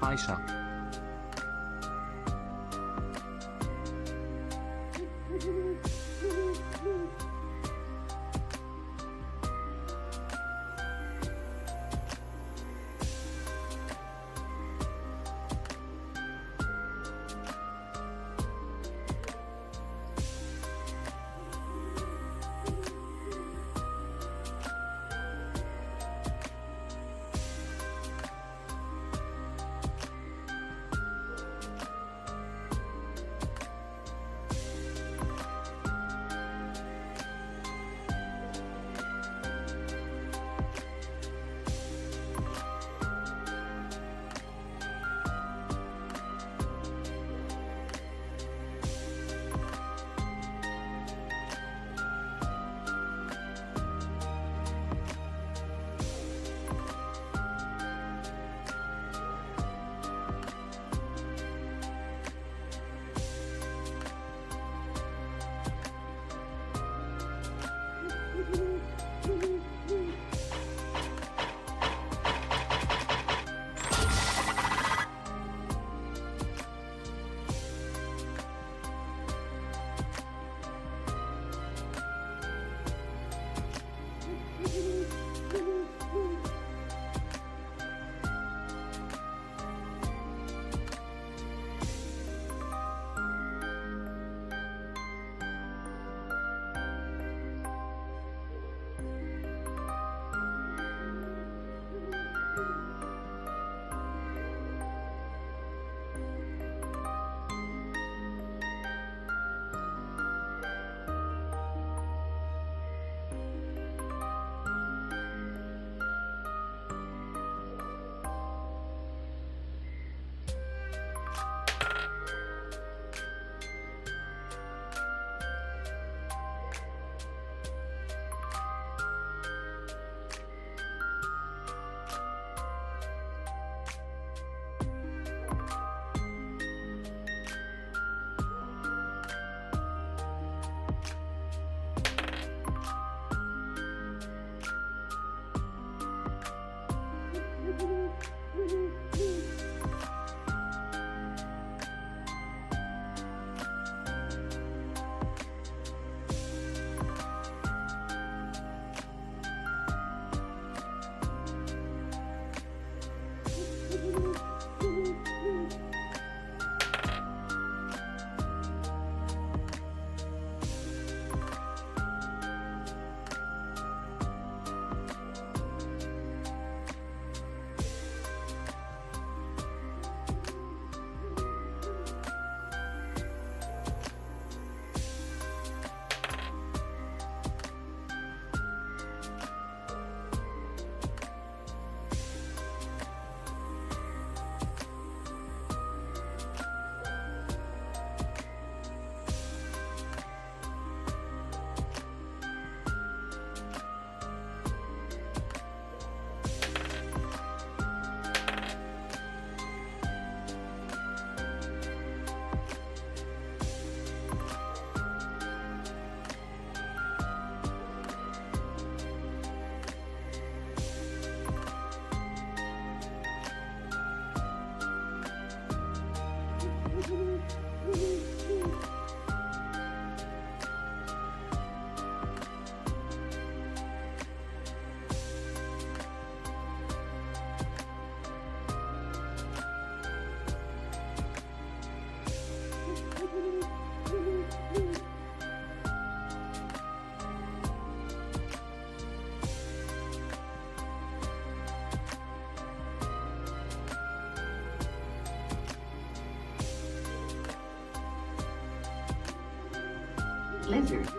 High shop. Lizard.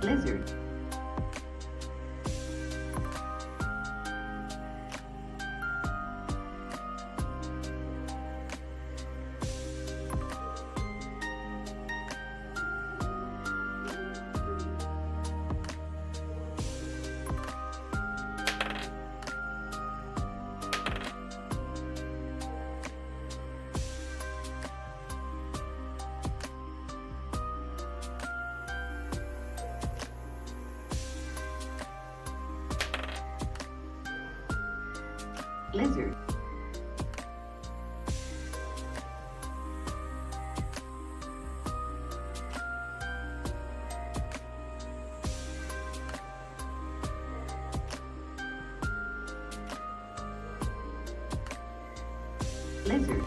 Lizard. Lizard. Lizard.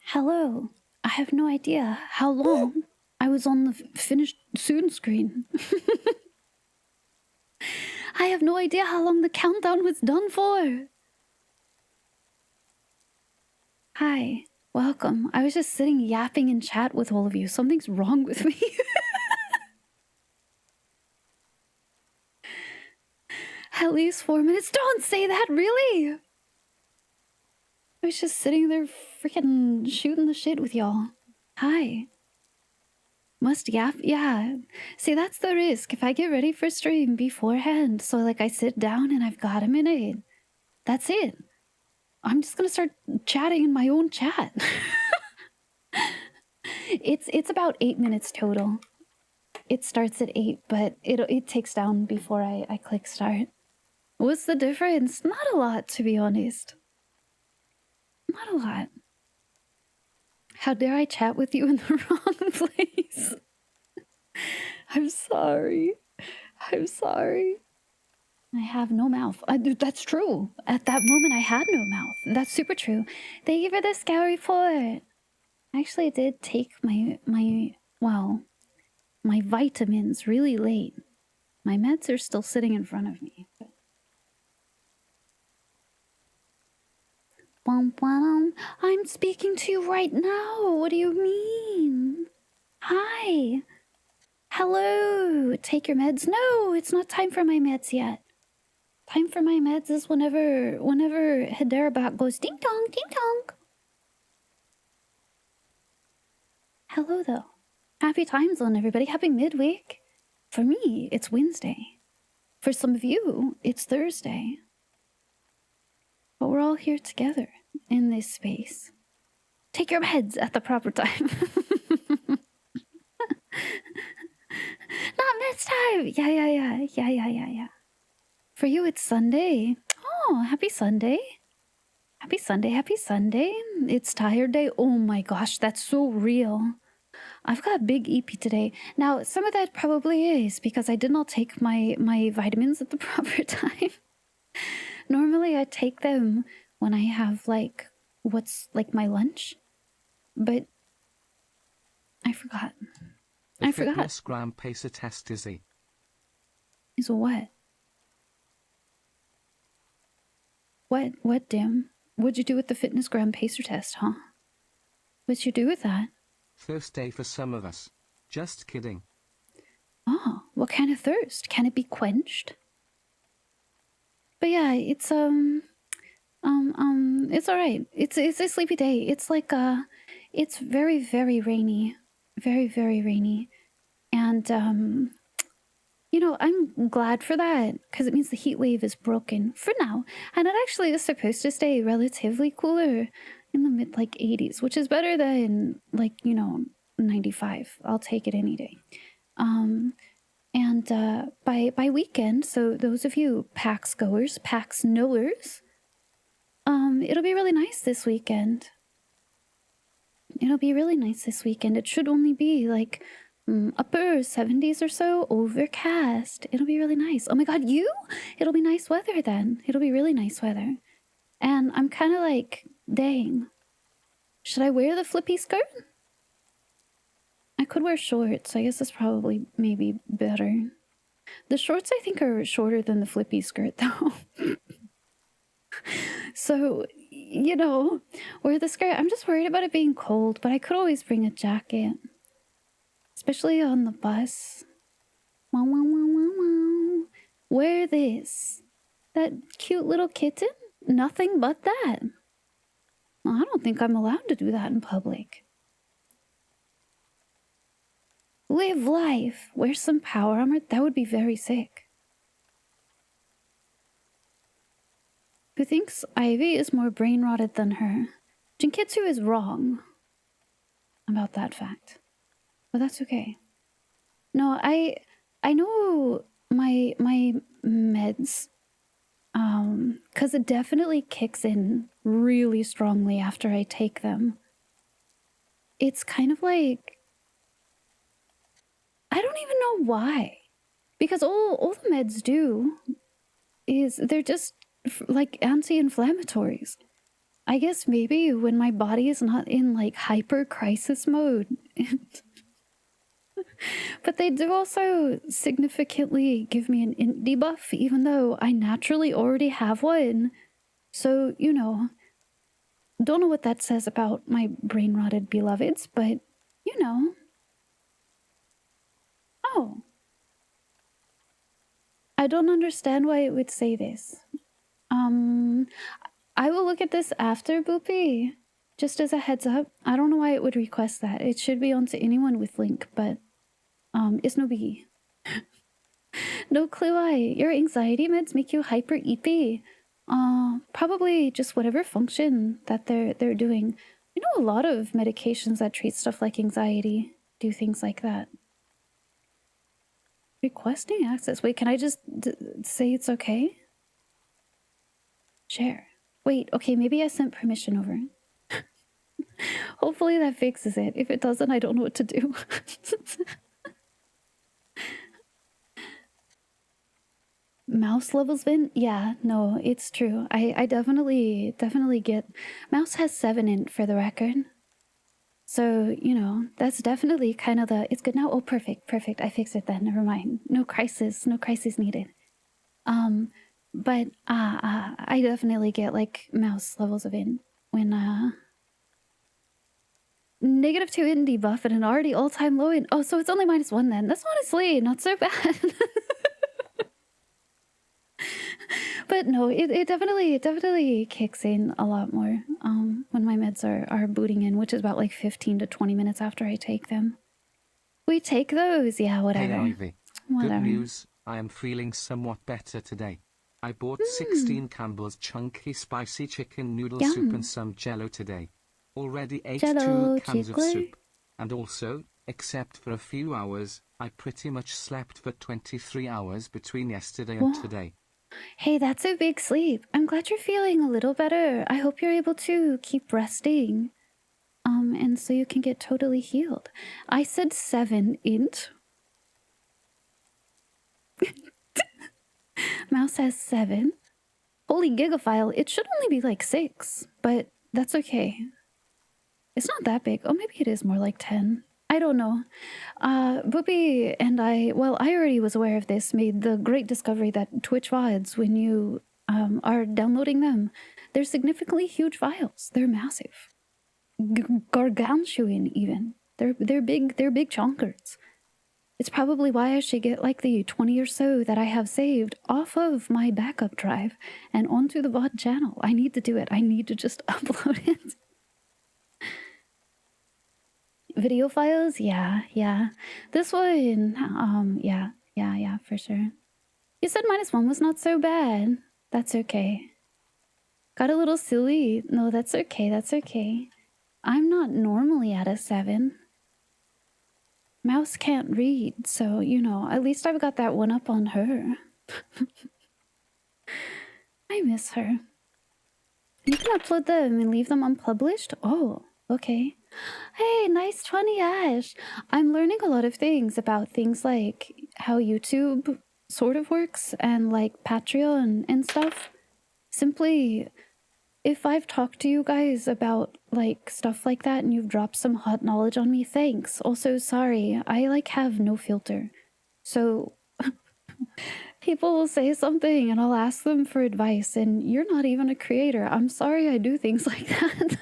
Hello. I have no idea how long I was on the finished soon screen. I have no idea how long the countdown was done for. Hi. Welcome. I was just sitting yapping in chat with all of you. Something's wrong with me. At least 4 minutes. Don't say that, really. I was just sitting there freaking shooting the shit with y'all. Hi. Must yap? Yeah. See, that's the risk. If I get ready for stream beforehand, so like I sit down and I've got a minute, that's it. I'm just gonna start chatting in my own chat. It's about 8 minutes total. It starts at 8, but it takes down before I click start. What's the difference? Not a lot, to be honest. Not a lot. How dare I chat with you in the wrong place? I'm sorry. I'm sorry. I have no mouth. That's true. At that moment, I had no mouth. That's super true. Thank you for the scout report. I actually did take my vitamins really late. My meds are still sitting in front of me. I'm speaking to you right now. What do you mean? Hi. Hello. Take your meds. No, it's not time for my meds yet. Time for my meds is whenever Hederabat goes ding dong, ding dong. Hello, though. Happy time zone, everybody. Happy midweek. For me, it's Wednesday. For some of you, it's Thursday. But we're all here together in this space. Take your meds at the proper time. Not meds time! Yeah. For you, it's Sunday. Oh, happy Sunday. Happy Sunday. It's tired day. Oh my gosh, that's so real. I've got big EP today. Now, some of that probably is because I did not take my vitamins at the proper time. Normally, I take them when I have, like, what's, like, my lunch. But I forgot. The fitness gram pacer test is Is what? What, Dim? What'd you do with the fitness gram pacer test, huh? What'd you do with that? First day for some of us. Just kidding. Oh, what kind of thirst? Can it be quenched? But yeah, it's it's all right. It's a sleepy day. It's like it's very, very rainy, very, very rainy, and you know, I'm glad for that because it means the heat wave is broken for now, and it actually is supposed to stay relatively cooler in the mid like 80s, which is better than like 95. I'll take it any day. And by weekend, so those of you PAX goers, PAX knowers, it'll be really nice this weekend. It'll be really nice this weekend. It should only be like upper 70s or so, overcast. It'll be really nice. Oh my god, it'll be nice weather then. It'll be really nice weather. And I'm kind of like, dang, should I wear the flippy skirt? I could wear shorts. I guess that's probably maybe better. The shorts I think are shorter than the flippy skirt though. So, wear the skirt. I'm just worried about it being cold, but I could always bring a jacket. Especially on the bus. Wow, wow, wow, wow, wow. Wear this. That cute little kitten? Nothing but that. Well, I don't think I'm allowed to do that in public. Live life. Wear some power armor. That would be very sick. Who thinks Ivy is more brain-rotted than her? Jinkitsu is wrong about that fact. But that's okay. No, I know my meds, because it definitely kicks in really strongly after I take them. It's kind of like, I don't even know why. Because all the meds do is they're just like anti-inflammatories. I guess maybe when my body is not in like hyper crisis mode. But they do also significantly give me an int debuff, even though I naturally already have one. So, don't know what that says about my brain-rotted beloveds, but, Oh. I don't understand why it would say this. I will look at this after, Boopy. Just as a heads up. I don't know why it would request that. It should be onto anyone with link, but it's no biggie. No clue why. Your anxiety meds make you hyper EP. Probably just whatever function that they're doing. I know a lot of medications that treat stuff like anxiety do things like that. Requesting access. Wait, can I just say it's okay? Share. Wait, okay, maybe I sent permission over. Hopefully that fixes it. If it doesn't, I don't know what to do. Mouse levels, Vin? Yeah, no, it's true. I definitely get... Mouse has 7 int for the record. So, that's definitely kind of the... It's good now? Oh, perfect. I fixed it then. Never mind. No crisis needed. But I definitely get, like, mouse levels of int when, -2 int debuff and an already all-time low int. Oh, so it's only -1 then. That's honestly not so bad. But no, it definitely kicks in a lot more when my meds are booting in, which is about like 15 to 20 minutes after I take them. We take those, yeah, whatever. Hey Ivy, Whatever. good news, I am feeling somewhat better today. I bought 16 Campbell's chunky spicy chicken noodle Yum. soup and some jello today. Already ate Jello, 2 cans of jiggler. soup. And also, except for a few hours, I pretty much slept for 23 hours between yesterday and Whoa. today. Hey, that's a big sleep. I'm glad you're feeling a little better. I hope you're able to keep resting. And so you can get totally healed. I said 7 int. Mouse has 7. Holy gigaphile, it should only be like 6, but that's okay. It's not that big. Oh, maybe it is more like 10. I don't know. Boopy and I, well, I already was aware of this, made the great discovery that Twitch VODs, when you are downloading them, they're significantly huge files. They're massive. Gargantuan even. They're big chonkers. It's probably why I should get like the 20 or so that I have saved off of my backup drive and onto the VOD channel. I need to do it. I need to just upload it. Video files? Yeah. This one, yeah, for sure. You said -1 was not so bad. That's okay. Got a little silly. No, that's okay. I'm not normally at a 7. Mouse can't read, so, you know, at least I've got that one up on her. I miss her. You can upload them and leave them unpublished? Oh, okay. Hey, nice 20, Ash. I'm learning a lot of things about things like how YouTube sort of works and like Patreon and stuff. Simply, if I've talked to you guys about like stuff like that and you've dropped some hot knowledge on me, thanks. Also, sorry, I like have no filter. So people will say something and I'll ask them for advice and you're not even a creator. I'm sorry I do things like that.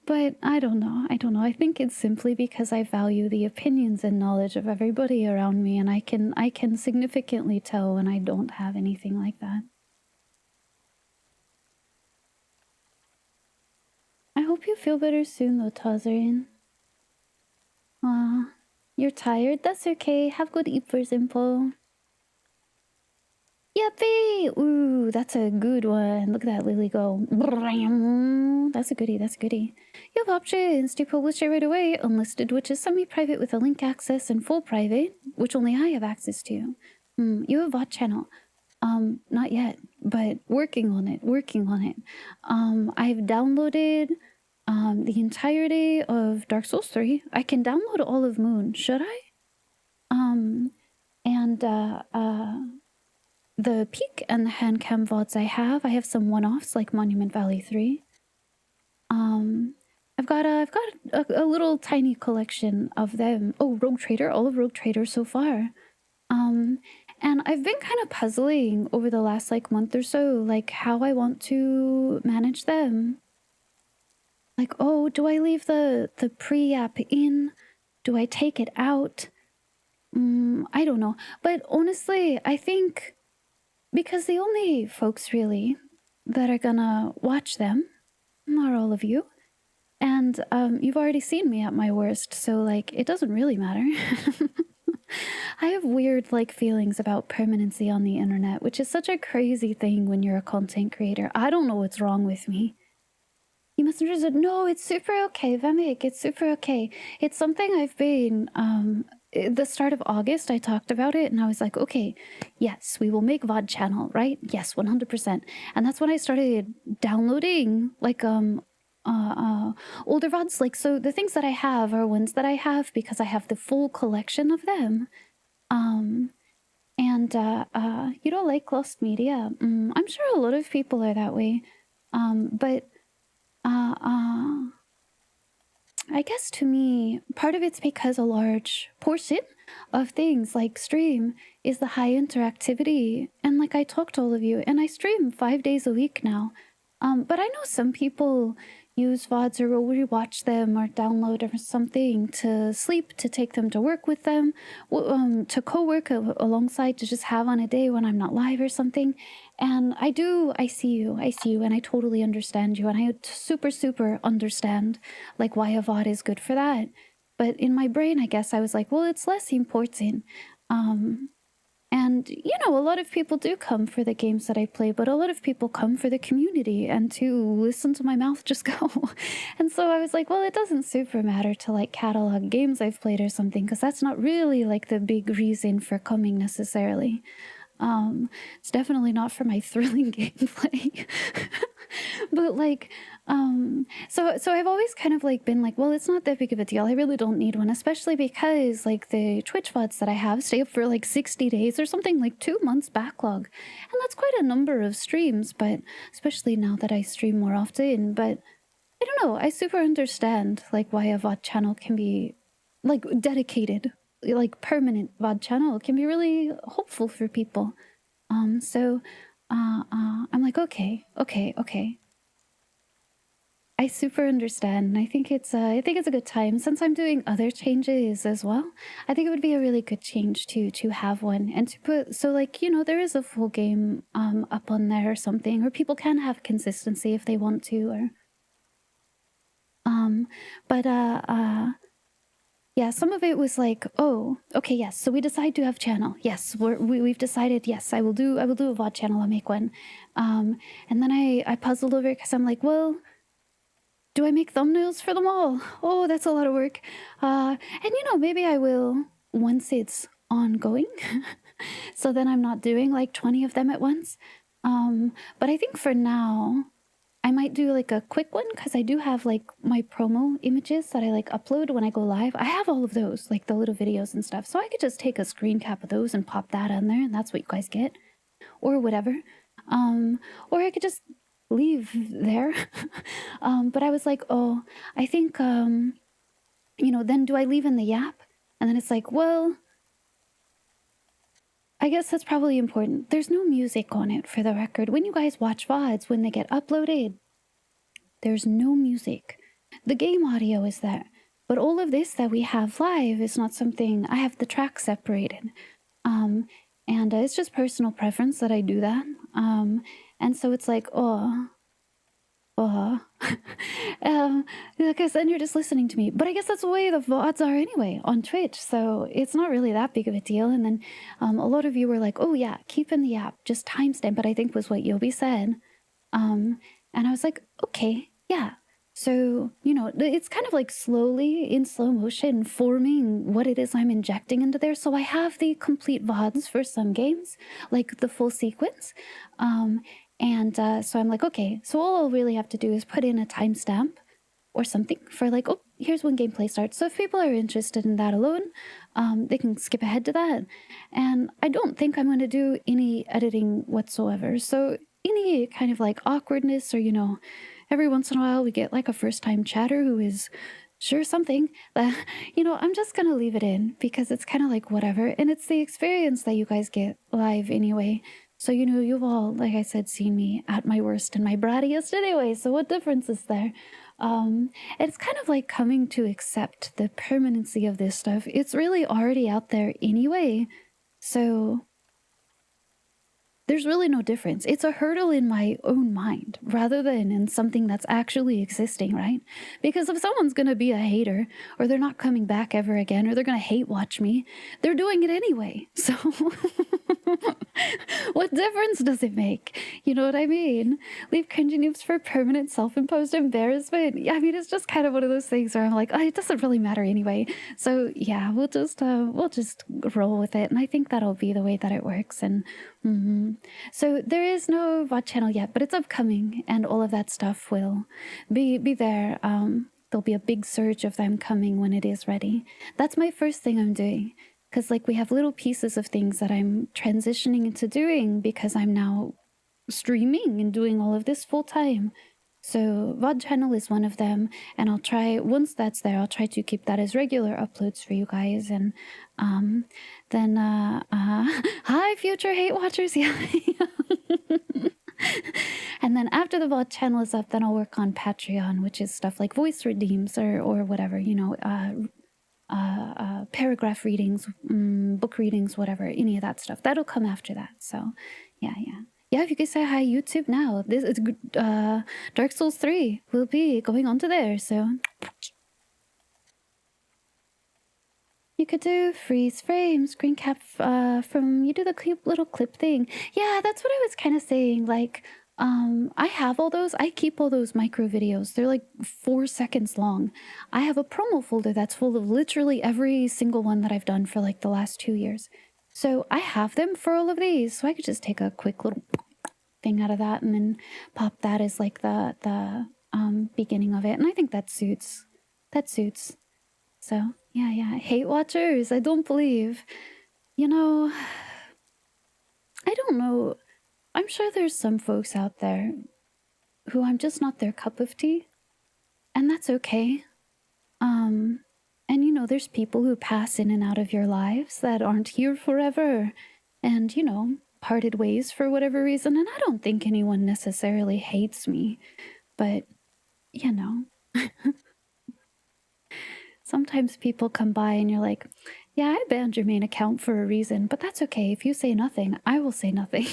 But I don't know. I think it's simply because I value the opinions and knowledge of everybody around me, and I can significantly tell when I don't have anything like that. I hope you feel better soon though, Tazarin. Aw, you're tired? That's okay. Have good eat for Simple. Yippee! Ooh, that's a good one. Look at that Lily go. That's a goodie. You have options to publish it right away. Unlisted, which is semi-private with a link access, and full private, which only I have access to. You have a VOD channel. Not yet, but working on it. I've downloaded the entirety of Dark Souls 3. I can download all of Moon. Should I? The Peak and the Handcam VODs I have some one-offs like Monument Valley 3. I've got a little tiny collection of them. Oh, Rogue Trader, all of Rogue Trader so far. And I've been kind of puzzling over the last like month or so, like how I want to manage them. Like, oh, do I leave the pre-app in? Do I take it out? I don't know. But honestly, I think because the only folks really that are gonna watch them are all of you. And you've already seen me at my worst, so like it doesn't really matter. I have weird like feelings about permanency on the internet, which is such a crazy thing when you're a content creator. I don't know what's wrong with me. You must understand. No, it's super okay, Vemik. It's super okay. It's something I've been the start of August I talked about it and I was like, okay, yes, we will make VOD channel, right? Yes, 100%. And that's when I started downloading like older VODs. Like, so the things that I have are ones that I have because I have the full collection of them. You don't like lost media. I'm sure a lot of people are that way. But I guess to me, part of it's because a large portion of things like stream is the high interactivity. And like I talked to all of you, and I stream 5 days a week now. But I know some people use VODs or will rewatch them or download or something to sleep, to take them to work with them, to co-work alongside, to just have on a day when I'm not live or something. And I see you, and I totally understand you, and I super understand like why a VOD is good for that. But in my brain, I guess I was like, well, it's less important. And, you know, a lot of people do come for the games that I play, but a lot of people come for the community and to listen to my mouth just go. And so I was like, well, it doesn't super matter to like catalog games I've played or something, because that's not really like the big reason for coming necessarily. It's definitely not for my thrilling gameplay. But like, so I've always kind of like been like, well, it's not that big of a deal. I really don't need one, especially because like the Twitch VODs that I have stay up for like 60 days or something, like 2 months backlog. And that's quite a number of streams, but especially now that I stream more often. But I don't know, I super understand like why a VOD channel can be like dedicated, like permanent VOD channel can be really hopeful for people. I'm like, okay. I super understand, and I think it's a good time. Since I'm doing other changes as well, I think it would be a really good change to have one and to put, so like, you know, there is a full game up on there or something, or people can have consistency if they want to, or but yeah, some of it was like, oh, okay, yes. So we decide to have channel. Yes, we've decided. Yes, I will do a VOD channel. I'll make one. And then I puzzled over it because I'm like, well, do I make thumbnails for them all? Oh, that's a lot of work. And you know, maybe I will once it's ongoing. So then I'm not doing like 20 of them at once. But I think for now, I might do like a quick one because I do have like my promo images that I like upload when I go live. I have all of those, like the little videos and stuff. So I could just take a screen cap of those and pop that on there, and that's what you guys get, or whatever. Or I could just leave there. But I was like, oh, I think, you know, then do I leave in the Yap? And then it's like, well, I guess that's probably important. There's no music on it, for the record. When you guys watch VODs, when they get uploaded, there's no music. The game audio is there. But all of this that we have live is not something... I have the tracks separated. And it's just personal preference that I do that. And so it's like, because then you're just listening to me. But I guess that's the way the VODs are anyway on Twitch, so it's not really that big of a deal. And then a lot of you were like, oh yeah, keep in the app, just timestamp it, I think was what Yobi said. And I was like, okay, yeah. So, you know, it's kind of like slowly in slow motion forming what it is I'm injecting into there. So I have the complete VODs for some games, like the full sequence. So I'm like, okay, so all I'll really have to do is put in a timestamp or something for like, oh, here's when gameplay starts. So if people are interested in that alone, they can skip ahead to that. And I don't think I'm going to do any editing whatsoever. So any kind of like awkwardness, or, you know, every once in a while we get like a first-time chatter who is sure something that, you know, I'm just going to leave it in because it's kind of like whatever. And it's the experience that you guys get live anyway. So, you know, you've all, like I said, seen me at my worst and my brattiest anyway, so what difference is there? It's kind of like coming to accept the permanency of this stuff. It's really already out there anyway, so there's really no difference. It's a hurdle in my own mind rather than in something that's actually existing, right? Because if someone's going to be a hater, or they're not coming back ever again, or they're going to hate watch me, they're doing it anyway. So what difference does it make? You know what I mean? Leave cringy noobs for permanent self-imposed embarrassment. Yeah, I mean, it's just kind of one of those things where I'm like, oh, it doesn't really matter anyway. So yeah, we'll just roll with it. And I think that'll be the way that it works. And so there is no VOD channel yet, but it's upcoming, and all of that stuff will be there. There'll be a big surge of them coming when it is ready. That's my first thing I'm doing, because like we have little pieces of things that I'm transitioning into doing because I'm now streaming and doing all of this full time. So VOD channel is one of them, and I'll try, once that's there, I'll try to keep that as regular uploads for you guys. And then hi future hate watchers. Yeah. And then after the VOD channel is up, then I'll work on Patreon, which is stuff like voice redeems or whatever, you know, paragraph readings, book readings, whatever, any of that stuff. That'll come after that. So yeah. Yeah, if you could say hi YouTube now. This is Dark Souls 3 will be going on to there, so You could do freeze frame, screen cap from, you do the cute little clip thing. Yeah, that's what I was kind of saying. Like, I have all those. I keep all those micro videos. They're like 4 seconds long. I have a promo folder that's full of literally every single one that I've done for like the last 2 years. So I have them for all of these. So I could just take a quick little thing out of that and then pop that as like the beginning of it. And I think that suits. That suits. So yeah. Hate watchers, I don't believe. You know, I don't know. I'm sure there's some folks out there who I'm just not their cup of tea. And that's okay. And you know, there's people who pass in and out of your lives that aren't here forever. And, you know, parted ways for whatever reason. And I don't think anyone necessarily hates me. But, you know. Sometimes people come by and you're like, yeah, I banned your main account for a reason, but that's okay. If you say nothing, I will say nothing.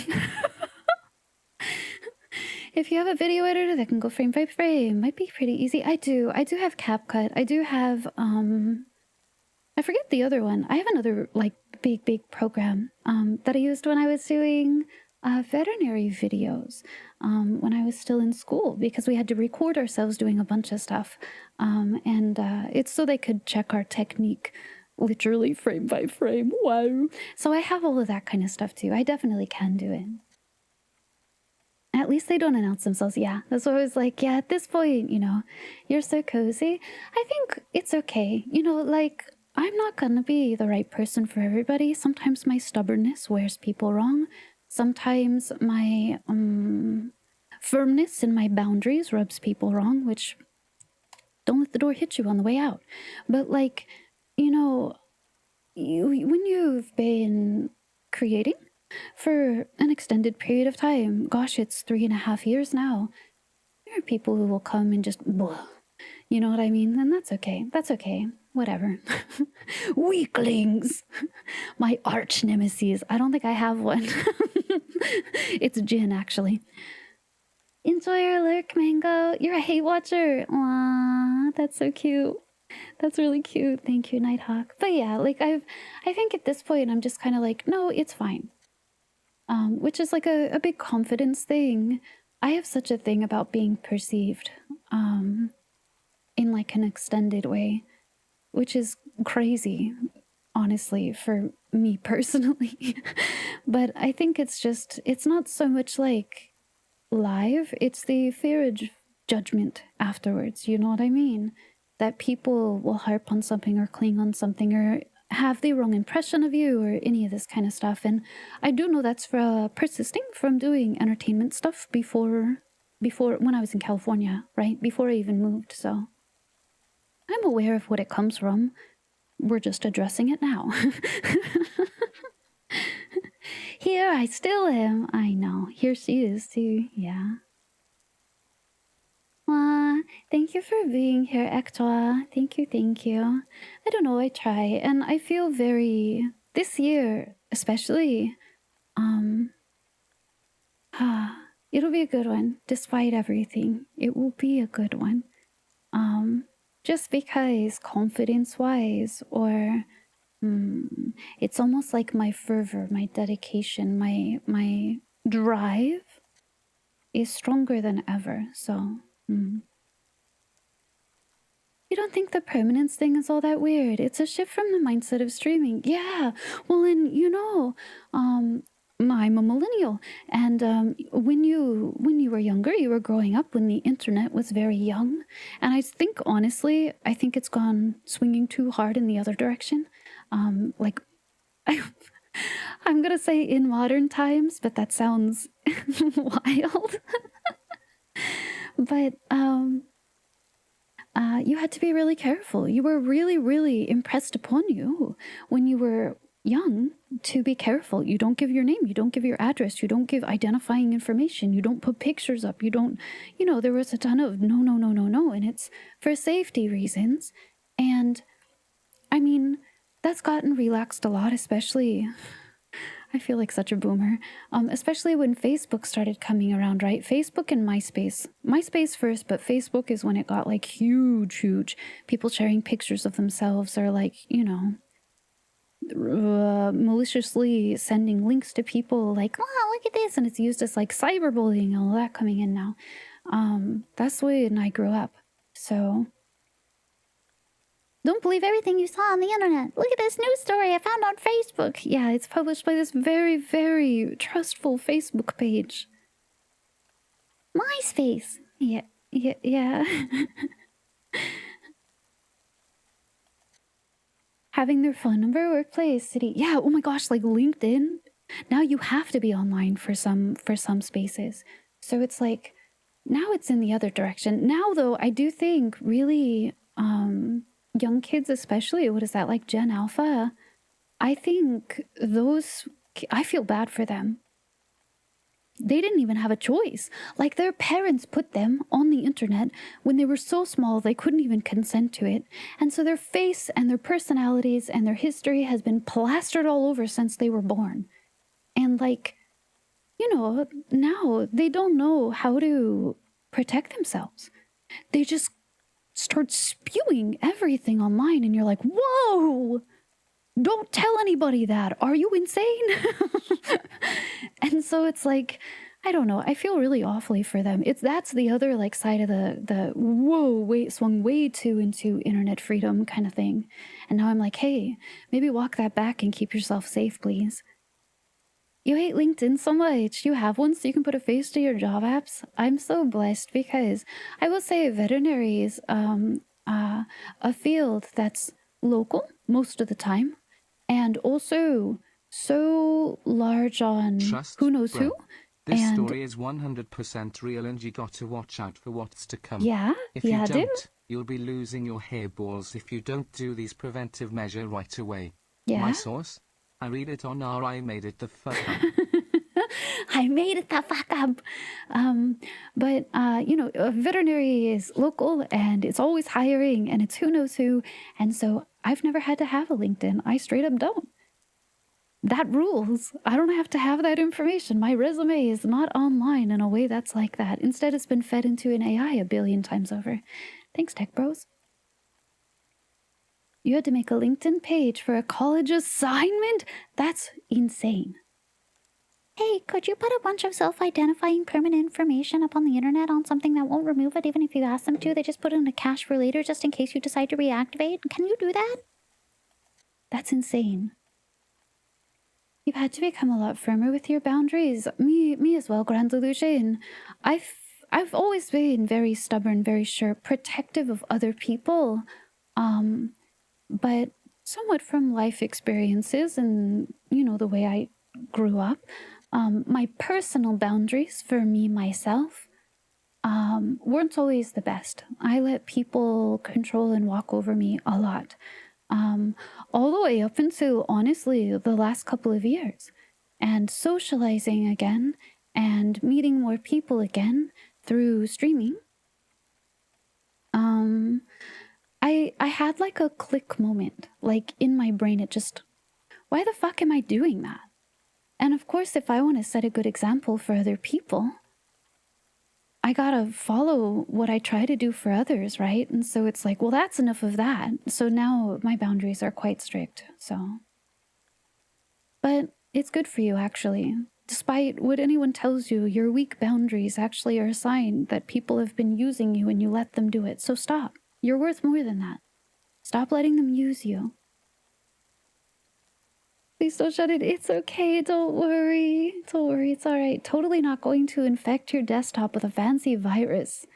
If you have a video editor that can go frame by frame, might be pretty easy. I do have CapCut. I do have, I forget the other one. I have another like big program that I used when I was doing veterinary videos when I was still in school, because we had to record ourselves doing a bunch of stuff. And it's so they could check our technique literally frame by frame. Wow. So I have all of that kind of stuff too. I definitely can do it. At least they don't announce themselves. Yeah, that's what I was like. Yeah, at this point, you know, you're so cozy. I think it's okay. You know, like, I'm not gonna be the right person for everybody. Sometimes my stubbornness wears people wrong. Sometimes my firmness in my boundaries rubs people wrong, which don't let the door hit you on the way out. But like, you know, when you've been creating for an extended period of time, gosh, it's 3.5 years now, there are people who will come and just, blah, you know what I mean? And that's okay. That's okay. Whatever. Weaklings. My arch nemesis. I don't think I have one. It's Jin, actually. Enjoy your lurk, Mango. You're a hate watcher. Aww, that's so cute. That's really cute. Thank you, Nighthawk. But yeah, like I think at this point I'm just kind of like, no, it's fine. Which is like a big confidence thing. I have such a thing about being perceived in like an extended way, which is crazy, honestly, for me personally. But I think it's not so much like live, it's the fear of judgment afterwards, you know what I mean? That people will harp on something or cling on something or have the wrong impression of you or any of this kind of stuff. And I do know that's persisting from doing entertainment stuff before when I was in California, right? Before I even moved, so I'm aware of what it comes from. We're just addressing it now. Here I still am. I know. Here she is too. Yeah. Thank you for being here, Ektoa. Thank you, thank you. I don't know, I try, and I feel very, this year especially, it'll be a good one, despite everything. It will be a good one. Just because confidence-wise, or it's almost like my fervor, my dedication, my drive is stronger than ever, so... You don't think the permanence thing is all that weird? It's a shift from the mindset of streaming. Yeah, well, and you know, I'm a millennial, and when you were younger, you were growing up when the internet was very young, and I think honestly, I think it's gone swinging too hard in the other direction. Like, I'm gonna say in modern times, but that sounds wild. But you had to be really careful. You were really, really impressed upon you when you were young to be careful. You don't give your name. You don't give your address. You don't give identifying information. You don't put pictures up. You don't, you know, there was a ton of no. And it's for safety reasons. And I mean, that's gotten relaxed a lot, especially... I feel like such a boomer, especially when Facebook started coming around, right? Facebook and MySpace. MySpace first, but Facebook is when it got like huge. People sharing pictures of themselves or like, you know, maliciously sending links to people like, oh, look at this, and it's used as like cyberbullying and all that coming in now. That's when I grew up. So don't believe everything you saw on the internet. Look at this news story I found on Facebook. Yeah, it's published by this very, very trustful Facebook page. MySpace. Yeah. Having their phone number, workplace, city. Yeah, oh my gosh, like LinkedIn. Now you have to be online for some spaces. So it's like, now it's in the other direction. Now though, I do think really young kids especially, what is that, like Gen Alpha? I think those, I feel bad for them. They didn't even have a choice. Like their parents put them on the internet when they were so small they couldn't even consent to it. And so their face and their personalities and their history has been plastered all over since they were born. And like, you know, now they don't know how to protect themselves. They just start spewing everything online and you're like, whoa! Don't tell anybody that. Are you insane? And so it's like, I don't know. I feel really awfully for them. That's the other like side of the whoa, wait, swung way too into internet freedom kind of thing. And now I'm like, hey, maybe walk that back and keep yourself safe, please. You hate LinkedIn so much. You have one so you can put a face to your job apps. I'm so blessed because I will say veterinary is a field that's local most of the time. And also so large on Trust, who knows bruh. who. This And story is 100% real and you got to watch out for what's to come. yeah, If yeah, you dude. don't, you'll be losing your hairballs if you don't do these preventive measures right away. Yeah. My source? I read it on our I made it the fuck up. I made it the fuck up. But you know, veterinary is local and it's always hiring and it's who knows who. And so I've never had to have a LinkedIn. I straight up don't. That rules. I don't have to have that information. My resume is not online in a way that's like that. Instead, it's been fed into an AI a billion times over. Thanks, tech bros. You had to make a LinkedIn page for a college assignment? That's insane. Hey, could you put a bunch of self-identifying permanent information up on the internet on something that won't remove it even if you ask them to? They just put it in a cache for later just in case you decide to reactivate? Can you do that? That's insane. You've had to become a lot firmer with your boundaries. Me as well, Grand Illusion. I've always been very stubborn, very sure, protective of other people. But somewhat from life experiences and, you know, the way I grew up. My personal boundaries for me, myself, weren't always the best. I let people control and walk over me a lot. All the way up until, honestly, the last couple of years. And socializing again and meeting more people again through streaming. I had like a click moment, like in my brain, it just, why the fuck am I doing that? And of course, if I want to set a good example for other people, I gotta follow what I try to do for others, right? And so it's like, well, that's enough of that. So now my boundaries are quite strict, so. But it's good for you, actually. Despite what anyone tells you, your weak boundaries actually are a sign that people have been using you and you let them do it. So stop. You're worth more than that. Stop letting them use you. Please don't shut it. It's okay. Don't worry. Don't worry. It's all right. Totally not going to infect your desktop with a fancy virus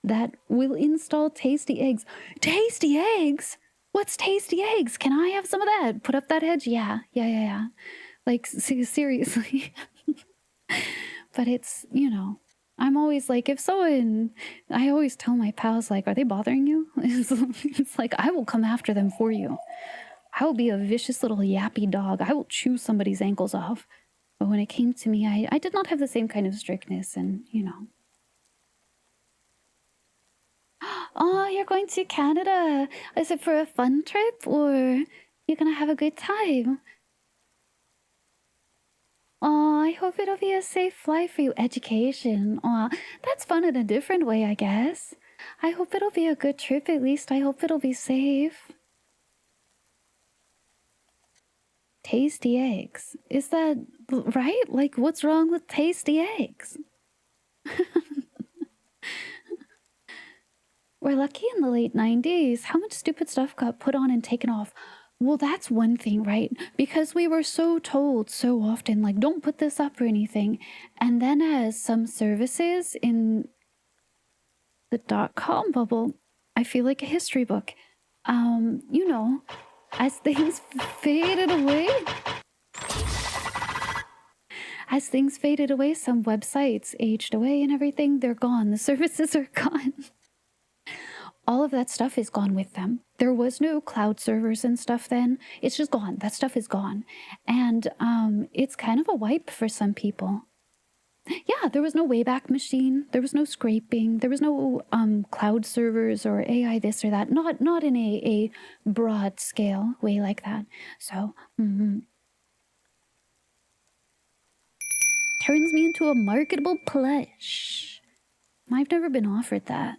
that will install tasty eggs. Tasty eggs? What's tasty eggs? Can I have some of that? Put up that hedge? Yeah. Like, seriously. But it's, you know, I'm always like, if someone, I always tell my pals, like, are they bothering you? It's like, I will come after them for you. I will be a vicious little yappy dog. I will chew somebody's ankles off. But when it came to me, I did not have the same kind of strictness and, you know. Oh, you're going to Canada. Is it for a fun trip or you're gonna have a good time? Oh, I hope it'll be a safe flight for you. Education. Oh, that's fun in a different way, I guess. I hope it'll be a good trip at least. I hope it'll be safe. Tasty eggs. Is that right? Like, what's wrong with tasty eggs? We're lucky in the late 90s. How much stupid stuff got put on and taken off? Well, that's one thing, right? Because we were so told so often, like, don't put this up or anything. And then as some services in the dot-com bubble, I feel like a history book. You know, as things faded away, some websites aged away and everything, they're gone. The services are gone. All of that stuff is gone with them. There was no cloud servers and stuff then. It's just gone. That stuff is gone. And it's kind of a wipe for some people. Yeah, there was no Wayback Machine. There was no scraping. There was no cloud servers or AI this or that. Not in a broad scale way like that. So, turns me into a marketable plush. I've never been offered that.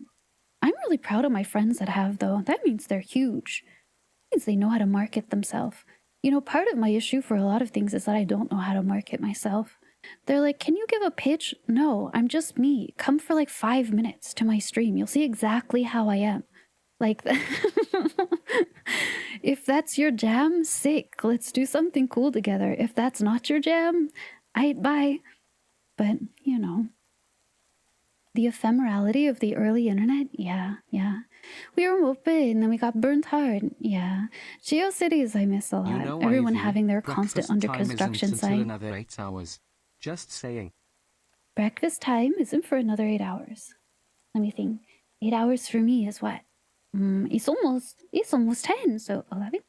I'm really proud of my friends that have, though. That means they're huge. It means they know how to market themselves. You know, part of my issue for a lot of things is that I don't know how to market myself. They're like, can you give a pitch? No, I'm just me. Come for like 5 minutes to my stream. You'll see exactly how I am. Like, if that's your jam, sick. Let's do something cool together. If that's not your jam, bye. But, you know. The ephemerality of the early internet? Yeah. We were moping and then we got burnt hard. Yeah. GeoCities I miss a lot. You know, Everyone Ivy, having their breakfast constant under time construction isn't until site. another 8 hours. Just saying. Breakfast time isn't for another 8 hours. Let me think. 8 hours for me is what? It's almost 10, so 11?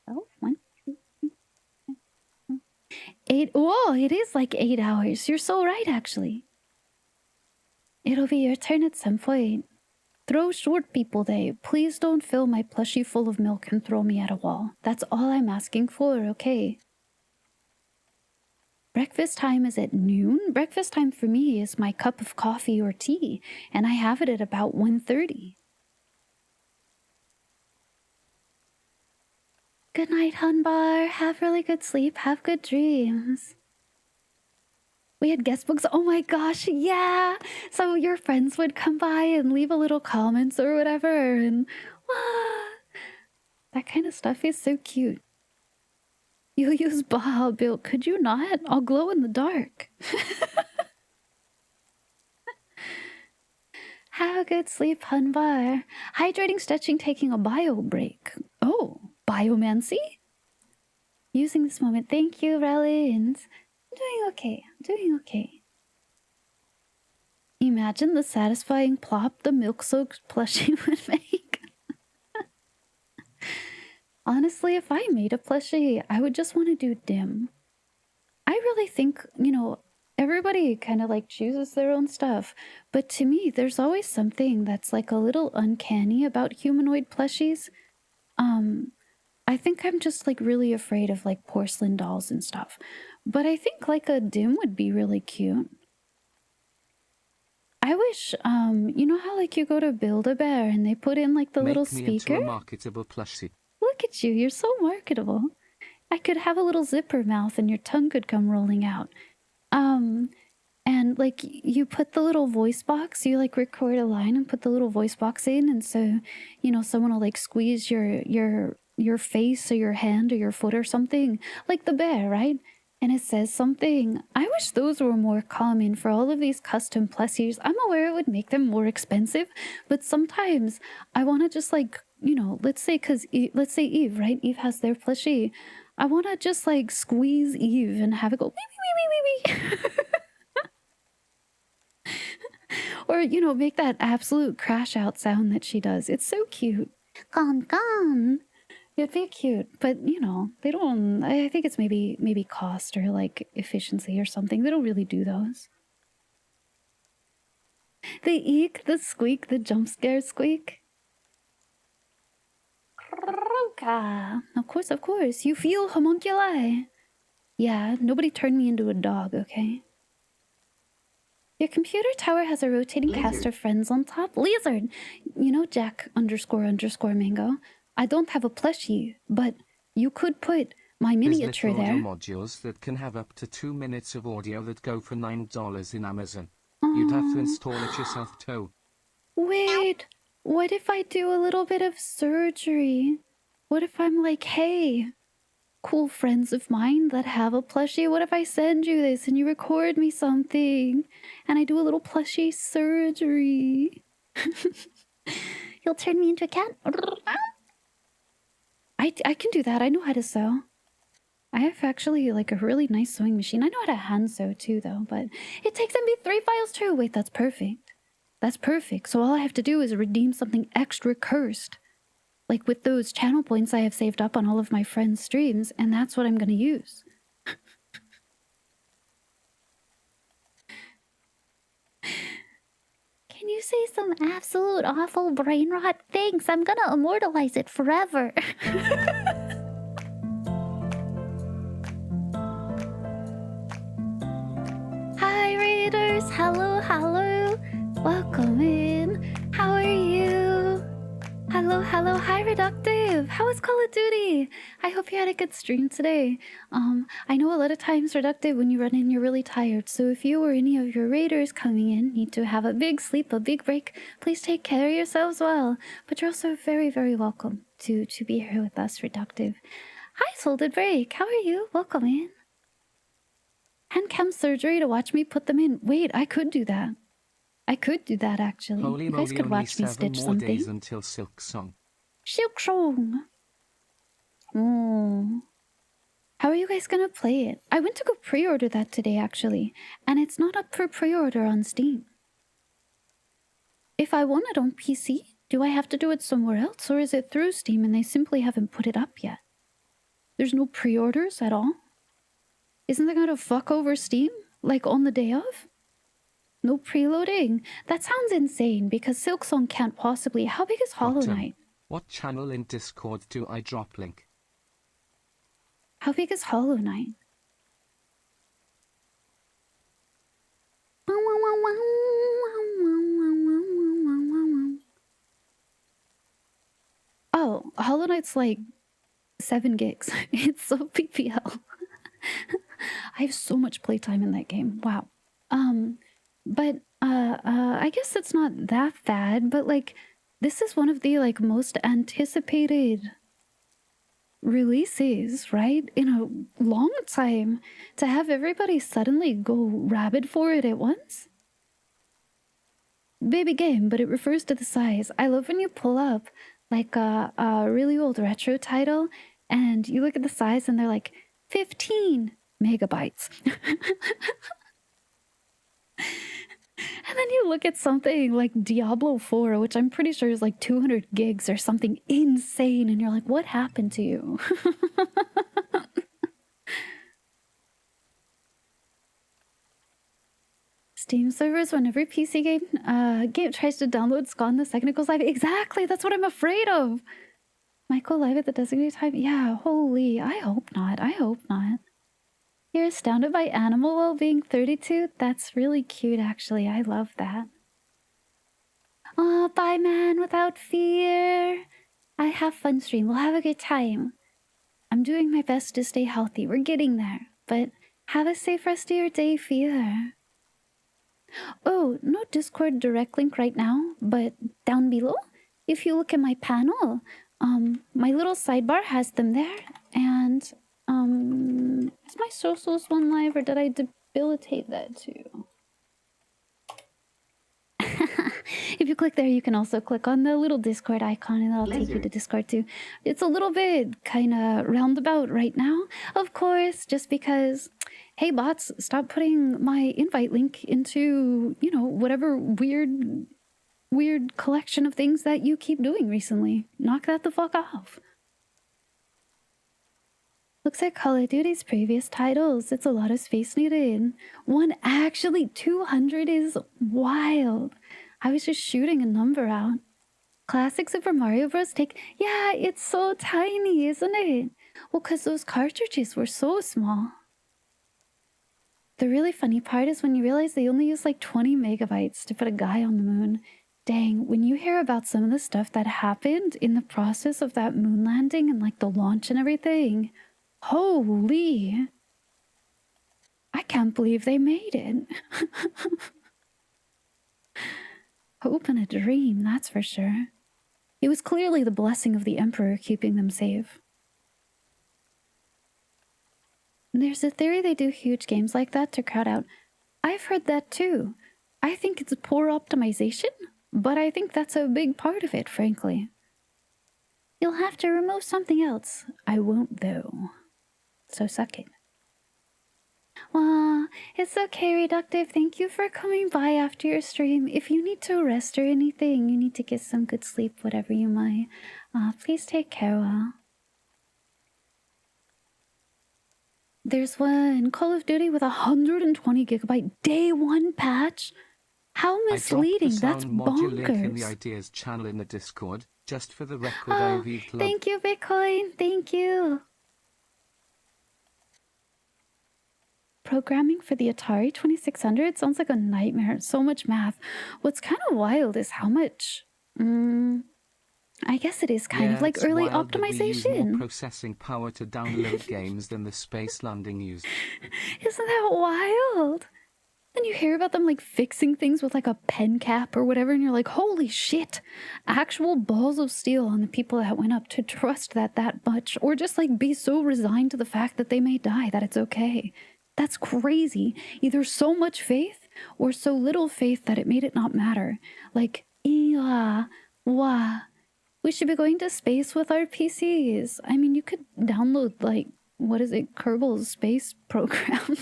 12? 1, 2, 3, 4, 8. Whoa, it is like 8 hours. You're so right, actually. It'll be your turn at some point. Throw short people day. Please don't fill my plushie full of milk and throw me at a wall. That's all I'm asking for, okay? Breakfast time is at noon. Breakfast time for me is my cup of coffee or tea, and I have it at about 1:30. Good night, Hunbar. Have really good sleep. Have good dreams. We had guest books. Oh my gosh, yeah. So your friends would come by and leave a little comments or whatever, and that kind of stuff is so cute. You use Baja built, could you not? I'll glow in the dark. Have a good sleep, Hunbar. Hydrating, stretching, taking a bio break. Oh, biomancy? Using this moment. Thank you, Relins. Doing okay. Imagine the satisfying plop the milk-soaked plushie would make. Honestly, if I made a plushie, I would just want to do dim. I really think, you know, everybody kind of like chooses their own stuff, but to me, there's always something that's like a little uncanny about humanoid plushies. I think I'm just like really afraid of like porcelain dolls and stuff. But I think like a dim would be really cute. I wish, you know how like you go to Build-A-Bear and they put in like the little Make me speaker? into a marketable plushie. Look at you, you're so marketable. I could have a little zipper mouth and your tongue could come rolling out. And like you put the little voice box, you like record a line and put the little voice box in, and so, you know, someone will like squeeze your face or your hand or your foot or something, like the bear, right? And it says something. I wish those were more common for all of these custom plushies. I'm aware it would make them more expensive, but sometimes I want to just like, you know, let's say Eve, right? Eve has their plushie. I want to just like squeeze Eve and have it go wee wee wee wee wee wee. Or, you know, make that absolute crash out sound that she does. It's so cute. Gone. It'd be cute, but you know, they don't. I think it's maybe cost or like efficiency or something. They don't really do those. The eek, the squeak, the jump scare squeak. Of course. You feel homunculi. Yeah, nobody turned me into a dog, okay? Your computer tower has a rotating cast of friends on top. Lizard! You know, Jack ___ Mango. I don't have a plushie, but you could put my There's miniature little audio there. modules that can have up to 2 minutes of audio that go for $9 in Amazon. Aww. You'd have to install it yourself too. Wait, what if I do a little bit of surgery? What if I'm like, hey, cool friends of mine that have a plushie, what if I send you this and you record me something and I do a little plushie surgery? You'll turn me into a cat? I can do that. I know how to sew. I have actually like a really nice sewing machine. I know how to hand sew too though, but it takes MP3 files too. Wait, that's perfect. That's perfect. So all I have to do is redeem something extra cursed. Like with those channel points I have saved up on all of my friends' streams, and that's what I'm gonna use. Can you say some absolute awful brain rot? Thanks, I'm gonna immortalize it forever. Hi Raiders, hello, hello. Welcome in. How are you? Hello, hello, hi Reductive. How was Call of Duty? I hope you had a good stream today. I know a lot of times, Reductive, when you run in, you're really tired. So if you or any of your raiders coming in need to have a big sleep, a big break, please take care of yourselves well. But you're also very, very welcome to be here with us, Reductive. Hi, Salted Break. How are you? Welcome in. Hand cam surgery to watch me put them in. Wait, I could do that. I could do that, actually. Holy You guys moly, could only watch me 7 stitch more something. days until Silk Song. Silk Song. How are you guys gonna play it? I went to go pre-order that today, actually, and it's not up for pre-order on Steam. If I want it on PC, do I have to do it somewhere else, or is it through Steam and they simply haven't put it up yet? There's no pre-orders at all? Isn't that gonna fuck over Steam, like on the day of? No preloading? That sounds insane, because Silksong can't possibly... How big is Hollow Bottom. Knight? What channel in Discord do I drop link? How big is Hollow Knight? Oh, Hollow Knight's like 7 gigs. It's so PPL. I have so much playtime in that game. Wow. But I guess it's not that bad, but like this is one of the like most anticipated releases, right? In a long time, to have everybody suddenly go rabid for it at once. Baby game, but it refers to the size. I love when you pull up like a really old retro title and you look at the size and they're like 15 megabytes. And then you look at something like Diablo 4, which I'm pretty sure is like 200 gigs or something insane, and you're like, what happened to you? Steam servers, when every PC game tries to download, it's gone the second it goes live. Exactly, that's what I'm afraid of. Might go live at the designated time. Yeah, holy, I hope not. I hope not. You're astounded by animal while being 32? That's really cute, actually. I love that. Oh, bye, man, without fear. I have fun stream. We'll have a good time. I'm doing my best to stay healthy. We're getting there. But have a safe rest of your day, Fear. Oh, no Discord direct link right now, but down below, if you look at my panel, my little sidebar has them there, and is my socials one live, or did I debilitate that too? If you click there, you can also click on the little Discord icon, and that'll take you to Discord too. It's a little bit kind of roundabout right now, of course, just because, hey bots, stop putting my invite link into, you know, whatever weird collection of things that you keep doing recently. Knock that the fuck off. Looks like Call of Duty's previous titles. It's a lot of space needed. Actually, 200 is wild. I was just shooting a number out. Classic Super Mario Bros. Yeah, it's so tiny, isn't it? Well, because those cartridges were so small. The really funny part is when you realize they only use like 20 megabytes to put a guy on the moon. Dang, when you hear about some of the stuff that happened in the process of that moon landing and like the launch and everything, Holy. I can't believe they made it. Hope and a dream, that's for sure. It was clearly the blessing of the Emperor keeping them safe. There's a theory they do huge games like that to crowd out. I've heard that too. I think it's poor optimization, but I think that's a big part of it, frankly. You'll have to remove something else. I won't, though. So suck it. Well, it's okay, Reductive. Thank you for coming by after your stream. If you need to rest or anything, you need to get some good sleep, whatever you might. Please take care, well. There's one Call of Duty with 120 gigabyte day one patch. How misleading! That's bonkers. Link in the ideas channel in the Discord. Just for the record, I've thank you, Bitcoin. Thank you. Programming for the Atari 2600 sounds like a nightmare. So much math. What's kind of wild is how much. I guess it is kind of like early optimization. We use more processing power to download games than the Space Landing used. Isn't that wild? Then you hear about them like fixing things with like a pen cap or whatever, and you're like, holy shit! Actual balls of steel on the people that went up to trust that much, or just like be so resigned to the fact that they may die that it's okay. That's crazy. Either so much faith or so little faith that it made it not matter. Like, we should be going to space with our PCs. I mean, you could download, like, what is it? Kerbal's space program.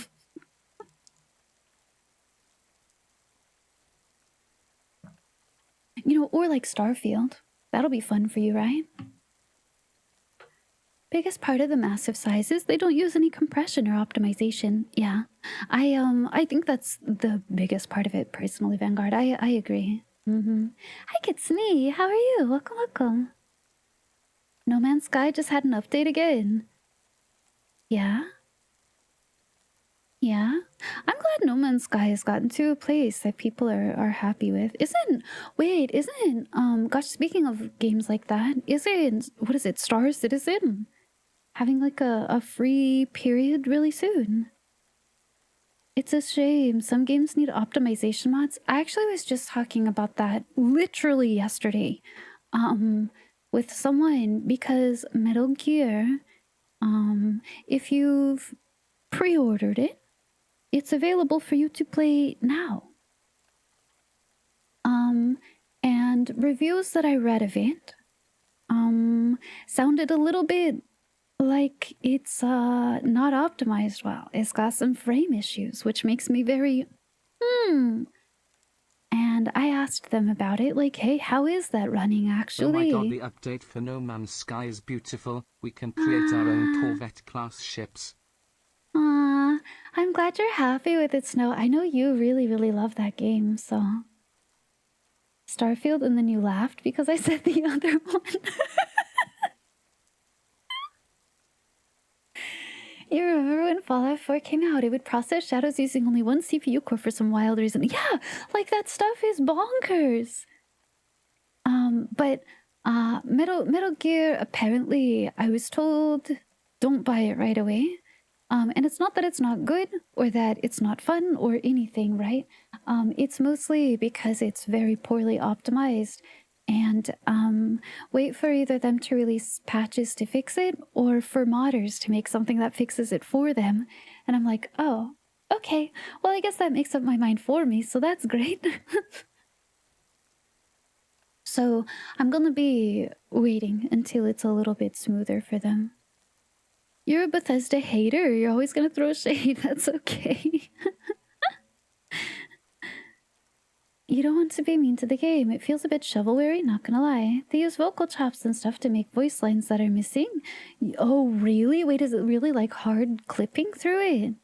You know, or like Starfield. That'll be fun for you, right? Biggest part of the massive size is they don't use any compression or optimization. Yeah, I think that's the biggest part of it personally, Vanguard. I agree. Hi, Kitsune. How are you? Welcome, welcome. No Man's Sky just had an update again. Yeah? Yeah? I'm glad No Man's Sky has gotten to a place that people are happy with. Gosh, speaking of games like that, what is it, Star Citizen? Having like a free period really soon. It's a shame. Some games need optimization mods. I actually was just talking about that literally yesterday with someone, because Metal Gear, if you've pre-ordered it, it's available for you to play now. And reviews that I read of it sounded a little bit like it's not optimized well. It's got some frame issues, which makes me very And I asked them about it, like, hey, how is that running actually? Oh my god, the update for No Man's Sky is beautiful. We can create our own Corvette class ships. I'm glad you're happy with it, Snow. I know you really, really love that game, so. Starfield, and then you laughed because I said the other one. You remember when Fallout 4 came out, it would process shadows using only one CPU core for some wild reason. Yeah, like that stuff is bonkers. But Metal Gear, apparently, I was told, don't buy it right away. And it's not that it's not good or that it's not fun or anything, right? It's mostly because it's very poorly optimized. And wait for either them to release patches to fix it or for modders to make something that fixes it for them. And I'm like, oh, okay. Well, I guess that makes up my mind for me, so that's great. So I'm gonna be waiting until it's a little bit smoother for them. You're a Bethesda hater. You're always gonna throw shade. That's okay. You don't want to be mean to the game. It feels a bit shovelware, not gonna lie. They use vocal chops and stuff to make voice lines that are missing. Oh, really? Wait, is it really like hard clipping through it?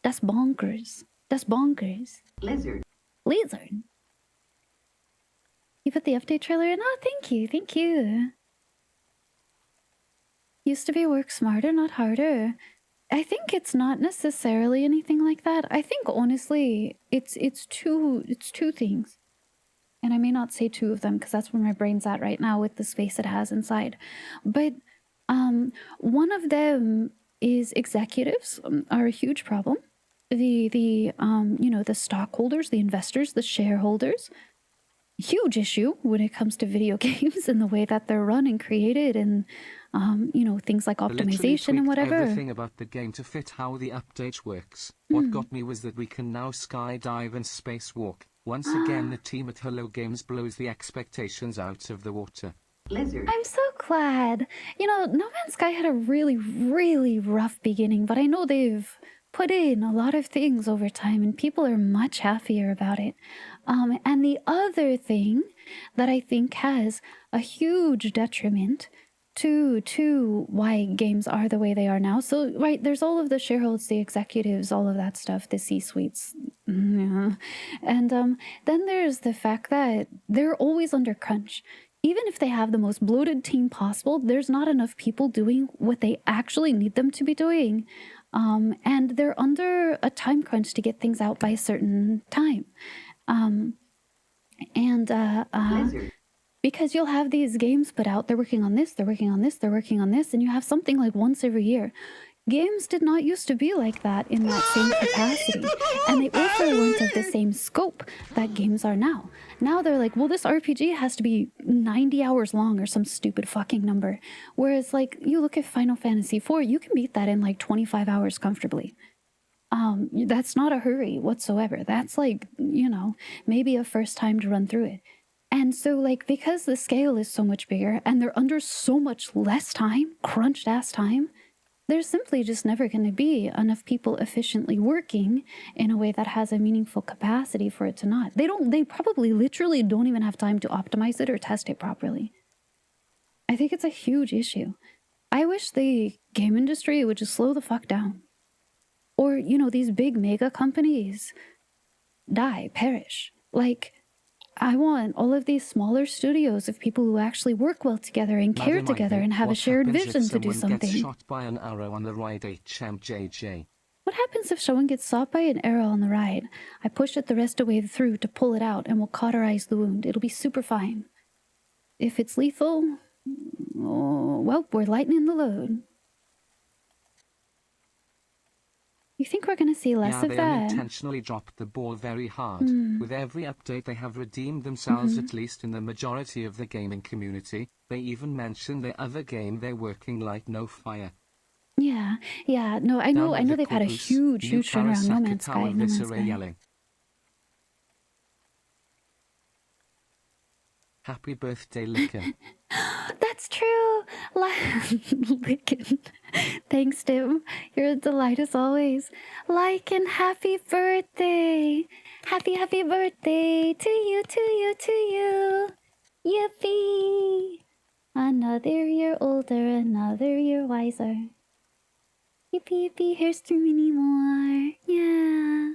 That's bonkers. That's bonkers. Lizard. Lizard. You put the update trailer in? Oh, thank you. Thank you. Used to be work smarter, not harder. I think it's not necessarily anything like that. I think honestly, it's two things. And I may not say two of them because that's where my brain's at right now with the space it has inside. But one of them is executives are a huge problem. The stockholders, the investors, the shareholders, huge issue when it comes to video games and the way that they're run and created, and things like They literally optimization and tweaked whatever. everything about the game to fit how the update works. What got me was that we can now skydive and spacewalk. Once again, the team at Hello Games blows the expectations out of the water. Lizard. I'm so glad. No Man's Sky had a really, really rough beginning, but I know they've put in a lot of things over time and people are much happier about it. And the other thing that I think has a huge detriment to why games are the way they are now. So, right, there's all of the shareholders, the executives, all of that stuff, the C-suites. Yeah. And then there's the fact that they're always under crunch. Even if they have the most bloated team possible, there's not enough people doing what they actually need them to be doing. And they're under a time crunch to get things out by a certain time. Lizard. Because you'll have these games put out, they're working on this, they're working on this, they're working on this, and you have something like once every year. Games did not used to be like that in that same capacity. And they also weren't of the same scope that games are now. Now they're like, well, this RPG has to be 90 hours long or some stupid fucking number. Whereas, like, you look at Final Fantasy IV, you can beat that in like 25 hours comfortably. That's not a hurry whatsoever. That's like, maybe a first time to run through it. And so, like, because the scale is so much bigger and they're under so much less time, crunched ass time, there's simply just never going to be enough people efficiently working in a way that has a meaningful capacity for it to not. They probably literally don't even have time to optimize it or test it properly. I think it's a huge issue. I wish the game industry would just slow the fuck down. Or, these big mega companies die, perish. Like, I want all of these smaller studios of people who actually work well together and care Madam together Ivy, and have a what shared happens vision if to do someone gets something. shot by an arrow on the ride HMJJ? What happens if someone gets shot by an arrow on the ride? I push it the rest of the way through to pull it out and we'll cauterize the wound. It'll be super fine. If it's lethal, well, we're lightening the load. You think we're going to see less of they that? unintentionally dropped the ball very hard. With every update they have redeemed themselves, at least in the majority of the gaming community. They even mentioned the other game they're working like no fire. Yeah, no, I know they've had a huge turnaround. No Man's Sky, No Man's Sky. Yelling. Happy birthday, Licken. That's true. Licken. Thanks, Tim. You're a delight as always. Licken, happy birthday. Happy birthday to you, to you, to you. Yippee. Another year older, another year wiser. Yippee, yippee, here's too many more. Yeah.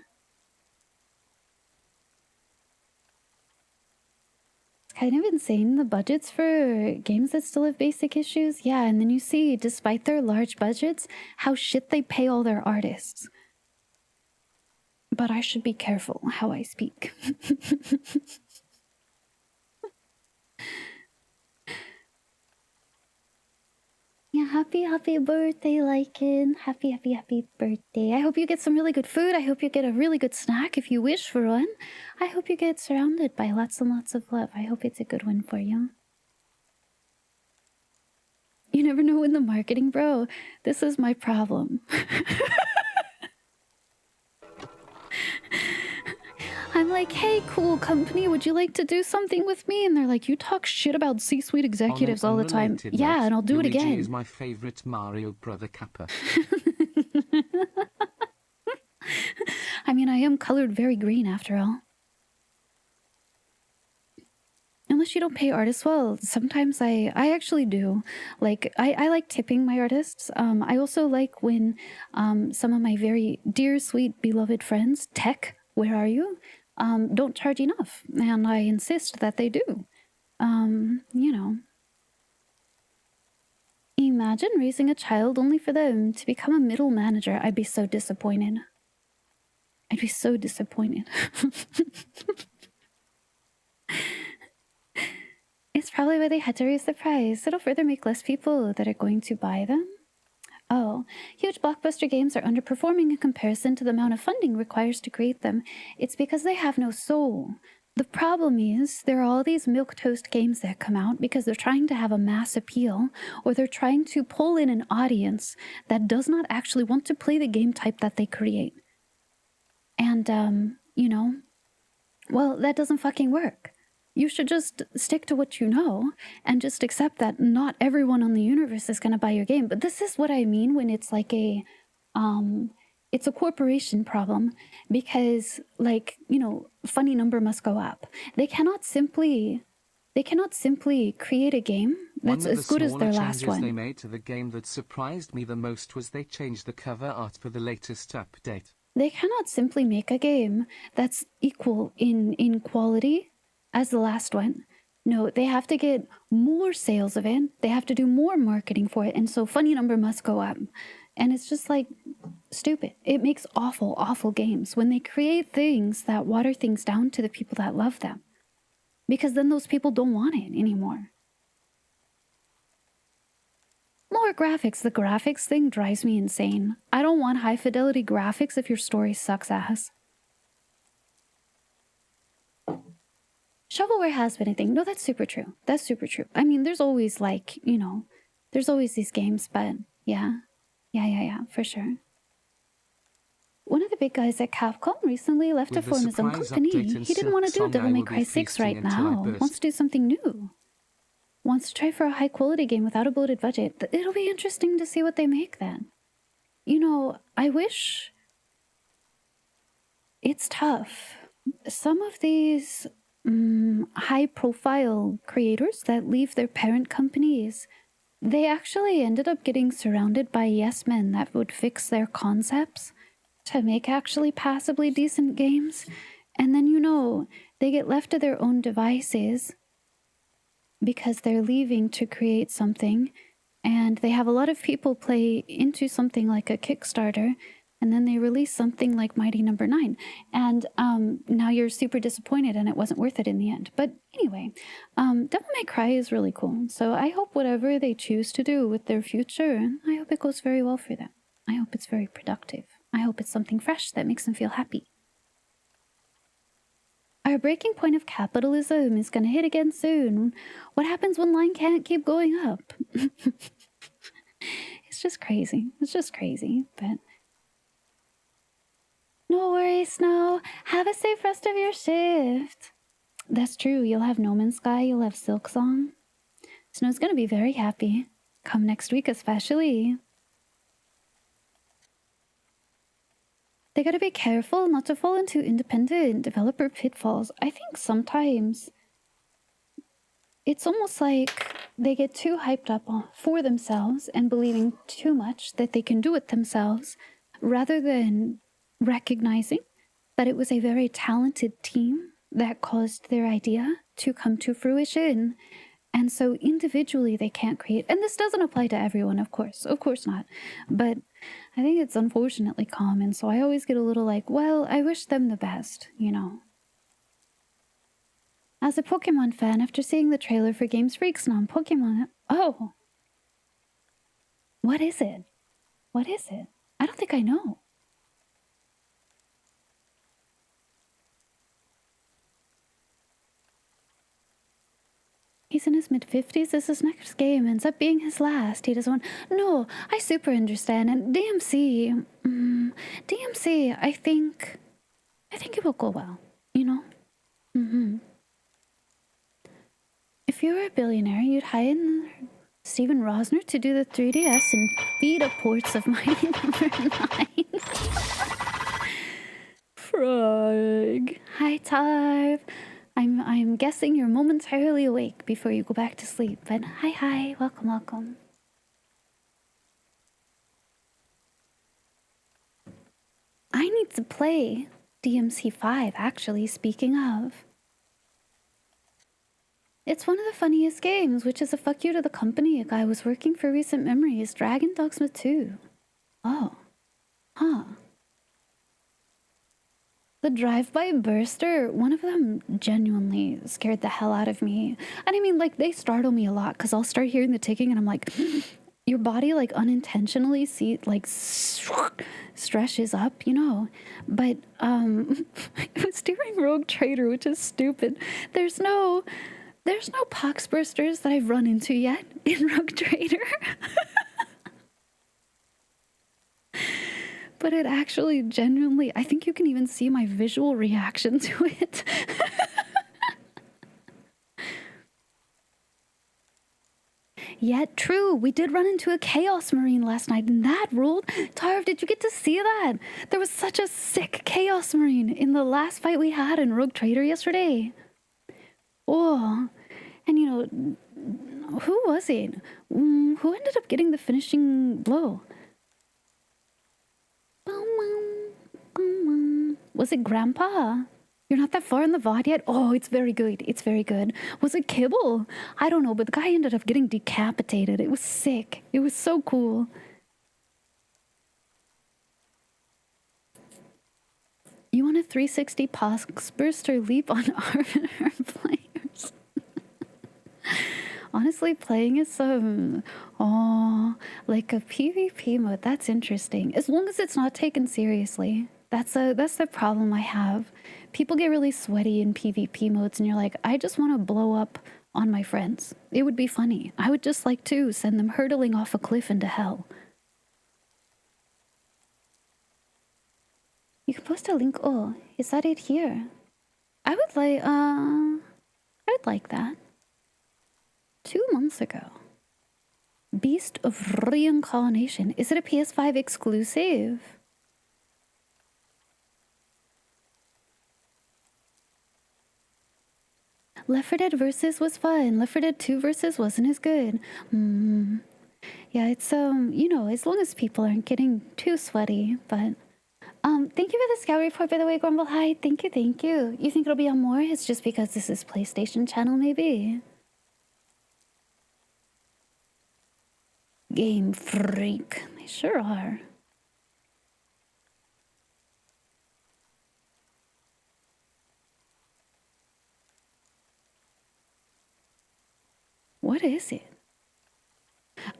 Kind of insane, the budgets for games that still have basic issues. Yeah, and then you see, despite their large budgets, how shit they pay all their artists. But I should be careful how I speak. Yeah, happy birthday, Lycan. Happy birthday. I hope you get some really good food. I hope you get a really good snack if you wish for one. I hope you get surrounded by lots and lots of love. I hope it's a good one for you. You never know in the marketing, bro. This is my problem. I'm like, hey, cool company, would you like to do something with me? And they're like, you talk shit about C-suite executives all the time. Yeah, and I'll do it again. Luigi is my favorite Mario brother Kappa. I mean, I am colored very green after all. Unless you don't pay artists well, sometimes I actually do. Like, I like tipping my artists. I also like when some of my very dear, sweet, beloved friends, tech, where are you? Don't charge enough, and I insist that they do. Imagine raising a child only for them to become a middle manager. I'd be so disappointed. I'd be so disappointed. It's probably why they had to raise the price. It'll further make less people that are going to buy them. Oh, huge blockbuster games are underperforming in comparison to the amount of funding requires to create them. It's because they have no soul. The problem is there are all these milquetoast games that come out because they're trying to have a mass appeal, or they're trying to pull in an audience that does not actually want to play the game type that they create. And, you know, well, that doesn't fucking work. You should just stick to what you know and just accept that not everyone on the universe is going to buy your game. But this is what I mean when it's like it's a corporation problem, because, like, you know, funny number must go up. They cannot simply create a game that's as good as their last one. They made to the game that surprised me the most was they changed the cover art for the latest update. They cannot simply make a game that's equal in quality as the last one. No, they have to get more sales of it. They have to do more marketing for it. And so funny number must go up. And it's just like stupid. It makes awful, awful games when they create things that water things down to the people that love them. Because then those people don't want it anymore. More graphics. The graphics thing drives me insane. I don't want high fidelity graphics if your story sucks ass. Shovelware has been a thing. No, that's super true. That's super true. I mean, there's always, like, you know, there's always these games, but yeah. Yeah, for sure. One of the big guys at Capcom recently left to form his own company. He didn't want to do Devil May Cry 6 right now. Wants to do something new. Wants to try for a high quality game without a bloated budget. It'll be interesting to see what they make then. You know, I wish... It's tough. Some of these high-profile creators that leave their parent companies, they actually ended up getting surrounded by yes men that would fix their concepts to make actually passably decent games. And then, you know, they get left to their own devices because they're leaving to create something, and they have a lot of people play into something like a Kickstarter, and then they release something like Mighty Number 9. And now you're super disappointed and it wasn't worth it in the end. But anyway, Devil May Cry is really cool. So I hope whatever they choose to do with their future, I hope it goes very well for them. I hope it's very productive. I hope it's something fresh that makes them feel happy. Our breaking point of capitalism is going to hit again soon. What happens when line can't keep going up? It's just crazy. It's just crazy, but... No worries, Snow. Have a safe rest of your shift. That's true. You'll have No Man's Sky. You'll have Silksong. Snow's going to be very happy. Come next week especially. They got to be careful not to fall into independent developer pitfalls. I think sometimes it's almost like they get too hyped up for themselves and believing too much that they can do it themselves, rather than recognizing that it was a very talented team that caused their idea to come to fruition. And so individually they can't create, and this doesn't apply to everyone, of course not, but I think it's unfortunately common. So I always get a little like, well, I wish them the best, you know. As a Pokemon fan, after seeing the trailer for Games Freak's non-Pokemon, oh, what is it? What is it? I don't think I know. He's in his mid-50s. This is next game ends up being his last. He doesn't want... No, I super understand. And DMC... DMC, I think it will go well. You know? If you were a billionaire, you'd hire Steven Rosner to do the 3DS and feed up ports of Mighty Number 9. Frog. Hi, Tarv. I'm guessing you're momentarily awake before you go back to sleep, but hi, welcome. I need to play DMC 5, actually, speaking of. It's one of the funniest games, which is a fuck you to the company a guy was working for recent memories, Dragon Dogma 2. Oh. Huh. The drive-by burster, one of them genuinely scared the hell out of me. And I mean, like, they startle me a lot because I'll start hearing the ticking and I'm like, your body like unintentionally stretches up, you know. But it was during Rogue Trader, which is stupid. There's no pox bursters that I've run into yet in Rogue Trader. But it actually genuinely, I think you can even see my visual reaction to it. Yeah, true. We did run into a Chaos Marine last night, and that ruled. Tarv, did you get to see that? There was such a sick Chaos Marine in the last fight we had in Rogue Trader yesterday. Oh, and you know, who was it? Who ended up getting the finishing blow? Was it Grandpa? You're not that far in the VOD yet? Oh, it's very good. It's very good. Was it Kibble? I don't know, but the guy ended up getting decapitated. It was sick. It was so cool. You want a 360 pox burst or leap on Arbiter players? Honestly, playing is like a PvP mode. That's interesting. As long as it's not taken seriously. That's the problem I have. People get really sweaty in PvP modes and you're like, I just want to blow up on my friends. It would be funny. I would just like to send them hurtling off a cliff into hell. You can post a link. Oh, is that it here? I would like that. 2 months ago. Beast of Reincarnation. Is it a PS5 exclusive? Left 4 Dead Versus was fun. Left 4 Dead 2 Versus wasn't as good. Yeah, it's you know, as long as people aren't getting too sweaty. But thank you for the scout report, by the way, Grumble. Hi, thank you, thank you. You think it'll be on more? It's just because this is PlayStation channel, maybe. Game Freak. They sure are. What is it?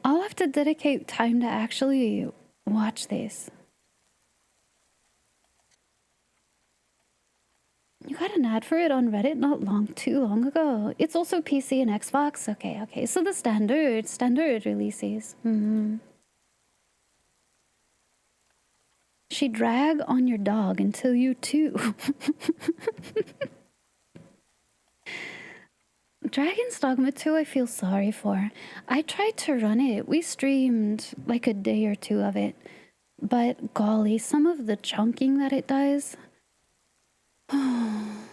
I'll have to dedicate time to actually watch this. You got an ad for it on Reddit not too long ago. It's also PC and Xbox. Okay. So the standard releases. She drag on your dog until you too. Dragon's Dogma 2 I feel sorry for. I tried to run it. We streamed like a day or two of it. But golly, some of the chunking that it does. And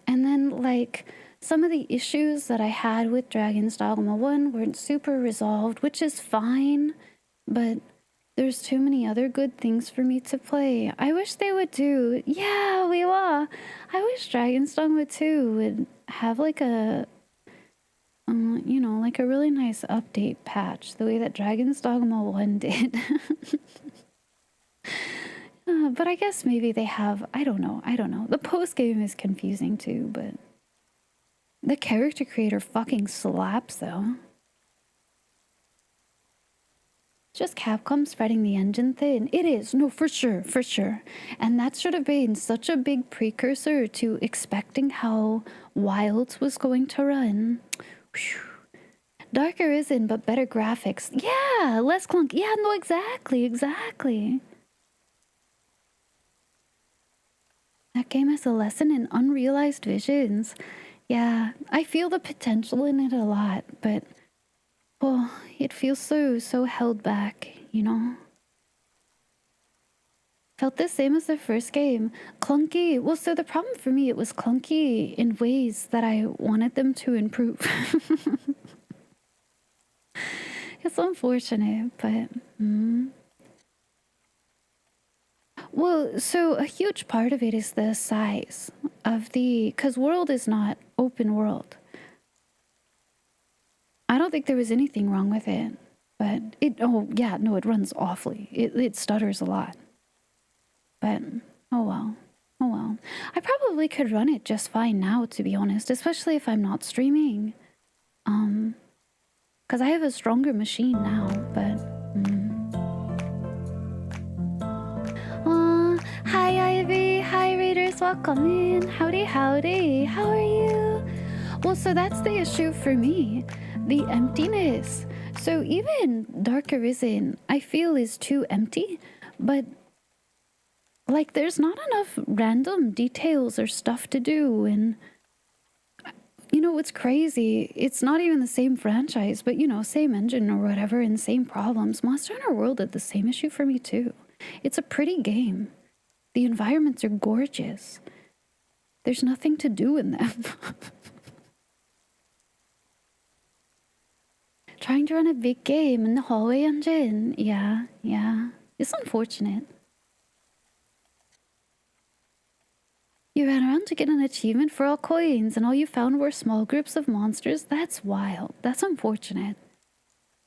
then like some of the issues that I had with Dragon's Dogma 1 weren't super resolved, which is fine. But there's too many other good things for me to play. I wish they would do. Yeah, we were. I wish Dragon's Dogma 2 would have like a you know, like a really nice update patch, the way that Dragon's Dogma 1 did. But I guess maybe they have, I don't know. The post-game is confusing too, but the character creator fucking slaps though. Just Capcom spreading the engine thin. It is, no, for sure. And that should have been such a big precursor to expecting how Wilds was going to run. Whew. Darker isn't, but better graphics. Yeah, less clunk. Yeah, no, exactly. That game has a lesson in unrealized visions. Yeah, I feel the potential in it a lot, but oh, it feels so held back, you know? Felt the same as the first game. Clunky. Well, so the problem for me, it was clunky in ways that I wanted them to improve. It's unfortunate, but... Well, so a huge part of it is the size of the... Because world is not open world. I don't think there was anything wrong with it. But it... Oh, yeah, no, it runs awfully. It stutters a lot. But, oh well. I probably could run it just fine now, to be honest. Especially if I'm not streaming. Because I have a stronger machine now, but... welcome in. Howdy, howdy. How are you? Well, so that's the issue for me. The emptiness. So even Dark Arisen, I feel is too empty, but like there's not enough random details or stuff to do. And you know what's crazy? It's not even the same franchise, but you know, same engine or whatever and same problems. Monster Hunter World had the same issue for me too. It's a pretty game. The environments are gorgeous. There's nothing to do in them. Trying to run a big game in the hallway engine. Yeah. It's unfortunate. You ran around to get an achievement for all coins, and all you found were small groups of monsters? That's wild. That's unfortunate.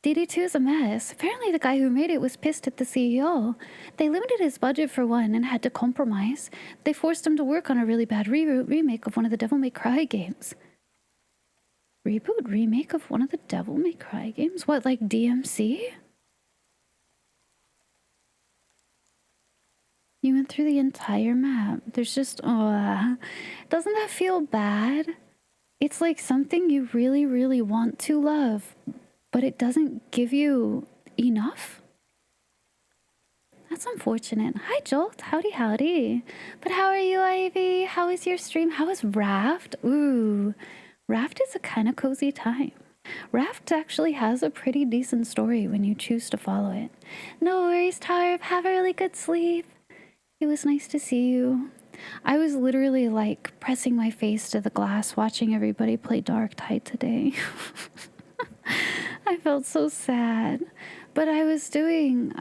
DD2 is a mess. Apparently the guy who made it was pissed at the CEO. They limited his budget for one and had to compromise. They forced him to work on a really bad remake of one of the Devil May Cry games. Remake of one of the Devil May Cry games? What, like DMC? You went through the entire map. There's just, doesn't that feel bad? It's like something you really, really want to love, but it doesn't give you enough. That's unfortunate. Hi, Jolt. Howdy, howdy. But how are you, Ivy? How is your stream? How is Raft? Ooh, Raft is a kind of cozy time. Raft actually has a pretty decent story when you choose to follow it. No worries, Tarv. Have a really good sleep. It was nice to see you. I was literally like pressing my face to the glass watching everybody play Dark Tide today. I felt so sad, but I was doing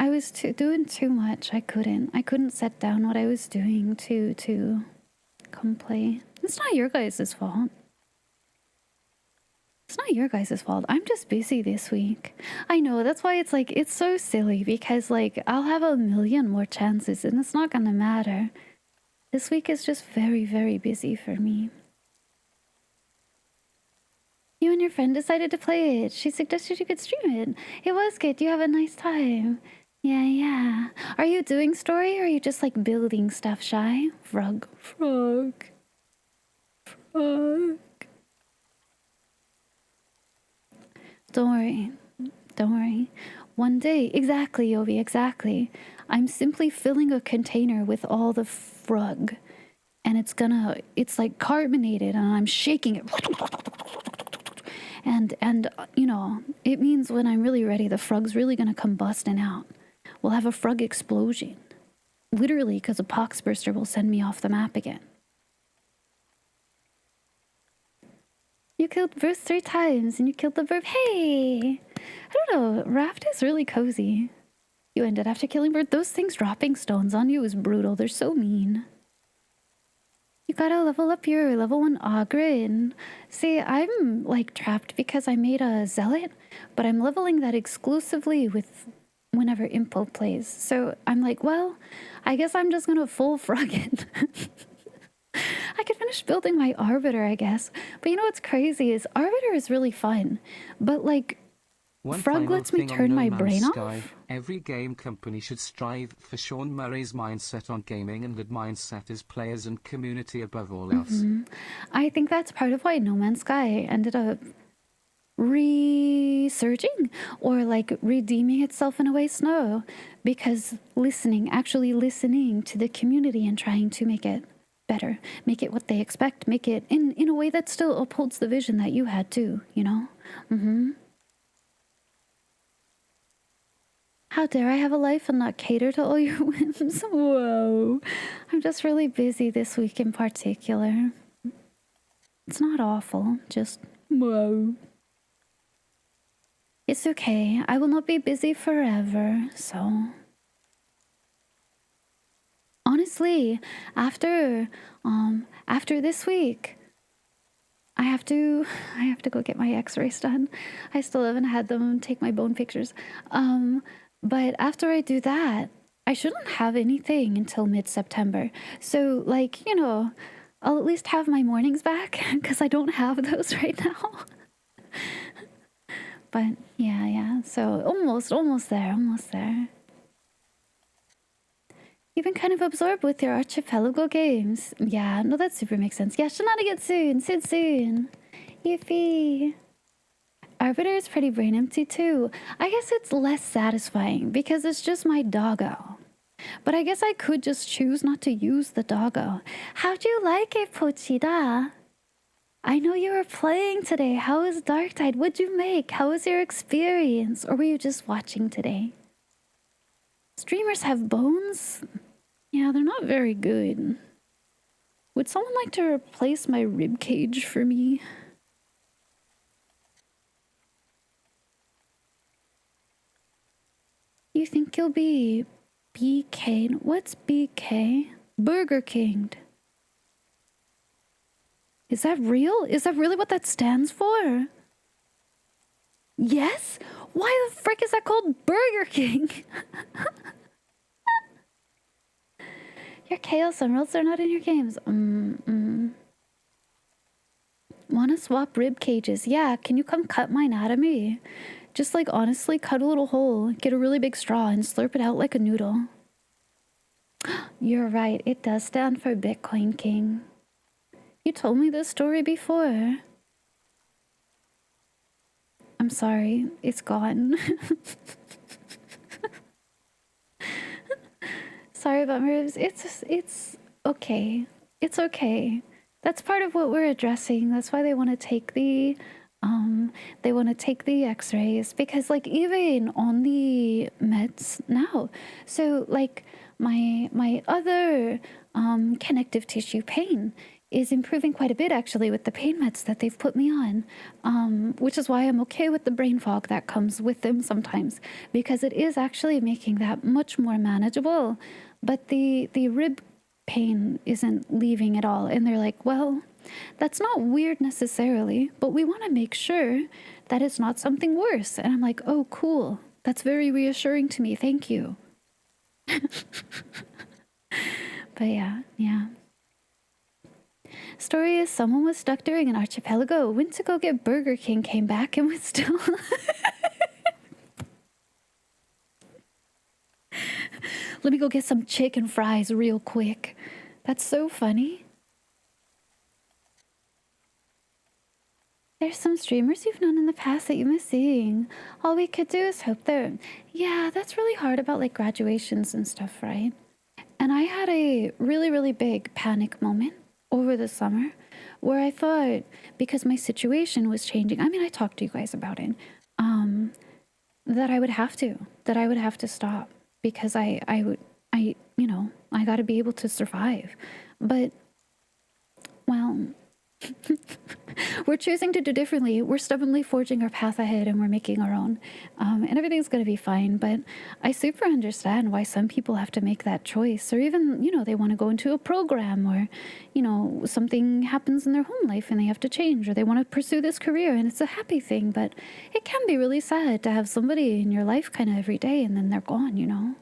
too much. I couldn't set down what I was doing to come play. It's not your guys' fault. It's not your guys' fault. I'm just busy this week. I know, that's why it's like, it's so silly because like I'll have a million more chances and it's not gonna matter. This week is just very, very busy for me. You and your friend decided to play it. She suggested you could stream it. It was good. You have a nice time. Yeah. Are you doing story or are you just like building stuff, Shy? Frog. Don't worry. One day, exactly, Yobi, exactly. I'm simply filling a container with all the frog. And it's like carbonated and I'm shaking it. And you know, it means when I'm really ready, the frog's really gonna come busting out. We'll have a frog explosion. Literally, because a poxburster will send me off the map again. You killed Bruce 3 times, and you killed the verb. Hey! I don't know, Raft is really cozy. You ended after killing Bird. Those things dropping stones on you is brutal. They're so mean. You gotta level up your level 1 Ogren. See, I'm, like, trapped because I made a Zealot, but I'm leveling that exclusively with whenever Impo plays. So I'm like, well, I guess I'm just gonna full frog it. I could finish building my Arbiter, I guess. But you know what's crazy is Arbiter is really fun. But like, Frog lets me turn my brain off. Every game company should strive for Sean Murray's mindset on gaming, and that mindset is players and community above all else. I think that's part of why No Man's Sky ended up resurging or like redeeming itself in a way, Snow. Because actually listening to the community and trying to make it better, make it what they expect, make it in a way that still upholds the vision that you had too, you know? How dare I have a life and not cater to all your whims? Whoa. I'm just really busy this week in particular. It's not awful, just whoa. It's okay. I will not be busy forever, so... Honestly, after this week, I have to go get my x-rays done. I still haven't had them take my bone pictures. But after I do that, I shouldn't have anything until mid-September. So, like, you know, I'll at least have my mornings back because I don't have those right now. But yeah. So almost there. You've been kind of absorbed with your archipelago games. Yeah, no, that super makes sense. Yeah, shenanigans soon. Soon. Yippee. Arbiter is pretty brain empty too. I guess it's less satisfying because it's just my doggo. But I guess I could just choose not to use the doggo. How'd you like it, Pochita? I know you were playing today. How was Dark Tide? What'd you make? How was your experience? Or were you just watching today? Streamers have bones? Yeah, they're not very good. Would someone like to replace my rib cage for me? You think you'll be BK? What's BK? Burger King. Is that real? Is that really what that stands for? Yes? Why the frick is that called Burger King? Your Chaos Emeralds are not in your games. Wanna swap rib cages? Yeah, can you come cut mine out of me? Just like honestly cut a little hole, get a really big straw and slurp it out like a noodle. You're right, it does stand for Bitcoin King. You told me this story before. I'm sorry, it's gone. Sorry about my ribs. It's okay. It's okay. That's part of what we're addressing. That's why they want to take the x-rays, because like even on the meds now, so like my other connective tissue pain is improving quite a bit actually with the pain meds that they've put me on, which is why I'm okay with the brain fog that comes with them sometimes, because it is actually making that much more manageable. But the rib pain isn't leaving at all, and they're like, well, that's not weird necessarily, but we want to make sure that it's not something worse. And I'm like, oh, cool. That's very reassuring to me. Thank you. But yeah. Story is someone was stuck during an archipelago, went to go get Burger King, came back and was still... Let me go get some chicken fries real quick. That's so funny. There's some streamers you've known in the past that you miss seeing. All we could do is hope they're... Yeah, that's really hard about like graduations and stuff, right? And I had a really, really big panic moment over the summer where I thought, because my situation was changing, I mean, I talked to you guys about it, that I would have to stop, because I got to be able to survive. But, well, we're choosing to do differently. We're stubbornly forging our path ahead, and we're making our own. And everything's going to be fine. But I super understand why some people have to make that choice, or even, they want to go into a program, or, something happens in their home life and they have to change, or they want to pursue this career and it's a happy thing. But it can be really sad to have somebody in your life kind of every day and then they're gone,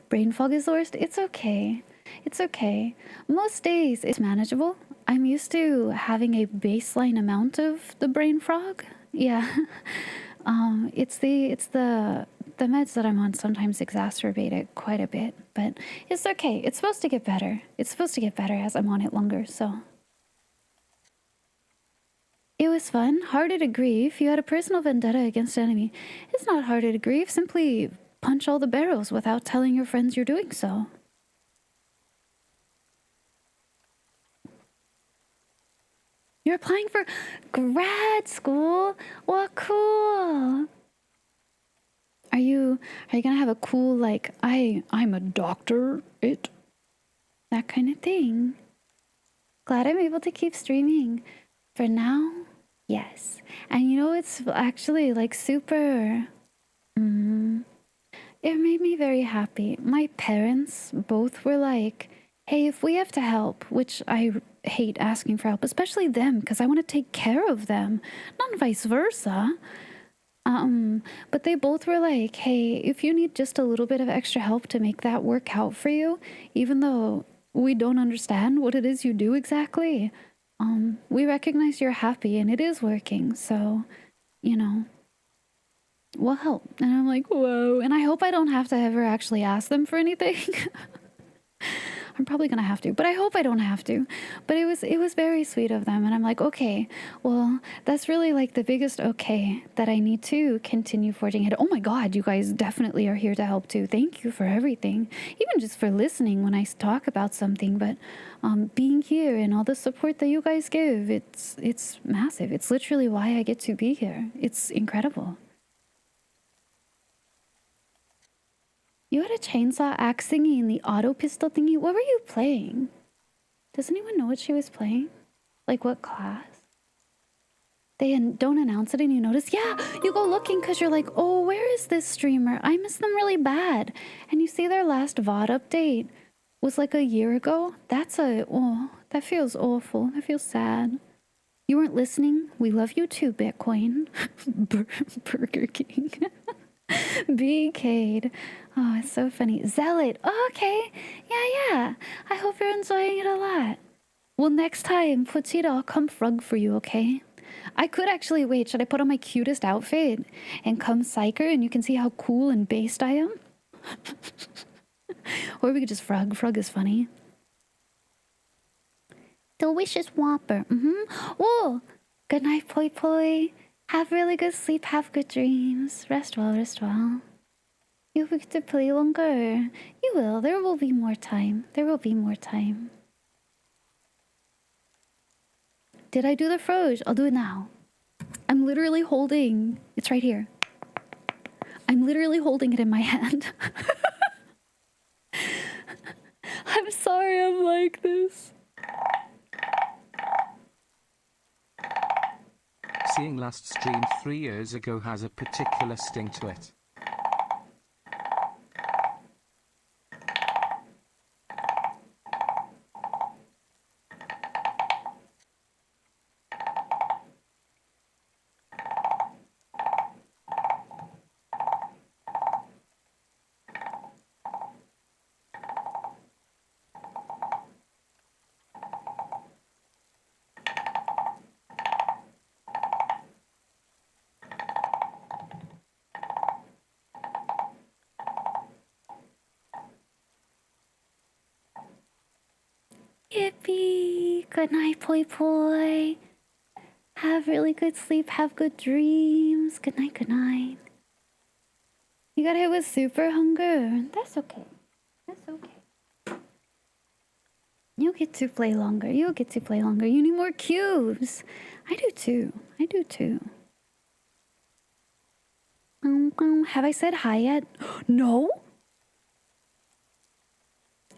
Brain fog is the worst. It's okay. It's okay. Most days it's manageable. I'm used to having a baseline amount of the brain fog. Yeah. It's the meds that I'm on sometimes exacerbate it quite a bit, but it's okay. It's supposed to get better. It's supposed to get better as I'm on it longer, so. It was fun. Harder to grieve. You had a personal vendetta against an enemy. It's not harder to grieve. Simply punch all the barrels without telling your friends you're doing so. You're applying for grad school? Well, cool. Are you gonna have a cool, like, I'm a doctor, that kind of thing? Glad I'm able to keep streaming. For now, yes. And it's actually like super, it made me very happy. My parents both were like, hey, if we have to help, which I hate asking for help, especially them, because I want to take care of them, not vice versa. But they both were like, hey, if you need just a little bit of extra help to make that work out for you, even though we don't understand what it is you do exactly, we recognize you're happy and it is working. So, Wow. And I'm like, whoa. And I hope I don't have to ever actually ask them for anything. I'm probably gonna have to, but I hope I don't have to. But it was very sweet of them, and I'm like, okay, well, that's really like the biggest okay that I need to continue forging ahead. Oh my God, you guys definitely are here to help too. Thank you for everything, even just for listening when I talk about something. But being here and all the support that you guys give, it's massive. It's literally why I get to be here. It's incredible. You had a chainsaw axe thingy and the auto pistol thingy. What were you playing? Does anyone know what she was playing? Like what class? They don't announce it and you notice? Yeah, you go looking because you're like, oh, where is this streamer? I miss them really bad. And you see their last VOD update was like a year ago. That feels awful. That feels sad. You weren't listening? We love you too, Bitcoin. Burger King. BK'd. Oh, it's so funny. Zealot. Oh, okay. Yeah. I hope you're enjoying it a lot. Well, next time, Pochita, I'll come frog for you, okay? I could actually, wait, should I put on my cutest outfit and come psycher and you can see how cool and based I am? Or we could just frog. Frog is funny. Delicious Whopper. Oh, good night, Poi Poi. Have really good sleep, have good dreams. Rest well, rest well. You'll get to play longer. You will. There will be more time. There will be more time. Did I do the froge? I'll do it now. I'm literally holding... It's right here. I'm literally holding it in my hand. I'm sorry I'm like this. Seeing last stream 3 years ago has a particular sting to it. Yippee! Good night, Poi Poi. Have really good sleep. Have good dreams. Good night, good night. You got hit with super hunger. That's okay. That's okay. You'll get to play longer. You'll get to play longer. You need more cubes. I do too. I do too. Have I said hi yet? No?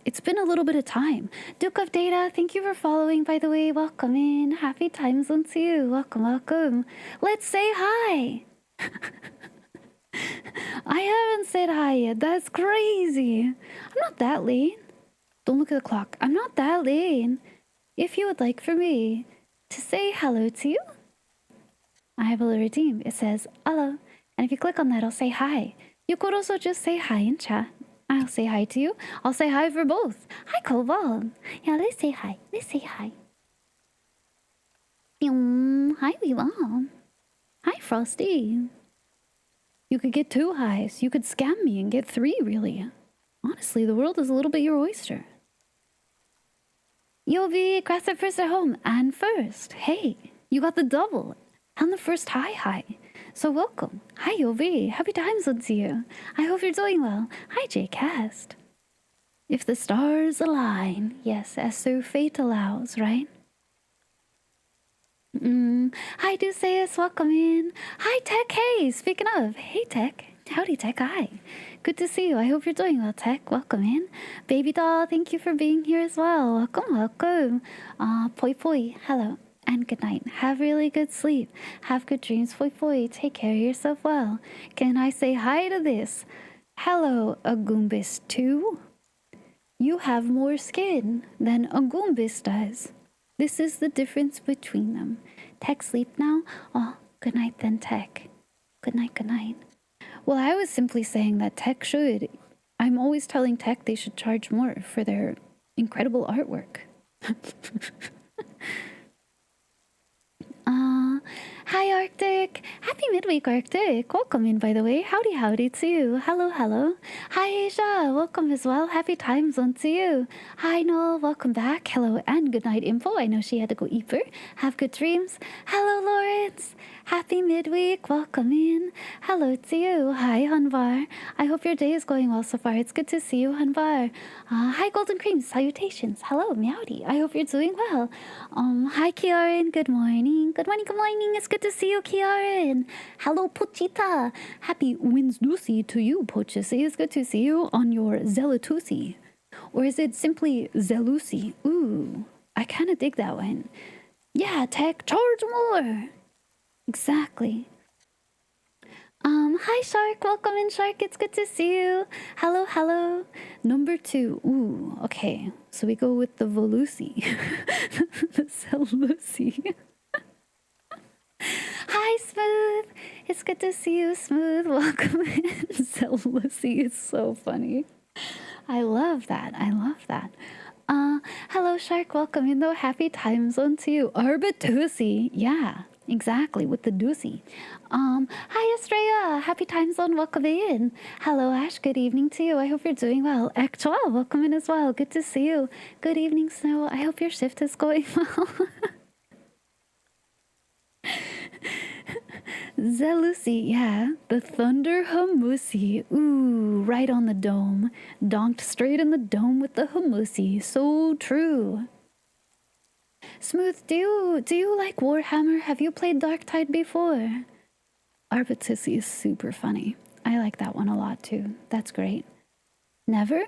It's been a little bit of time. Duke of Data, thank you for following, by the way. Welcome in. Happy time zone to you. Welcome, welcome. Let's say hi. I haven't said hi yet. That's crazy. I'm not that late. Don't look at the clock. I'm not that late. If you would like for me to say hello to you, I have a little redeem. It says hello. And if you click on that, it'll say hi. You could also just say hi in chat. I'll say hi to you. I'll say hi for both. Hi, Cobalt. Yeah, let's say hi. Let's say hi. Hi, Weeball. Hi, Frosty. You could get 2 highs. You could scam me and get 3, really. Honestly, the world is a little bit your oyster. You'll be aggressive first at home and first. Hey, you got the double and the first high. So welcome. Hi, Yobi. Happy times with you. I hope you're doing well. Hi, Jcast. If the stars align, yes, as so fate allows, right? Hi, Deuceus. Welcome in. Hi, Tech. Hey, speaking of, hey, Tech. Howdy, Tech. Hi. Good to see you. I hope you're doing well, Tech. Welcome in. Baby doll, thank you for being here as well. Welcome. Poi Poi, hello. And good night. Have really good sleep. Have good dreams. Poi Poi, take care of yourself well. Can I say hi to this? Hello, Agumbis 2. You have more skin than Agumbis does. This is the difference between them. Tech sleep now? Oh, good night then, Tech. Good night, good night. Well, I was simply saying that Tech should. I'm always telling Tech they should charge more for their incredible artwork. Hi, Arctic. Happy midweek, Arctic. Welcome in, by the way. Howdy, howdy to you. Hello, hello. Hi, Asia. Welcome as well. Happy time zone to you. Hi, Noel. Welcome back. Hello, and good night info. I know she had to go eat her. Have good dreams. Hello, Lawrence. Happy midweek. Welcome in. Hello to you. Hi, Hanvar. I hope your day is going well so far. It's good to see you, Hanvar. Hi, Golden Cream. Salutations. Hello, Meowdy. I hope you're doing well. Hi, Kiaran. Good morning. Good morning. Good morning. It's good to see you, Kiaran. Hello, Pochita. Happy Wednesday to you, Pochisi. It's good to see you on your Zelatusi. Or is it simply Zelusi? Ooh, I kind of dig that one. Yeah, tech, charge more. Exactly. Hi, Shark. Welcome in, Shark. It's good to see you. Hello, hello. Number 2. Ooh, okay. So we go with the Volusi. The Zelusi. Hi, Smooth. It's good to see you, Smooth. Welcome in. Zelusi is so funny. I love that. I love that. Hello, Shark. Welcome in, though. Happy time zone to you. Arbitusi. Yeah, exactly, with the doozy. Hi, Estrella. Happy time zone. Welcome in. Hello, Ash. Good evening to you. I hope you're doing well. Actual, welcome in as well. Good to see you. Good evening, Snow. I hope your shift is going well. Zelusi, yeah. The Thunder Hummusi. Ooh, right on the dome. Donked straight in the dome with the hummusi. So true. Smooth, do you like Warhammer? Have you played Darktide before? Arbitusi is super funny. I like that one a lot too. That's great. Never?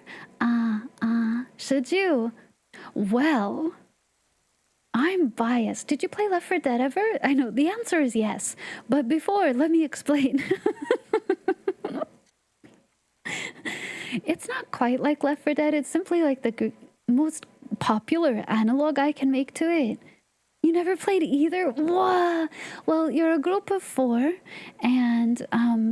Should you? Well, I'm biased. Did you play Left 4 Dead ever? I know, the answer is yes. But before, let me explain. It's not quite like Left 4 Dead. It's simply like the most popular analog I can make to it. You never played either? Whoa! Well, you're a group of 4, and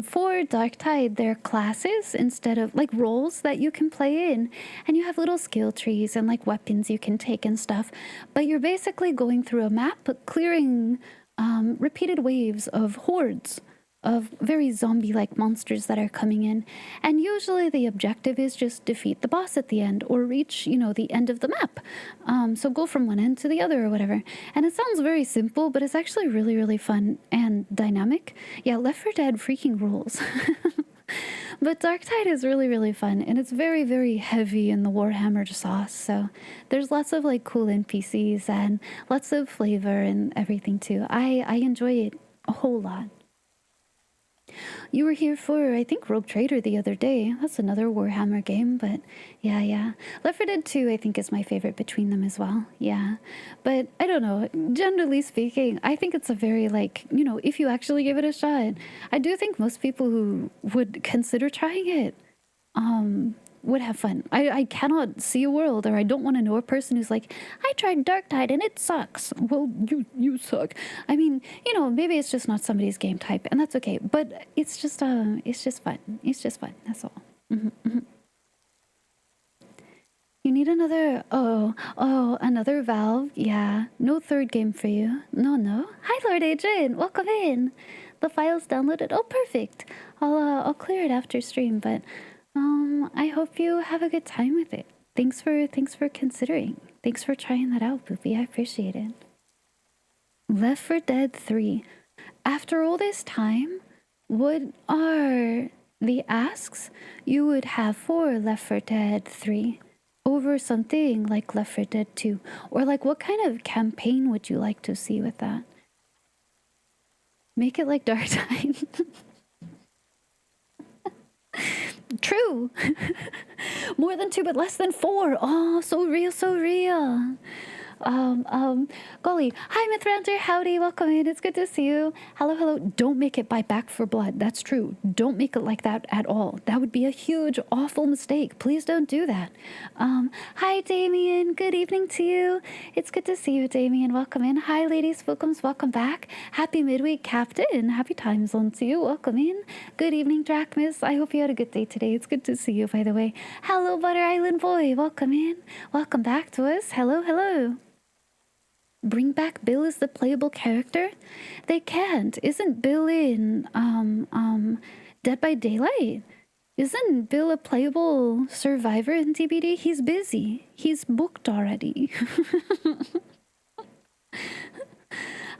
for Darktide, they're classes instead of, like, roles that you can play in. And you have little skill trees and, like, weapons you can take and stuff. But you're basically going through a map, but clearing repeated waves of hordes of very zombie-like monsters that are coming in. And usually the objective is just defeat the boss at the end or reach, the end of the map. So go from one end to the other or whatever. And it sounds very simple, but it's actually really, really fun and dynamic. Yeah, Left 4 Dead freaking rules. But Darktide is really, really fun, and it's very, very heavy in the Warhammer sauce. So there's lots of like cool NPCs and lots of flavor and everything too. I enjoy it a whole lot. You were here for, I think, Rogue Trader the other day. That's another Warhammer game, but yeah. Left 4 Dead 2, I think, is my favorite between them as well. Yeah. But I don't know. Generally speaking, I think it's a very, if you actually give it a shot, I do think most people who would consider trying it, would have fun. I cannot see a world, or I don't want to know a person who's like, I tried Darktide and it sucks. Well, you suck. I mean, maybe it's just not somebody's game type, and that's okay. But it's just fun. It's just fun. That's all. You need another. Another Valve. Yeah, no third game for you. No. Hi, Lord Adrian. Welcome in. The file's downloaded. Oh, perfect. I'll clear it after stream, but. I hope you have a good time with it. Thanks for considering. Thanks for trying that out, Boopy. I appreciate it. Left 4 Dead 3. After all this time, what are the asks you would have for Left 4 Dead 3 over something like Left 4 Dead 2? Or like what kind of campaign would you like to see with that? Make it like Darktide. True. More than 2 but less than 4. Oh, so real. Golly. Hi, Mythranter. Howdy. Welcome in. It's good to see you. Hello. Don't make it by Back for Blood. That's true. Don't make it like that at all. That would be a huge, awful mistake. Please don't do that. Hi, Damien. Good evening to you. It's good to see you, Damien. Welcome in. Hi, ladies. Spookums. Welcome back. Happy midweek, Captain. Happy time zone to you. Welcome in. Good evening, Drachmas. I hope you had a good day today. It's good to see you, by the way. Hello, Butter Island Boy. Welcome in. Welcome back to us. Hello. bring back Bill as the playable character? They can't. Isn't Bill in Dead by Daylight? Isn't Bill a playable survivor in DBD? He's busy. He's booked already.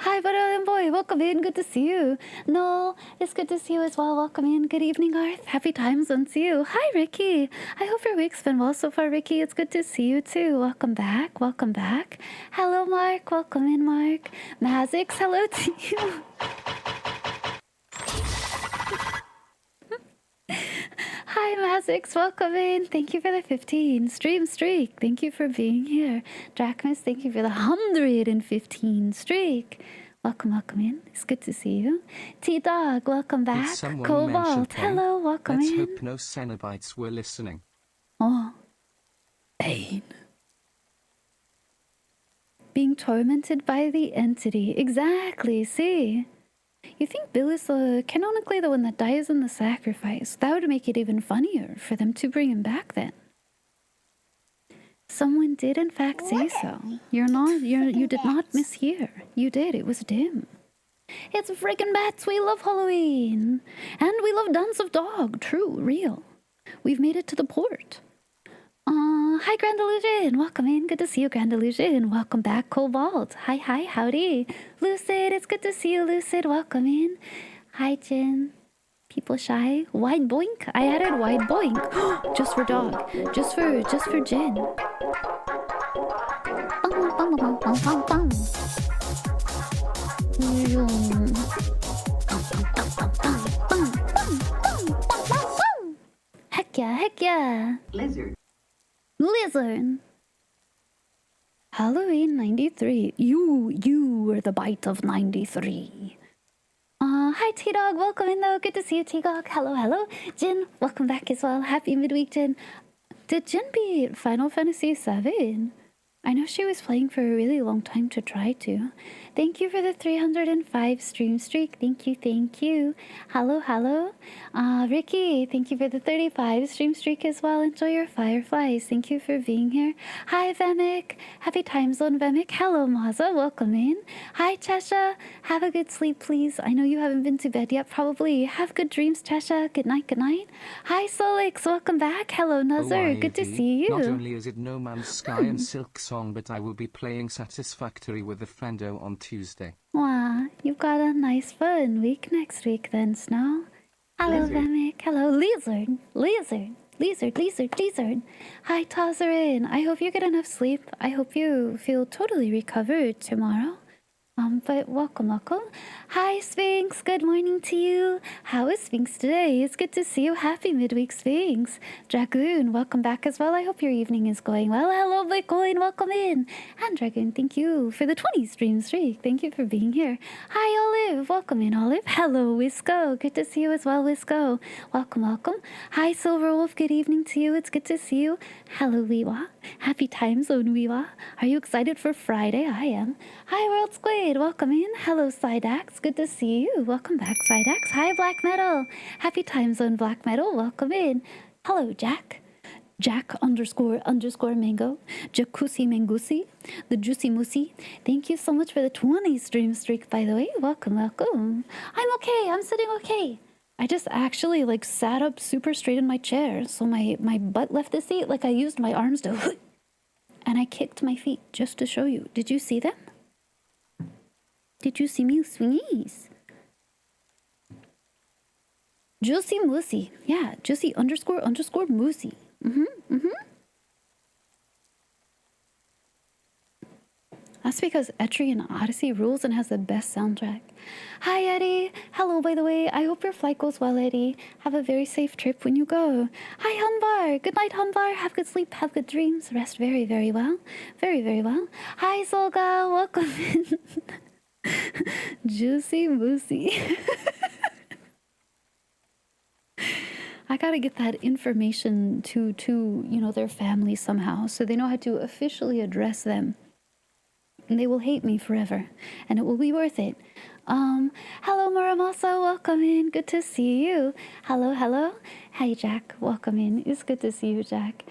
Hi, Butter Boy. Welcome in. Good to see you. No, it's good to see you as well. Welcome in. Good evening, Arth. Happy times on see you. Hi, Ricky. I hope your week's been well so far, Ricky. It's good to see you, too. Welcome back. Welcome back. Hello, Mark. Welcome in, Mark. Mazix, hello to you. Hi, Mazix. Welcome in. Thank you for the 15 stream streak. Thank you for being here. Drachmas, thank you for the 115 streak. Welcome, welcome in. It's good to see you. T-Dog, welcome Did back. someone Cobalt, mention pain? hello, welcome Let's in. hope no Cenobites were listening. Oh, pain. Being tormented by the entity. Exactly, see? You think Bill is canonically the one that dies in the sacrifice. That would make it even funnier for them to bring him back then. Someone did in fact say so. You did not mishear. You did, it was Dim. It's friggin' bats, we love Halloween. And we love Dance of Dog, true, real. We've made it to the port. Hi, Grand Illusion. Welcome in. Good to see you, Grand Illusion. Welcome back, Cobalt. Hi, howdy. Lucid, it's good to see you, Lucid. Welcome in. Hi, Jin. People shy. Wide boink. I added wide boink. Just for dog. Just for Jin. Bum, bum, bum, bum, bum, bum. Heck yeah. Lizard. Halloween 93. You were the bite of 93. Hi T-Dog, welcome in though. Good to see you, T-Dog. Hello. Jin, welcome back as well. Happy midweek, Jin. Did Jin beat Final Fantasy VII? I know she was playing for a really long time to try to. Thank you for the 305 stream streak. Thank you. Hello. Ricky, thank you for the 35 stream streak as well. Enjoy your fireflies. Thank you for being here. Hi, Vemic. Happy time zone, Vemic. Hello, Maza. Welcome in. Hi, Chesha. Have a good sleep, please. I know you haven't been to bed yet, probably. Have good dreams, Chesha. Good night. Hi, Solix. Welcome back. Hello, Nazar. Good to see you. Not only is it No Man's Sky and Silk Song, but I will be playing Satisfactory with a friendo on Tuesday. Wow, you've got a nice fun week next week then, Snow. Hello, Vemic. Hello, Lizard. Hi, Tazzarin. I hope you get enough sleep. I hope you feel totally recovered tomorrow. But welcome. Hi, Sphinx. Good morning to you. How is Sphinx today? It's good to see you. Happy midweek, Sphinx. Dragoon, welcome back as well. I hope your evening is going well. Hello, Bitcoin. Welcome in. And Dragoon, thank you for the 20 stream streak. Thank you for being here. Hi, Olive. Welcome in, Olive. Hello, Wisco. Good to see you as well, Wisco. Welcome. Hi, Silver Wolf. Good evening to you. It's good to see you. Hello, Weewa. Happy time zone, Weewa. Are you excited for Friday? I am. Hi, World Squid. Welcome in. Hello, Sidax. Good to see you. Welcome back, Sidax. Hi, Black Metal. Happy time zone, Black Metal. Welcome in. Hello, Jack. Jack _ mango. Jacuzzi Mangusi. The Juicy Moosey. Thank you so much for the 20 stream streak, by the way. Welcome. I'm okay. I'm sitting okay. I just actually sat up super straight in my chair. So my butt left the seat. I used my arms to and I kicked my feet just to show you. Did you see them? Did you see me swingies? Juicy Moosey. Yeah, Juicy _ Moosey. That's because Etrian Odyssey rules and has the best soundtrack. Hi, Eddie. Hello, by the way. I hope your flight goes well, Eddie. Have a very safe trip when you go. Hi, Hunvar. Good night, Hunvar. Have good sleep. Have good dreams. Rest very, very well. Very, very well. Hi, Zolga. Welcome in. Juicy Moosey. I gotta get that information to their family somehow, so they know how to officially address them. And they will hate me forever, and it will be worth it. Hello, Muramasa. Welcome in. Good to see you. Hello. Hi, Jack. Welcome in. It's good to see you, Jack.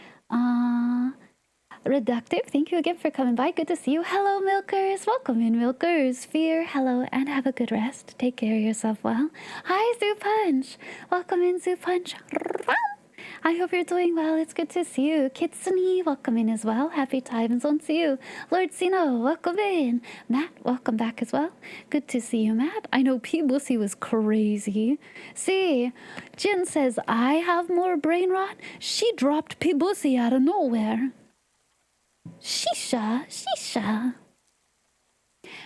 Reductive, thank you again for coming by. Good to see you. Hello, Milkers. Welcome in, Milkers. Fear, hello, and have a good rest. Take care of yourself well. Hi, Zoo Punch. Welcome in, Zoo Punch. I hope you're doing well. It's good to see you. Kitsune, welcome in as well. Happy times on to you. Lord Sino, welcome in. Matt, welcome back as well. Good to see you, Matt. I know P. Bussy was crazy. See, Jin says, I have more brain rot. She dropped P. Bussy out of nowhere. Shisha, shisha.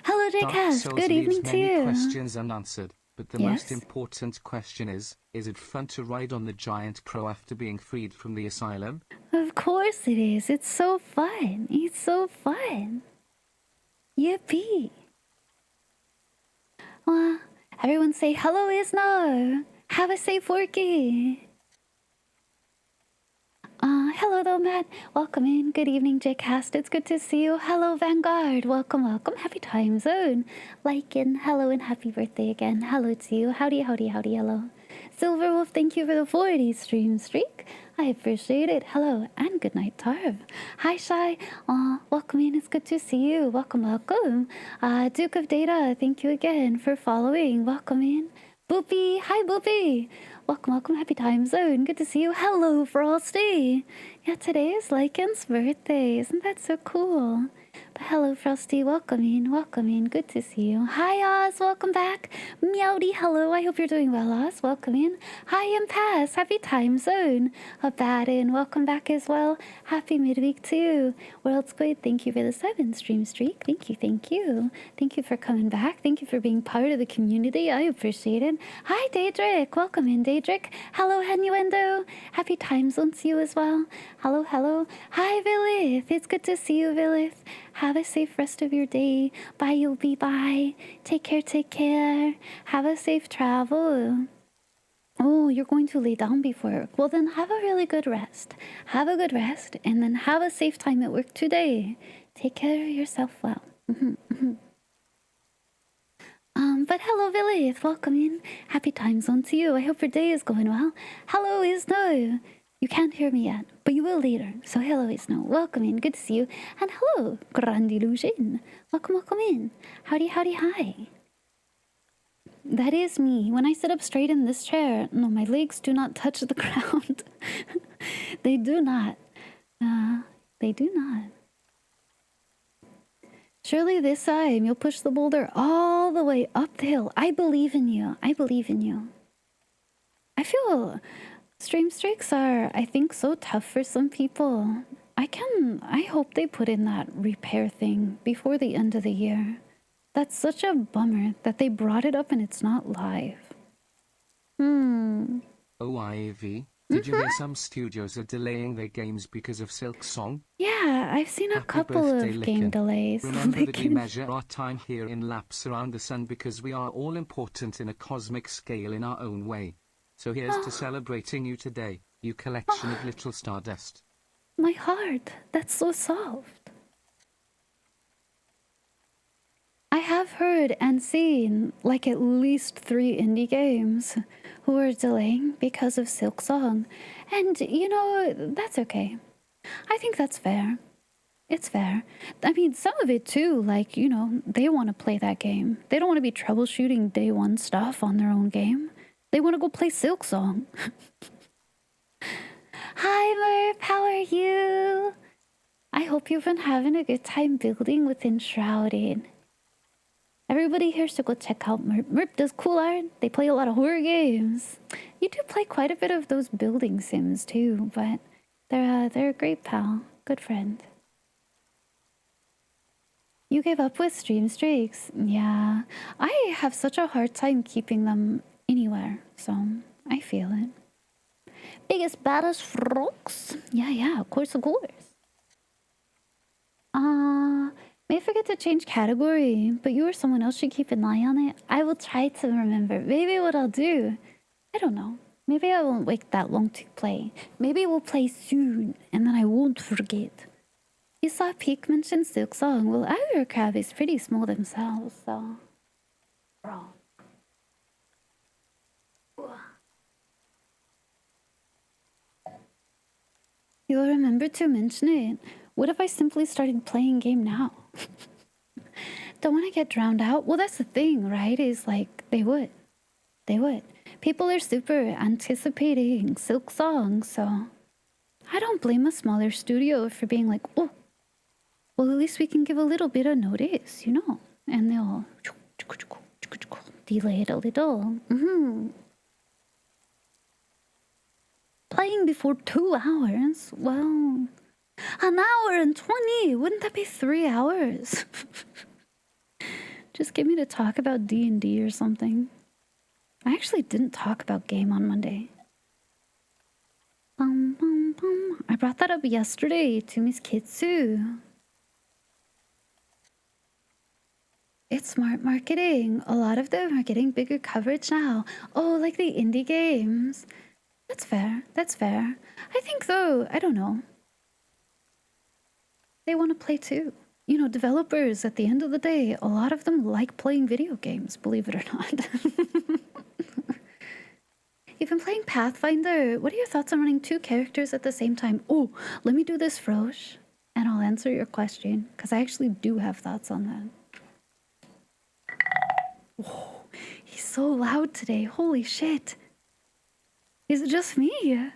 Hello, Dark Jcast. Souls Good evening leaves to many you. questions unanswered, but the Yes? most important question is it fun to ride on the giant crow after being freed from the asylum? Of course it is. It's so fun. It's so fun. Yippee. Everyone say hello, Isno. Have a safe worky. Hello though, Matt. Welcome in. Good evening, Jcast. It's good to see you. Hello, Vanguard. Welcome, welcome. Happy time zone. Lycan, hello and happy birthday again. Hello to you. Howdy, howdy, howdy, hello. Silverwolf, thank you for the 40 stream streak. I appreciate it. Hello and good night, Tarv. Hi, Shy. Welcome in. It's good to see you. Welcome, welcome. Duke of Data, thank you again for following. Welcome in. Boopy, hi Boopy. Welcome, welcome. Happy time zone. Good to see you. Hello, Frosty. Yeah, today is Lycan's birthday. Isn't that so cool? But hello, Frosty. Welcome in. Welcome in. Good to see you. Hi, Oz. Welcome back. Meowdy. Hello. I hope you're doing well, Oz. Welcome in. Hi, Impasse. Happy time zone. Abaddon. Welcome back as well. Happy midweek too. World Squid. Thank you for the 7 stream streak. Thank you. Thank you. Thank you for coming back. Thank you for being part of the community. I appreciate it. Hi, Daedric. Welcome in, Daedric. Hello, Henuendo. Happy time zone to you as well. Hello, hello. Hi, Vilith. It's good to see you, Vilith. Have a safe rest of your day. Bye, you'll be bye. Take care, take care. Have a safe travel. Oh, you're going to lay down before work. Well, then have a really good rest. Have a good rest, and then have a safe time at work today. Take care of yourself well. But hello, Vilith. Welcome in. Happy time zone to you. I hope your day is going well. Hello, Isno. You can't hear me yet, but you will later. So hello, Isno. Welcome in. Good to see you. And hello, Grand Illusion. Welcome, welcome in. Howdy, howdy, hi. That is me. When I sit up straight in this chair, no, my legs do not touch the ground. They do not. They do not. Surely this time you'll push the boulder all the way up the hill. I believe in you. I believe in you. I feel stream streaks are, I think, so tough for some people. I hope they put in that repair thing before the end of the year. That's such a bummer that they brought it up and it's not live. OIV, did you hear some studios are delaying their games because of Silk Song? Yeah, I've seen a Happy couple birthday, of game Lycan. delays. Remember that we Lycan. measure our time here in laps around the sun because we are all important in a cosmic scale in our own way. So here's to celebrating you today, you collection of little stardust. My heart, that's so soft. I have heard and seen like at least 3 indie games who are delaying because of Silk Song. And, you know, that's okay. I think that's fair. It's fair. I mean, some of it too, like, you know, they want to play that game. They don't want to be troubleshooting day one stuff on their own game. They want to go play Silk Song. Hi, Merp, how are you? I hope you've been having a good time building with Enshrouded. Everybody here should go check out Merp. Merp does cool art. They play a lot of horror games. You do play quite a bit of those building sims too, but they're a great pal. Good friend. You gave up with stream streaks. Yeah, I have such a hard time keeping them anywhere, so I feel it. Biggest, baddest frogs? Yeah, of course, of course. May forget to change category, but you or someone else should keep an eye on it. I will try to remember. Maybe what I'll do, I don't know. Maybe I won't wait that long to play. Maybe we'll play soon, and then I won't forget. You saw Peak mention Silk Song. Well, our crab is pretty small themselves, so... Bro. You'll remember to mention it. What if I simply started playing game now? Don't want to get drowned out. Well, that's the thing, right? Is like they would. People are super anticipating Silk Song, so I don't blame a smaller studio for being like, oh, well, at least we can give a little bit of notice, you know? And they'll delay it a little. Playing before 2 hours? Well, an hour and 20. Wouldn't that be 3 hours? Just get me to talk about D&D or something. I actually didn't talk about game on Monday. I brought that up yesterday to Miss Kitsu. It's smart marketing. A lot of them are getting bigger coverage now. Oh, like the indie games. That's fair. I think, though, I don't know. They want to play too. You know, developers, at the end of the day, a lot of them like playing video games, believe it or not. You've been playing Pathfinder. What are your thoughts on running 2 characters at the same time? Oh, let me do this, Frosh, and I'll answer your question, because I actually do have thoughts on that. Oh, he's so loud today. Holy shit. Is it just me?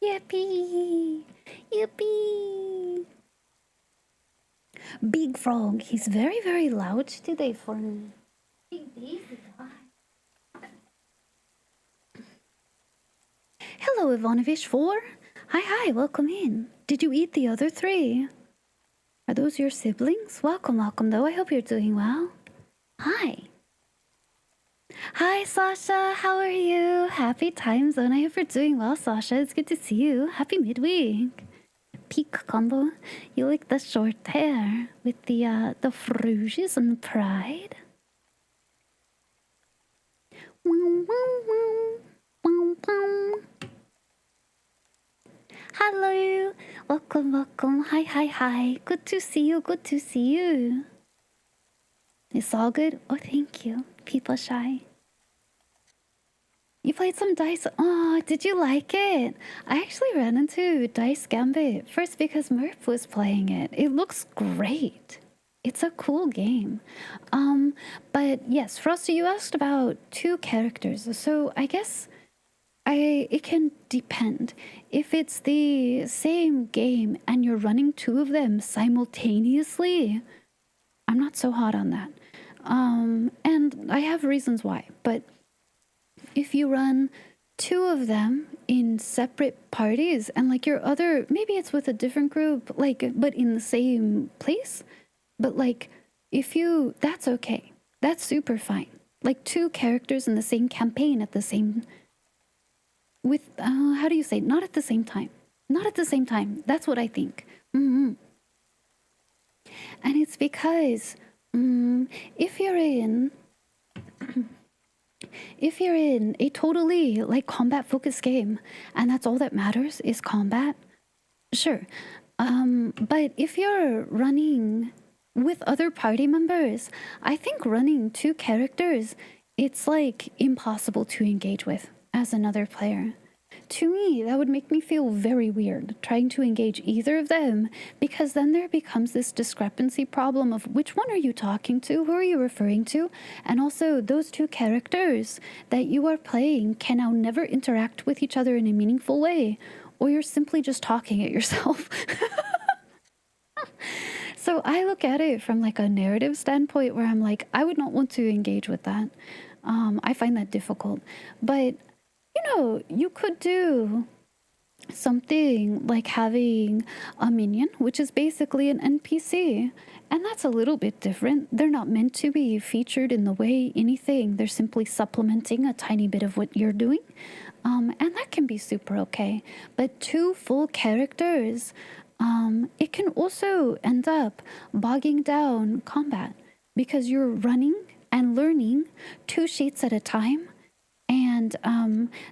Yippee! Yippee! Big Frog, he's very, very loud today for me. Hello, Ivanovich 4. Hi, welcome in. Did you eat the other 3? Are those your siblings? Welcome, though. I hope you're doing well. Hi. Hi, Sasha. How are you? Happy time zone. I hope you're doing well, Sasha. It's good to see you. Happy midweek. Peak combo. You like the short hair with the frouges and the pride. Hello. Welcome. Hi. Good to see you. It's all good? Oh, thank you. People shy. You played some Dice. Oh, did you like it? I actually ran into Dice Gambit first because Murph was playing it. It looks great. It's a cool game. But yes, Frosty, you asked about 2 characters. So I guess it can depend. If it's the same game and you're running 2 of them simultaneously, I'm not so hot on that. And I have reasons why, but if you run 2 of them in separate parties and like your other, maybe it's with a different group, like, but in the same place, but like that's okay. That's super fine. Like 2 characters in the same campaign at the same, with, how do you say, not at the same time. That's what I think. And it's because if you're in a totally like combat focused game and that's all that matters is combat, sure. But if you're running with other party members, I think running 2 characters, it's like impossible to engage with as another player. To me, that would make me feel very weird trying to engage either of them, because then there becomes this discrepancy problem of which one are you talking to, who are you referring to, and also those 2 characters that you are playing can now never interact with each other in a meaningful way, or you're simply just talking at yourself. So I look at it from like a narrative standpoint where I'm like, I would not want to engage with that. I find that difficult. But, you know, you could do something like having a minion, which is basically an NPC. And that's a little bit different. They're not meant to be featured in the way anything. They're simply supplementing a tiny bit of what you're doing. And that can be super okay. But two full characters, it can also end up bogging down combat because you're running and learning 2 sheets at a time. And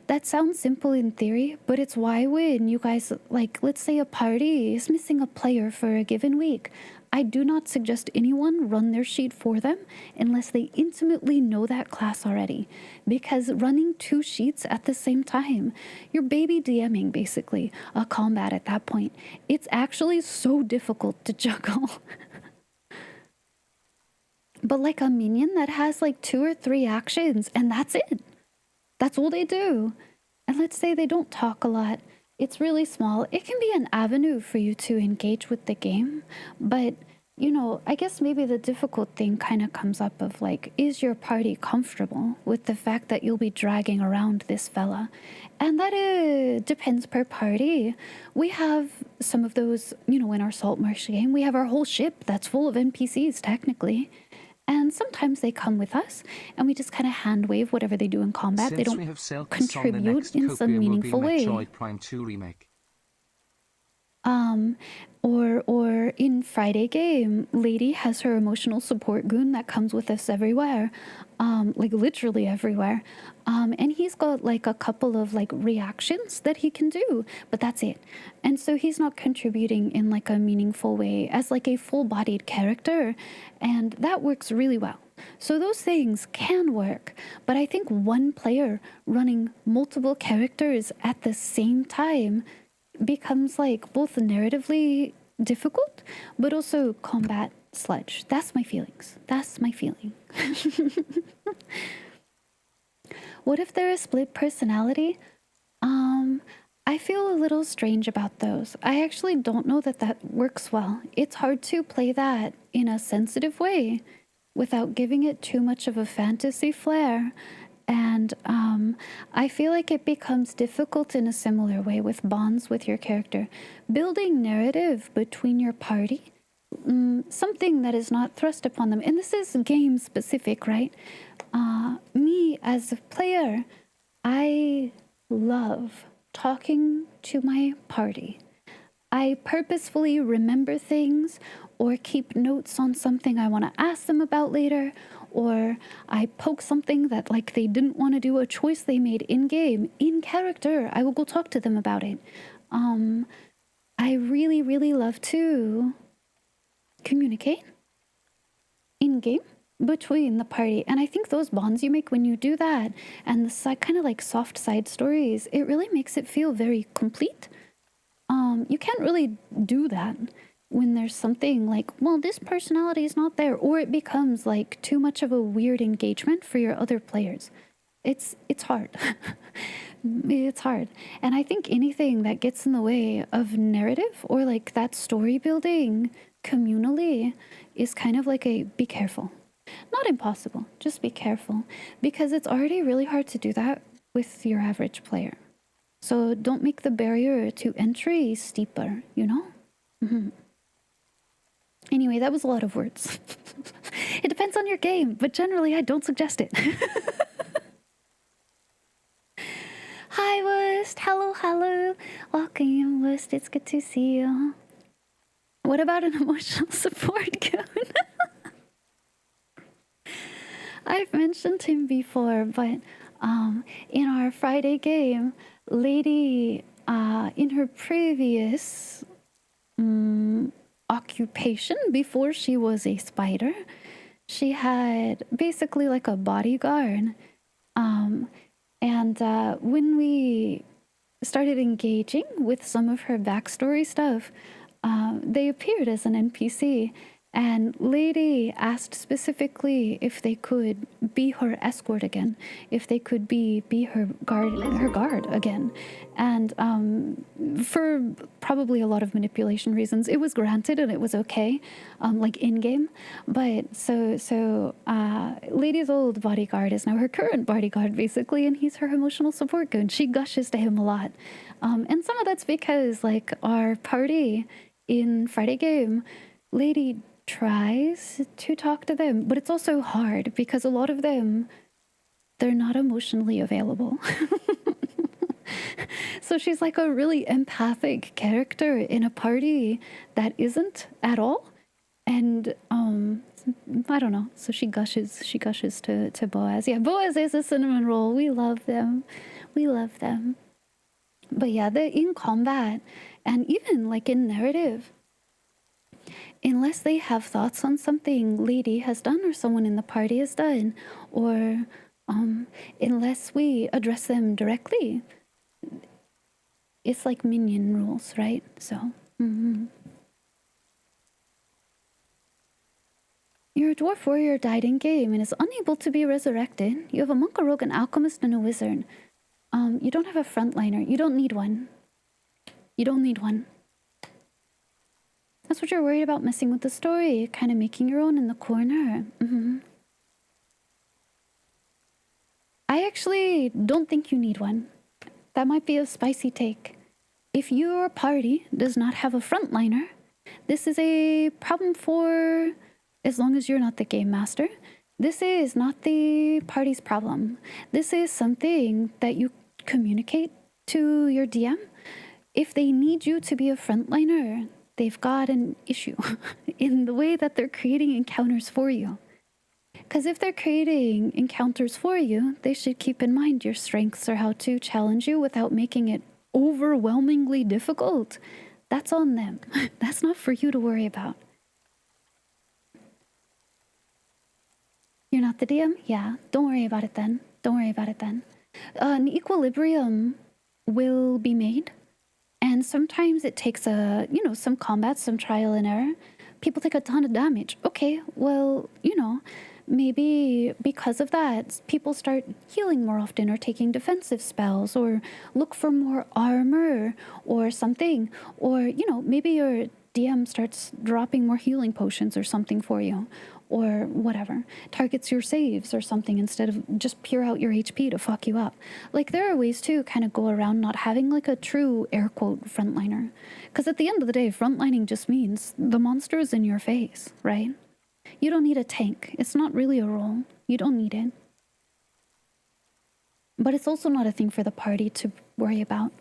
that sounds simple in theory, but it's why when you guys, like, let's say a party is missing a player for a given week, I do not suggest anyone run their sheet for them unless they intimately know that class already. Because running 2 sheets at the same time, you're baby DMing basically a combat at that point. It's actually so difficult to juggle. But like a minion that has like 2 or 3 actions and that's it. That's all they do. And let's say they don't talk a lot. It's really small. It can be an avenue for you to engage with the game. But, you know, I guess maybe the difficult thing kind of comes up of like, is your party comfortable with the fact that you'll be dragging around this fella? And that depends per party. We have some of those, you know, in our Saltmarsh game, we have our whole ship that's full of NPCs technically. And sometimes they come with us, and we just kind of hand wave whatever they do in combat. Since they don't we have Celtis contribute on the next in some Copia meaningful will be way. Metroid Prime 2 remake. Or in Friday game, Lady has her emotional support goon that comes with us everywhere, like literally everywhere. And he's got like a couple of like reactions that he can do, but that's it. And so he's not contributing in like a meaningful way as like a full-bodied character, and that works really well. So those things can work, but I think one player running multiple characters at the same time becomes like both narratively difficult, but also combat sludge. That's my feelings. That's my feeling. What if they're a split personality? I feel a little strange about those. I actually don't know that that works well. It's hard to play that in a sensitive way without giving it too much of a fantasy flair. And I feel like it becomes difficult in a similar way with bonds with your character. Building narrative between your party, something that is not thrust upon them. And this is game specific, right? Me as a player, I love talking to my party. I purposefully remember things or keep notes on something I want to ask them about later, or I poke something that like they didn't want to do, a choice they made in game, in character. I will go talk to them about it. I really, really love to communicate in game between the party, and I think those bonds you make when you do that, and the kind of like soft side stories, it really makes it feel very complete. You can't really do that when there's something like, well, this personality is not there, or it becomes like too much of a weird engagement for your other players. It's hard. It's hard. And I think anything that gets in the way of narrative or like that story building communally is kind of like a be careful. Not impossible, just be careful, because it's already really hard to do that with your average player. So don't make the barrier to entry steeper, you know? Mm-hmm. Anyway, that was a lot of words. It depends on your game, but generally I don't suggest it. Hi, Wurst. Hello, hello. Welcome, Wurst. It's good to see you. What about an emotional support goon? I've mentioned him before, but in our Friday game, Lady, in her previous occupation before she was a spider, she had basically like a bodyguard. And when we started engaging with some of her backstory stuff, they appeared as an NPC. And Lady asked specifically if they could be her escort again, if they could be her guard again. And for probably a lot of manipulation reasons, it was granted and it was okay, like in-game. But so Lady's old bodyguard is now her current bodyguard, basically, and he's her emotional support goon. She gushes to him a lot. And some of that's because, like, our party in Friday game, Lady tries to talk to them, but it's also hard because a lot of them, they're not emotionally available. So she's like a really empathic character in a party that isn't at all. And I don't know. So she gushes to Boaz. Yeah, Boaz is a cinnamon roll. We love them. We love them. But yeah, in combat and even like in narrative, unless they have thoughts on something Lady has done or someone in the party has done, or unless we address them directly, it's like minion rules, right? So, Your dwarf warrior died in game and is unable to be resurrected. You have a monk, a rogue, an alchemist, and a wizard. You don't have a frontliner. You don't need one. You don't need one. That's what you're worried about, messing with the story, kind of making your own in the corner. I actually don't think you need one. That might be a spicy take. If your party does not have a frontliner, this is a problem for, as long as you're not the game master, this is not the party's problem. This is something that you communicate to your DM. If they need you to be a frontliner, they've got an issue in the way that they're creating encounters for you. Because if they're creating encounters for you, they should keep in mind your strengths or how to challenge you without making it overwhelmingly difficult. That's on them. That's not for you to worry about. You're not the DM? Yeah, don't worry about it then. Don't worry about it then. An equilibrium will be made. And sometimes it takes some combat, some trial and error. People take a ton of damage. Okay, well, maybe because of that, people start healing more often or taking defensive spells or look for more armor or something. Or, maybe your DM starts dropping more healing potions or something for you. Or whatever, targets your saves or something instead of just peer out your HP to fuck you up. Like, there are ways to kind of go around not having like a true air quote frontliner. Because at the end of the day, frontlining just means the monster is in your face, right? You don't need a tank. It's not really a role. You don't need it. But it's also not a thing for the party to worry about.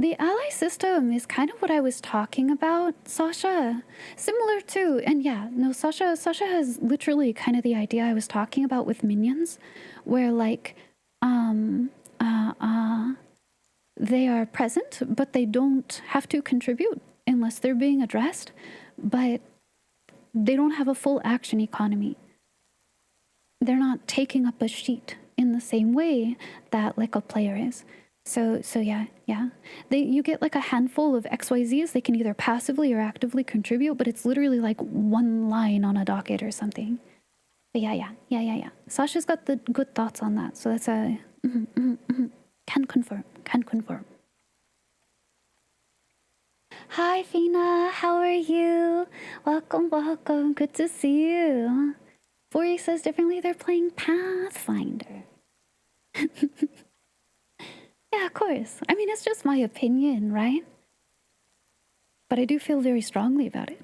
The ally system is kind of what I was talking about, Sasha. Similar to, and yeah, no, Sasha has literally kind of the idea I was talking about with minions, where like, they are present, but they don't have to contribute unless they're being addressed, but they don't have a full action economy. They're not taking up a sheet in the same way that like a player is. So yeah. You get like a handful of XYZs. They can either passively or actively contribute, but it's literally like one line on a docket or something. But yeah. Sasha's got the good thoughts on that. So that's a can confirm. Hi Fina, how are you? Welcome. Good to see you. Bori says differently. They're playing Pathfinder. Yeah, of course. I mean, it's just my opinion, right? But I do feel very strongly about it.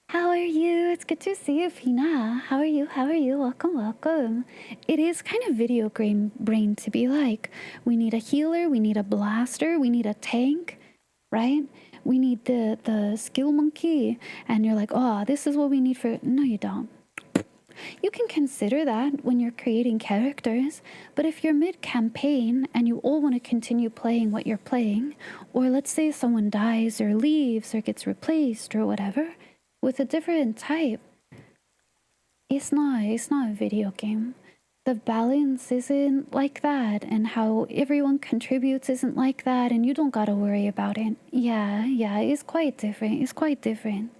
How are you? It's good to see you, Fina. How are you? Welcome. It is kind of video game brain to be like, we need a healer, we need a blaster, we need a tank, right? We need the skill monkey. And you're like, oh, this is what we need for... No, you don't. You can consider that when you're creating characters, but if you're mid-campaign and you all want to continue playing what you're playing, or let's say someone dies or leaves or gets replaced or whatever, with a different type, It's not a video game. The balance isn't like that, and how everyone contributes isn't like that, and you don't gotta worry about it. Yeah, it's quite different. It's quite different.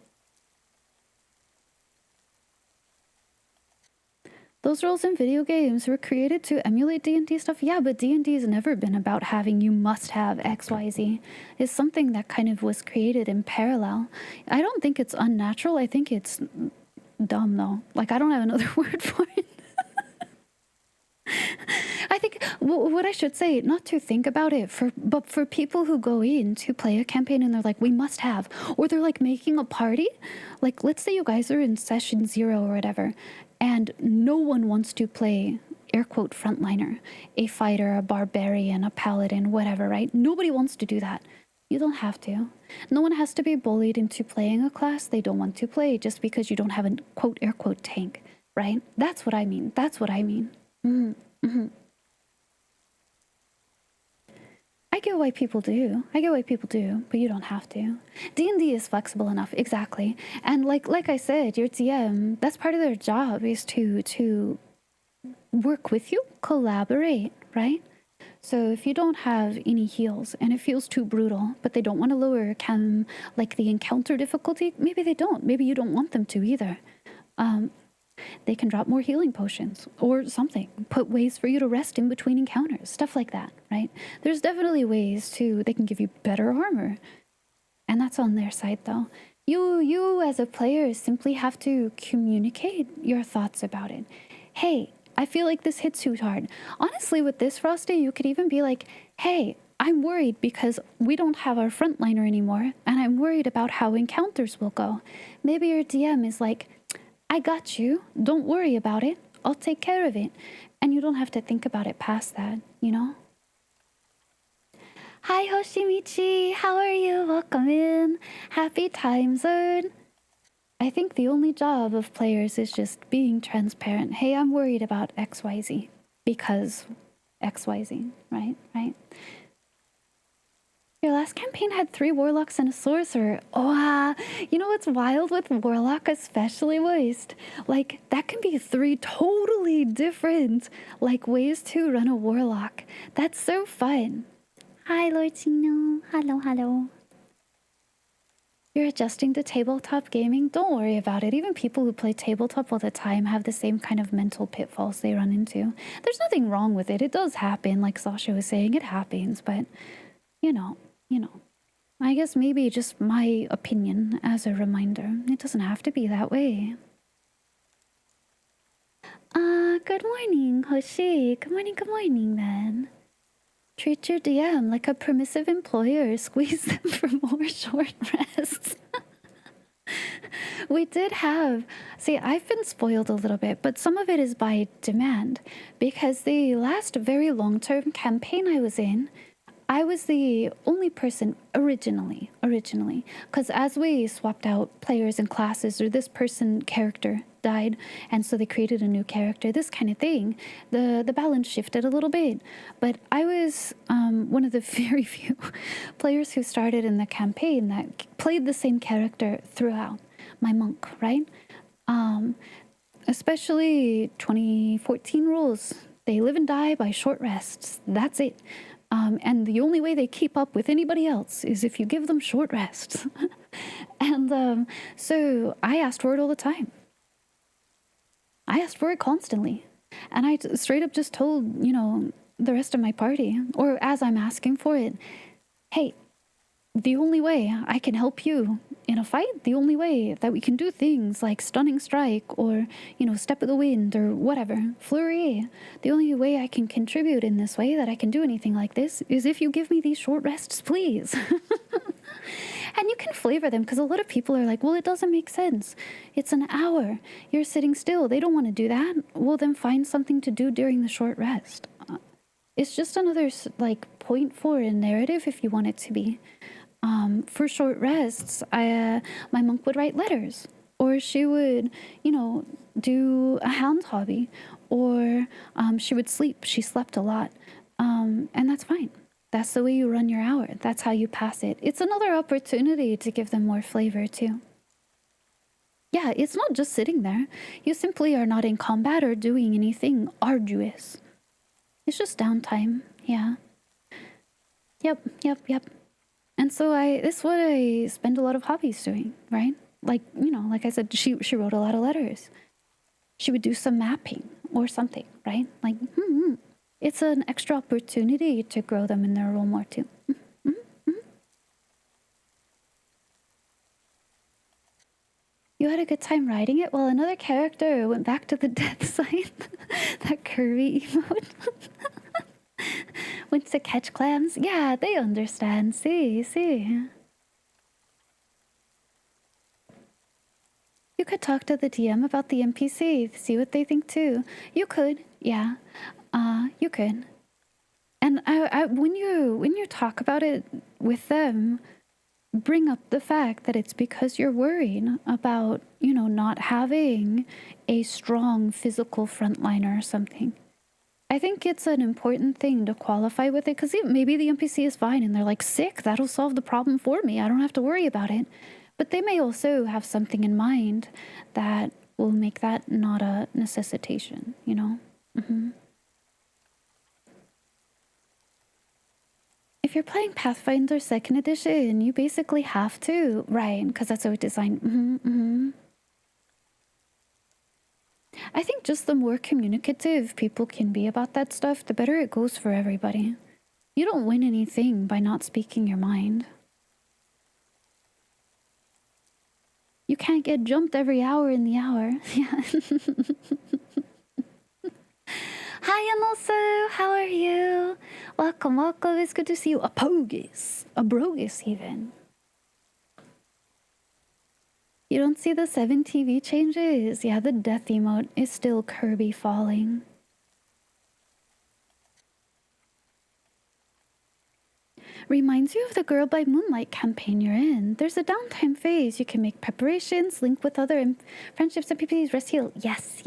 Those rules in video games were created to emulate D&D stuff. Yeah, but D&D has never been about having you must have XYZ. It's something that kind of was created in parallel. I don't think it's unnatural. I think it's dumb, though. Like, I don't have another word for it. I think what I should say, not to think about it, but for people who go in to play a campaign and they're like, we must have, or they're like making a party. Like, let's say you guys are in session 0 or whatever, and no one wants to play, air quote, frontliner, a fighter, a barbarian, a paladin, whatever, right? Nobody wants to do that. You don't have to. No one has to be bullied into playing a class they don't want to play just because you don't have a quote, air quote, tank, right? That's what I mean. That's what I mean. I get why people do. But you don't have to. D&D is flexible enough, exactly. And like I said, your DM, that's part of their job, is to work with you, collaborate, right? So if you don't have any heals and it feels too brutal, but they don't want to lower the encounter difficulty, maybe they don't. Maybe you don't want them to either. They can drop more healing potions or something. Put ways for you to rest in between encounters, stuff like that, right? There's definitely ways they can give you better armor. And that's on their side, though. You as a player simply have to communicate your thoughts about it. Hey, I feel like this hits too hard. Honestly, with this, Frosty, you could even be like, hey, I'm worried because we don't have our frontliner anymore, and I'm worried about how encounters will go. Maybe your DM is like, I got you. Don't worry about it. I'll take care of it. And you don't have to think about it past that, you know? Hi, Hoshimichi. How are you? Welcome in. Happy time zone. I think the only job of players is just being transparent. Hey, I'm worried about XYZ because XYZ, right? Your last campaign had 3 warlocks and a sorcerer. Oh, you know what's wild with warlock, especially Moist? Like, that can be 3 totally different, ways to run a warlock. That's so fun. Hi, Lord Chino. Hello. You're adjusting to tabletop gaming? Don't worry about it. Even people who play tabletop all the time have the same kind of mental pitfalls they run into. There's nothing wrong with it. It does happen, like Sasha was saying. It happens, but, you know. I guess maybe just my opinion as a reminder. It doesn't have to be that way. Good morning, Hoshi. Good morning, then. Treat your DM like a permissive employer. Squeeze them for more short rests. We did have... See, I've been spoiled a little bit, but some of it is by demand. Because the last very long-term campaign I was in, I was the only person originally, because as we swapped out players and classes, or this character died, and so they created a new character, this kind of thing, the balance shifted a little bit. But I was one of the very few players who started in the campaign that played the same character throughout. My monk, right? Especially 2014 rules. They live and die by short rests. That's it. And the only way they keep up with anybody else is if you give them short rests. And so I asked for it all the time. I asked for it constantly. And I straight up just told, the rest of my party, or as I'm asking for it, hey, the only way I can help you in a fight, the only way that we can do things like stunning strike or, step of the wind or whatever, flurry, the only way I can contribute in this way, that I can do anything like this, is if you give me these short rests, please. And you can flavor them, because a lot of people are like, well, it doesn't make sense. It's an hour. You're sitting still. They don't want to do that. Well, then find something to do during the short rest. It's just another, point for a narrative if you want it to be. For short rests, my monk would write letters, or she would, do a hand hobby, or she would sleep. She slept a lot, and that's fine. That's the way you run your hour. That's how you pass it. It's another opportunity to give them more flavor too. Yeah, it's not just sitting there. You simply are not in combat or doing anything arduous. It's just downtime. Yeah. Yep. And so this is what I spend a lot of hobbies doing, right? Like, you know, like I said, she wrote a lot of letters. She would do some mapping or something, right? Like, it's an extra opportunity to grow them in their role more too. You had a good time writing it? Well, another character went back to the death sign. That curvy emote. Went to catch clams. Yeah, they understand. See. You could talk to the DM about the NPC, see what they think too. You could, yeah. You could. And when you talk about it with them, bring up the fact that it's because you're worried about, you know, not having a strong physical frontliner or something. I think it's an important thing to qualify with it, because maybe the NPC is fine and they're like, sick, that'll solve the problem for me. I don't have to worry about it. But they may also have something in mind that will make that not a necessitation, you know? If you're playing Pathfinder 2nd Edition, you basically have to, right? Because that's how it's designed. I think just the more communicative people can be about that stuff, the better it goes for everybody. You don't win anything by not speaking your mind. You can't get jumped every hour in the hour. Yeah. Hi, Anosu. How are you? Welcome. It's good to see you. A Brogus even. You don't see the 7 TV changes? Yeah, the death emote is still Kirby falling. Reminds you of the Girl by Moonlight campaign you're in. There's a downtime phase. You can make preparations, link with other friendships and PPs, rest heal. Yes.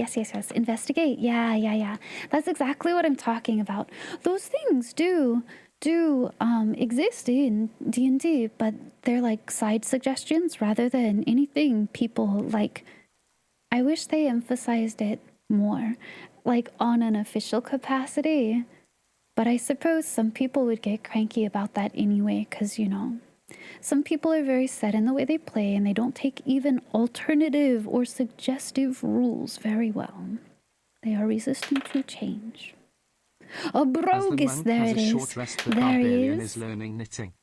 Investigate. Yeah. That's exactly what I'm talking about. Those things do exist in D&D, but they're like side suggestions rather than anything people like. I wish they emphasized it more, like on an official capacity. But I suppose some people would get cranky about that anyway, because, you know, some people are very set in the way they play and they don't take even alternative or suggestive rules very well. They are resistant to change. A Brogus, there it is. Short rest, the there he barbarian is. Learning knitting.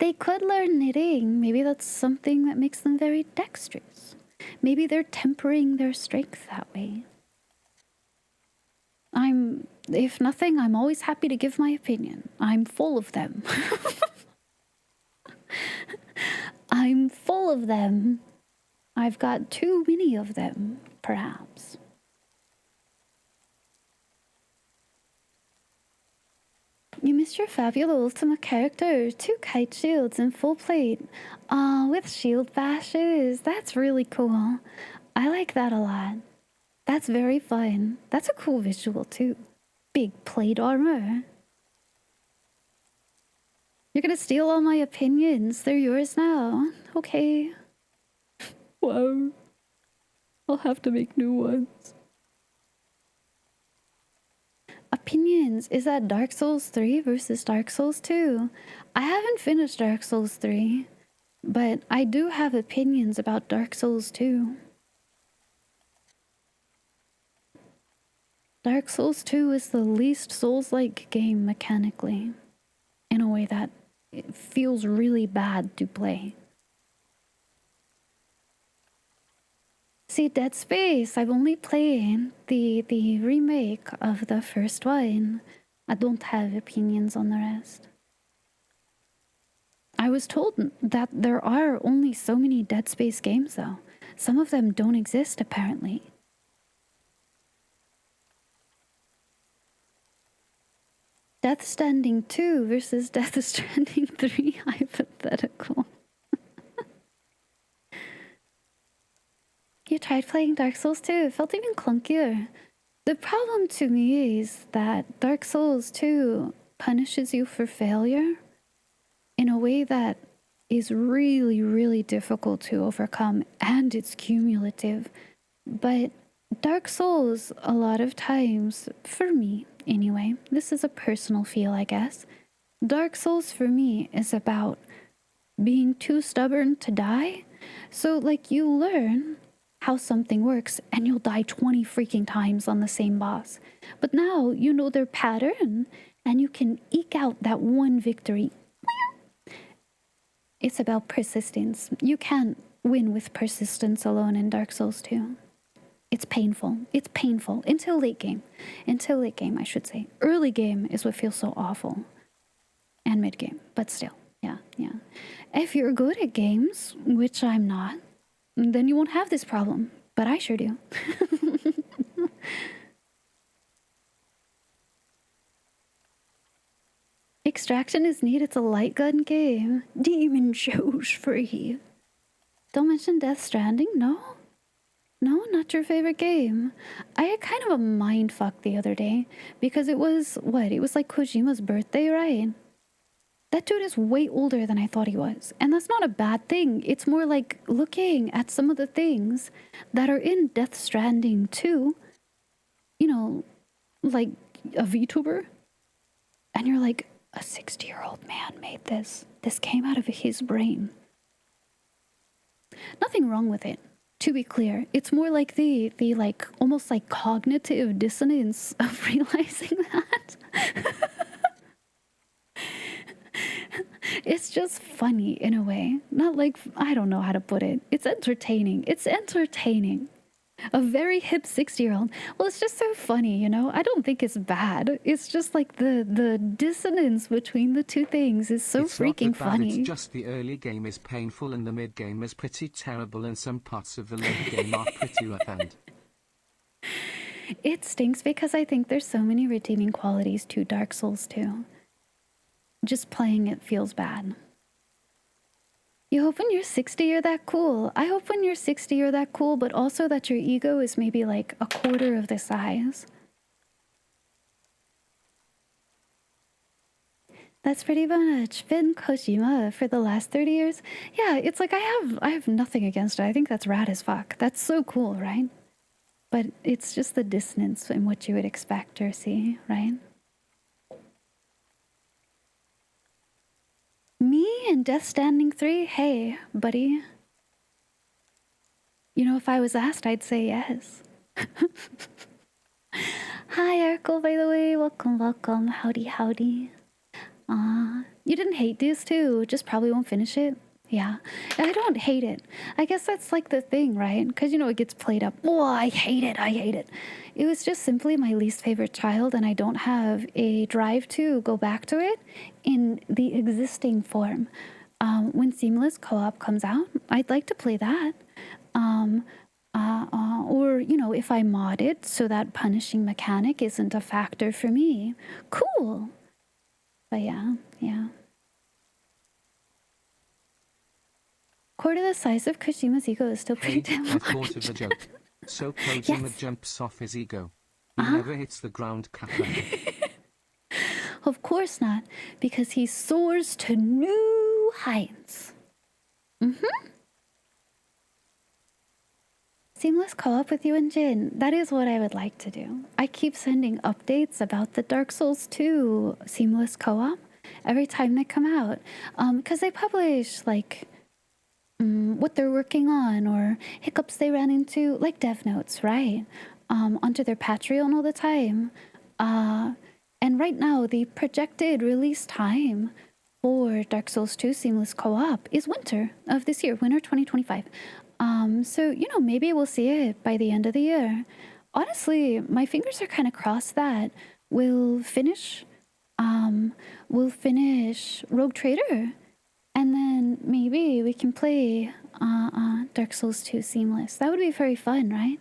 They could learn knitting. Maybe that's something that makes them very dexterous. Maybe they're tempering their strength that way. If nothing, I'm always happy to give my opinion. I'm full of them. I'm full of them. I've got too many of them, perhaps. You missed your fabulous ultimate character. 2 kite shields and full plate. With shield bashes. That's really cool. I like that a lot. That's very fun. That's a cool visual too. Big plate armor. You're gonna steal all my opinions. They're yours now. Okay. Wow. I'll have to make new ones. Opinions. Is that Dark Souls 3 versus Dark Souls 2? I haven't finished Dark Souls 3, but I do have opinions about Dark Souls 2. Dark Souls 2 is the least Souls-like game mechanically, in a way that it feels really bad to play. See, Dead Space, I've only played the remake of the first one. I don't have opinions on the rest. I was told that there are only so many Dead Space games, though. Some of them don't exist, apparently. Death Stranding 2 versus Death Stranding 3 hypothetical. You tried playing Dark Souls 2, it felt even clunkier. The problem to me is that Dark Souls 2 punishes you for failure in a way that is really, really difficult to overcome, and it's cumulative. But Dark Souls, a lot of times, for me anyway, this is a personal feel, I guess. Dark Souls for me is about being too stubborn to die. So, like, you learn how something works and you'll die 20 freaking times on the same boss. But now you know their pattern and you can eke out that one victory. It's about persistence. You can't win with persistence alone in Dark Souls 2. It's painful. It's painful until late game. Until late game, I should say. Early game is what feels so awful. And mid game, but still. Yeah. If you're good at games, which I'm not, then you won't have this problem. But I sure do. Extraction is neat. It's a light gun game. Demon shows free. Don't mention Death Stranding? No? No, not your favorite game. I had kind of a mind fuck the other day because it was, what? It was like Kojima's birthday, right? That dude is way older than I thought he was. And that's not a bad thing. It's more like looking at some of the things that are in Death Stranding 2. You know, like a VTuber. And you're like, a 60-year-old man made this. This came out of his brain. Nothing wrong with it, to be clear. It's more like the like, almost like cognitive dissonance of realizing that. It's just funny in a way. Not like, I don't know how to put it. It's entertaining. It's entertaining. A very hip 60-year-old. Well, it's just so funny, you know? I don't think it's bad. It's just like the dissonance between the two things is so it's freaking not that bad, funny. It's just the early game is painful and the mid game is pretty terrible and some parts of the late game are pretty rough and... It stinks because I think there's so many redeeming qualities to Dark Souls 2. Just playing it feels bad. You hope when you're 60 you're that cool. I hope when you're 60 you're that cool, but also that your ego is maybe like a quarter of the size. That's pretty much been Kojima for the last 30 years. Yeah, it's like I have nothing against it. I think that's rad as fuck. That's so cool, right? But it's just the dissonance in what you would expect or see, right? Me and Death Stranding 3? Hey, buddy. You know, if I was asked, I'd say yes. Hi, Erkel, by the way. Welcome, welcome. Howdy, howdy. You didn't hate this too. Just probably won't finish it. Yeah. I don't hate it. I guess that's like the thing, right? Because, you know, it gets played up. Oh, I hate it. I hate it. It was just simply my least favorite child, and I don't have a drive to go back to it in the existing form. When Seamless Co-op comes out, I'd like to play that. Or, you know, if I mod it so that punishing mechanic isn't a factor for me. Cool. But yeah. Quarter the size of Kojima's ego is still pretty damn large. I thought of a joke. So Kojima jumps off his ego. He never hits the ground, Kappa. Of course not, because he soars to new heights. Seamless co-op with you and Jin. That is what I would like to do. I keep sending updates about the Dark Souls 2 Seamless co-op every time they come out. Because they publish, like, what they're working on or hiccups they ran into, like dev notes, right? Onto their Patreon all the time. And right now, the projected release time for Dark Souls 2 Seamless Co-op is winter of this year, winter 2025. So, you know, maybe we'll see it by the end of the year. Honestly, my fingers are kind of crossed that we'll finish Rogue Trader, and then maybe we can play Dark Souls 2 Seamless. That would be very fun, right?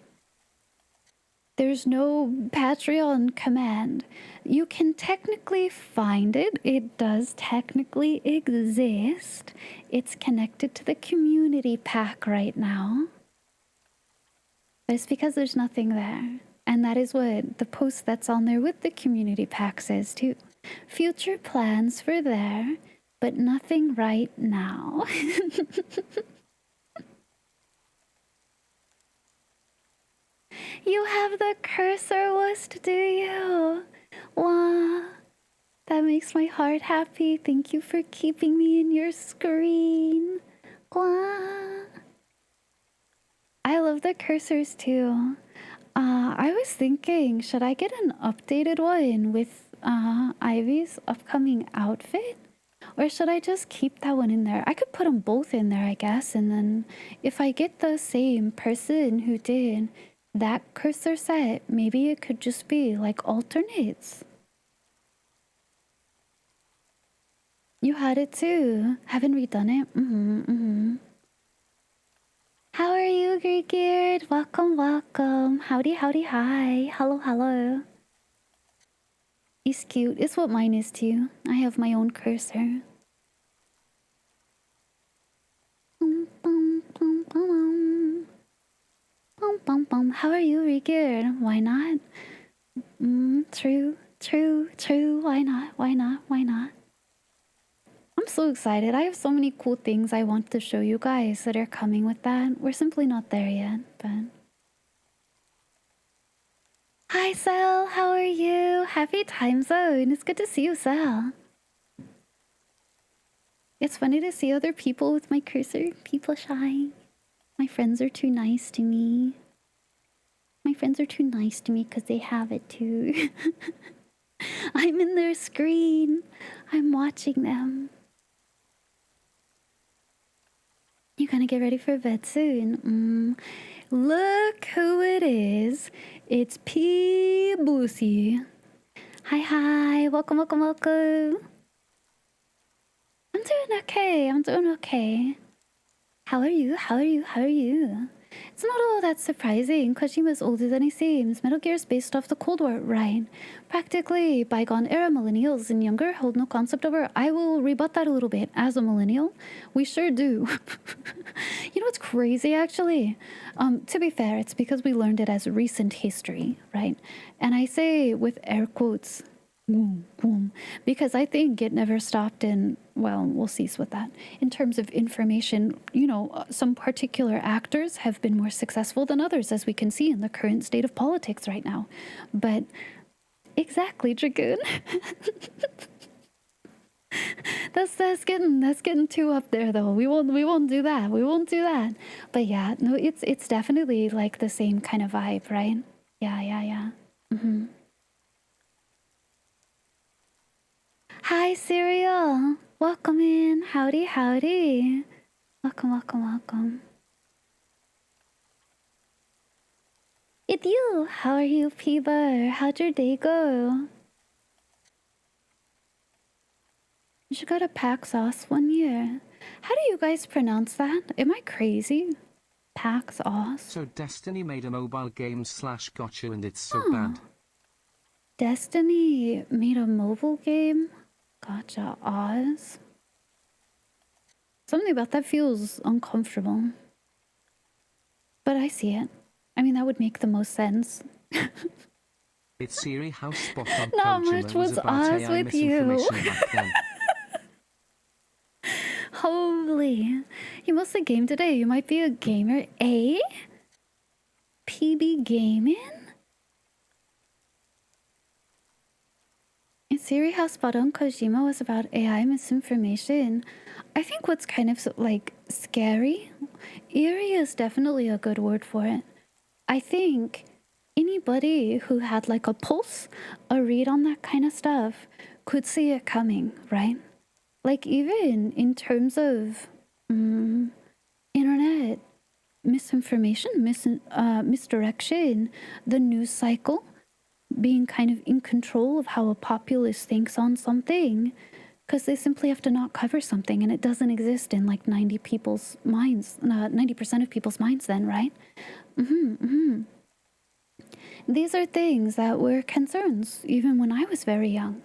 There's no Patreon command. You can technically find it. It does technically exist. It's connected to the community pack right now. But it's because there's nothing there. And that is what the post that's on there with the community pack says too. Future plans for there, but nothing right now. You have the cursor list, do you? Wow, that makes my heart happy. Thank you for keeping me in your screen. Wow. I love the cursors too. I was thinking, should I get an updated one with Ivy's upcoming outfit? Or should I just keep that one in there? I could put them both in there, I guess. And then if I get the same person who did that cursor set, maybe it could just be like alternates. You had it too. Haven't redone it? How are you, Gregeared? Welcome, welcome. Howdy, howdy, hi. Hello, hello. He's cute. It's what mine is too. I have my own cursor. How are you, Gregeared? Why not? True. Why not? Why not? Why not? I'm so excited. I have so many cool things I want to show you guys that are coming with that. We're simply not there yet, but... Hi, Sel. How are you? Happy time zone. It's good to see you, Sel. It's funny to see other people with my cursor. People shy. My friends are too nice to me. My friends are too nice to me because they have it too. I'm in their screen. I'm watching them. You're gonna get ready for bed soon. Look who it is. It's P. Boosie. Hi, hi. Welcome, welcome, welcome. I'm doing okay. I'm doing okay. How are you? How are you? How are you? It's not all that surprising. Kojima's older than he seems. Metal Gear is based off the Cold War, right? Practically, bygone era millennials and younger hold no concept of it. I will rebut that a little bit. As a millennial, we sure do. You know what's crazy, actually? To be fair, it's because we learned it as recent history, right? And I say with air quotes, because I think it never stopped in, well, we'll cease with that. In terms of information, you know, some particular actors have been more successful than others, as we can see in the current state of politics right now. But exactly, Dragoon. that's getting too up there though. We won't do that. We won't do that. But yeah, no, it's definitely like the same kind of vibe, right? Yeah. Hi, Cereal. Welcome in. Howdy, howdy. Welcome, welcome, welcome. It's you. How are you, Peeber? How'd your day go? You should go to PAX Aus one year. How do you guys pronounce that? Am I crazy? PAX Aus? So Destiny made a mobile game / gotcha and it's so bad. Destiny made a mobile game? Gotcha. Oz? Something about that feels uncomfortable. But I see it. I mean, that would make the most sense. It's Siri how spot on Not Kojima much was was about Oz AI with you. misinformation back then. Holy. You must have gamed today. You might be a gamer. Eh? PB Gaming? In Siri how spot on Kojima was about AI misinformation. I think what's kind of like scary, eerie is definitely a good word for it. I think anybody who had like a pulse, a read on that kind of stuff could see it coming, right? Like even in terms of internet misinformation, misdirection, the news cycle, being kind of in control of how a populace thinks on something, because they simply have to not cover something and it doesn't exist in like 90% of people's minds then, right? These are things that were concerns even when I was very young.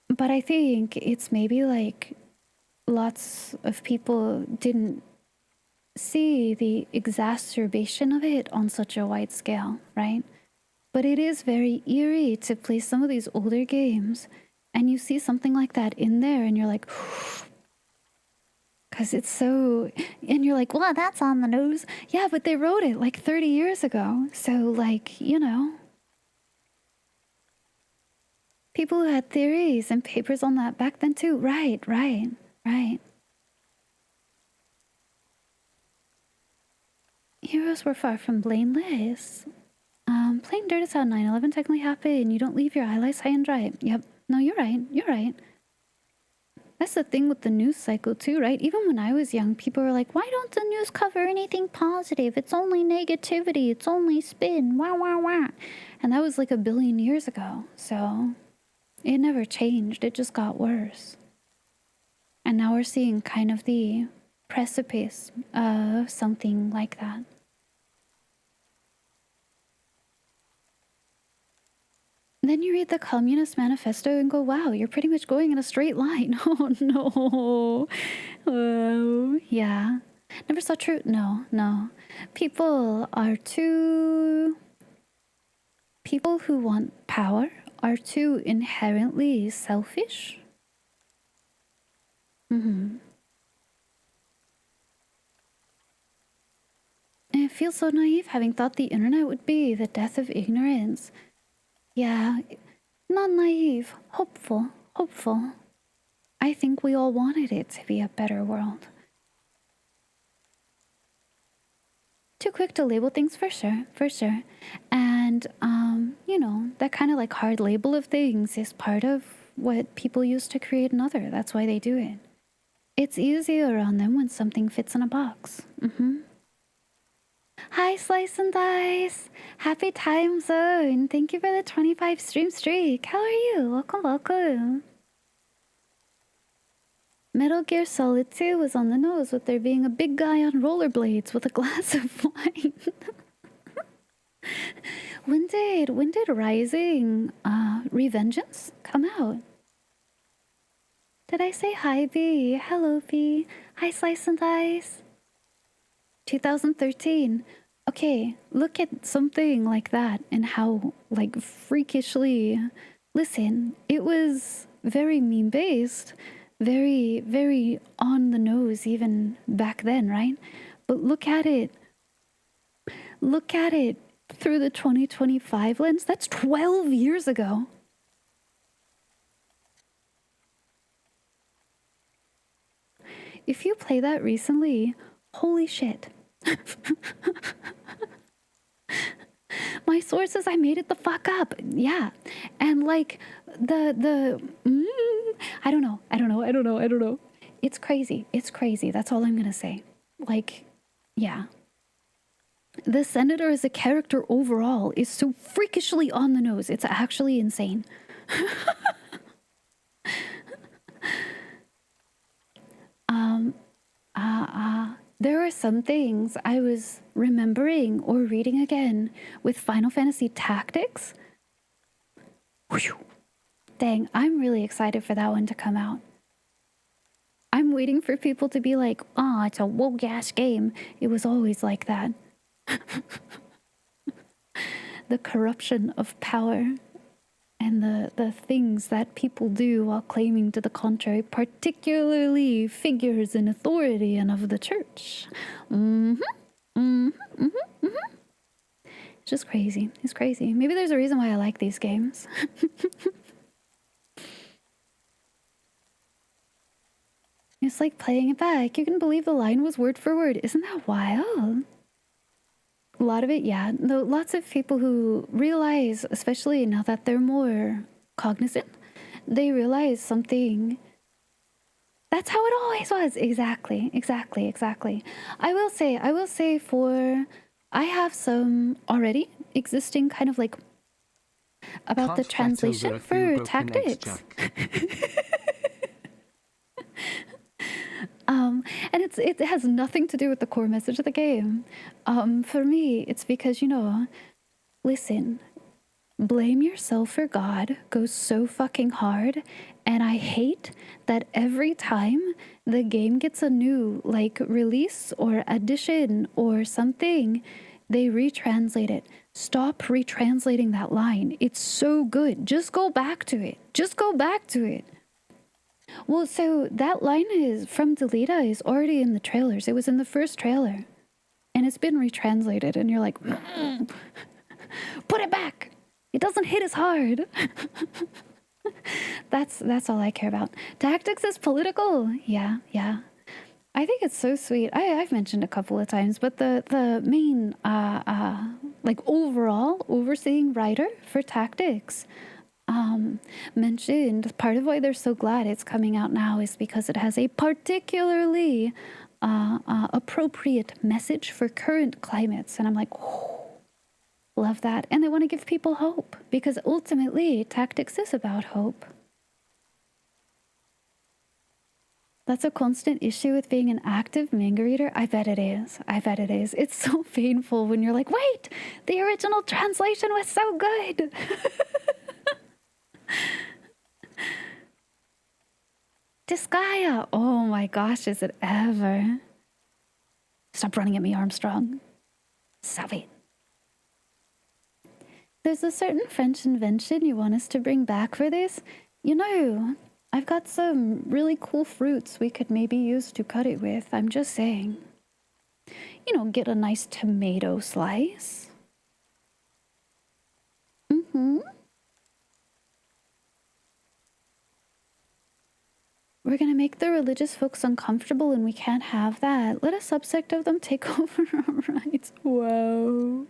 But I think it's maybe like lots of people didn't see the exacerbation of it on such a wide scale, right? But it is very eerie to play some of these older games and you see something like that in there and you're like, because it's so, and you're like, well, that's on the nose. Yeah, but they wrote it like 30 years ago. So, like, you know, people who had theories and papers on that back then too. Right. Heroes were far from blameless. Playing dirt is how 9/11 technically happened. You don't leave your highlights high and dry. Yep. No, you're right. That's the thing with the news cycle too, right? Even when I was young, people were like, why don't the news cover anything positive? It's only negativity. It's only spin. Wah, wah, wah. And that was like 1 billion years ago. So it never changed. It just got worse. And now we're seeing kind of the precipice of something like that. Then you read the Communist Manifesto and go, wow, you're pretty much going in a straight line. Oh, no. Oh, yeah. Never saw truth. No. People who want power are too inherently selfish. And it feels so naive having thought the internet would be the death of ignorance. Yeah, not naive, hopeful. I think we all wanted it to be a better world. Too quick to label things for sure. And, you know, that kind of like hard label of things is part of what people use to create another. That's why they do it. It's easier on them when something fits in a box. Hi, Slice and Dice. Happy time zone. Thank you for the 25 stream streak. How are you? Welcome. Metal Gear Solid 2 was on the nose with there being a big guy on rollerblades with a glass of wine. When did Rising Revengeance come out? Did I say hi, B? Hello, B. Hi, Slice and Dice. 2013. Okay, look at something like that and how, like, freakishly... Listen, it was very meme-based, very, very on the nose even back then, right? But look at it. Look at it through the 2025 lens. That's 12 years ago. If you play that recently, holy shit. My sources, I made it the fuck up. Yeah. And like I don't know. It's crazy. That's all I'm going to say. Like, yeah. The Senator as a character overall is so freakishly on the nose. It's actually insane. There are some things I was remembering or reading again with Final Fantasy Tactics. Whew. Dang, I'm really excited for that one to come out. I'm waiting for people to be like, oh, it's a woke-ass game. It was always like that. The corruption of power and the things that people do while claiming to the contrary, particularly figures in authority and of the church. It's just crazy. It's crazy. Maybe there's a reason why I like these games. It's like playing it back. You can believe the line was word for word. Isn't that wild? A lot of it, yeah. Though lots of people who realize, especially now that they're more cognizant, they realize something. That's how it always was. Exactly. I will say I have some already existing kind of like about the translation for tactics. And it has nothing to do with the core message of the game. For me, it's because, you know, listen, blame yourself for God goes so fucking hard, and I hate that every time the game gets a new, like, release or addition or something, they retranslate it. Stop retranslating that line. It's so good. Just go back to it. Just go back to it. Well, so that line is from Delita is already in the trailers. It was in the first trailer. And it's been retranslated. And you're like, put it back. It doesn't hit as hard. That's all I care about. Tactics is political. Yeah. I think it's so sweet. I've mentioned a couple of times, but the main like overall overseeing writer for Tactics mentioned part of why they're so glad it's coming out now is because it has a particularly appropriate message for current climates. And I'm like, oh, love that. And they want to give people hope because ultimately Tactics is about hope. That's a constant issue with being an active manga reader. I bet it is. It's so painful when you're like, wait, the original translation was so good. Disgaea. Oh my gosh, is it ever? Stop running at me, Armstrong. Stop it. There's a certain French invention you want us to bring back for this? You know, I've got some really cool fruits we could maybe use to cut it with. I'm just saying. You know, get a nice tomato slice. We're gonna make the religious folks uncomfortable and we can't have that. Let a subsect of them take over our rights. Whoa.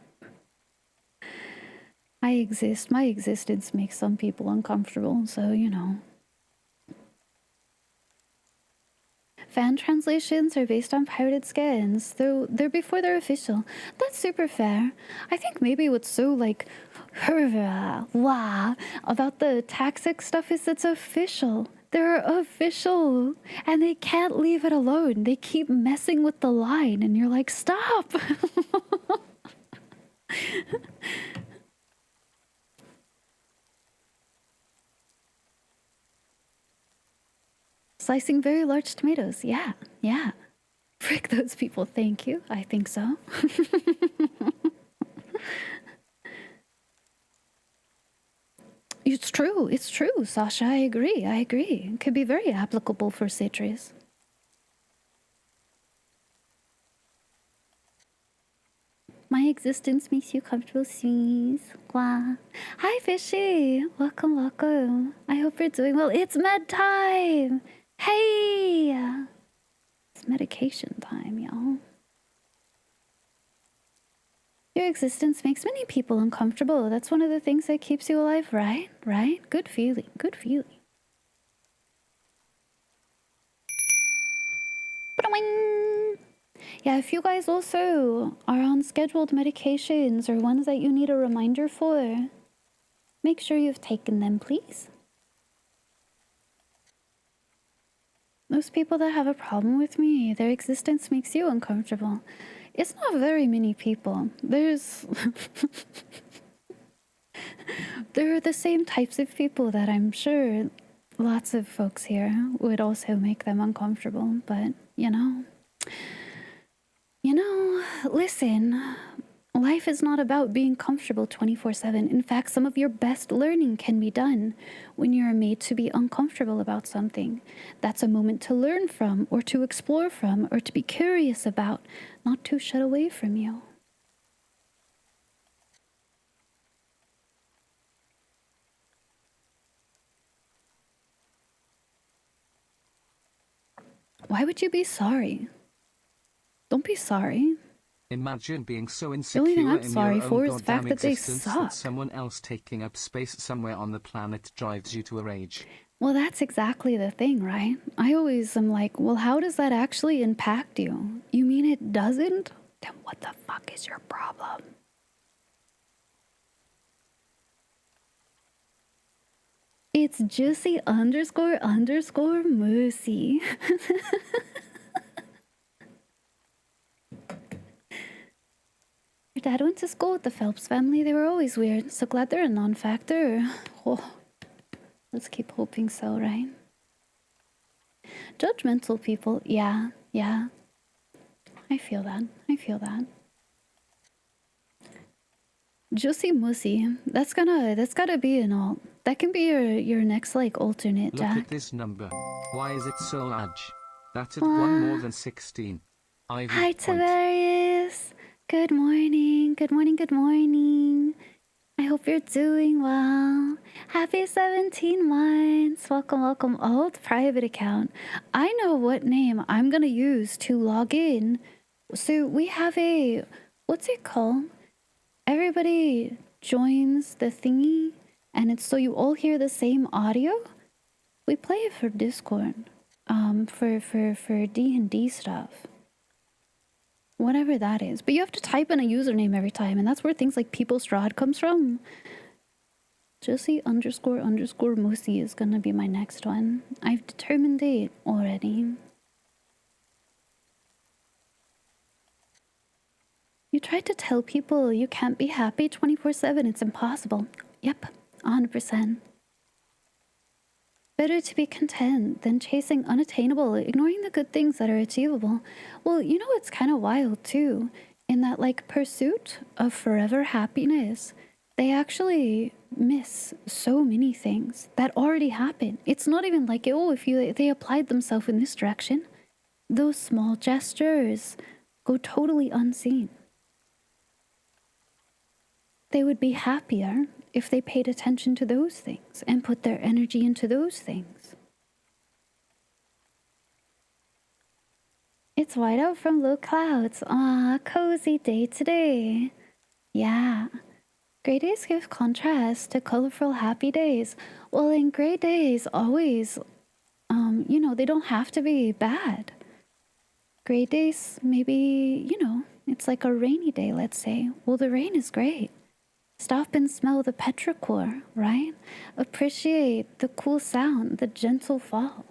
I exist. My existence makes some people uncomfortable, so you know. Fan translations are based on pirated scans, though they're before they're official. That's super fair. I think maybe what's so like about the Taxic stuff is it's official. They're official and they can't leave it alone. They keep messing with the line and you're like, stop. Slicing very large tomatoes. Yeah. Frick those people. Thank you. I think so. It's true, Sasha. I agree. It could be very applicable for citrus. My existence makes you comfortable, sneeze. Wow. Hi, Fishy. Welcome. I hope you're doing well. It's med time. Hey. It's medication time, y'all. Your existence makes many people uncomfortable. That's one of the things that keeps you alive, right? Good feeling. Yeah, if you guys also are on scheduled medications or ones that you need a reminder for, make sure you've taken them, please. Those people that have a problem with me, their existence makes you uncomfortable. It's not very many people. There are the same types of people that I'm sure lots of folks here would also make them uncomfortable. But, you know, listen, life is not about being comfortable 24/7. In fact, some of your best learning can be done when you're made to be uncomfortable about something. That's a moment to learn from, or to explore from, or to be curious about, not to shut away from you. Why would you be sorry? Don't be sorry. Imagine being so The insecure only thing I'm in sorry your own for is the goddamn fact that they existence that suck. someone else taking up space somewhere on the planet drives you to a rage. Well, that's exactly the thing, right? I always am like, well, how does that actually impact you? You mean it doesn't? Then what the fuck is your problem? It's juicy _ Mercy. Your dad went to school with the Phelps family. They were always weird. So glad they're a non-factor. Oh, let's keep hoping so, right? Judgmental people. Yeah. I feel that. Juicy Mussy. That's gotta be an alt. That can be your next like alternate, Look Jack. at this number. Why is it so large? That's at Wow. 1 more than 16. Ivy Hi, point. Tavarius. Good morning. Good morning. Good morning. I hope you're doing well. Happy 17 months. Welcome, welcome. Alt private account. I know what name I'm gonna use to log in. So we have a, what's it called? Everybody joins the thingy, and it's so you all hear the same audio. We play it for Discord, for D&D stuff, whatever that is. But you have to type in a username every time, and that's where things like People Strahd comes from. Josie __ Moosey is gonna be my next one. I've determined it already. You tried to tell people you can't be happy 24/7. It's impossible. Yep, 100%. Better to be content than chasing unattainable, ignoring the good things that are achievable. Well, you know it's kind of wild too, in that like pursuit of forever happiness, they actually miss so many things that already happened. It's not even like, oh, if they applied themselves in this direction, those small gestures go totally unseen. They would be happier if they paid attention to those things and put their energy into those things. It's white out from low clouds. Ah, cozy day today. Yeah. Gray days give contrast to colorful happy days. Well, in gray days, always, they don't have to be bad. Gray days, maybe, it's like a rainy day, let's say. Well, the rain is great. Stop and smell the petrichor, right? Appreciate the cool sound, the gentle fall.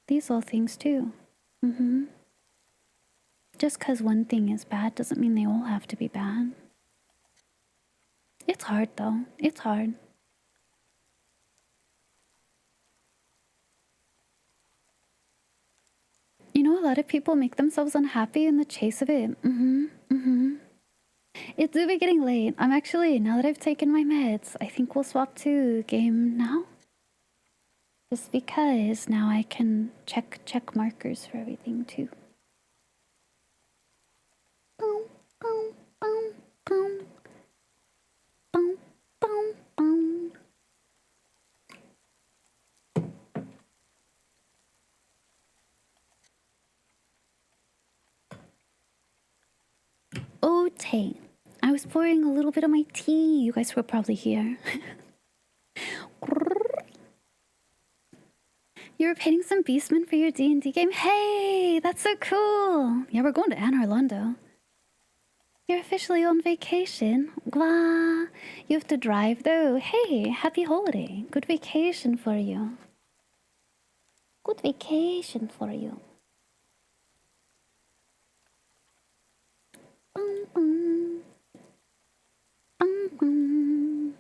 These all things too. Just because one thing is bad doesn't mean they all have to be bad. It's hard though. It's hard. A lot of people make themselves unhappy in the chase of it. It do be getting late. I'm actually, now that I've taken my meds, I think we'll swap to game now. Just because now I can check markers for everything too. Boom, boom, boom, boom. Boom, boom, boom. Oh, Tay. I was pouring a little bit of my tea. You guys were probably here. You were painting some beastmen for your D&D game? Hey, that's so cool. Yeah, we're going to Anor, Londo. You're officially on vacation. Wow. You have to drive though. Hey, happy holiday. Good vacation for you. Good vacation for you. Bum, bum. Bum, bum.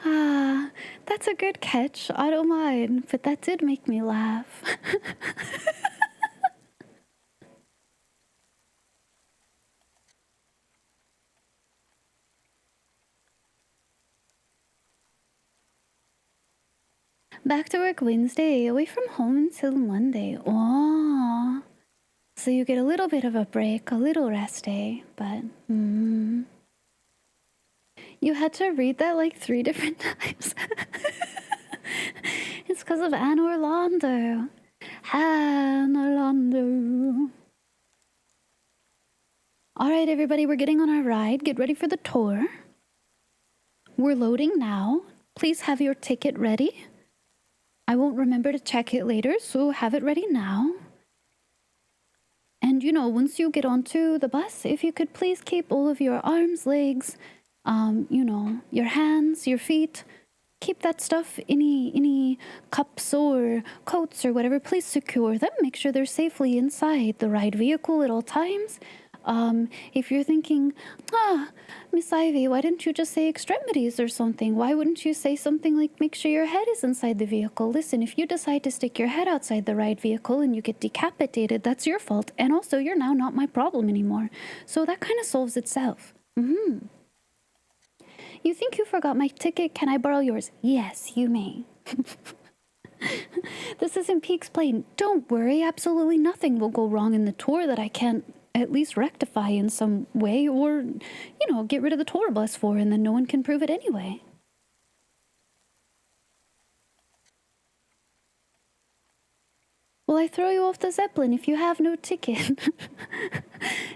Ah, that's a good catch. I don't mind, but that did make me laugh. Back to work Wednesday, away from home until Monday. Oh, so you get a little bit of a break, a little rest day, but you had to read that like 3 different times. It's because of Anor Londo. Anor Londo. All right, everybody, we're getting on our ride. Get ready for the tour. We're loading now. Please have your ticket ready. I won't remember to check it later, so have it ready now. And once you get onto the bus, if you could please keep all of your arms, legs, your hands, your feet, keep that stuff, any cups or coats or whatever, please secure them. Make sure they're safely inside the ride vehicle at all times. If you're thinking, Miss Ivy, why didn't you just say extremities or something? Why wouldn't you say something like make sure your head is inside the vehicle? Listen, if you decide to stick your head outside the ride vehicle and you get decapitated, that's your fault. And also, you're now not my problem anymore. So that kind of solves itself. You think you forgot my ticket? Can I borrow yours? Yes, you may. This isn't Peaks Plain. Don't worry, absolutely nothing will go wrong in the tour that I can't at least rectify in some way or, get rid of the tour bus for, and then no one can prove it anyway. Will I throw you off the Zeppelin if you have no ticket?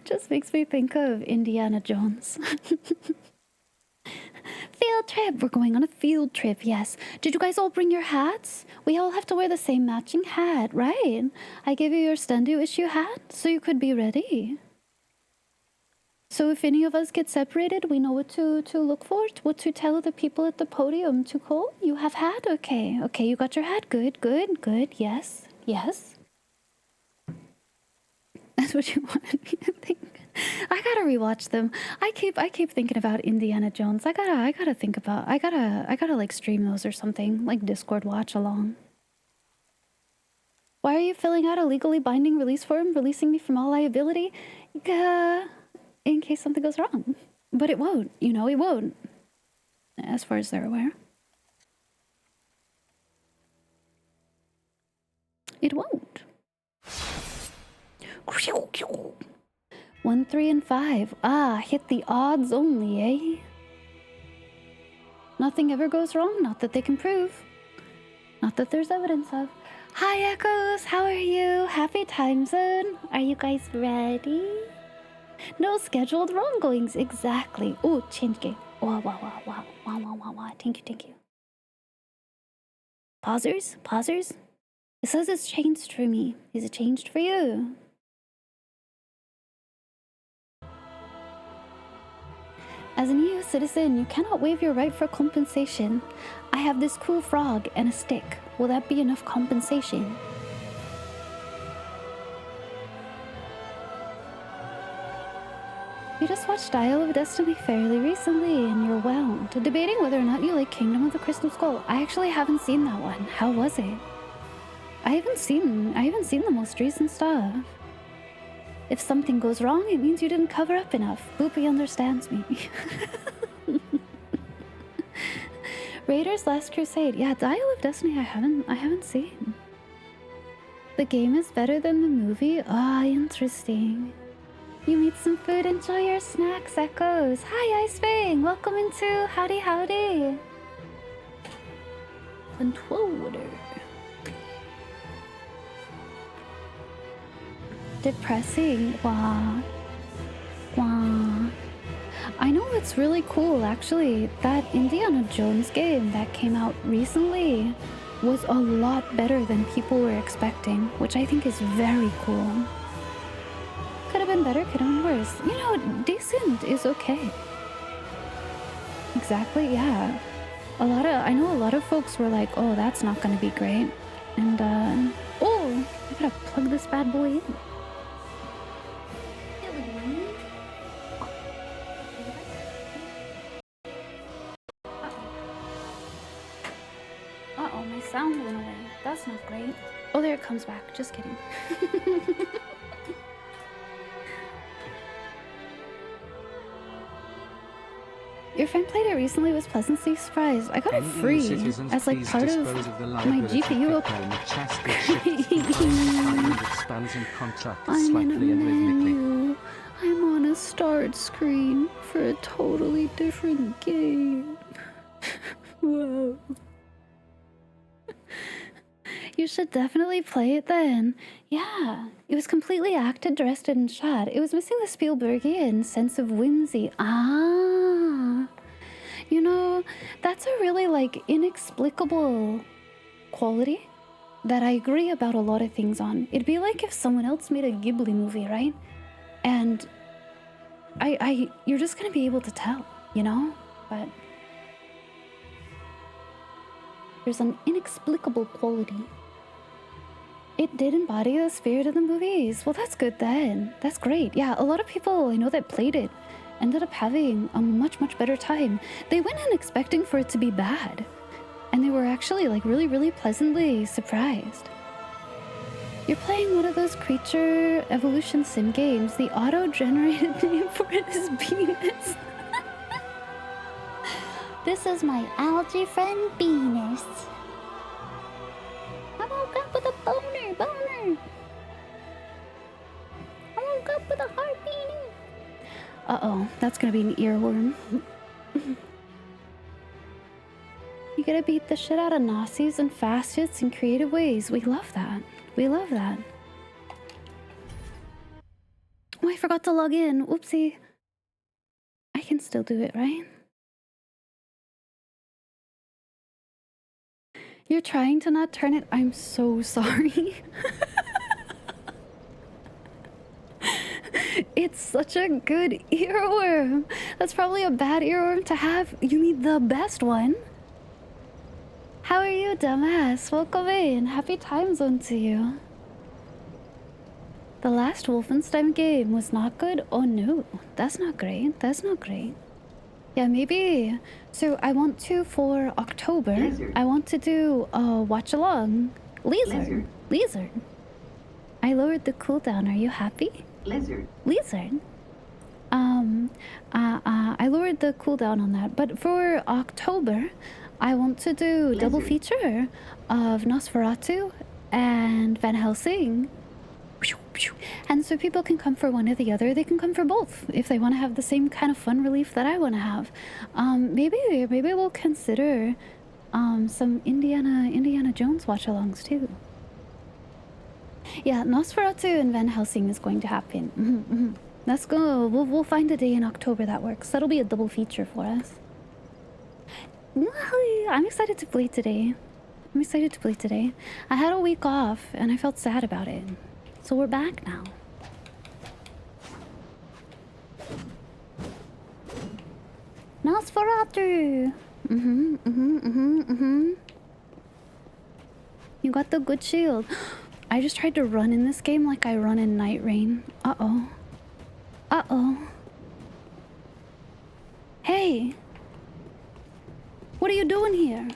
Just makes me think of Indiana Jones. Field trip! We're going on a field trip, yes. Did you guys all bring your hats? We all have to wear the same matching hat, right? I gave you your Stendu issue hat, so you could be ready. So if any of us get separated, we know what to look for, what to tell the people at the podium to call. You have hat? Okay, you got your hat. Good, yes. That's what you wanted me to think. I gotta rewatch them. I keep thinking about Indiana Jones. I gotta think about. I gotta like stream those or something, like Discord watch along. Why are you filling out a legally binding release form, releasing me from all liability? In case something goes wrong. But it won't. It won't. As far as they're aware, it won't. 1, 3, and 5. Hit the odds only, eh? Nothing ever goes wrong, not that they can prove. Not that there's evidence of. Hi, Echoes! How are you? Happy time zone? Are you guys ready? No scheduled wronggoings, exactly. Oh, change game. Wow. Thank you. Pausers? It says it's changed for me. Is it changed for you? As an EU citizen, you cannot waive your right for compensation. I have this cool frog and a stick. Will that be enough compensation? You just watched Dial of Destiny fairly recently, and you're wound, debating whether or not you like Kingdom of the Crystal Skull. I actually haven't seen that one. How was it? I haven't seen the most recent stuff. If something goes wrong, it means you didn't cover up enough. Boopy understands me. Raiders Last Crusade. Yeah, Dial of Destiny I haven't seen. The game is better than the movie? Interesting. You made some food, enjoy your snacks, Echoes. Hi, Ice Fang! Welcome into Howdy. Controller. Depressing. Wah. I know it's really cool, actually. That Indiana Jones game that came out recently was a lot better than people were expecting, which I think is very cool. Could have been better, could have been worse. Decent is okay. Exactly, yeah. I know a lot of folks were like, oh, that's not gonna be great. And, I gotta plug this bad boy in. Uh-oh, my sound went away. That's not great. Oh, there it comes back. Just kidding. Your friend played it recently, was pleasantly surprised. I got it free as like part of my GPU I'm in a menu. I'm on a start screen for a totally different game. Whoa. You should definitely play it then. Yeah, it was completely acted, directed, and shot. It was missing the Spielbergian sense of whimsy. That's a really, inexplicable quality that I agree about a lot of things on. It'd be like if someone else made a Ghibli movie, right? And you're just gonna be able to tell, But there's an inexplicable quality. It did embody the spirit of the movies. Well, that's good then. That's great. Yeah, a lot of people I know that played it ended up having a much, much better time. They went in expecting for it to be bad, and they were actually like really, really pleasantly surprised. You're playing one of those creature evolution sim games. The auto-generated name for it is Venus. This is my algae friend Venus. I woke up with a boner. I woke up with a heart beating. Uh-oh, that's gonna be an earworm. You gotta beat the shit out of Nazis and fascists in creative ways. We love that. We love that. Oh, I forgot to log in. Whoopsie. I can still do it, right? You're trying to not turn it. I'm so sorry. It's such a good earworm. That's probably a bad earworm to have. You need the best one. How are you, dumbass? Welcome in. Happy time zone to you. The last Wolfenstein game was not good? Oh no, that's not great. That's not great. Yeah, maybe. So I want to, for October, Lizard. I want to do a watch along. Lizard. Lizard. I lowered the cooldown. Are you happy? Lizard. Lizard. I lowered the cooldown on that, but for October, I want to do double feature of Nosferatu and Van Helsing. And so people can come for one or the other. They can come for both if they want to have the same kind of fun relief that I want to have. Maybe we'll consider some Indiana Jones watch-alongs too. Yeah, Nosferatu and Van Helsing is going to happen. Let's go. We'll find a day in October that works. That'll be a double feature for us. I'm excited to play today. I had a week off and I felt sad about it. So we're back now. Nosferatu! You got the good shield. I just tried to run in this game like I run in Night Rain. Uh-oh. Hey! What are you doing here?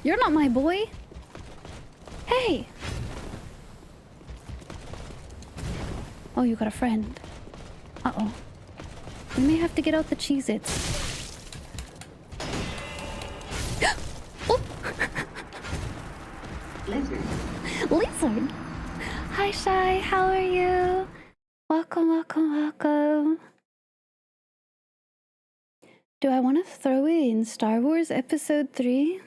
You're not my boy. Hey! Oh, you got a friend. Uh-oh. We may have to get out the Cheez-Its. Oh! Lizard! Hi, Shy. How are you? Welcome. Do I want to throw in Star Wars Episode 3?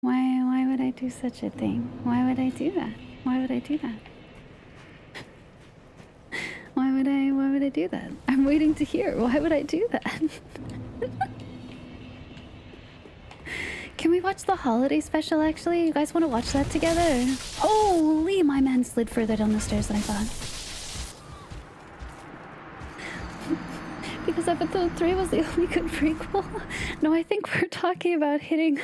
Why would I do such a thing? Why would I do that? Why would I do that? I'm waiting to hear. Why would I do that? Can we watch the holiday special, actually? You guys want to watch that together? Holy, my man slid further down the stairs than I thought. Because episode 3 was the only good prequel. No, I think we're talking about hitting...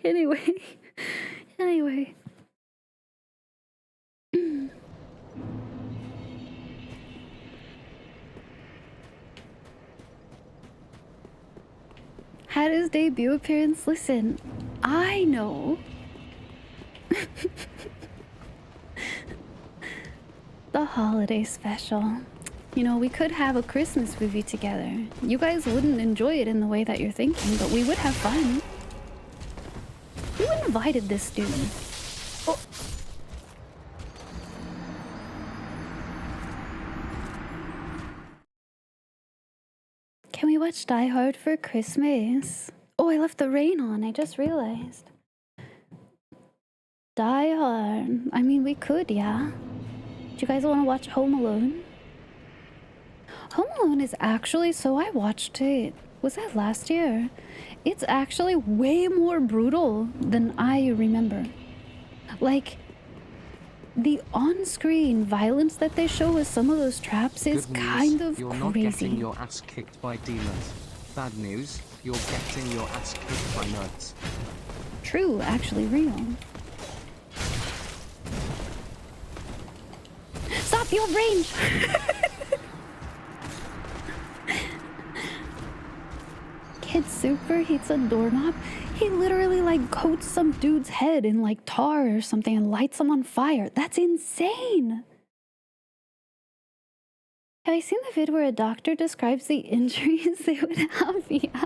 Anyway. Had his debut appearance. Listen, I know. The holiday special. You know, we could have a Christmas movie together. You guys wouldn't enjoy it in the way that you're thinking, but we would have fun. Who invited this dude? Oh. Can we watch Die Hard for Christmas? Oh, I left the rain on. I just realized. Die Hard. I mean, we could, yeah. Do you guys want to watch Home Alone? Home Alone is actually... So I watched it. Was that last year? It's actually way more brutal than I remember. Like, the on-screen violence that they show with some of those traps is kind of you're crazy. Not getting your ass kicked by demons. Bad news, you're getting your ass kicked by nuts. true, actually real. Stop, you have range! Kid superheats a doorknob. He literally like coats some dude's head in like tar or something and lights him on fire. That's insane! Have I seen the vid where a doctor describes the injuries they would have? Yeah.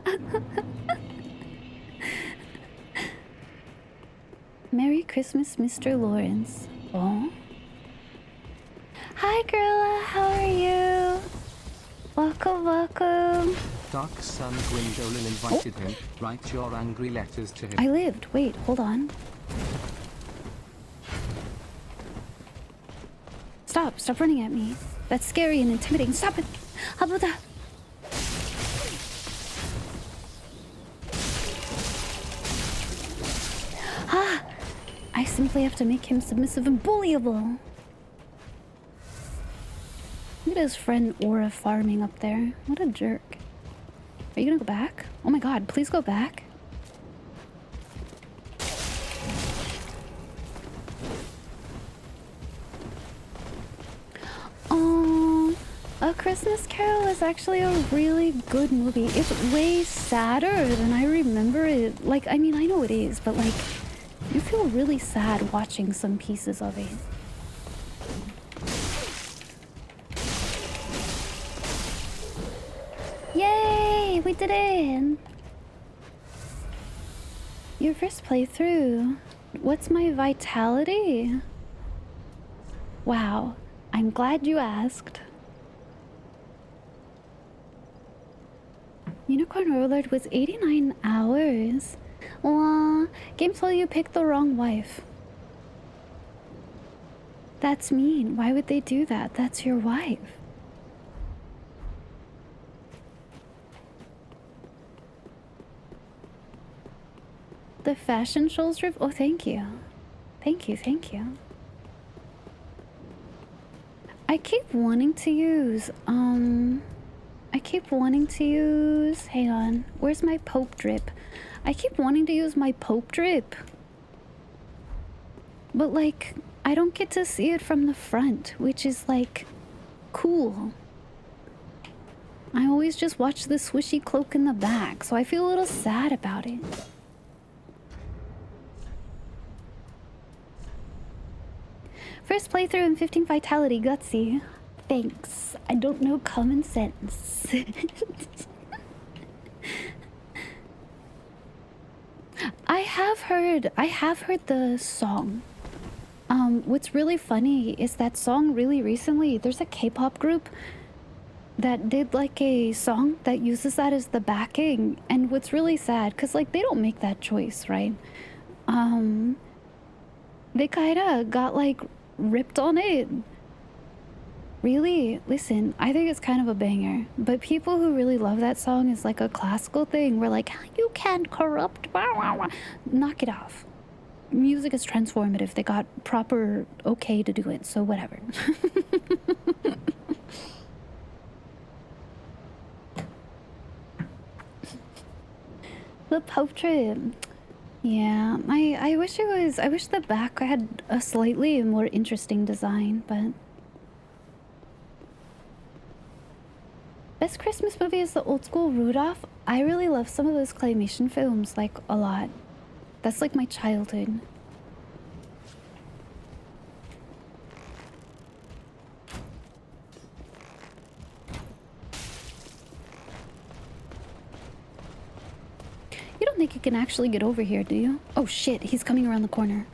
Merry Christmas, Mr. Lawrence. Oh? Hi, Gorilla. How are you? Welcome, welcome. Dark Sun Gwendolyn invited him. Write your angry letters to him. I lived. Wait, hold on. Stop. Stop running at me. That's scary and intimidating. Stop it. How about that? Ah! I simply have to make him submissive and bullyable. Look at his friend Aura farming up there. What a jerk. Are you gonna go back? Oh my god, please go back. Oh, A Christmas Carol is actually a really good movie. It's way sadder than I remember it. Like, I mean, I know it is, but like, you feel really sad watching some pieces of it. Yay! We did it! Your first playthrough. What's my vitality? Wow. I'm glad you asked. Unicorn Overlord was 89 hours. Aw, game told you picked the wrong wife. That's mean. Why would they do that? That's your wife. The fashion shows rip. Oh, thank you. Thank you, thank you. I keep wanting to use, hang on. Where's my Pope drip? I keep wanting to use my Pope drip. But, like, I don't get to see it from the front, which is, like, cool. I always just watch the swishy cloak in the back, so I feel a little sad about it. First playthrough and 15 vitality, gutsy. Thanks. I don't know common sense. I have heard the song. What's really funny is that song really recently, there's a K-pop group that did like a song that uses that as the backing, and what's really sad, cause like they don't make that choice, right? They kinda got like ripped on it. Really? Listen, I think it's kind of a banger, but people who really love that song is like a classical thing where like, you can't corrupt, knock it off. Music is transformative. They got proper okay to do it, so whatever. The Pope trip. Yeah, I wish the back had a slightly more interesting design, but... Best Christmas movie is the old school Rudolph. I really love some of those claymation films, like, a lot. That's like my childhood. You don't think you can actually get over here, do you? Oh shit, he's coming around the corner.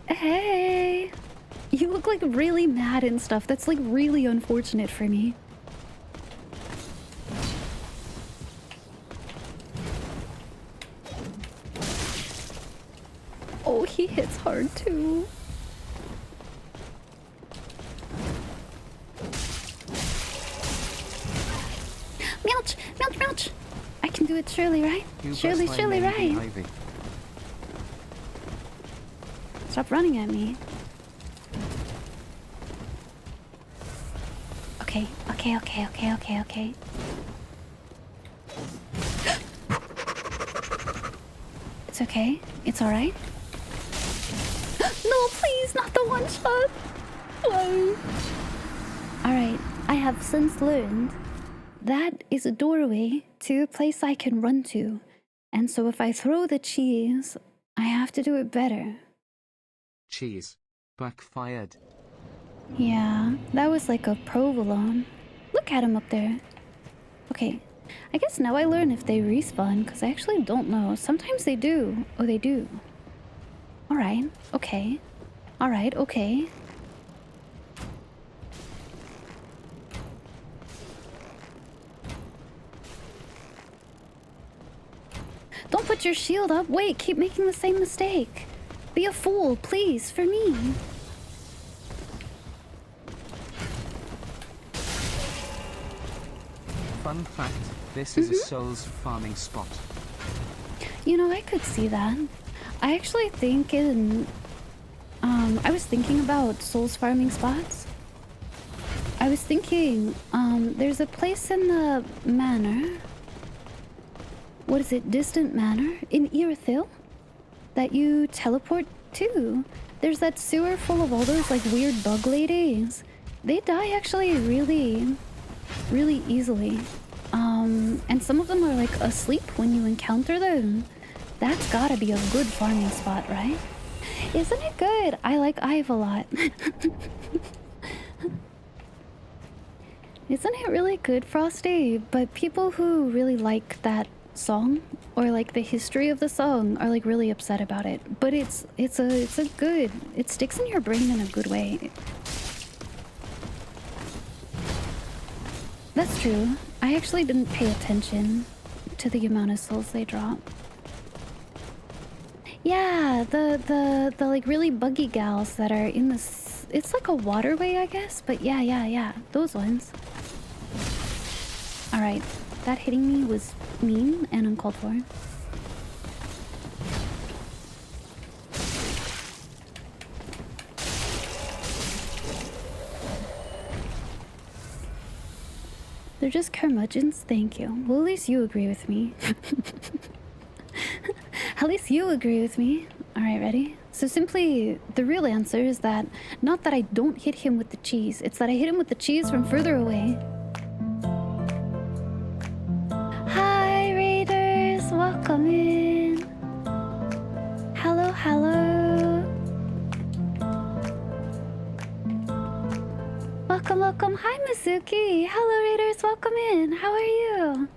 Hey! You look like really mad and stuff. That's like really unfortunate for me. Oh, he hits hard too. Meowch! Meowch! Meowch! I can do it surely, right? Surely, right? Ivy. Stop running at me. Okay. Okay. It's okay. It's alright. No, please, not the one shot. Whoa. Alright, I have since learned that is a doorway to a place I can run to. And so if I throw the cheese, I have to do it better. Cheese. Backfired. Yeah, that was like a provolone. Look at him up there. Okay, I guess now I learn if they respawn, because I actually don't know. Sometimes they do. Oh, they do. Alright, okay. Alright, okay. Don't put your shield up. Wait, keep making the same mistake. Be a fool, please, for me. Fun fact, this is a souls farming spot. You know, I could see that. I actually think I was thinking about souls farming spots. I was thinking, there's a place in the manor. What is it? Distant Manor in Irithyll that you teleport to. There's that sewer full of all those like weird bug ladies. They die actually really easily. And some of them are like asleep when you encounter them. That's gotta be a good farming spot, right? Isn't it good? I like Ive a lot. Isn't it really good, Frosty? But people who really like that song or like the history of the song are like really upset about it. But it's a good, it sticks in your brain in a good way. That's true. I actually didn't pay attention to the amount of souls they drop. Yeah, the like really buggy gals that are in this, it's like a waterway, I guess, but yeah, those ones. All right, that hitting me was mean and uncalled for. They're just curmudgeons, thank you. Well, at least you agree with me. At least you agree with me. Alright, ready? So simply, the real answer is that, not that I don't hit him with the cheese, it's that I hit him with the cheese from further away. Hi, Raiders! Welcome in! Hello, hello! Welcome! Hi, Mizuki! Hello, Raiders! Welcome in! How are you?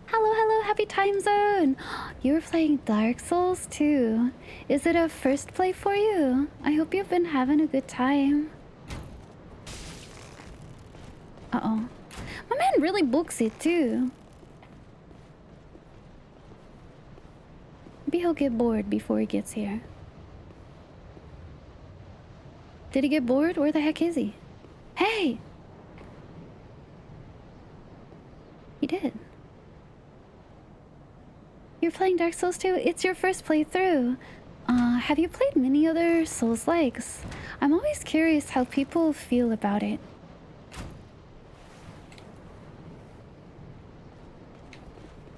Hello, happy time zone! You were playing Dark Souls too. Is it a first play for you? I hope you've been having a good time. Uh-oh. My man really books it too. Maybe he'll get bored before he gets here. Did he get bored? Where the heck is he? Hey! He did. You're playing Dark Souls 2? It's your first playthrough. Have you played many other Souls-likes? I'm always curious how people feel about it.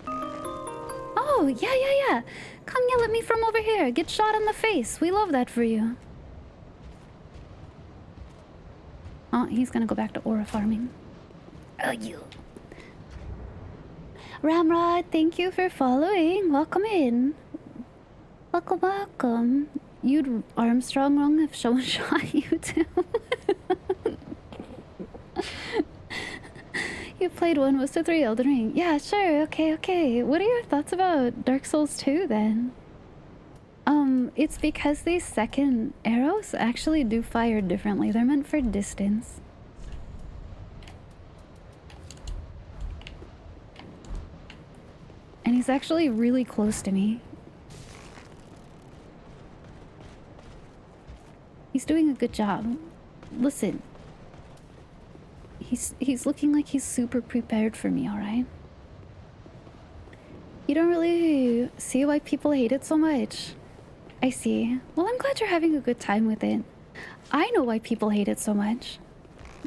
Oh, yeah. Come yell at me from over here. Get shot in the face. We love that for you. Oh, he's gonna go back to aura farming. Oh, you. Ramrod, thank you for following. Welcome in. Welcome. You'd Armstrong wrong if someone shot you too. You played 1 was to 3 Elden Ring. Yeah, sure. Okay. What are your thoughts about Dark Souls 2 then? It's because these second arrows actually do fire differently. They're meant for distance. And he's actually really close to me. He's doing a good job. Listen. He's looking like he's super prepared for me, alright? You don't really see why people hate it so much. I see. Well, I'm glad you're having a good time with it. I know why people hate it so much.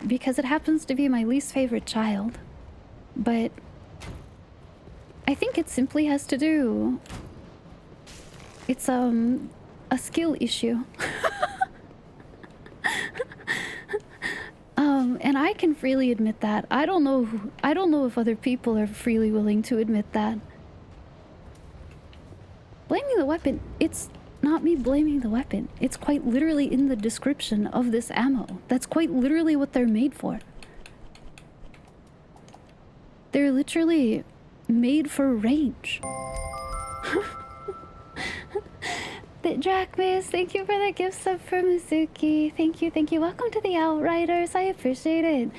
because it happens to be my least favorite child. But I think it simply has to do... It's a skill issue. And I can freely admit that. I don't know if other people are freely willing to admit that. Blaming the weapon, it's not me blaming the weapon. It's quite literally in the description of this ammo. That's quite literally what they're made for. They're literally made for range. Drachmas, thank you for the gift sub for Mizuki. Thank you, thank you. Welcome to the Outriders. I appreciate it.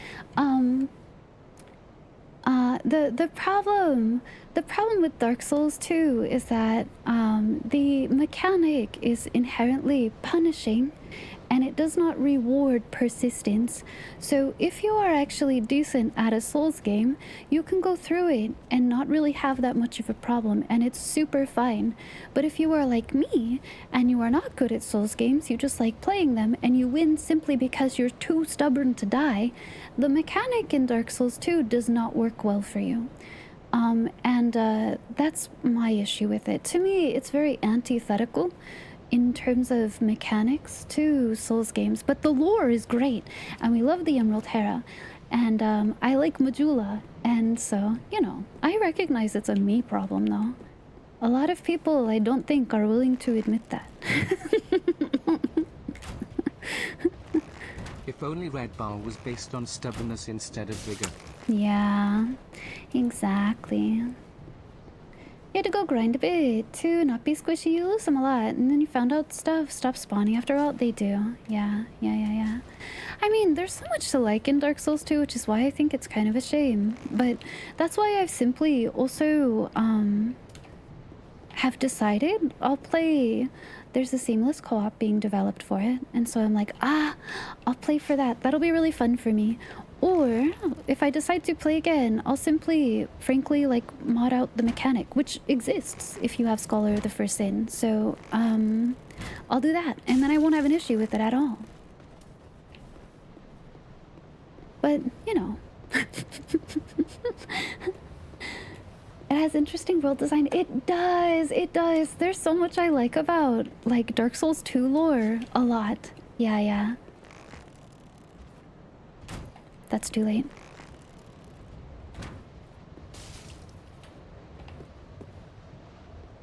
The problem with Dark Souls 2 is that the mechanic is inherently punishing and it does not reward persistence. So if you are actually decent at a Souls game, you can go through it and not really have that much of a problem, and it's super fine. But if you are like me and you are not good at Souls games, you just like playing them and you win simply because you're too stubborn to die, the mechanic in Dark Souls 2 does not work well for you. That's my issue with it. To me, it's very antithetical in terms of mechanics to Souls games, but the lore is great, and we love the Emerald Hera, and I like Majula, and so, you know, I recognize it's a me problem, though. A lot of people, I don't think, are willing to admit that. If only Red Bar was based on stubbornness instead of vigor. Yeah, exactly. You had to go grind a bit to not be squishy. You lose them a lot, and then you found out stuff stopped spawning after all. They do. Yeah. I mean, there's so much to like in Dark Souls 2, which is why I think it's kind of a shame. But that's why I've simply also have decided I'll play... There's a seamless co-op being developed for it, and so I'm like, I'll play for that. That'll be really fun for me. Or, if I decide to play again, I'll simply, frankly, like, mod out the mechanic, which exists if you have Scholar of the First Sin. So, I'll do that, and then I won't have an issue with it at all. But, you know. It has interesting world design. It does! There's so much I like about, like, Dark Souls 2 lore. A lot. Yeah. That's too late.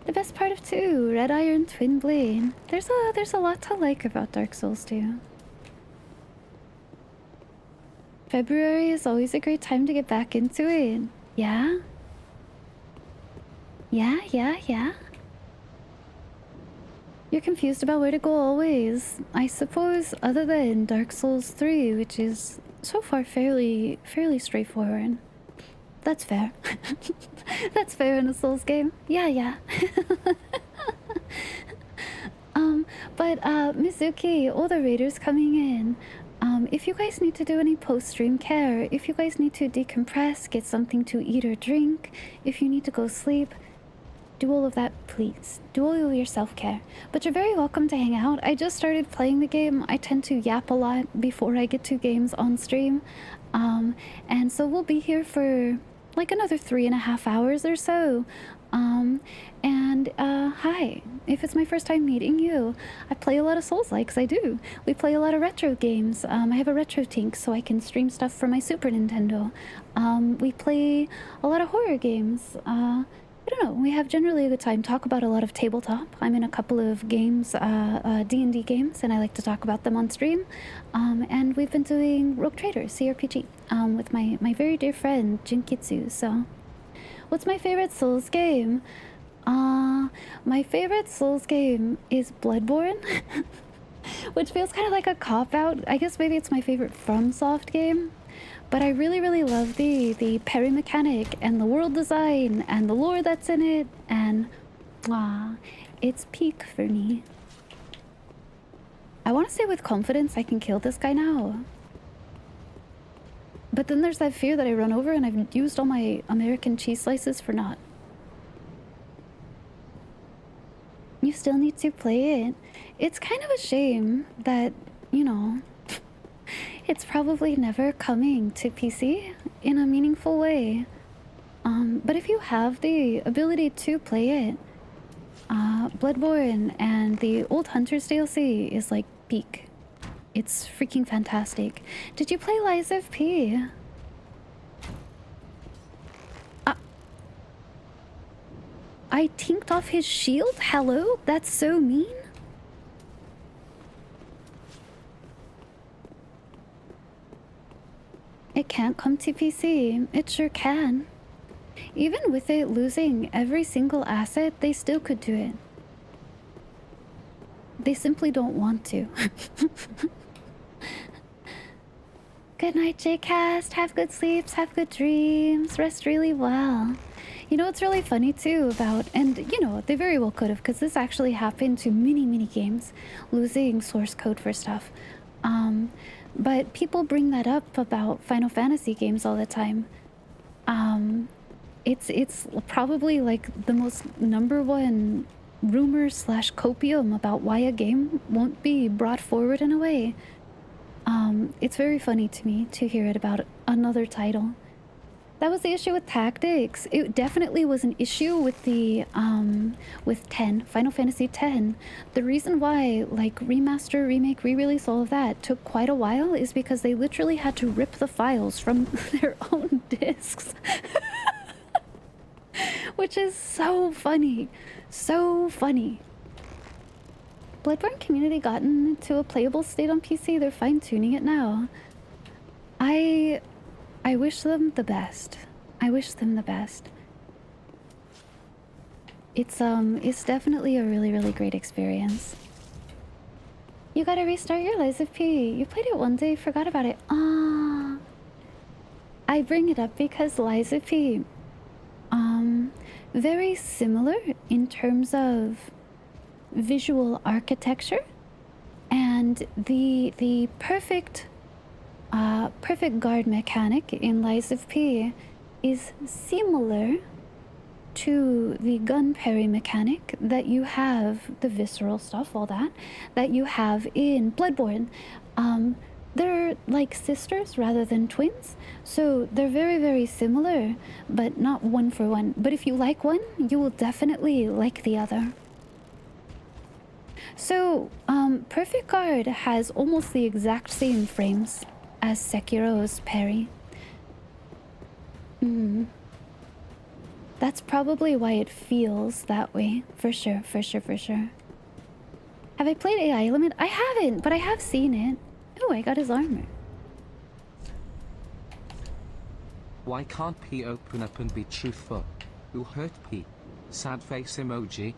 The best part of 2, Red Iron Twin Blade. There's a lot to like about Dark Souls 2. February is always a great time to get back into it. Yeah? Yeah. You're confused about where to go always. I suppose other than Dark Souls 3, which is so far fairly straightforward. That's fair. That's fair in a Souls game. Yeah. But Mizuki, all the raiders coming in. If you guys need to do any post-stream care, if you guys need to decompress, get something to eat or drink, if you need to go sleep, do all of that, please. Do all of your self-care. But you're very welcome to hang out. I just started playing the game. I tend to yap a lot before I get to games on stream. And so we'll be here for like another 3.5 hours or so. Hi. If it's my first time meeting you, I play a lot of Souls-likes. I do. We play a lot of retro games. I have a retro tink so I can stream stuff from my Super Nintendo. We play a lot of horror games. I don't know, we have generally a good time, talk about a lot of tabletop. I'm in a couple of games, D&D games, and I like to talk about them on stream. And we've been doing Rogue Trader, CRPG, with my very dear friend, Jinkitsu. So, what's my favorite Souls game? My favorite Souls game is Bloodborne, which feels kind of like a cop-out. I guess maybe it's my favorite FromSoft game. But I really love the parry mechanic and the world design and the lore that's in it, and it's peak for me. I want to say with confidence I can kill this guy now. But then there's that fear that I run over and I've used all my American cheese slices for naught. You still need to play it. It's kind of a shame that, you know... it's probably never coming to PC in a meaningful way. But if you have the ability to play it, Bloodborne and the Old Hunters DLC is like peak. It's freaking fantastic. Did you play Lies of P? I tinked off his shield? Hello? That's so mean? It can't come to PC. It sure can. Even with it losing every single asset, they still could do it. They simply don't want to. Good night, JCast. Have good sleeps, have good dreams, rest really well. You know what's really funny too about, and you know, they very well could have, because this actually happened to many games, losing source code for stuff. But people bring that up about Final Fantasy games all the time. It's probably like the most #1 rumor slash copium about why a game won't be brought forward in a way. It's very funny to me to hear it about another title. That was the issue with Tactics. It definitely was an issue with the with 10, Final Fantasy 10. The reason why like remaster, remake, re-release, all of that took quite a while is because they literally had to rip the files from their own discs. Which is so funny. So funny. Bloodborne community gotten to a playable state on PC. They're fine-tuning it now. I wish them the best. I wish them the best. It's definitely a really great experience. You gotta restart your Lies of P. You played it one day, forgot about it. Ah. I bring it up because Lies of P, very similar in terms of visual architecture, and the perfect guard mechanic in Lies of P is similar to the gun parry mechanic that you have, the visceral stuff, all that you have in Bloodborne. They're like sisters rather than twins, so they're very similar, but not one for one. But if you like one, you will definitely like the other. So, Perfect Guard has almost the exact same frames as Sekiro's parry. That's probably why it feels that way, for sure. Have I played AI Element? I haven't, but I have seen it. Oh, I got his armor. Why can't P open up and be truthful? Who hurt P? Sad face emoji.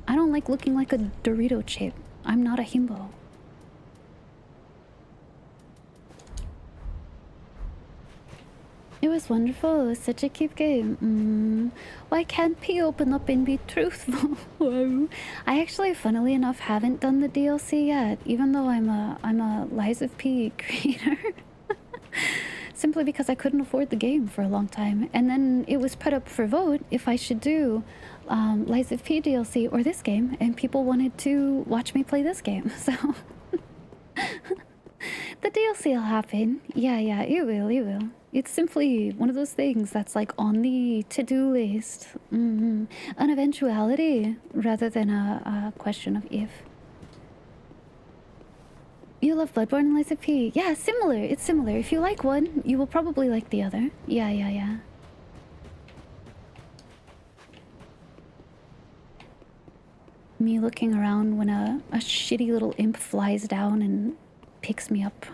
I don't like looking like a Dorito chip. I'm not a himbo. It was wonderful. It was such a cute game. Why can't P open up and be truthful? Whoa. I actually, funnily enough, haven't done the DLC yet, even though I'm a Lies of P creator. Simply because I couldn't afford the game for a long time, and then it was put up for vote if I should do Lies of P DLC or this game, and people wanted to watch me play this game, so the DLC will happen. Yeah, it will. It's simply one of those things that's like on the to-do list. An eventuality rather than a question of if. You love Bloodborne and Lies of P. Yeah, similar. It's similar. If you like one, you will probably like the other. Yeah. Me looking around when a shitty little imp flies down and picks me up.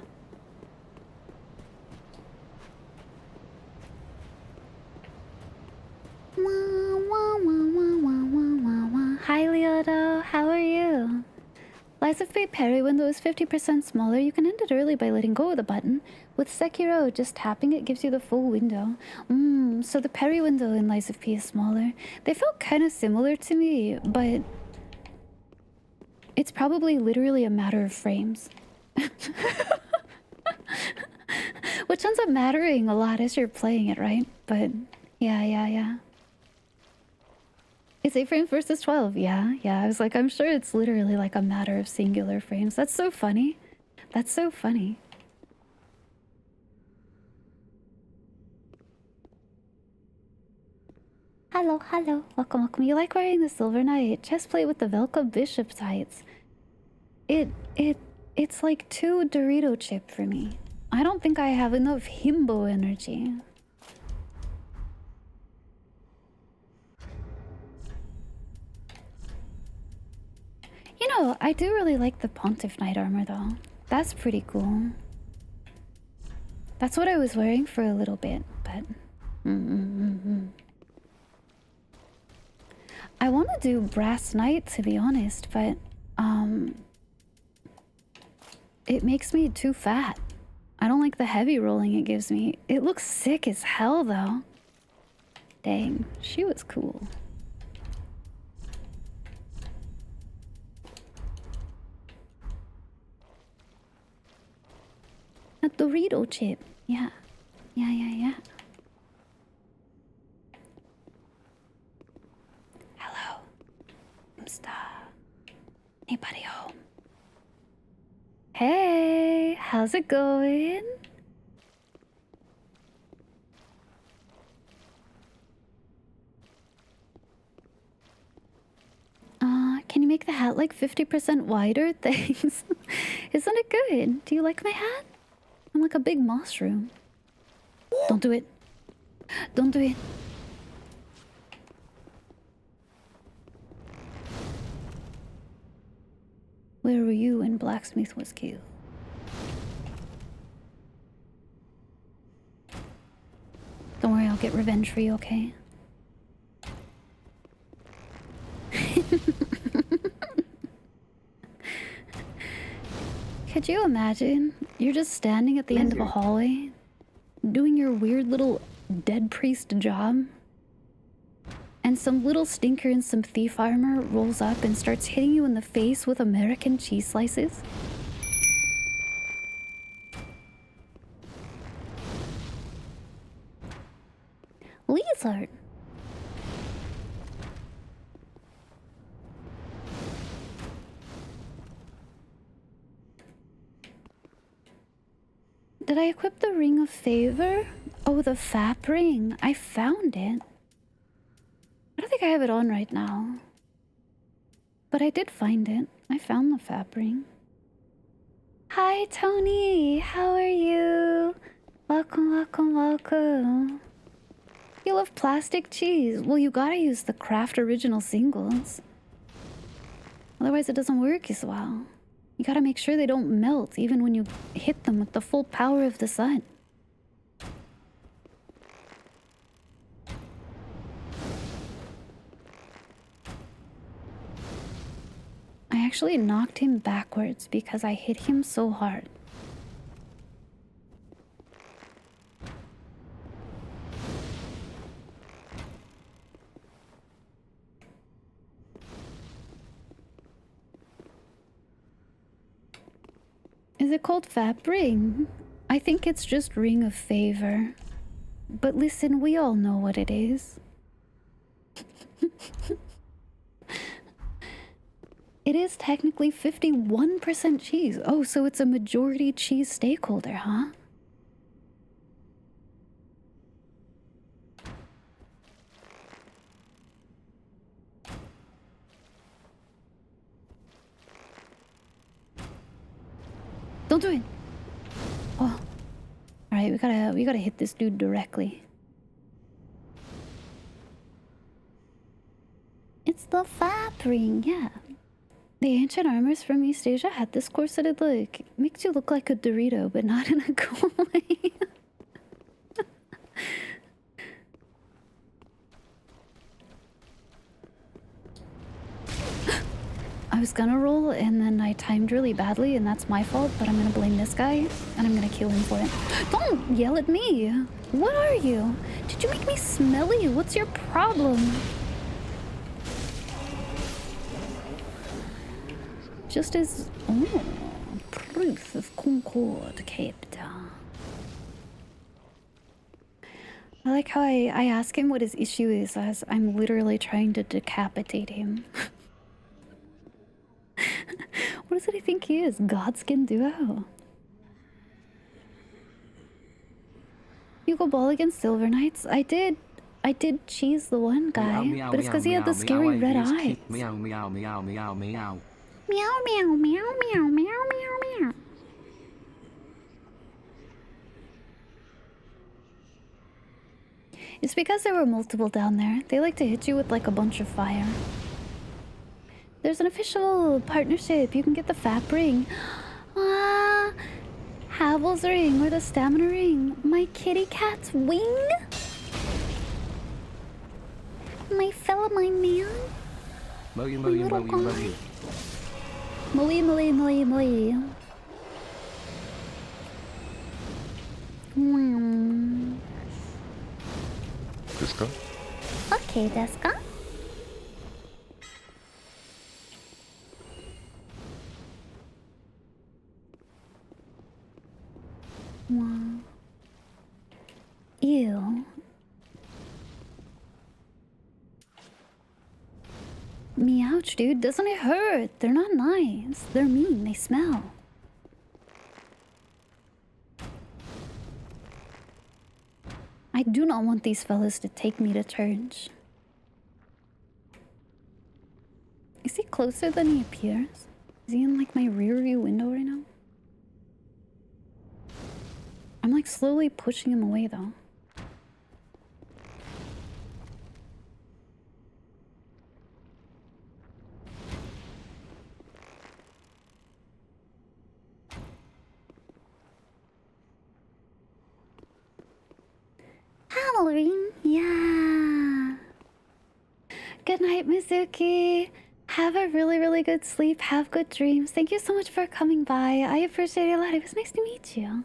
Hi, Leodo. How are you? Lies of P parry window is 50% smaller. You can end it early by letting go of the button. With Sekiro, just tapping it gives you the full window. So the parry window in Lies of P is smaller. They felt kind of similar to me, but it's probably literally a matter of frames. Which ends up mattering a lot as you're playing it, right? But yeah. It's 8 frames versus 12. Yeah. I was like, I'm sure it's literally like a matter of singular frames. That's so funny. hello, hello. Welcome, welcome. You like wearing the Silver Knight chestplate with the Velka Bishop tights? It's like too Dorito chip for me. I don't think I have enough himbo energy. You know, I do really like the Pontiff Knight armor though. That's pretty cool. That's what I was wearing for a little bit, but... I want to do Brass Knight, to be honest, but... It makes me too fat. I don't like the heavy rolling it gives me. It looks sick as hell, though. Dang, she was cool. A Dorito chip. Yeah. Yeah. Hello. Anybody home? Hey, how's it going? Can you make the hat like 50% wider? Thanks. Isn't it good? Do you like my hat? I'm like a big mushroom. Don't do it. Don't do it. Where were you when Blacksmith was killed? Don't worry, I'll get revenge for you, okay? Could you imagine? You're just standing at the end of a hallway, doing your weird little dead priest job, and some little stinker in some thief armor rolls up and starts hitting you in the face with American cheese slices? Lizard! Did I equip the Ring of Favor? Oh, the Fap ring. I found it. I don't think I have it on right now. But I did find it. I found the Fap ring. Hi, Tony. How are you? Welcome. You love plastic cheese. Well, you gotta use the Kraft Original Singles. Otherwise, it doesn't work as well. You gotta make sure they don't melt even when you hit them with the full power of the sun. I actually knocked him backwards because I hit him so hard. Is it called Fap Ring? I think it's just Ring of Favor. But listen, we all know what it is. It is technically 51% cheese. Oh, so it's a majority cheese stakeholder, huh? Don't do it. Oh. Alright, we gotta hit this dude directly. It's the Fap Ring, yeah. The ancient armors from East Asia had this corseted look. Makes you look like a Dorito, but not in a cool way. I was gonna roll and then I timed really badly and that's my fault, but I'm gonna blame this guy and I'm gonna kill him for it. Don't yell at me! What are you? Did you make me smelly? What's your problem? Just as... Oh, proof of Concord, Captain. I like how I ask him what his issue is as I'm literally trying to decapitate him. What does it think he is? Godskin duo? You go ball against Silver Knights? I did I did cheese the one guy, Meow, but it's because he had the meow, scary meow, red I eyes. keep meow, meow, meow, meow, meow. Meow meow meow meow meow meow meow. It's because there were multiple down there. They like to hit you with like a bunch of fire. There's an official partnership. You can get the Fap ring. Ah, Havel's ring or the stamina ring. My kitty cat's wing. My fella, my man. Moe, moe, moe, moe. Moe, moe, moe, moe. Desu ka? Okay, desu ka? Wow. Ew. Meouch, dude. Doesn't it hurt? They're not nice. They're mean. They smell. I do not want these fellas to take me to church. Is he closer than he appears? Is he in like my rear view window right now? I'm like slowly pushing him away though. Halloween, yeah. Good night, Mizuki. Have a really, really good sleep. Have good dreams. Thank you so much for coming by. I appreciate it a lot. It was nice to meet you.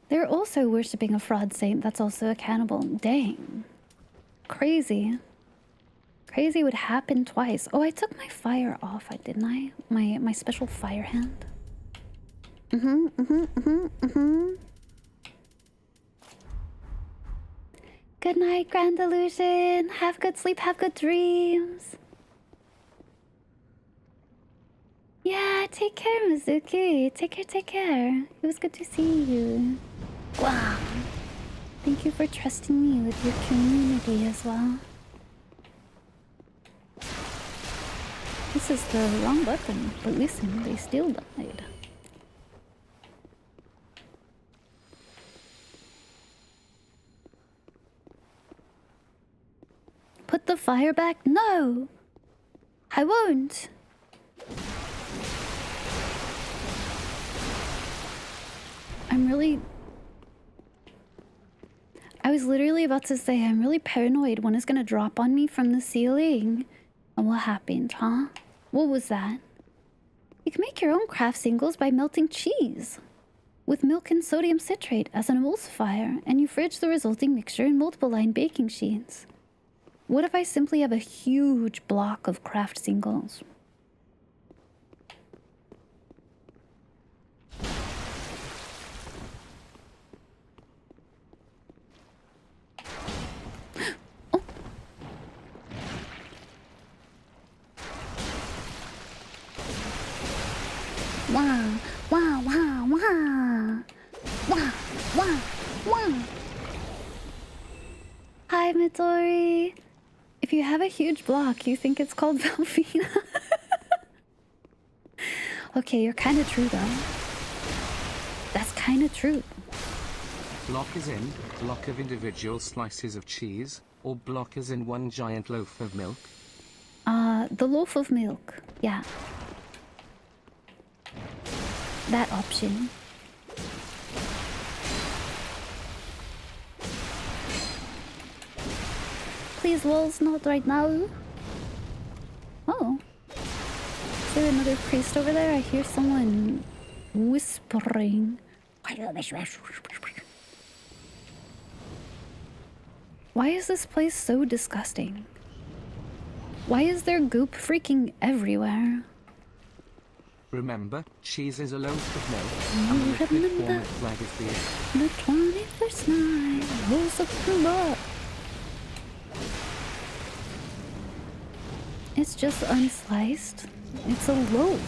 They're also worshipping a fraud saint that's also a cannibal. Dang. Crazy. Crazy would happen twice. Oh, I took my fire off, didn't I? My special fire hand. Good night, Grand Illusion. Have good sleep, have good dreams. Yeah, take care, Mizuki. Take care, take care. It was good to see you. Wow. Thank you for trusting me with your community as well. This is the wrong button, but listen, they still died. Put the fire back? No! I won't! I'm really... I was literally about to say I'm really paranoid one is gonna drop on me from the ceiling. And what happened, huh? What was that? You can make your own craft singles by melting cheese with milk and sodium citrate as an emulsifier, and you fridge the resulting mixture in multiple line baking sheets. What if I simply have a huge block of craft singles? Oh. Wow, wow, wow, wow. Wow, wow, wow. Hi, Midori. If you have a huge block, you think it's called Velveeta. Okay, you're kind of true, though. That's kind of true. Block is in, block of individual slices of cheese, or block is in one giant loaf of milk? The loaf of milk. Yeah. That option. Please, walls, not right now. Oh. Is there another priest over there? I hear someone whispering. Why is this place so disgusting? Why is there goop freaking everywhere? Remember, cheese is a loaf of milk, and the liquid form of flag is the egg. The 21st night, Rose of Puma. It's just unsliced. It's a loaf.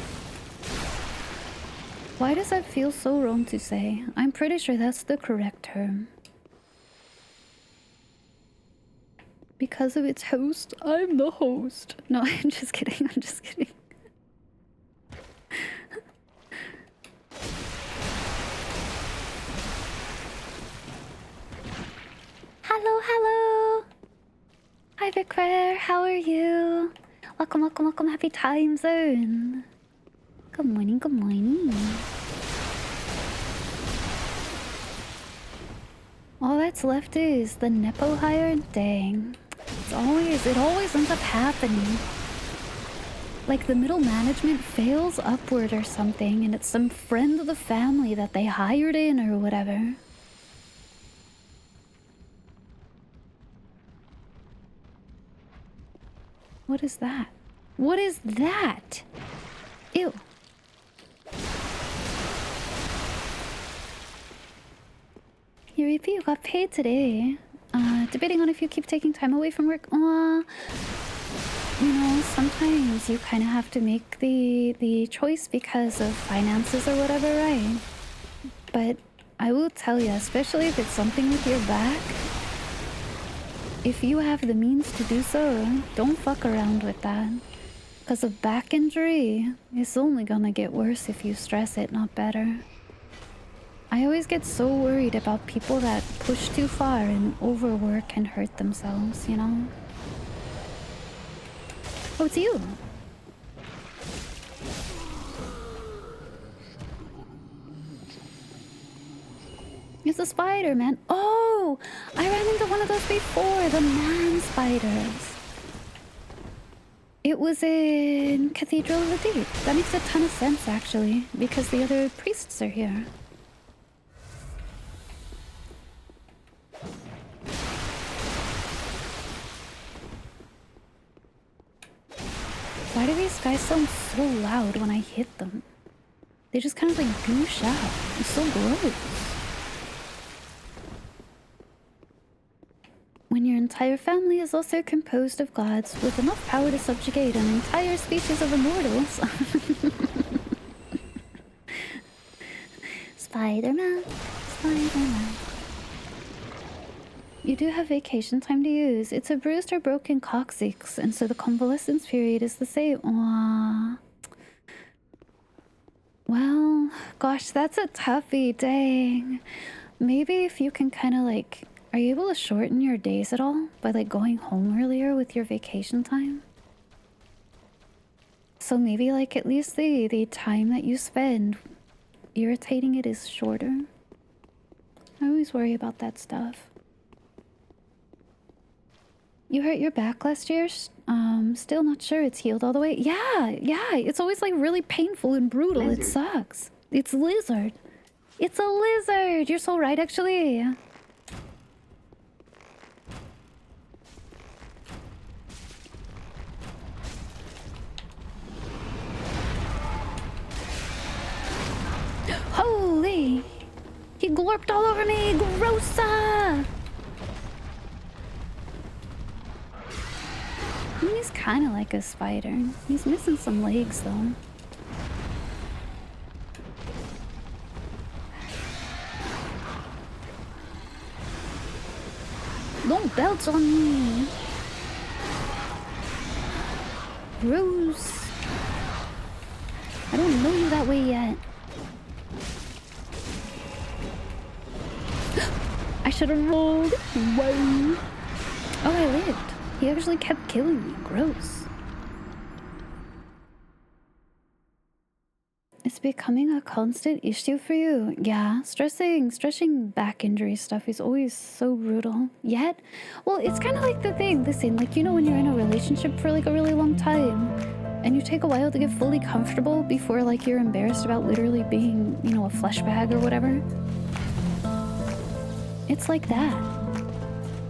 Why does that feel so wrong to say? I'm pretty sure that's the correct term. Because of its host, I'm the host. No, I'm just kidding. I'm just kidding. Hello, hello. Hi, Vicquair. How are you? Welcome, welcome, welcome. Happy time zone. Good morning, good morning. All that's left is the Nepo hire. Dang. It always ends up happening. Like the middle management fails upward or something, and it's some friend of the family that they hired in or whatever. What is that? What is that? Ew. Yuripi, you got paid today. Debating on if you keep taking time away from work. You know, sometimes you kind of have to make the choice because of finances or whatever, right? But I will tell you, especially if it's something with your back, if you have the means to do so, don't fuck around with that. Because a back injury is only gonna get worse if you stress it, not better. I always get so worried about people that push too far and overwork and hurt themselves, you know? Oh, it's you! It's a spider, man. Oh! I ran into one of those before, the man spiders. It was in Cathedral of the Deep. That makes a ton of sense, actually, because the other priests are here. Why do these guys sound so loud when I hit them? They just kind of like goosh out. It's so gross. When your entire family is also composed of gods with enough power to subjugate an entire species of immortals. Spider-Man, Spider-Man. You do have vacation time to use. It's a bruised or broken coccyx, and so the convalescence period is the same. Aww. Well, gosh, that's a toughie, dang. Maybe if you can kind of like... Are you able to shorten your days at all by like going home earlier with your vacation time? So maybe like at least the time that you spend irritating it is shorter. I always worry about that stuff. You hurt your back last year? Still not sure it's healed all the way. Yeah, it's always like really painful and brutal. Lizard. It sucks. It's lizard. It's a lizard. You're so right, actually. Holy! He glorped all over me! Grossa! I mean, he's kind of like a spider. He's missing some legs, though. Don't belch on me! Gross! I don't know you that way yet. I should have rolled. Whoa. Oh, I lived. He actually kept killing me. Gross. It's becoming a constant issue for you. Yeah, stressing back injury stuff is always so brutal. Yet, well, it's kind of like the thing. Listen, like, you know when you're in a relationship for like a really long time and you take a while to get fully comfortable before like you're embarrassed about literally being, you know, a flesh bag or whatever? It's like that.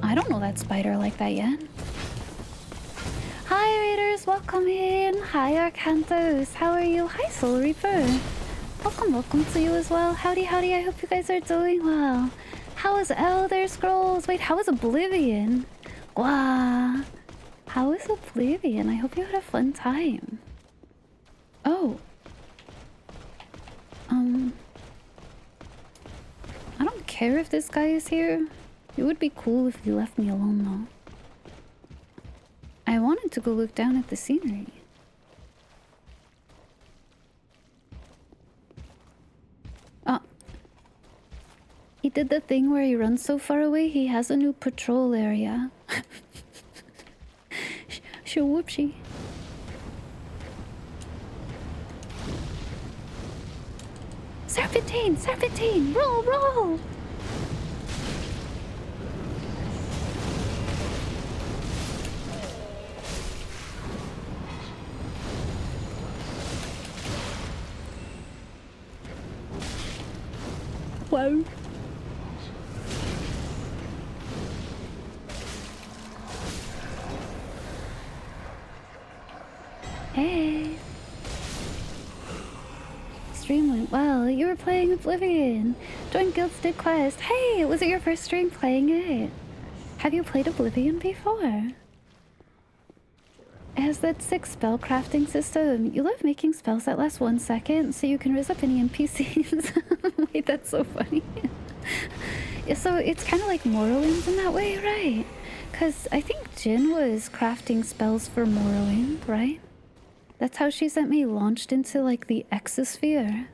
I don't know that spider like that yet. Hi Raiders, welcome in. Hi Arcanthos, how are you? Hi Soul Reaper. Welcome to you as well. Howdy, I hope you guys are doing well. How is Elder Scrolls? Wait, how is Oblivion? Wow. How is Oblivion? I hope you had a fun time. Oh. I don't care if this guy is here. It would be cool if he left me alone though. wanted to go look down at the scenery. Oh. He did the thing where he runs so far away, he has a new patrol area. Sure, whoopsie. Serpentine! Serpentine! Roll, roll! Whoa. Hey. Stream went well. You were playing Oblivion. Joined Guild's did quest. Hey, was it your first stream playing it? Have you played Oblivion before? It has that sick spell crafting system. You love making spells that last 1 second so you can raise up any NPCs. Wait, that's so funny. So it's kind of like Morrowind in that way, right? Because I think Jin was crafting spells for Morrowind, right? That's how she sent me launched into like the exosphere.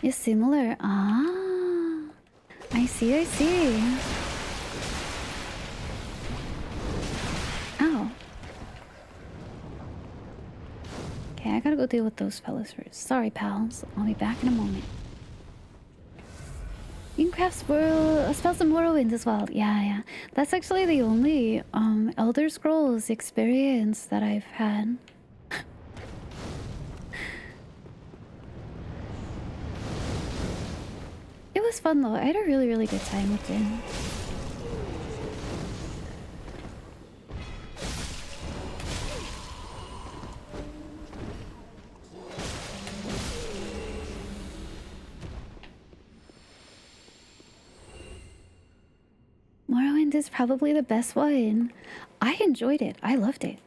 It's similar. Ah, I see, I see. Ow. Okay, I gotta go deal with those fellas first. Sorry, pals. I'll be back in a moment. You can craft spells in Morrowind as well. Yeah. That's actually the only Elder Scrolls experience that I've had. It was fun though. I had a really, really good time with it. Morrowind is probably the best one. I enjoyed it. I loved it.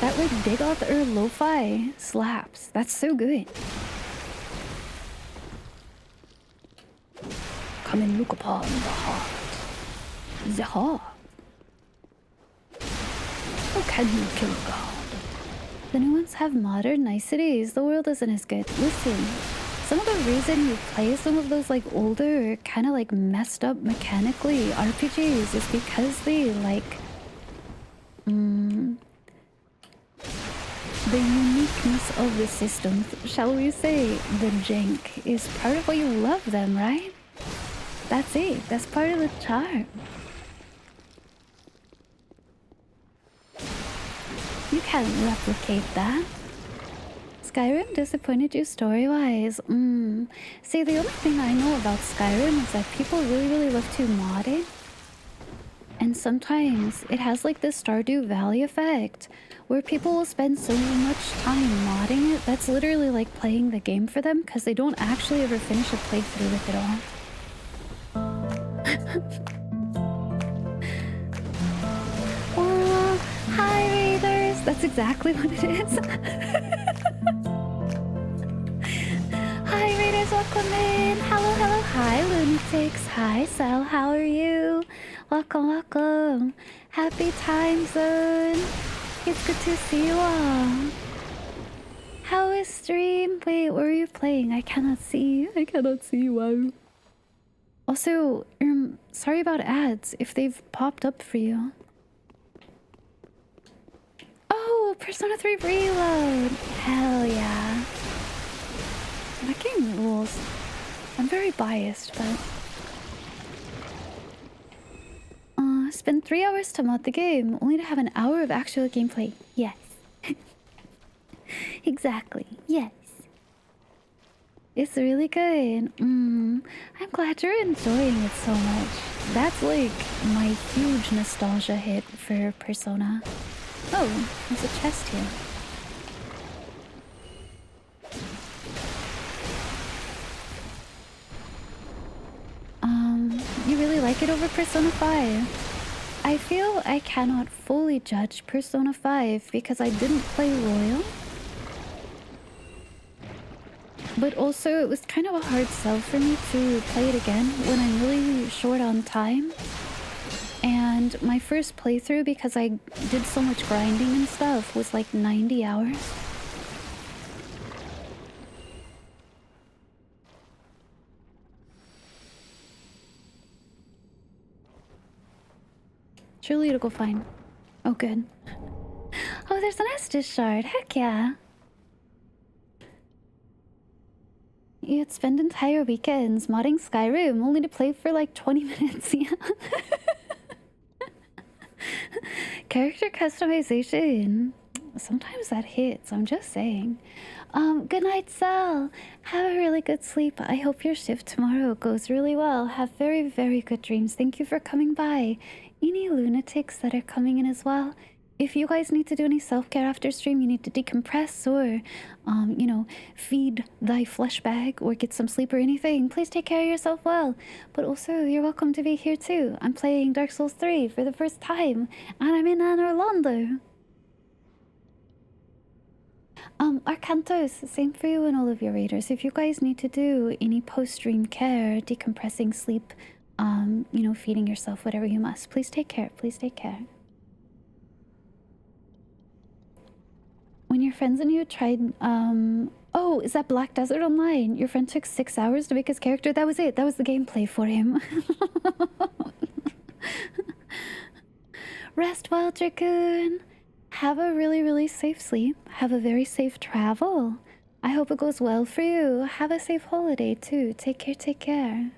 That like Dig Out or Lo-Fi slaps. That's so good. Come and look upon the heart. The heart. How can you kill God? The new ones have modern niceties. The world isn't as good. Listen. Some of the reason you play some of those like older, kind of like messed up mechanically RPGs is because they like the uniqueness of the systems, shall we say, the jank is part of why you love them, right? That's it. That's part of the charm. You can't replicate that. Skyrim disappointed you story-wise? See, the only thing I know about Skyrim is that people really, really love to mod it. And sometimes it has like this Stardew Valley effect, where people will spend so much time modding it, that's literally like playing the game for them, because they don't actually ever finish a playthrough with it all. Oh, hi Raiders! That's exactly what it is. Hi Raiders, welcome in! Hello, hi Lunatics! Hi Sal, how are you? Welcome! Happy time zone! It's good to see you all! How is stream? Wait, where are you playing? I cannot see. Wow. Also, sorry about ads if they've popped up for you. Oh, Persona 3 Reload! Hell yeah. That game rules. I'm very biased, but... spend 3 hours to mod the game, only to have an hour of actual gameplay. Yes. Exactly, yes. It's really good. I'm glad you're enjoying it so much. That's like my huge nostalgia hit for Persona. Oh, there's a chest here. You really like it over Persona 5? I feel I cannot fully judge Persona 5 because I didn't play Royal. But also, it was kind of a hard sell for me to play it again when I'm really short on time. And my first playthrough, because I did so much grinding and stuff, was like 90 hours. Surely it'll go fine. Oh, good. Oh, there's an Estus shard. Heck yeah. You'd spend entire weekends modding Skyrim only to play for like 20 minutes. Yeah. Character customization. Sometimes that hits, I'm just saying. Good night, Sal. Have a really good sleep. I hope your shift tomorrow goes really well. Have very, very good dreams. Thank you for coming by. Any lunatics that are coming in as well? If you guys need to do any self-care after stream, you need to decompress or, you know, feed thy flesh bag or get some sleep or anything, please take care of yourself well. But also, you're welcome to be here too. I'm playing Dark Souls 3 for the first time, and I'm in Anor, Londo. Arcantos, same for you and all of your raiders. If you guys need to do any post-stream care, decompressing, sleep, you know, feeding yourself, whatever you must, please take care, please take care. When your friends and you tried, oh, is that Black Desert Online? Your friend took 6 hours to make his character? That was it. That was the gameplay for him. Rest well, Dracoon. Have a really, really safe sleep. Have a very safe travel. I hope it goes well for you. Have a safe holiday, too. Take care, take care.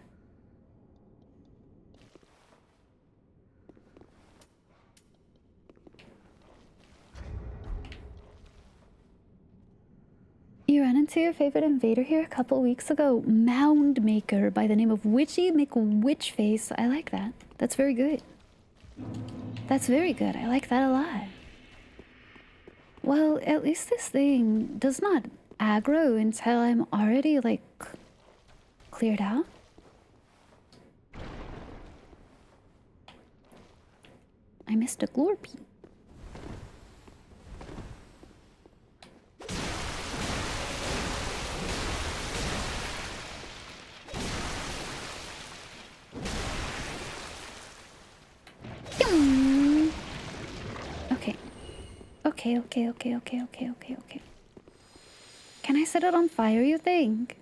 You ran into your favorite invader here a couple weeks ago. Mound Maker by the name of Witchy McWitchface. I like that. That's very good. That's very good. I like that a lot. Well, at least this thing does not aggro until I'm already, like, cleared out. I missed a Glorpy. Okay. Can I set it on fire, you think?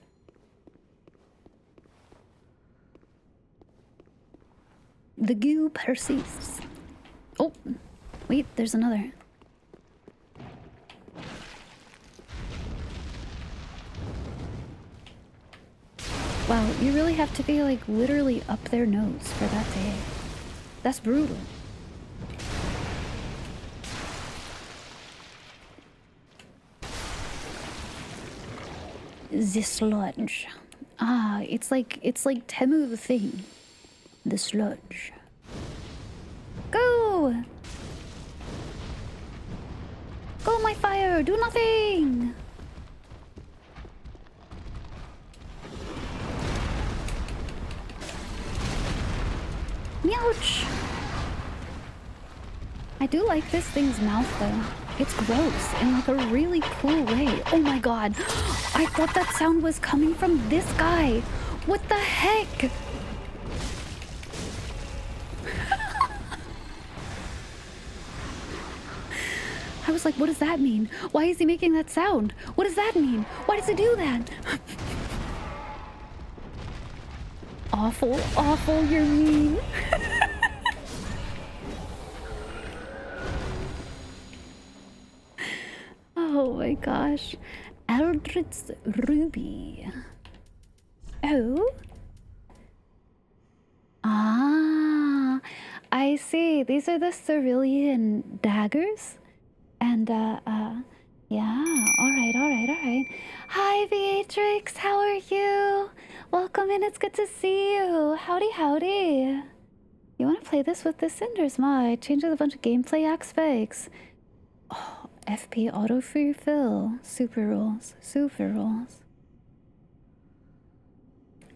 The goo persists. Oh, wait, there's another. Wow, you really have to be, like, literally up their nose for that to hit. That's brutal. The sludge. Ah, it's like Temu the thing. The sludge. Go! Go, my fire! Do nothing! Ouch! I do like this thing's mouth though. It's gross in like a really cool way. Oh my god. I thought that sound was coming from this guy. What the heck? I was like, what does that mean? Why is he making that sound? What does that mean? Why does he do that? Awful, awful, you're mean. Oh my gosh. Eldritch Ruby. Oh? Ah, I see. These are the cerulean daggers? And, yeah. Alright. Hi, Beatrix. How are you? Welcome in. It's good to see you. Howdy. You want to play this with the Cinders mod? Changes a bunch of gameplay aspects. Oh, FP auto refill. Super rules.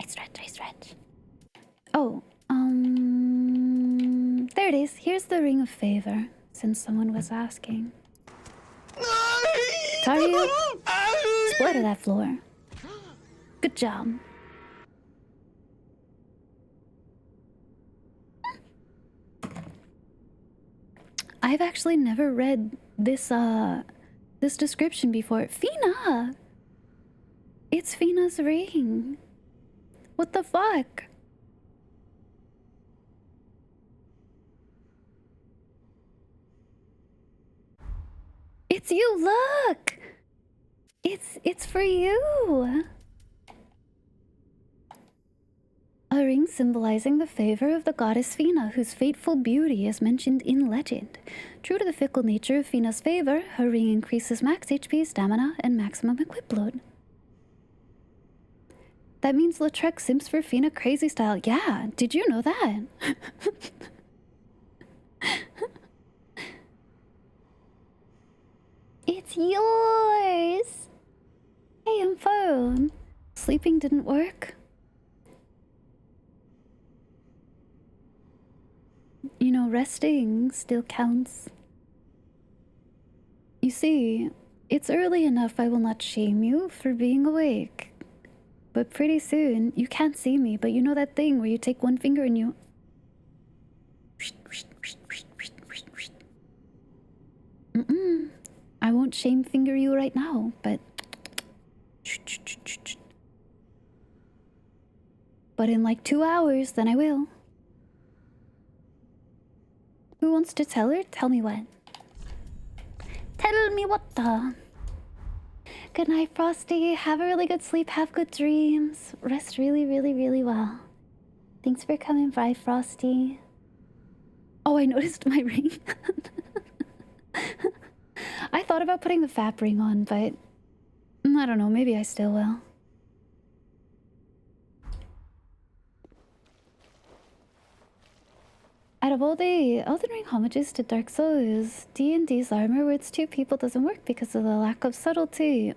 I stretch. Oh, there it is. Here's the Ring of Favor, since someone was asking. Sorry, splatter that floor. Good job. I've actually never read this this description before. Fina! It's Fina's ring. What the fuck? It's you, look! It's for you. A ring symbolizing the favor of the goddess Fina, whose fateful beauty is mentioned in legend. True to the fickle nature of Fina's favor, her ring increases max HP, stamina, and maximum equip load. That means Lautrec simps for Fina crazy style. Yeah, did you know that? It's yours! Hey, I'm phone. Sleeping didn't work. You know, resting still counts. You see, it's early enough I will not shame you for being awake. But pretty soon, you can't see me, but you know that thing where you take one finger and you... I won't shame finger you right now, but... But in like 2 hours, then I will. Who wants to tell her? Tell me what. Tell me what the... Good night, Frosty. Have a really good sleep. Have good dreams. Rest really, really, really well. Thanks for coming by, Frosty. Oh, I noticed my ring. I thought about putting the FAP ring on, but... I don't know. Maybe I still will. Out of all the Elden Ring homages to Dark Souls, D&D's armor where it's 2 people doesn't work because of the lack of subtlety.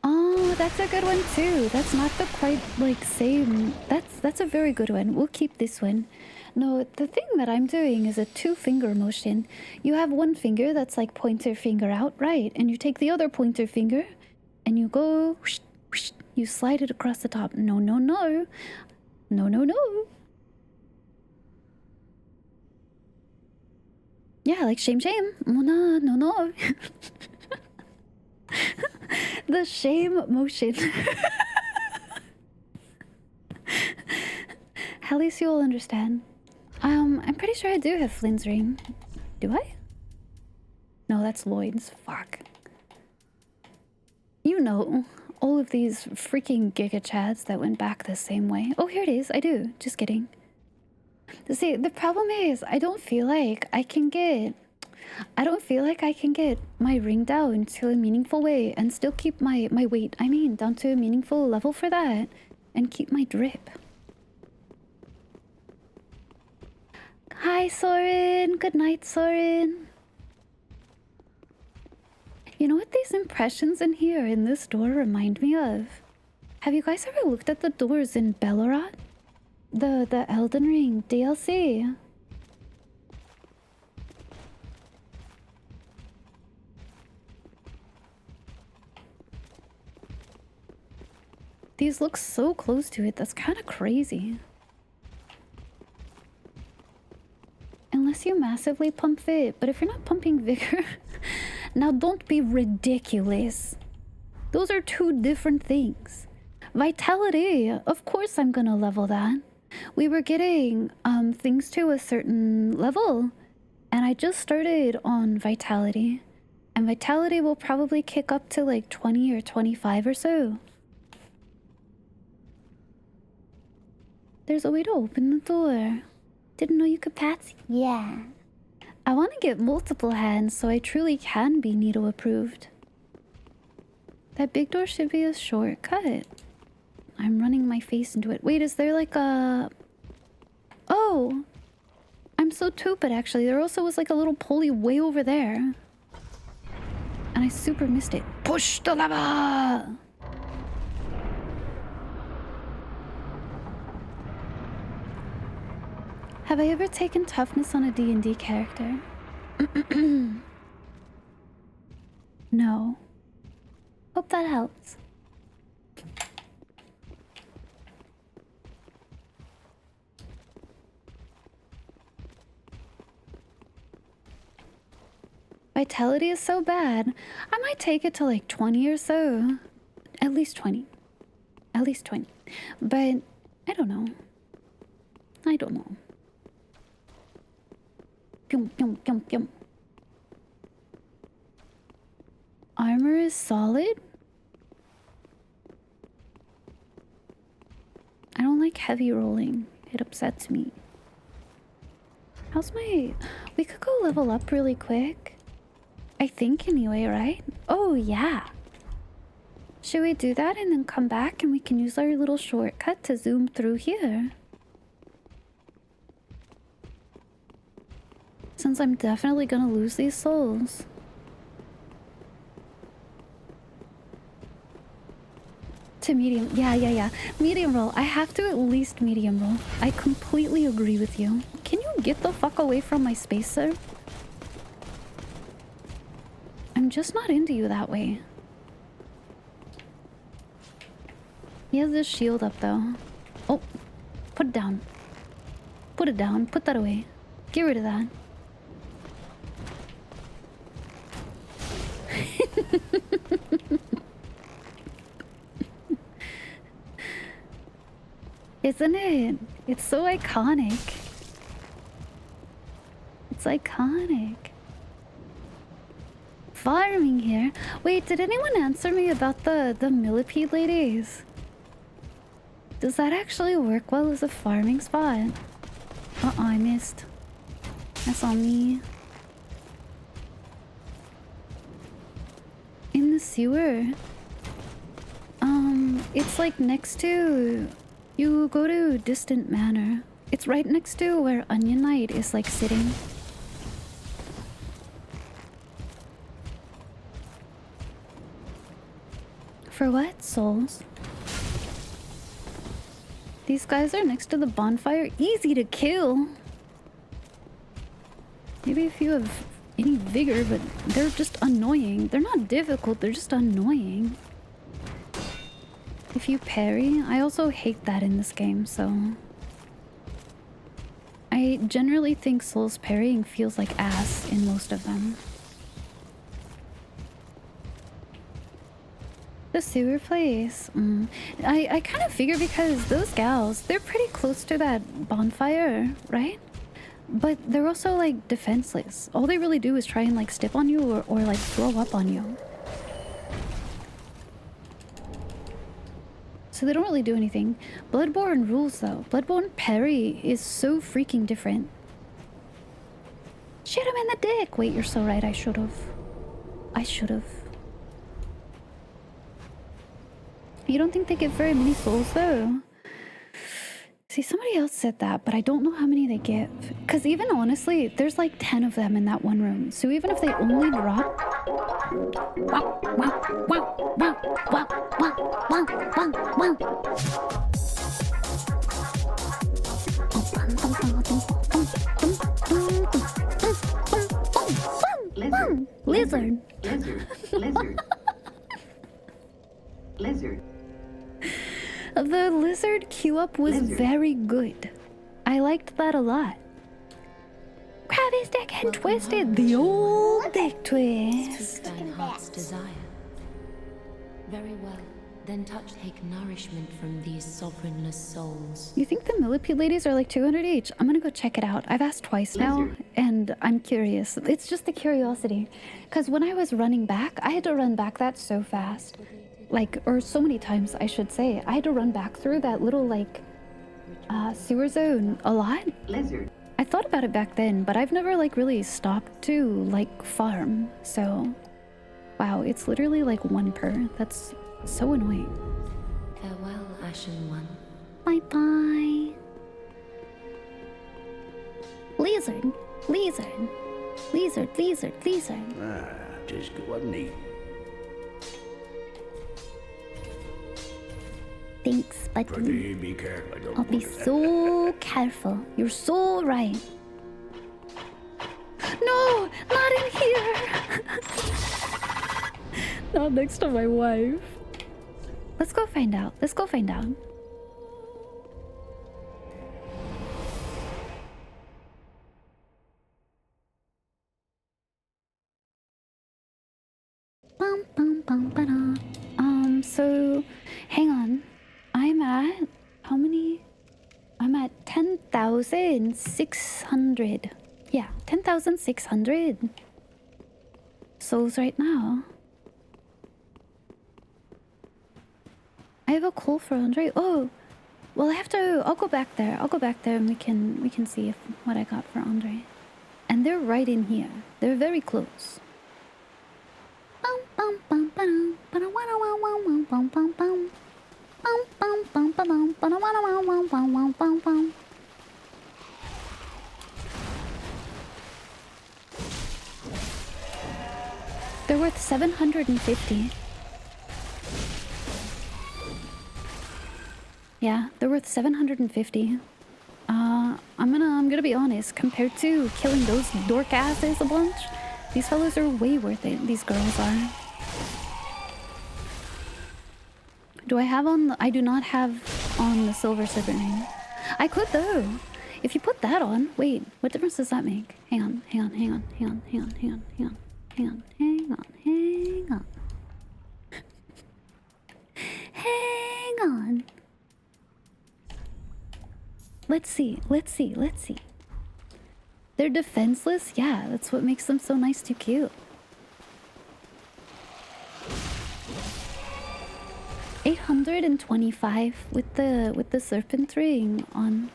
Oh, that's a good one too. That's not the quite like same. That's a very good one. We'll keep this one. No, the thing that I'm doing is a 2-finger motion. You have one finger that's like pointer finger out, right? And you take the other pointer finger and you go, you slide it across the top. No, no, no. No, no, no. Yeah, like shame, shame. No, no, no, no. The shame motion. At least you'll understand. I'm pretty sure I do have Flynn's ring. Do I? No, that's Lloyd's. Fuck. You know, all of these freaking Giga Chads that went back the same way. Oh, here it is. I do. Just kidding. See, the problem is, I don't feel like I can get my ring down to a meaningful way and still keep my weight, down to a meaningful level for that and keep my drip. Hi, Soren. Good night, Soren. You know what these impressions in here in this door remind me of? Have you guys ever looked at the doors in Belorod? The Elden Ring DLC? These look so close to it. That's kind of crazy. Unless you massively pump fit. But if you're not pumping vigor... Now don't be ridiculous. Those are 2 different things. Vitality, of course I'm gonna level that. We were getting things to a certain level. And I just started on Vitality. And Vitality will probably kick up to like 20 or 25 or so. There's a way to open the door. Didn't know you could patsy. Yeah. I want to get multiple hands so I truly can be Needle approved. That big door should be a shortcut. I'm running my face into it. Wait, is there like a... Oh! I'm so stupid actually. There also was like a little pulley way over there. And I super missed it. Push the lever! Have I ever taken toughness on a D&D character? No. Hope that helps. Vitality is so bad. I might take it to like 20 or so. At least 20. At least 20. But I don't know. I don't know. Pyum, pyum, pyum, pyum. Armor is solid. I don't like heavy rolling. It upsets me. How's my... We could go level up really quick. I think anyway, right? Oh, yeah. Should we do that and then come back and we can use our little shortcut to zoom through here? Since I'm definitely gonna lose these souls. To medium. Yeah. Medium roll. I have to at least medium roll. I completely agree with you. Can you get the fuck away from my space, sir? I'm just not into you that way. He has this shield up though. Oh, put it down. Put it down. Put that away. Get rid of that. Isn't it? It's so iconic. It's iconic. Farming here. Wait, did anyone answer me about the millipede ladies? Does that actually work well as a farming spot? I missed. That's on me. In the sewer. It's like next to... You go to Distant Manor. It's right next to where Onion Knight is like sitting. For what, souls? These guys are next to the bonfire. Easy to kill. Maybe if you have any vigor, but they're just annoying. They're not difficult, they're just annoying. If you parry, I also hate that in this game, so... I generally think Souls parrying feels like ass in most of them. The sewer place. I kind of figure because those gals, they're pretty close to that bonfire, right? But they're also like defenseless. All they really do is try and like step on you or like throw up on you. So they don't really do anything. Bloodborne rules though. Bloodborne parry is so freaking different. Shoot him in the dick! Wait, you're so right, I should've. You don't think they get very many souls though? See, somebody else said that, but I don't know how many they give. Because even honestly, there's like 10 of them in that one room. So even if they only drop... Lizard. The lizard queue up was very good. I liked that a lot. Krabby's dick and twisted. The old dick twist. Thine heart's desire. Very well. Then take nourishment from these sovereignless souls. You think the millipede ladies are like 200 each? I'm gonna go check it out. I've asked twice now, and I'm curious. It's just a curiosity. Because when I was running back, I had to run back that so fast. Like, or so many times, I should say. I had to run back through that little, like, sewer zone a lot. I thought about it back then, but I've never, like, really stopped to, like, farm. So, wow, it's literally, like, 1 per. That's so annoying. Farewell, Ashen One. Bye-bye. Lizard. Lizard. Lizard, lizard, lizard. Ah, just good, wasn't he? Thanks, buddy. Pretty, be careful. I don't I'll be want to- so careful. You're so right. No, not in here. Not next to my wife. Let's go find out. Let's go find out. Bum, bum, bum, ba-da. So hang on. I'm at how many? I'm at 10,600. Yeah, 10,600 souls right now. I have a call for Andre. Oh, well, I'll go back there. I'll go back there and we can see if what I got for Andre. And they're right in here. They're very close. Bum, bum, bum, ba-dum, ba-dum, wa-dum, bum, bum, bum. Bum, bum, bum, ba-dum, ba-dum, wa-dum, bum, bum, bum. They're worth 750. Yeah, they're worth 750. I'm gonna be honest, compared to killing those dork asses a bunch, these fellows are way worth it. These girls are. Do I have on I do not have on the silver serpent ring. I could though. If you put that on, wait, what difference does that make? Hang on. Hang on. Let's see. They're defenseless? Yeah, that's what makes them so nice to kill. $825 with the serpent ring on.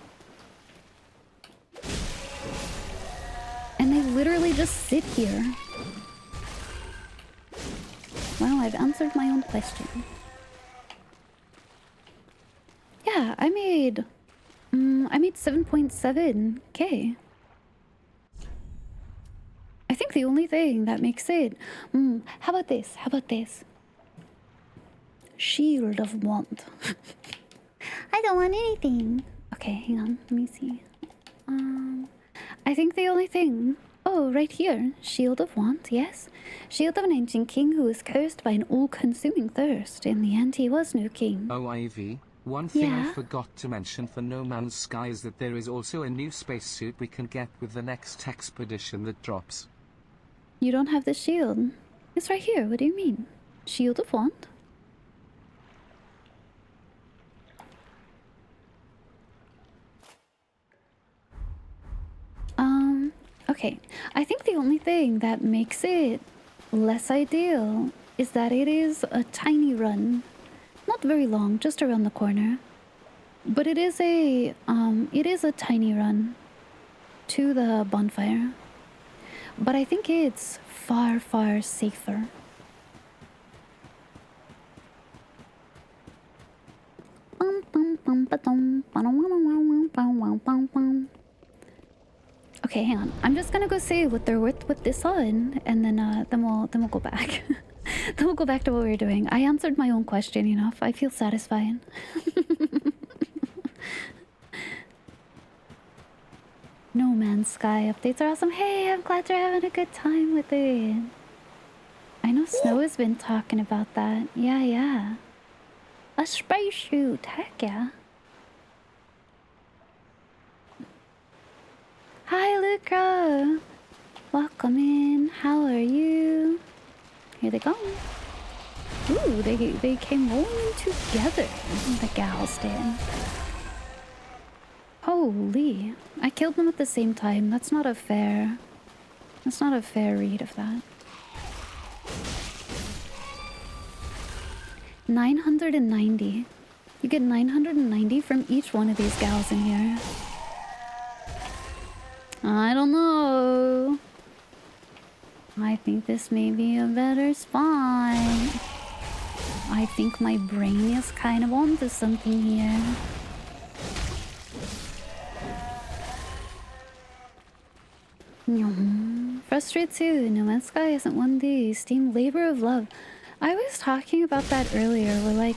And they literally just sit here. Well, I've answered my own question. Yeah, I made 7.7k. I think the only thing that makes it... How about this? Shield of Want. I don't want anything. Okay, hang on. Let me see. I think the only thing... Oh, right here. Shield of Want, yes. Shield of an ancient king who was cursed by an all-consuming thirst. In the end, he was no king. Oh, Ivy, one thing I Yeah? forgot to mention for No Man's Sky is that there is also a new spacesuit we can get with the next expedition that drops. You don't have the shield. It's right here. What do you mean? Shield of Want? Okay. I think the only thing that makes it less ideal is that it is a tiny run. Not very long, just around the corner. But it is a tiny run to the bonfire. But I think it's far, far safer. Okay, hang on. I'm just gonna go see what they're worth with this on, and then we'll go back. Then we'll go back to what we were doing. I answered my own question enough. I feel satisfied. No Man's Sky updates are awesome. Hey, I'm glad you're having a good time with it. I know Snow has been talking about that. Yeah. A spacesuit. Heck yeah. Hi, Luca. Welcome in. How are you? Here they go. Ooh, they came rolling together. The gals did. Holy. I killed them at the same time. That's not a fair read of that. 990. You get 990 from each one of these gals in here. I don't know. I think this may be a better spot. I think my brain is kind of onto something here. Frustrated too. No Man's Sky isn't one of these. Steam labor of love. I was talking about that earlier. Where like,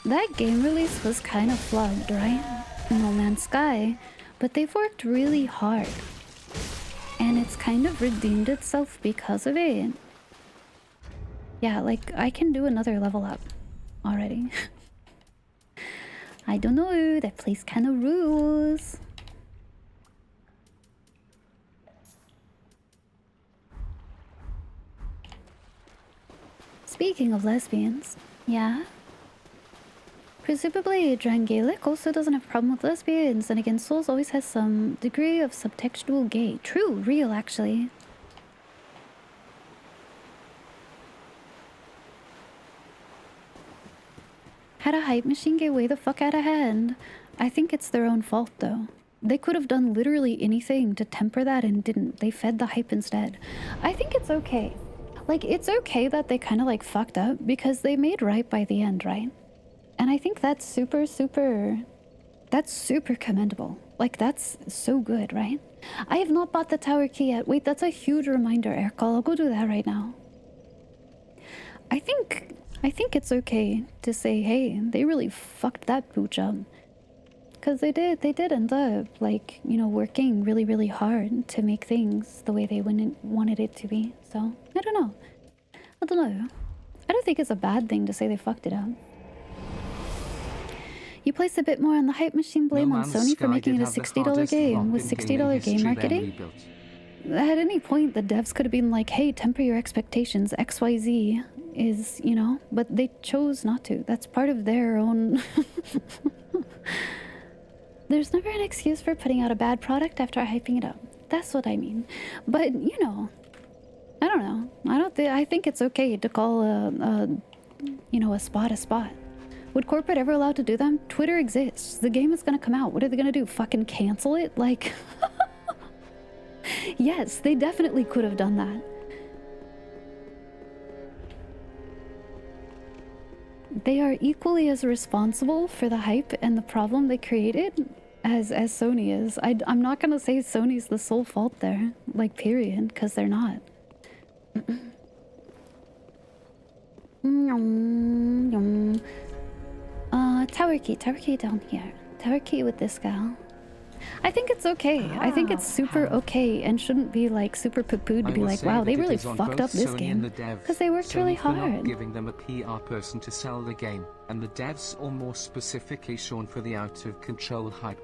That game release was kind of flubbed, right? No Man's Sky, but they've worked really hard. And it's kind of redeemed itself because of it. Yeah, like, I can do another level up already. I don't know, that place kind of rules. Speaking of lesbians, yeah? Presumably, Drangelic also doesn't have a problem with lesbians, and again, Souls always has some degree of subtextual gay. True, real actually. Had a hype machine get way the fuck out of hand. I think it's their own fault though. They could have done literally anything to temper that and didn't. They fed the hype instead. I think it's okay. Like, it's okay that they kind of like fucked up because they made right by the end, right? And I think that's super commendable. Like, that's so good, right? I have not bought the tower key yet. Wait, that's a huge reminder, Erkal. I'll go do that right now. I think it's okay to say, hey, they really fucked that pooch up. Because they did end up, like, you know, working really, really hard to make things the way they wanted it to be. So, I don't know. I don't think it's a bad thing to say they fucked it up. You place a bit more on the hype machine, blame No on Man's Sony for Sky making it a did have the $60 hardest game flop with in $60 gaming game history, then marketing. rebuilt. At any point, the devs could have been like, hey, temper your expectations. XYZ is, you know, but they chose not to. That's part of their own... There's never an excuse for putting out a bad product after hyping it up. That's what I mean. But, you know, I don't know. I think it's okay to call you know, a spot a spot. Would corporate ever allow to do them? Twitter exists. The game is gonna come out. What are they gonna do? Fucking cancel it? Like... Yes, they definitely could have done that. They are equally as responsible for the hype and the problem they created as Sony is. I'm not gonna say Sony's the sole fault there, like, period, because they're not. Tower key down here. Tower key with this gal. I think it's okay. I think it's super okay and shouldn't be like super poo-pooed to be like, wow, they really fucked up this game. Because they worked really for not hard. giving them a PR person to sell the game, and the devs, or more specifically Sean, for the out-of-control hype.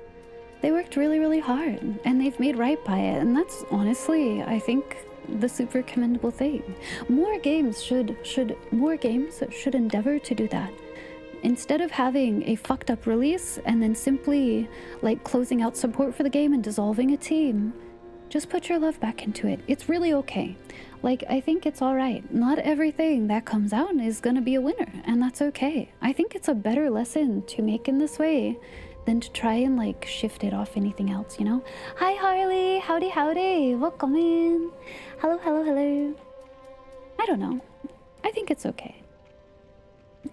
They worked really, really hard, and they've made right by it, and that's honestly, I think, the super commendable thing. More games should endeavor to do that. Instead of having a fucked up release and then simply like closing out support for the game and dissolving a team, just put your love back into it. It's really okay. Like, I think it's all right. Not everything that comes out is gonna be a winner, and that's okay. I think it's a better lesson to make in this way than to try and like shift it off anything else, you know? Hi Harley, howdy howdy, welcome in. Hello, hello, hello. I don't know. I think it's okay.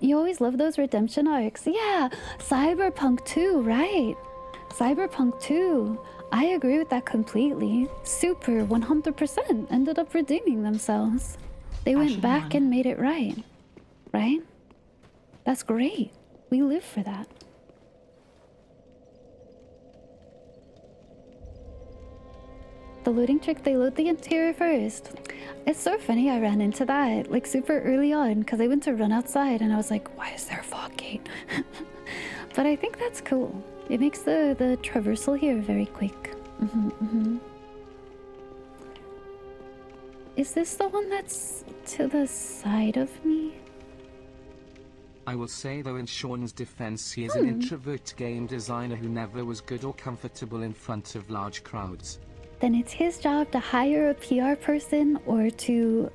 You always love those redemption arcs. Yeah, Cyberpunk 2, right? Cyberpunk 2. I agree with that completely. Super 100% ended up redeeming themselves. They went back and made it right. Right? That's great. We live for that. The looting trick, they load the interior first. It's so funny I ran into that, like, super early on, because I went to run outside and I was like, why is there a fog gate? But I think that's cool. It makes the traversal here very quick. Is this the one that's to the side of me? I will say though, in Sean's defense, he is an introvert game designer who never was good or comfortable in front of large crowds. Then it's his job to hire a PR person or to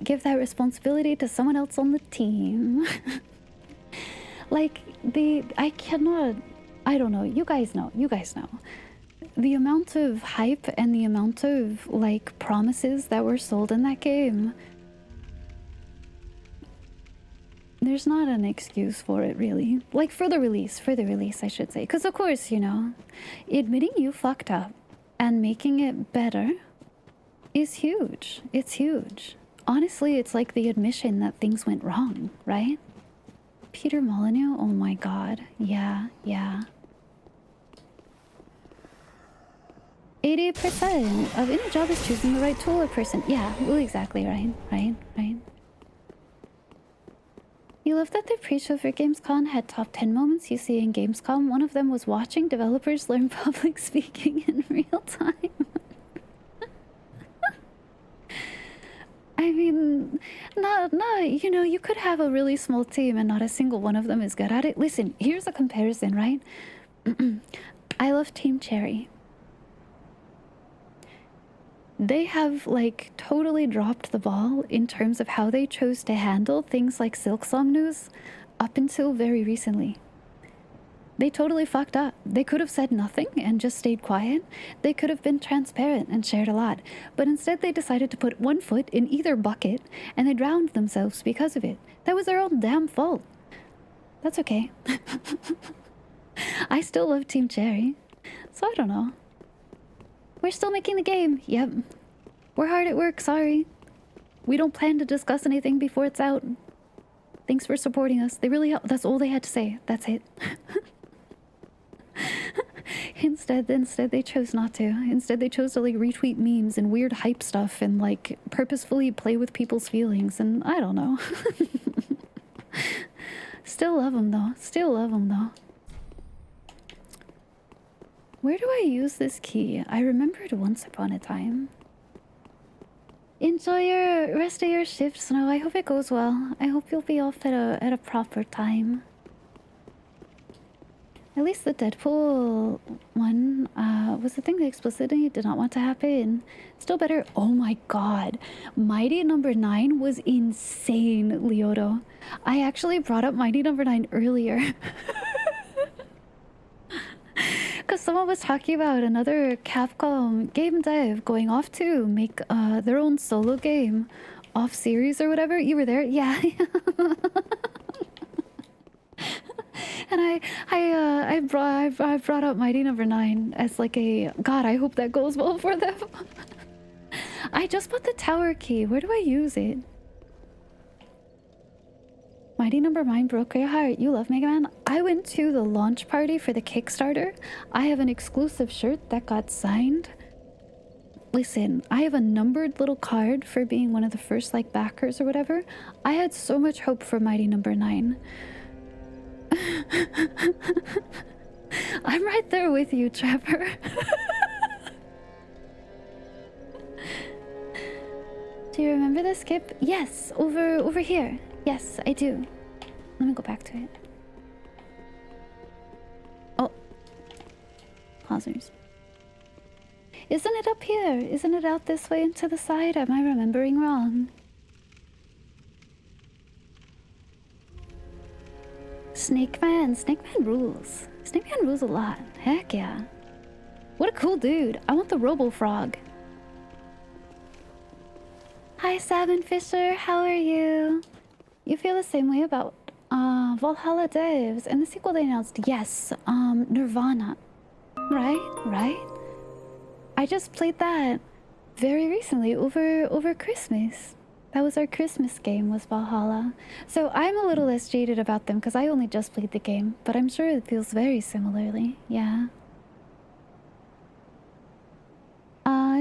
give that responsibility to someone else on the team. Like, I don't know, you guys know. The amount of hype and the amount of, like, promises that were sold in that game, there's not an excuse for it, really. Like, for the release, I should say. Because, of course, you know, admitting you fucked up and making it better is huge. It's huge. Honestly, it's like the admission that things went wrong, right? Peter Molyneux? Oh my god. Yeah, yeah. 80% of any job is choosing the right tool or person. Yeah, well, exactly, right. You love that the pre-show for Gamescom had top 10 moments you see in Gamescom. One of them was watching developers learn public speaking in real time. I mean, you know, you could have a really small team and not a single one of them is good at it. Listen, here's a comparison, right? I love Team Cherry. They have, like, totally dropped the ball in terms of how they chose to handle things like Silksong news up until very recently. They totally fucked up. They could have said nothing and just stayed quiet. They could have been transparent and shared a lot. But instead they decided to put one foot in either bucket and they drowned themselves because of it. That was their own damn fault. That's okay. I still love Team Cherry. So I don't know. We're still making the game. Yep. We're hard at work, sorry. We don't plan to discuss anything before it's out. Thanks for supporting us. They really helped. That's all they had to say. That's it. Instead they chose not to. Instead they chose to like retweet memes and weird hype stuff and like purposefully play with people's feelings and I don't know. Still love them though. Still love them though. Where do I use this key? I remembered once upon a time. Enjoy your rest of your shift, Snow. I hope it goes well. I hope you'll be off at a proper time. At least the Deadpool one was the thing that explicitly did not want to happen. Still better. Oh my god. Mighty Number 9 was insane, Leoto. I actually brought up Mighty Number 9 earlier. Because someone was talking about another Capcom game dev going off to make their own solo game off series or whatever. You were there? Yeah. And I brought up Mighty Number 9 as like a god. I hope that goes well for them. I just bought the tower key. Where do I use it? Mighty Number 9 broke your heart. You love Mega Man. I went to the launch party for the Kickstarter. I have an exclusive shirt that got signed. Listen, I have a numbered little card for being one of the first like backers or whatever. I had so much hope for Mighty Number 9. I'm right there with you, Trevor. Do you remember the skip? Yes, over here. Yes, I do. Let me go back to it. Oh. Pausers. Isn't it up here? Isn't it out this way and to the side? Am I remembering wrong? Snake Man rules. Snake Man rules a lot. Heck yeah. What a cool dude. I want the Robo Frog. Hi, Salmon Fisher. How are you? You feel the same way about Valhalla devs and the sequel they announced? Yes, Nirvana. Right? I just played that very recently over Christmas. That was our Christmas game, was Valhalla. So I'm a little less jaded about them because I only just played the game, but I'm sure it feels very similarly. Yeah.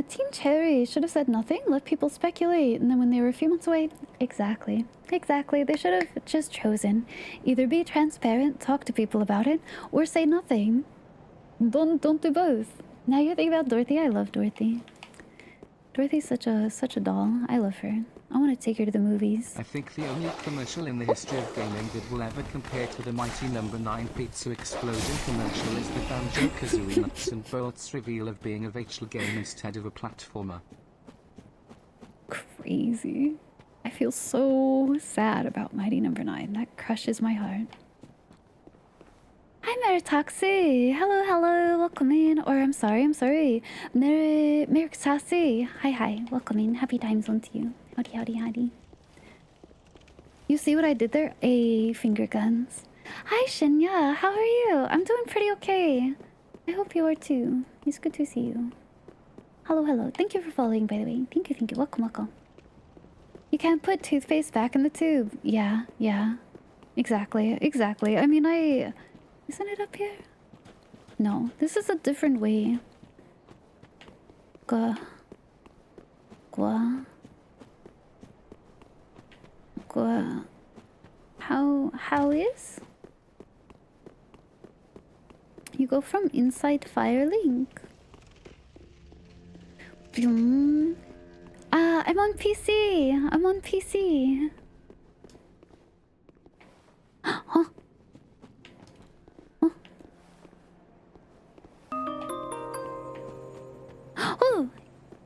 Team Cherry should have said nothing, let people speculate, and then when they were a few months away... Exactly. They should have just chosen. Either be transparent, talk to people about it, or say nothing. Don't do both. Now you think about Dorothy. I love Dorothy. Dorothy's such a doll. I love her. I want to take her to the movies. I think the only commercial in the history of gaming that will ever compare to the Mighty Number 9 Pizza Explosion commercial is the Banjo-Kazooie nuts and bolts reveal of being a virtual game instead of a platformer. Crazy. I feel so sad about Mighty Number 9. That crushes my heart. Hi, Meritaxi. Hello. Welcome in. Or I'm sorry. Meritaxi. Hi. Welcome in. Happy time zone to you. Howdy. You see what I did there? Finger guns. Hi, Shinya. How are you? I'm doing pretty okay. I hope you are too. It's good to see you. Hello. Thank you for following, by the way. Thank you. Welcome. You can't put toothpaste back in the tube. Yeah. Exactly, exactly. I mean, isn't it up here? No, this is a different way. Gua. Gua. Gua. How is? You go from inside Firelink. I'm on PC. I'm on PC. Huh? Huh? Oh!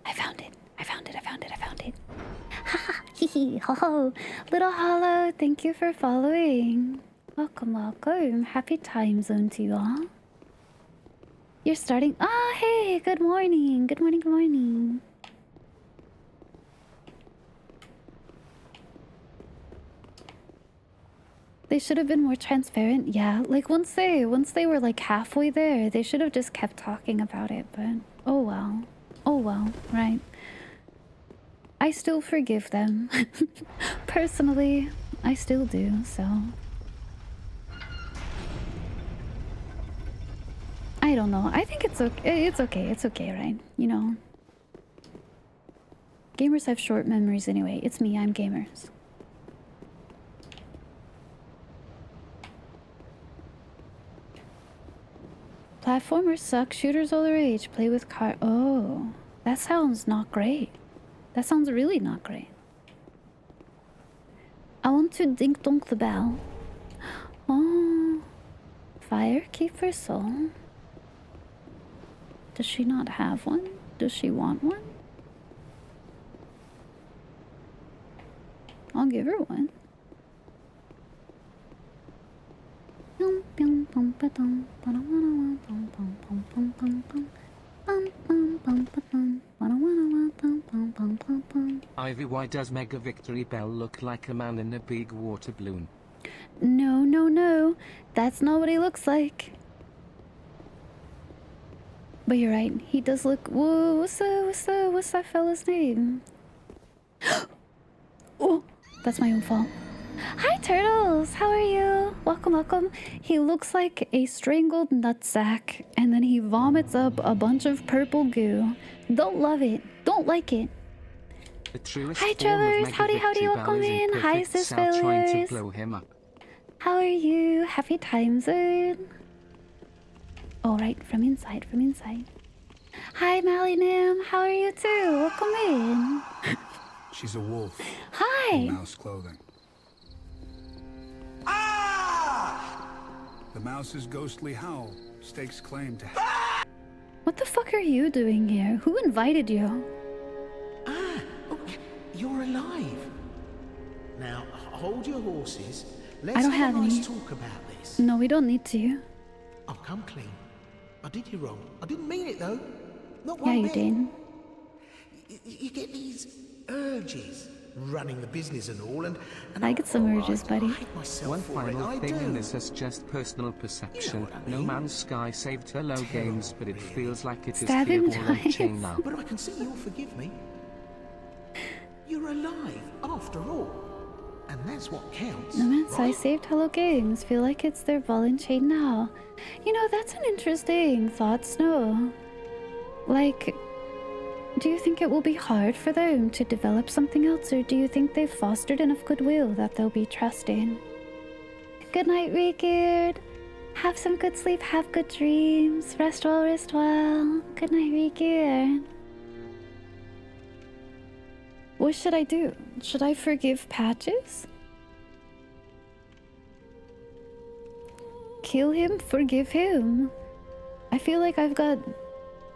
I found it. I found it. I found it. I found it. Haha. Hee ho ho. Little Hollow, thank you for following. Welcome, welcome. Happy time zone to you all. You're starting. Ah, hey, good morning. Good morning, good morning. They should have been more transparent. Yeah, like once they were like halfway there, they should have just kept talking about it, but oh well. Oh well, right. I still forgive them. Personally, I still do, so I don't know. I think it's okay. It's okay. It's okay, right? You know. Gamers have short memories anyway. It's me, I'm gamers. Platformers suck, shooters all the rage, play with car. Oh, that sounds not great. That sounds really not great. I want to dink donk the bell. Oh, Firekeeper soul. Does she not have one? Does she want one? I'll give her one. Ivy, why does Mega Victory Bell look like a man in a big water balloon? No, no, no. That's not what he looks like. But you're right. He does look... Whoa, what's that fella's name? Oh, that's my own fault. Hi, Turtles. How are you? Welcome, welcome. He looks like a strangled nutsack, and then he vomits up a bunch of purple goo. Don't love it. Don't like it. The truest Hi, form of Trevors. Mega Howdy, howdy. Victory Bell Welcome is in. Hi, imperfect sis Sal trying to fellers. blow him up. How are you? Happy time zone. All right, from inside, from inside. Hi, Malinim. How are you too? Welcome in. She's a wolf Hi. in mouse clothing. The mouse's ghostly howl stakes claim to... What the fuck are you doing here? Who invited you? Oh, you're alive. Now, hold your horses. Let's I don't have a nice any. talk about this. No, we don't need to. I'll come clean. I did you wrong. I didn't mean it, though. Not Yeah, one you bit. did. You get these urges, running the business and all, and I get some urges, buddy. I hate myself One for final it. I thing, do. and this is just personal perception. You know what I No mean? Man's Sky saved Hello Games, but it really. feels like it is Stab him here ball and twice. chain now. But I can see you'll forgive me. You're alive, after all. And that's what counts. No Man's Sky right? saved Hello Games. Feel like it's their ball and chain now. You know, that's an interesting thought, Snow. Like, do you think it will be hard for them to develop something else, or do you think they've fostered enough goodwill that they'll be trusting? Good night, Rickard. Have some good sleep, have good dreams. Rest well, rest well. Good night, Rickard. What should I do? Should I forgive Patches? Kill him? Forgive him? I feel like I've got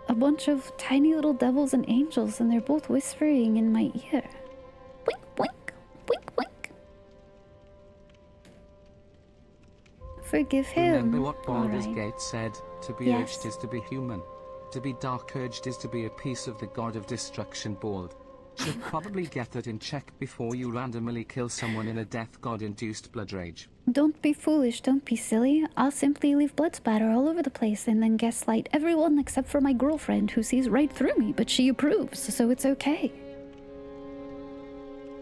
a bunch of tiny little devils and angels, and they're both whispering in my ear. Wink, wink, wink, wink. Forgive him. Remember what Baldur's Alright. Gate said? To be Yes. urged is to be human. To be dark urged is to be a piece of the god of destruction bald. Should probably get that in check before you randomly kill someone in a death god-induced blood rage. Don't be foolish, don't be silly. I'll simply leave blood splatter all over the place and then gaslight everyone except for my girlfriend, who sees right through me, but she approves, so it's okay.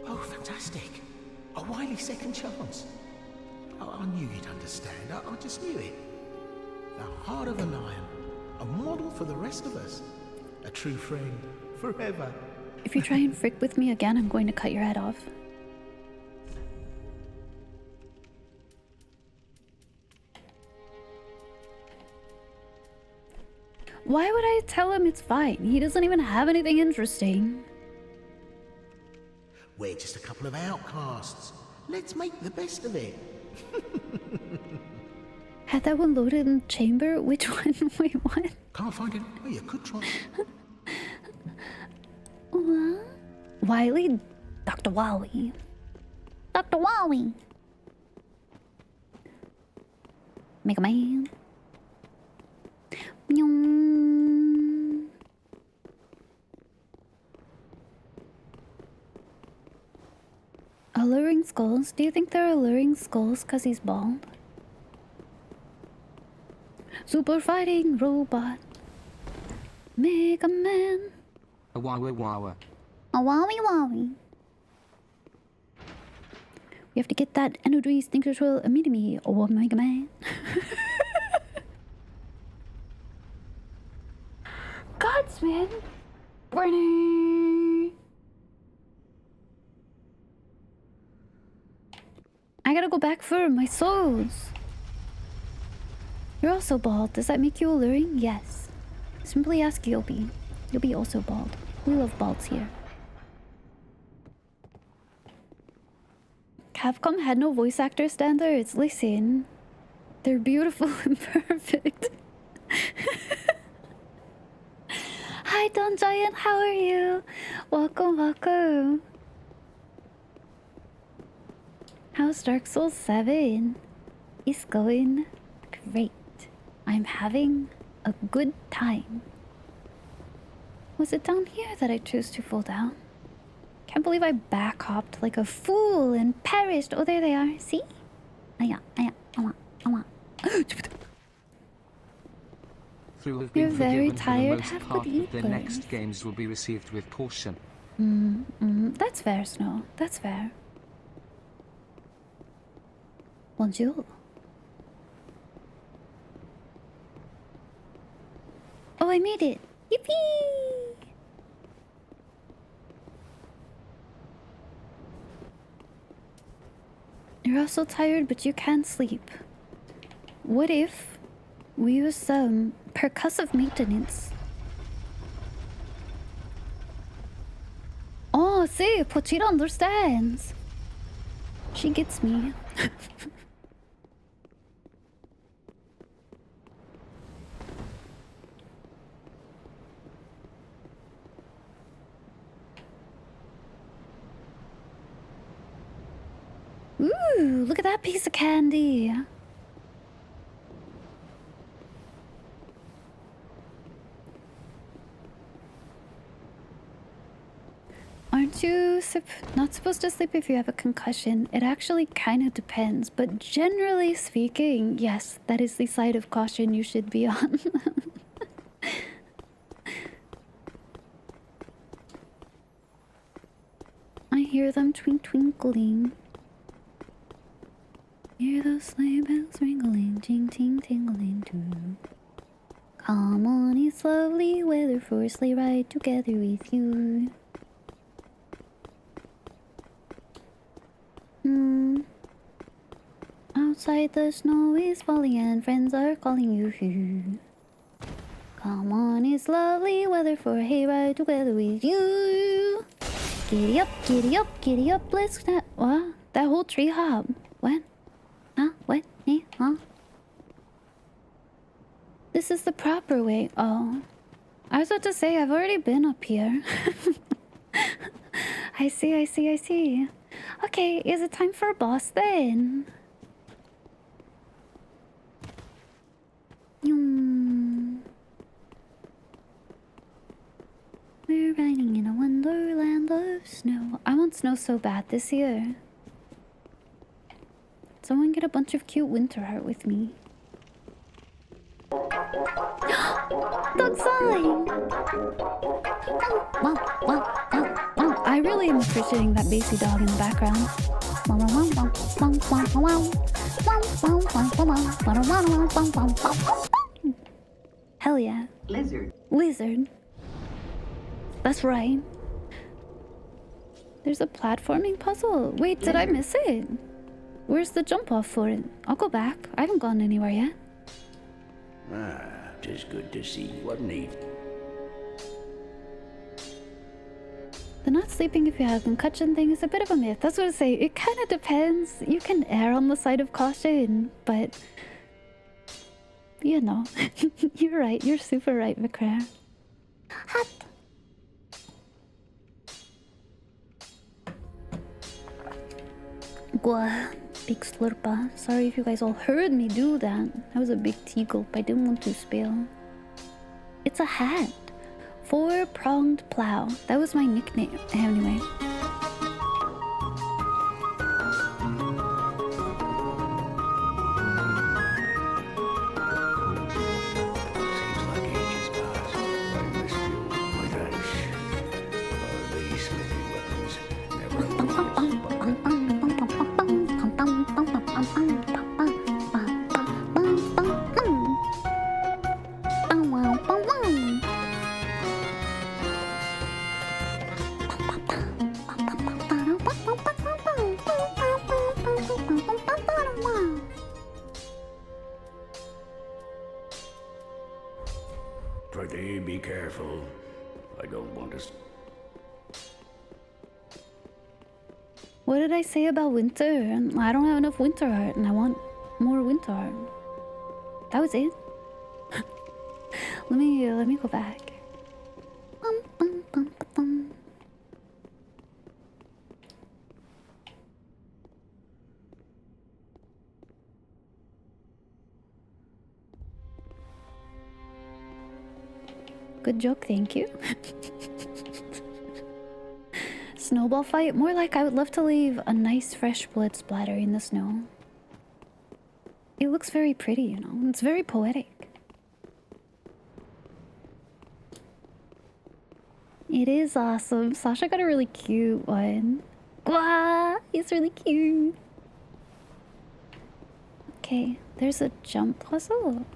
Oh, fantastic. A wily second chance. I knew you'd understand. I just knew it. The heart of a lion. A model for the rest of us. A true friend. Forever. If you try and frick with me again, I'm going to cut your head off. Why would I tell him it's fine? He doesn't even have anything interesting. We're just a couple of outcasts. Let's make the best of it. Had that one loaded in the chamber? Which one? Wait, what? Can't find it. Oh, you could try. What? Wiley? Dr. Wally. Dr. Wally! Mega Man. Nyong. Alluring skulls? Do you think they're alluring skulls because he's bald? Super fighting robot. Mega Man. A wawa wawa. A wowie wowie. We have to get that energy extinguisher immediately, or Mega Man. Godsman. Burning. I gotta go back for my souls. You're also bald. Does that make you alluring? Yes. Simply ask Yobi. Yobi also bald. We love balds here. Capcom had no voice actor standards. Listen. They're beautiful and perfect. Hi, Don Giant. How are you? Welcome, welcome. How's Dark Souls 7? It's going great. I'm having a good time. Was it down here that I chose to fall down? Can't believe I back hopped like a fool and perished. Oh, there they are. See? Through have You're been very forgiven tired. for the Have most part, good but their eaters. next games will be received with caution. That's fair, Snow. That's fair. Bonjour. Oh, I made it! Yippee! You're also tired, but you can't sleep. What if we use some percussive maintenance? Oh, see, Pochita understands. She gets me. Ooh, look at that piece of candy. Aren't you not supposed to sleep if you have a concussion? It actually kind of depends, but generally speaking, yes, that is the side of caution you should be on. I hear them twinkling. Hear those sleigh bells ringling, ting ting tingling too. Come on, it's lovely weather for a sleigh ride together with you. Outside the snow is falling and friends are calling you. Come on, it's lovely weather for a hayride together with you. Giddy up, giddy up, giddy up, let's not. What? That whole tree hop. What? Huh? What? Eh? Huh? This is the proper way. Oh. I was about to say, I've already been up here. I see. Okay, is it time for a boss then? We're riding in a wonderland of snow. I want snow so bad this year. Someone get a bunch of cute winter art with me. Dog sign! I really am appreciating that bassy dog in the background. Hell yeah. Lizard. That's right. There's a platforming puzzle. Wait, did I miss it? Where's the jump off for it? I'll go back. I haven't gone anywhere yet. Ah, 'tis good to see you, wasn't it? The not sleeping if you have concussion thing is a bit of a myth. That's what I say. It kind of depends. You can err on the side of caution, but you know, you're right. You're super right, McCrare. Hot. Gwa. Big slurpa. Sorry if you guys all heard me do that. That was a big tea gulp. I didn't want to spill. It's a hat. Four-pronged plow. That was my nickname. Anyway. Seems like ages pass, but I miss the old mud-house. These smithy weapons never Pretty be careful. I don't want to. What did I say about winter? I don't have enough winter art and I want more winter art. That was it. let me go back. Bum, bum, bum, bum. Good joke, thank you. Snowball fight? More like I would love to leave a nice fresh blood splatter in the snow. It looks very pretty, you know? It's very poetic. It is awesome. Sasha got a really cute one. Wow, he's really cute. Okay, there's a jump puzzle.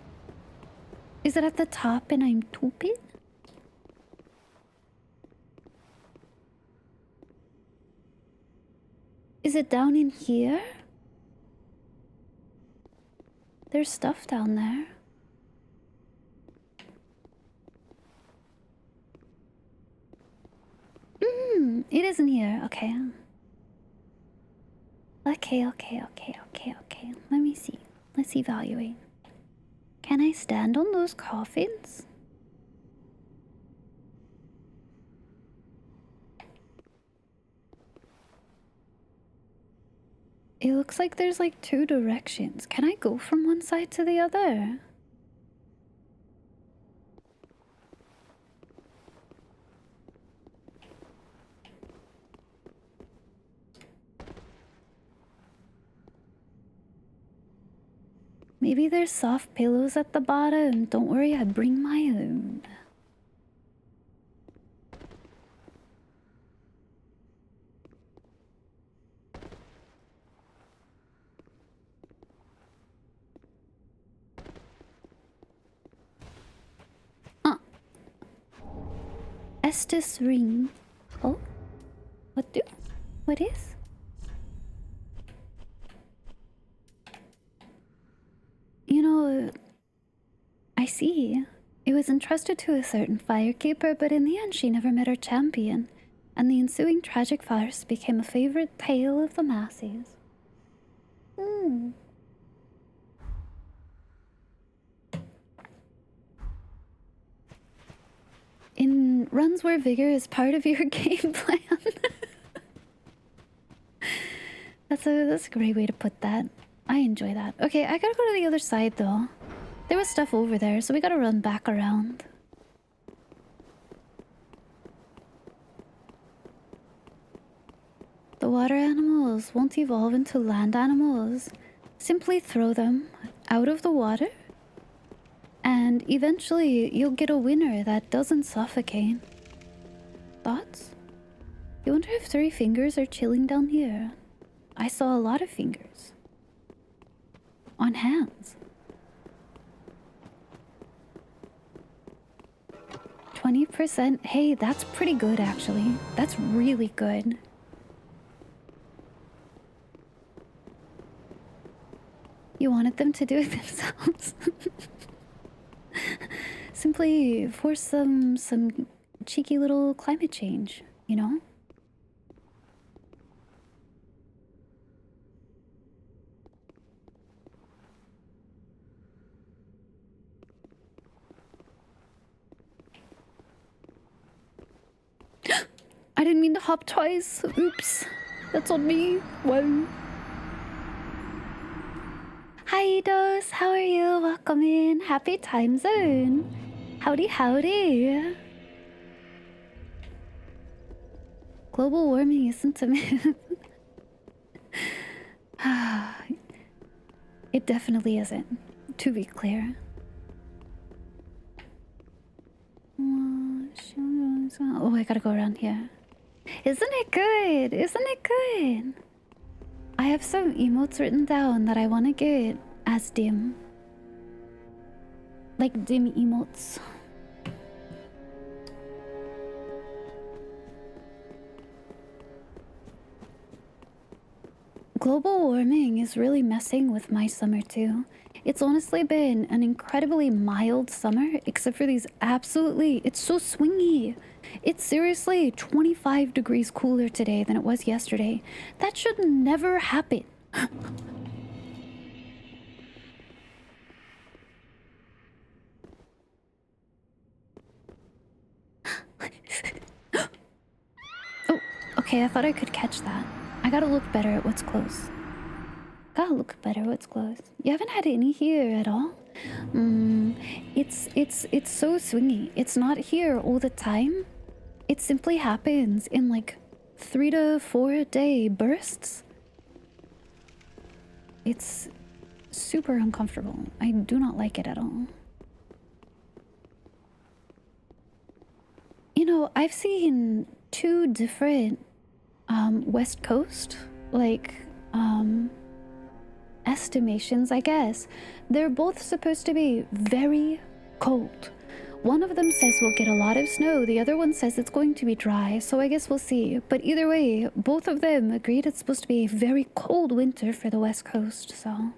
Is it at the top and I'm stupid? Is it down in here? There's stuff down there. It isn't here. Okay. Okay. Let me see. Let's evaluate. Can I stand on those coffins? It looks like there's like two directions. Can I go from one side to the other? Maybe there's soft pillows at the bottom. Don't worry, I bring my own. Estes ring. Oh? What is? You know, I see. It was entrusted to a certain firekeeper, but in the end she never met her champion, and the ensuing tragic farce became a favorite tale of the masses. In runs where vigor is part of your game plan. That's a great way to put that. I enjoy that. Okay, I gotta go to the other side though. There was stuff over there, so we gotta run back around. The water animals won't evolve into land animals. Simply throw them out of the water, and eventually you'll get a winner that doesn't suffocate. Thoughts? You wonder if 3 fingers are chilling down here? I saw a lot of fingers. On hands. 20%. Hey, that's pretty good actually. That's really good. You wanted them to do it themselves. Simply force some cheeky little climate change, you know? I didn't mean to hop twice. Oops. That's on me. Wow. Hi, Dos. How are you? Welcome in. Happy time zone. Howdy, howdy. Global warming isn't a myth. It definitely isn't, to be clear. Oh, I gotta go around here. Isn't it good? Isn't it good? I have some emotes written down that I want to get as dim. Like dim emotes. Global warming is really messing with my summer too. It's honestly been an incredibly mild summer, except for these absolutely... It's so swingy. It's seriously 25 degrees cooler today than it was yesterday. That should never happen. Oh, okay, I thought I could catch that. I gotta look better at what's close. Gotta look better what's close. You haven't had any here at all? It's so swingy. It's not here all the time. It simply happens in like 3 to 4 day bursts. It's super uncomfortable. I do not like it at all. You know, I've seen 2 different West Coast estimations, I guess. They're both supposed to be very cold. One of them says we'll get a lot of snow, the other one says it's going to be dry, so I guess we'll see. But either way, both of them agreed it's supposed to be a very cold winter for the West Coast, so...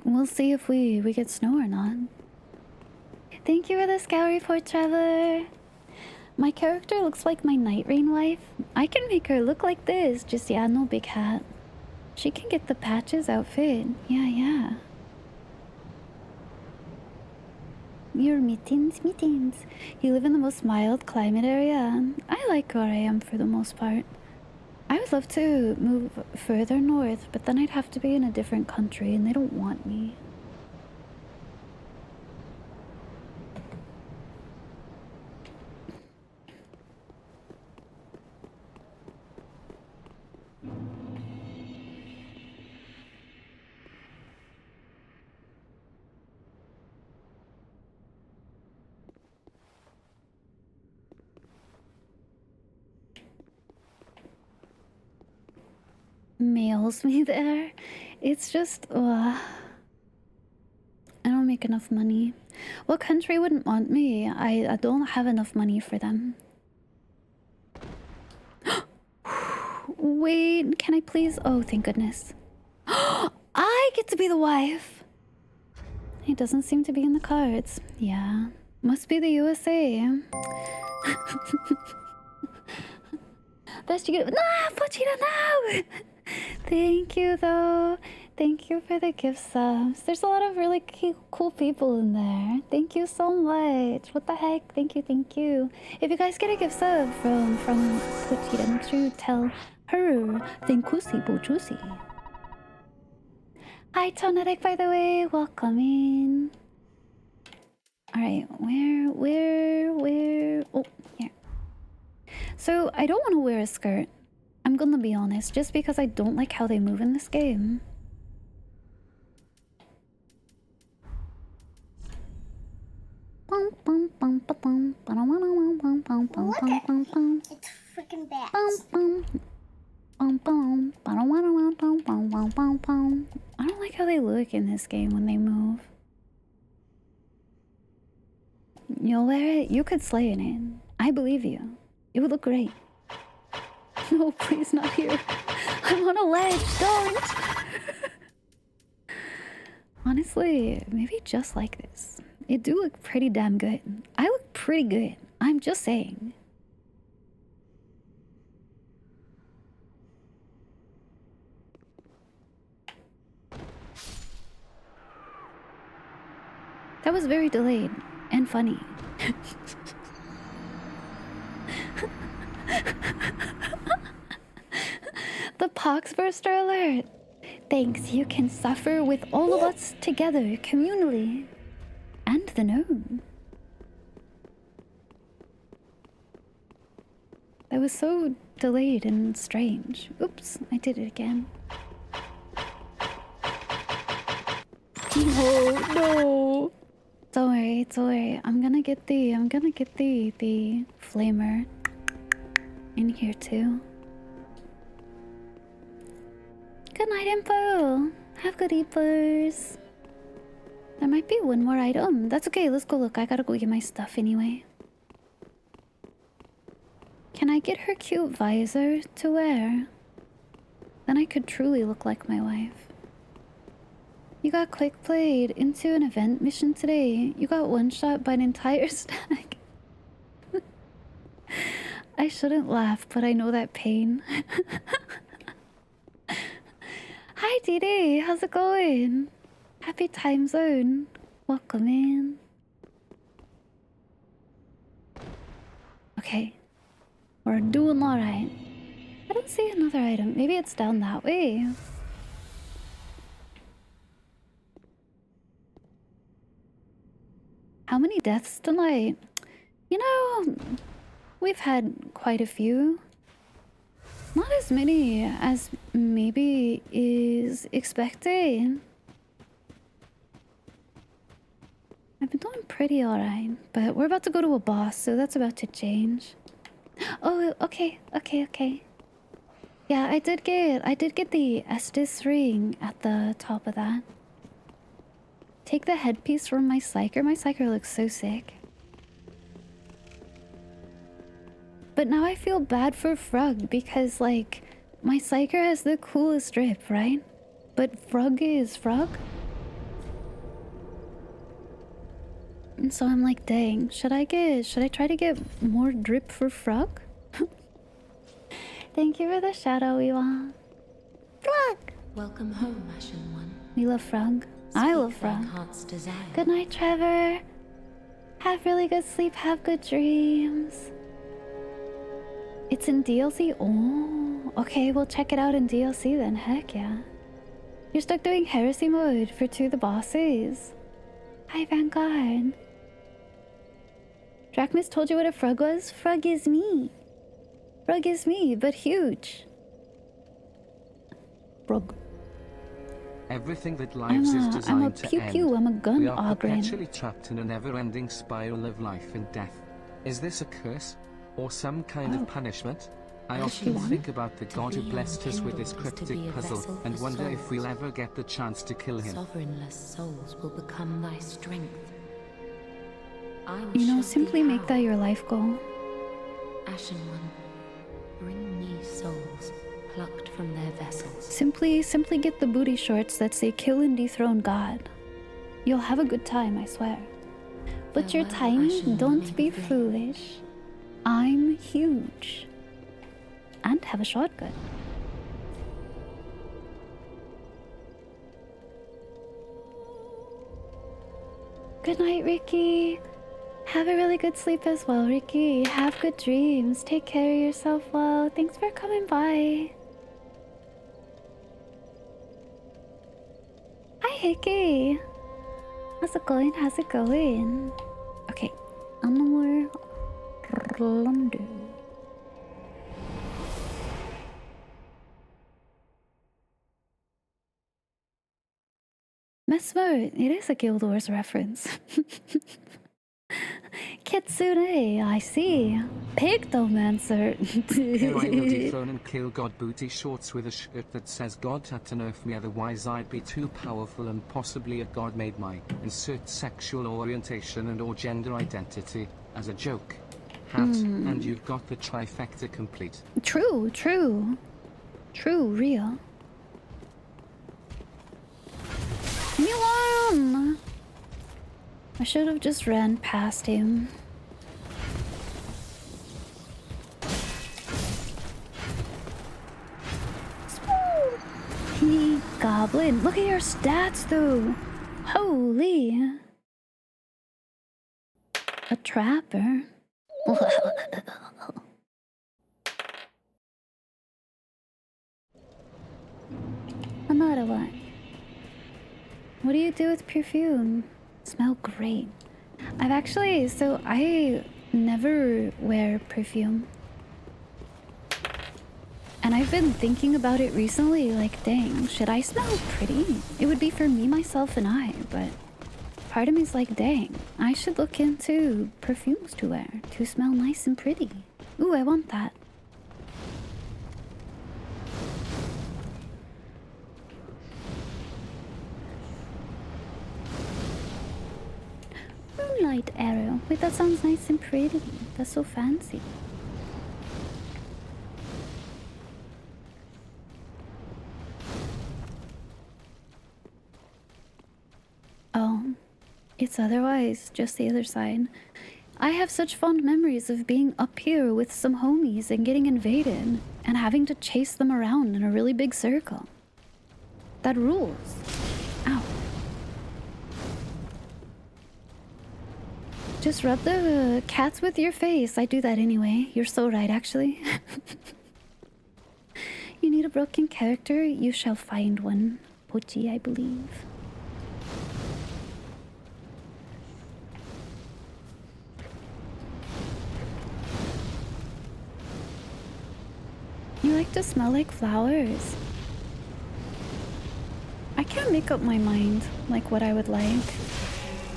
We'll see if we get snow or not. Thank you for the scout report, Trevor. My character looks like my Night Rain wife. I can make her look like this, just yeah, no big hat. She can get the patches outfit. Yeah. Your meetings. You live in the most mild climate area. I like where I am for the most part. I would love to move further north, but then I'd have to be in a different country and they don't want me. Mails me there. It's just I don't make enough money. What country wouldn't want me? I don't have enough money for them. Wait, can I please? Oh, thank goodness. I get to be the wife. He doesn't seem to be in the cards. Yeah, must be the USA. Best you get. Nah, Pochita, no! Thank you, though. Thank you for the gift subs. There's a lot of really cool people in there. Thank you so much. What the heck? Thank you. If you guys get a gift sub from Pochita, make sure you tell her thank you, Bojusi. Hi, Tonetic, by the way. Welcome in. Alright, where? Oh, here. So, I don't want to wear a skirt. I'm gonna be honest, just because I don't like how they move in this game. Look at it's freaking bats. bow, bow. I don't like how they look in this game when they move. You'll wear it? You could slay in it. I believe you. It would look great. No, please not here. I'm on a ledge. Don't! Honestly, maybe just like this. It do look pretty damn good. I look pretty good. I'm just saying. That was very delayed and funny. The poxburster alert. Thanks, you can suffer with all of us together, communally. And the gnome. That was so delayed and strange. Oops, I did it again. No. Don't worry, don't worry. I'm gonna get the flamer in here too. Good night, Info. Have good eepers. There might be one more item. That's okay, let's go look. I gotta go get my stuff anyway. Can I get her cute visor to wear? Then I could truly look like my wife. You got quick played into an event mission today. You got one shot by an entire stack. I shouldn't laugh, but I know that pain. Hi, Dee. How's it going? Happy time zone. Welcome in. Okay. We're doing alright. I don't see another item. Maybe it's down that way. How many deaths tonight? You know, we've had quite a few. Not as many as maybe is expected. I've been doing pretty alright, but we're about to go to a boss, so that's about to change. Oh, okay. Yeah, I did get the Estus ring at the top of that. Take the headpiece from my psyker. My psyker looks so sick. But now I feel bad for Frug because, like, my psyker has the coolest drip, right? But Frug is Frug. And so I'm like, dang, should I try to get more drip for Frug? Thank you for the shadow, Iwa. Frug! Welcome home, Ashen One. We love Frug. I love Speak thy Frog. heart's desire. Good night, Trevor. Have really good sleep. Have good dreams. It's in DLC? Oh, okay. We'll check it out in DLC then. Heck yeah. You're stuck doing heresy mode for 2 of the bosses. Hi, Vanguard. Drachmas told you what a frog was? Frog is me. Frog is me, but huge. Frog. Everything that lives is designed to end. I'm a gun We are ogren. perpetually trapped in a never-ending spiral of life and death. Is this a curse? Or some kind of punishment? I often think about the God who blessed us with this cryptic puzzle and wonder if we'll ever get the chance to kill him. Sovereignless souls will become thy strength. You know, simply make that your life goal. Ashen One, bring me souls plucked from their vessels. Simply get the booty shorts that say kill and dethrone God. You'll have a good time, I swear. But you're Farewell, tiny, Ashen don't One, be flame. foolish. I'm huge. And have a shotgun. Good night, Ricky. Have a really good sleep as well, Ricky. Have good dreams. Take care of yourself well. Thanks for coming by. Hi, Hickey. How's it going? How's it going? Okay. Anor, londo. Mesmer, it is a Guild Wars reference. Kitsune, I see. Pigdomancer. Here I will dethrone and kill God Booty Shorts with a shirt that says God had to nerf me, otherwise I'd be too powerful and possibly a god made my insert sexual orientation and or gender identity as a joke. Hat, and you've got the trifecta complete. True, true. True, real. Leave me alone! I should have just ran past him. Hey, Goblin. Look at your stats, though. Holy. A trapper. Another one. What do you do with perfume? Smell great. I never wear perfume. And I've been thinking about it recently, like, dang, should I smell pretty? It would be for me, myself, and I, but part of me's like, dang, I should look into perfumes to wear to smell nice and pretty. Ooh, I want that. Moonlight arrow. Wait, that sounds nice and pretty. That's so fancy. Oh, it's otherwise just the other side. I have such fond memories of being up here with some homies and getting invaded and having to chase them around in a really big circle. That rules. Ow. Just rub the cats with your face. I do that anyway. You're so right, actually. You need a broken character? You shall find one. Pochi, I believe. You like to smell like flowers. I can't make up my mind, like what I would like.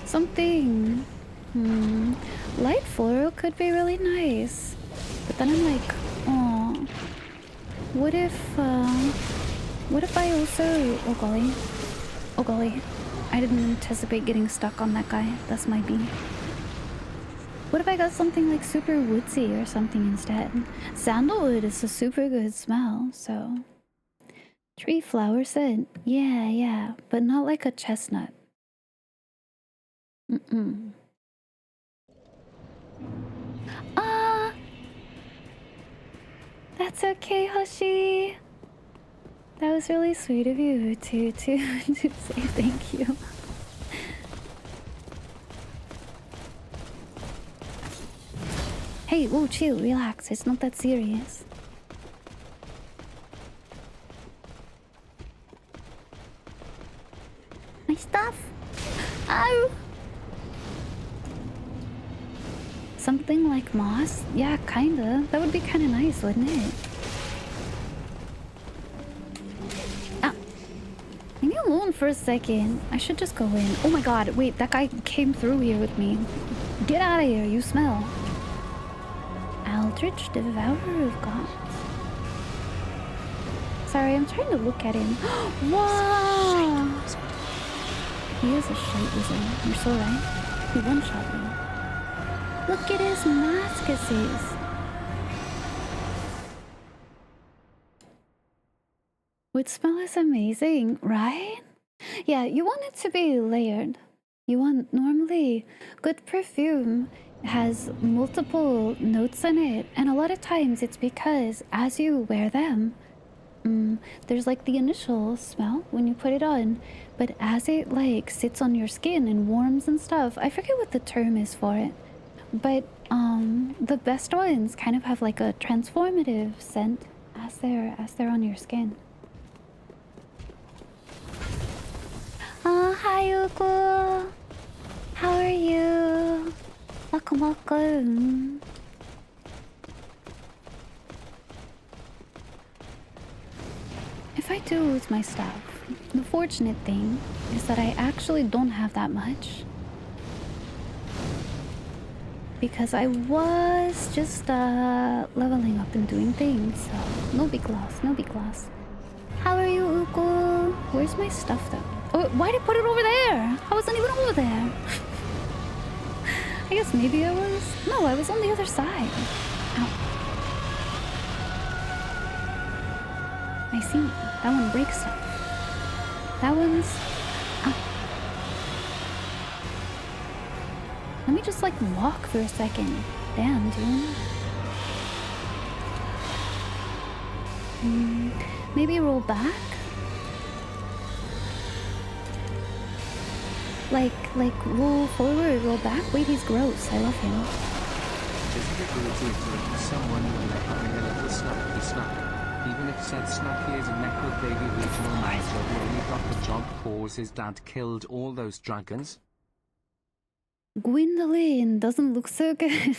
Something... light floral could be really nice. But then I'm like, oh, what if I also... Oh golly. Oh golly. I didn't anticipate getting stuck on that guy. That's my B. What if I got something like super woodsy or something instead? Sandalwood is a super good smell, so... Tree flower scent. Yeah, but not like a chestnut. That's okay, Hoshi. That was really sweet of you to say thank you. Hey, whoa, chill, relax. It's not that serious. My stuff. Ow! Something like moss? Yeah, kinda. That would be kinda nice, wouldn't it? Ah. Leave me alone for a second. I should just go in. Oh my god, wait, that guy came through here with me. Get out of here, you smell. Eldritch Devourer of Gods. Sorry, I'm trying to look at him. Wow! He is a shite wizard. You're so right. He one-shot me. Look at his mascuses. Wood smell is amazing, right? Yeah, you want it to be layered. You want normally good perfume has multiple notes in it, and a lot of times it's because as you wear them, there's like the initial smell when you put it on, but as it like sits on your skin and warms and stuff, I forget what the term is for it, but the best ones kind of have like a transformative scent as they're on your skin. Oh, hi Ugo. How are you? Welcome. If I do lose my stuff, the fortunate thing is that I actually don't have that much. because I was just leveling up and doing things. So no big loss, no big loss. How are you, Uko? Where's my stuff though? Oh, why did I put it over there? I wasn't even over there. I guess maybe I was. No, I was on the other side. Ow. I see. That one breaks stuff. That one's. Ow. Let me just like walk for a second. Damn, dude. Maybe roll back? Like roll forward, roll back? Wait, he's gross. I love him. Isn't it weird to interact with someone when they're having a little snacky snack? Even if said snacky is a Necro Baby regional manager who only got the job cause his dad killed all those dragons? Gwendolyn doesn't look so good.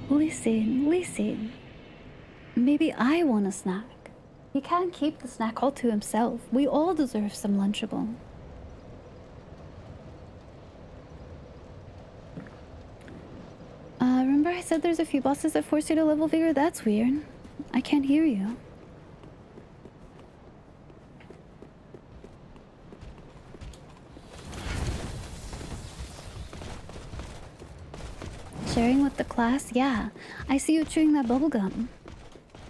Listen. Maybe I want a snack. He can't keep the snack all to himself. We all deserve some Lunchable. Remember I said there's a few bosses that force you to level vigor? That's weird. I can't hear you. Sharing with the class? Yeah. I see you chewing that bubblegum.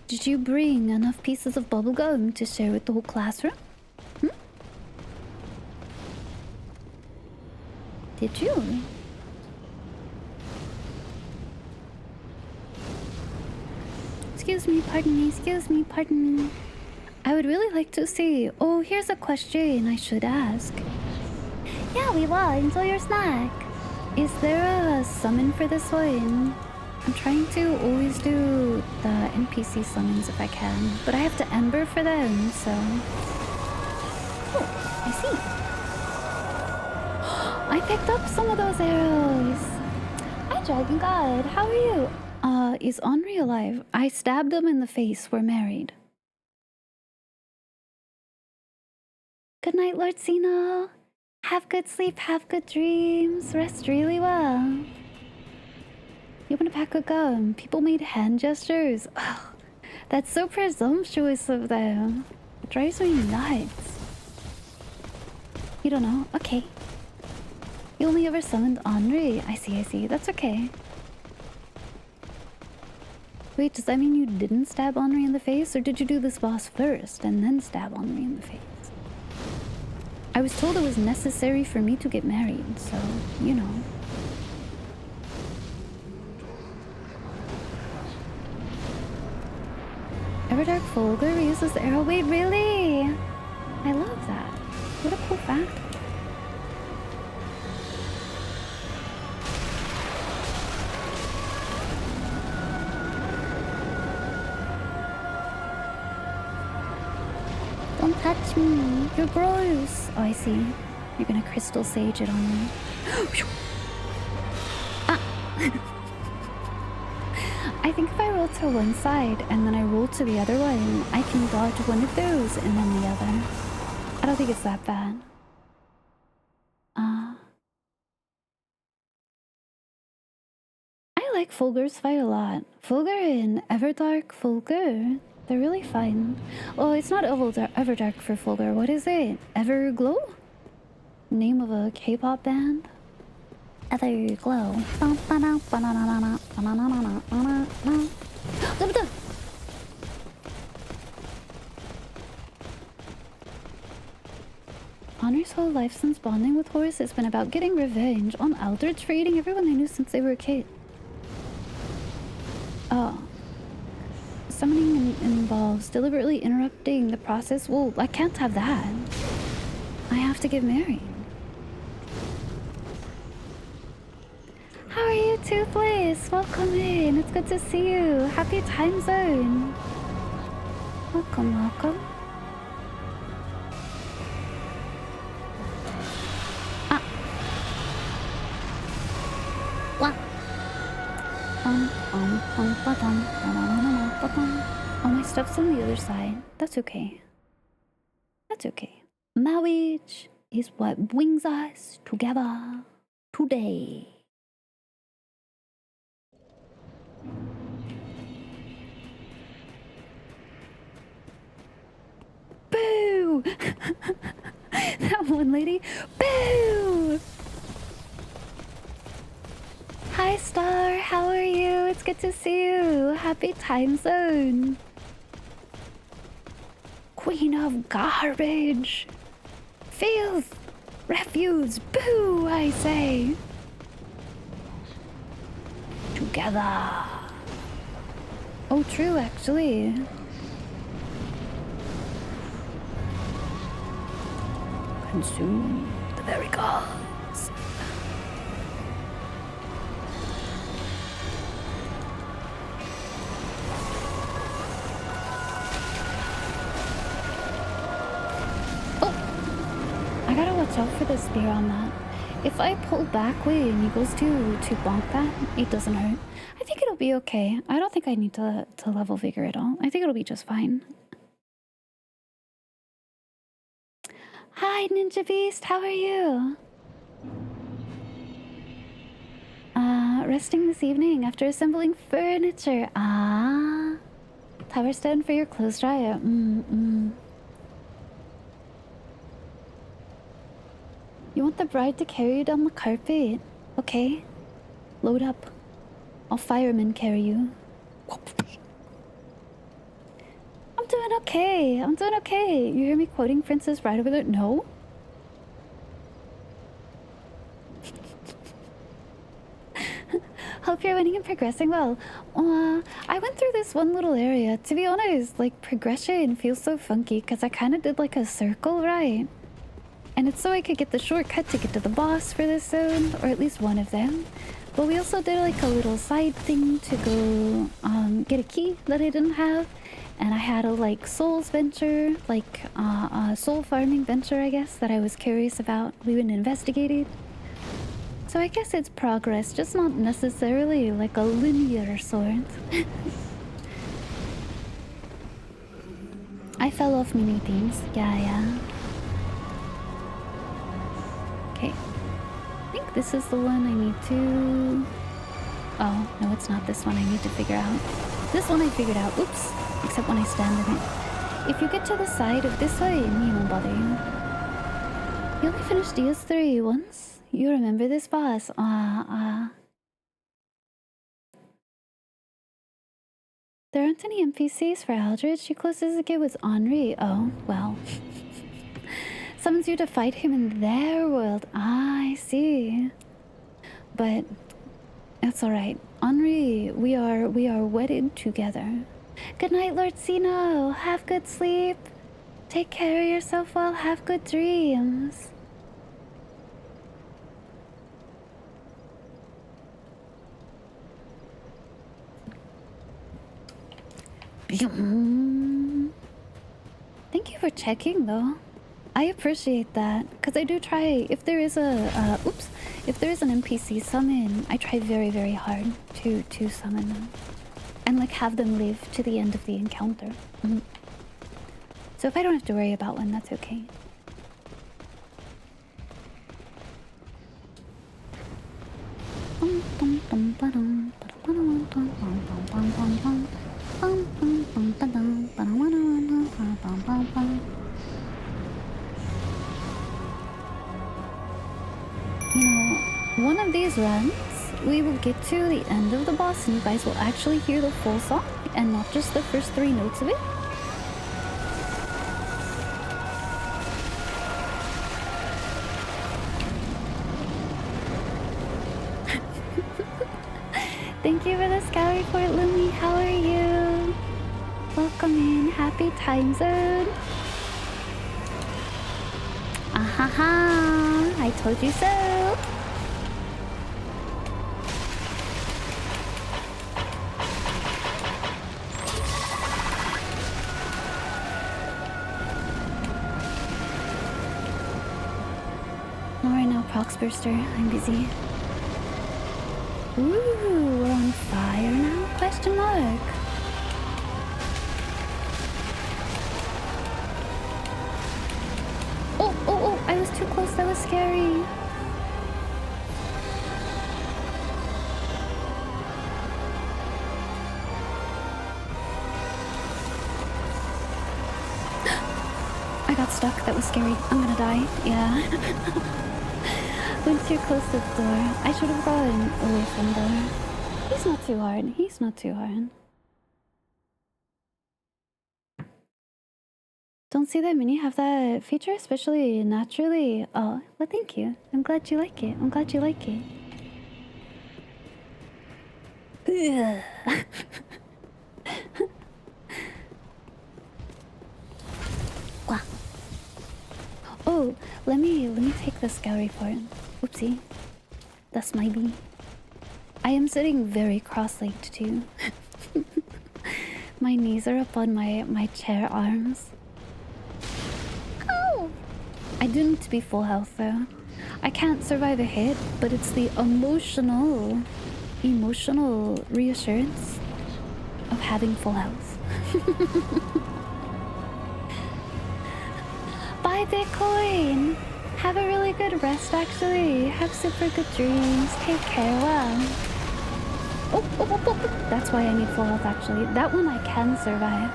Did you bring enough pieces of bubblegum to share with the whole classroom? Did you? Excuse me, pardon me. I would really like to see. Oh, here's a question I should ask. Yeah, we will. Enjoy your snack. Is there a summon for this one? I'm trying to always do the NPC summons if I can, but I have to ember for them, so... Oh, I see. I picked up some of those arrows. Hi, Dragon God. How are you? Is Henri alive? I stabbed him in the face. We're married. Good night, Lord Sino. Have good sleep, have good dreams. Rest really well. You want to pack a gum? People made hand gestures. Ugh, that's so presumptuous of them. It drives me nuts. You don't know? Okay. You only ever summoned Henri. I see. That's okay. Wait, does that mean you didn't stab Henri in the face? Or did you do this boss first and then stab Henri in the face? I was told it was necessary for me to get married, so, you know. Everdark Folger reuses the arrow. Wait, really? I love that. What a cool fact. Don't touch me. You're gross. Oh, I see. You're gonna crystal sage it on me. Ah! I think if I roll to one side and then I roll to the other one, I can dodge one of those and then the other. I don't think it's that bad. I like Fulgur's fight a lot. Fulgur and Everdark Fulgur. They're really fun. Oh, it's not Everdark for Fulgur. What is it? Everglow? Name of a K-pop band? Everglow. Honor's whole life since bonding with Horus has been about getting revenge on Eldritch for eating everyone they knew since they were a kid. Oh. Summoning involves deliberately interrupting the process. Well, I can't have that. I have to get married. How are you, Toothless? Welcome in. It's good to see you. Happy time zone. Welcome. Ah. What? Oh, my stuff's on the other side. That's okay. That's okay. Marriage is what brings us together today. Boo! That one lady. Boo! Hi, Star. How are you? It's good to see you. Happy time zone. Queen of garbage. Filth. Refuse. Boo, I say. Together. Oh, true, actually. Consume the very gods. I gotta watch out for the spear on that. If I pull back when he goes to bonk that, it doesn't hurt. I think it'll be okay. I don't think I need to level vigor at all. I think it'll be just fine. Hi, Ninja Beast. How are you? Resting this evening after assembling furniture. Ah. Tower stand for your clothes dryer. You want the bride to carry you down the carpet? Okay. Load up. I'll fireman carry you. I'm doing okay. I'm doing okay. You hear me quoting Princess right over there? No? Hope you're winning and progressing well. I went through this one little area. To be honest, like, progression feels so funky because I kind of did like a circle, right? And it's so I could get the shortcut to get to the boss for this zone, or at least one of them. But we also did like a little side thing to go get a key that I didn't have. And I had a like souls venture, like a soul farming venture, I guess, that I was curious about. We went and investigated. So I guess it's progress, just not necessarily like a linear sort. I fell off many things. Yeah. Okay. I think this is the one I need to... Oh, no, it's not this one I need to figure out. This one I figured out. Oops. Except when I stand in it. If you get to the side of this way, me won't bother you. You only finished DS3 once? You remember this boss? There aren't any NPCs for Aldrich. Your closest it get was Henri. Oh, well. Summons you to fight him in their world. I see. But that's alright. Henri, we are wedded together. Good night, Lord Sino. Have good sleep. Take care of yourself well. Have good dreams. Thank you for checking, though. I appreciate that, because I do try, if there is a, if there is an NPC summon, I try very, very hard to summon them. And, like, have them live to the end of the encounter. So if I don't have to worry about one, that's okay. You know, one of these runs, we will get to the end of the boss and you guys will actually hear the full song and not just the first 3 notes of it. Thank you for the scout report, Lumi. How are you? Welcome in. Happy time zone. Ahaha. I told you so. Not right now, Proxburster. I'm busy. Ooh, we're on fire now? Question mark. Oh, I was too close I got stuck. That was scary. I'm gonna die. Yeah. Once you're close to the door, I should have gone away from there. He's not too hard. He's not too hard. Don't see that many have that feature, especially naturally. Oh, well, thank you. I'm glad you like it. I'm glad you like it. Wah. Oh, let me take the scout report. Oopsie. That's my bee. I am sitting very cross-legged too. My knees are up on my chair arms. Ow! I do need to be full health though. I can't survive a hit, but it's the emotional reassurance of having full health. Bye, Bitcoin! Have a really good rest, actually. Have super good dreams. Take care. Wow. Oh. That's why I need full health, actually. That one I can survive.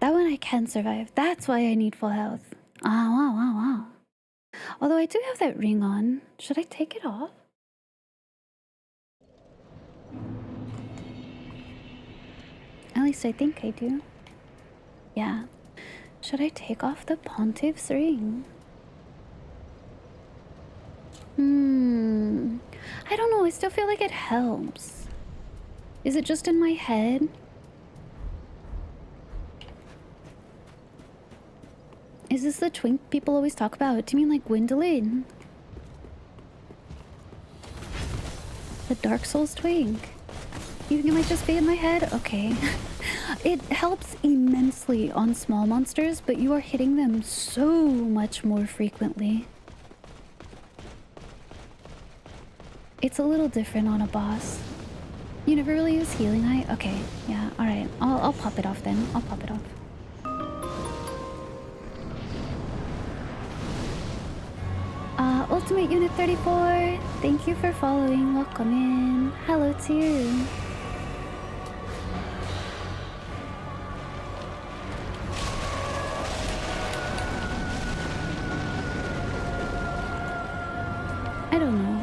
That one I can survive. That's why I need full health. Ah, wow. Although I do have that ring on. Should I take it off? At least I think I do. Yeah. Should I take off the Pontiff's ring? I don't know. I still feel like it helps. Is it just in my head? Is this the twink people always talk about? Do you mean like Gwendolyn? The Dark Souls twink? You think it might just be in my head? Okay. It helps immensely on small monsters, but you are hitting them so much more frequently. It's a little different on a boss. You never really use healing eye? Okay, yeah, alright. I'll pop it off then. I'll pop it off. Ultimate Unit 34, thank you for following. Welcome in. Hello to you. I don't know.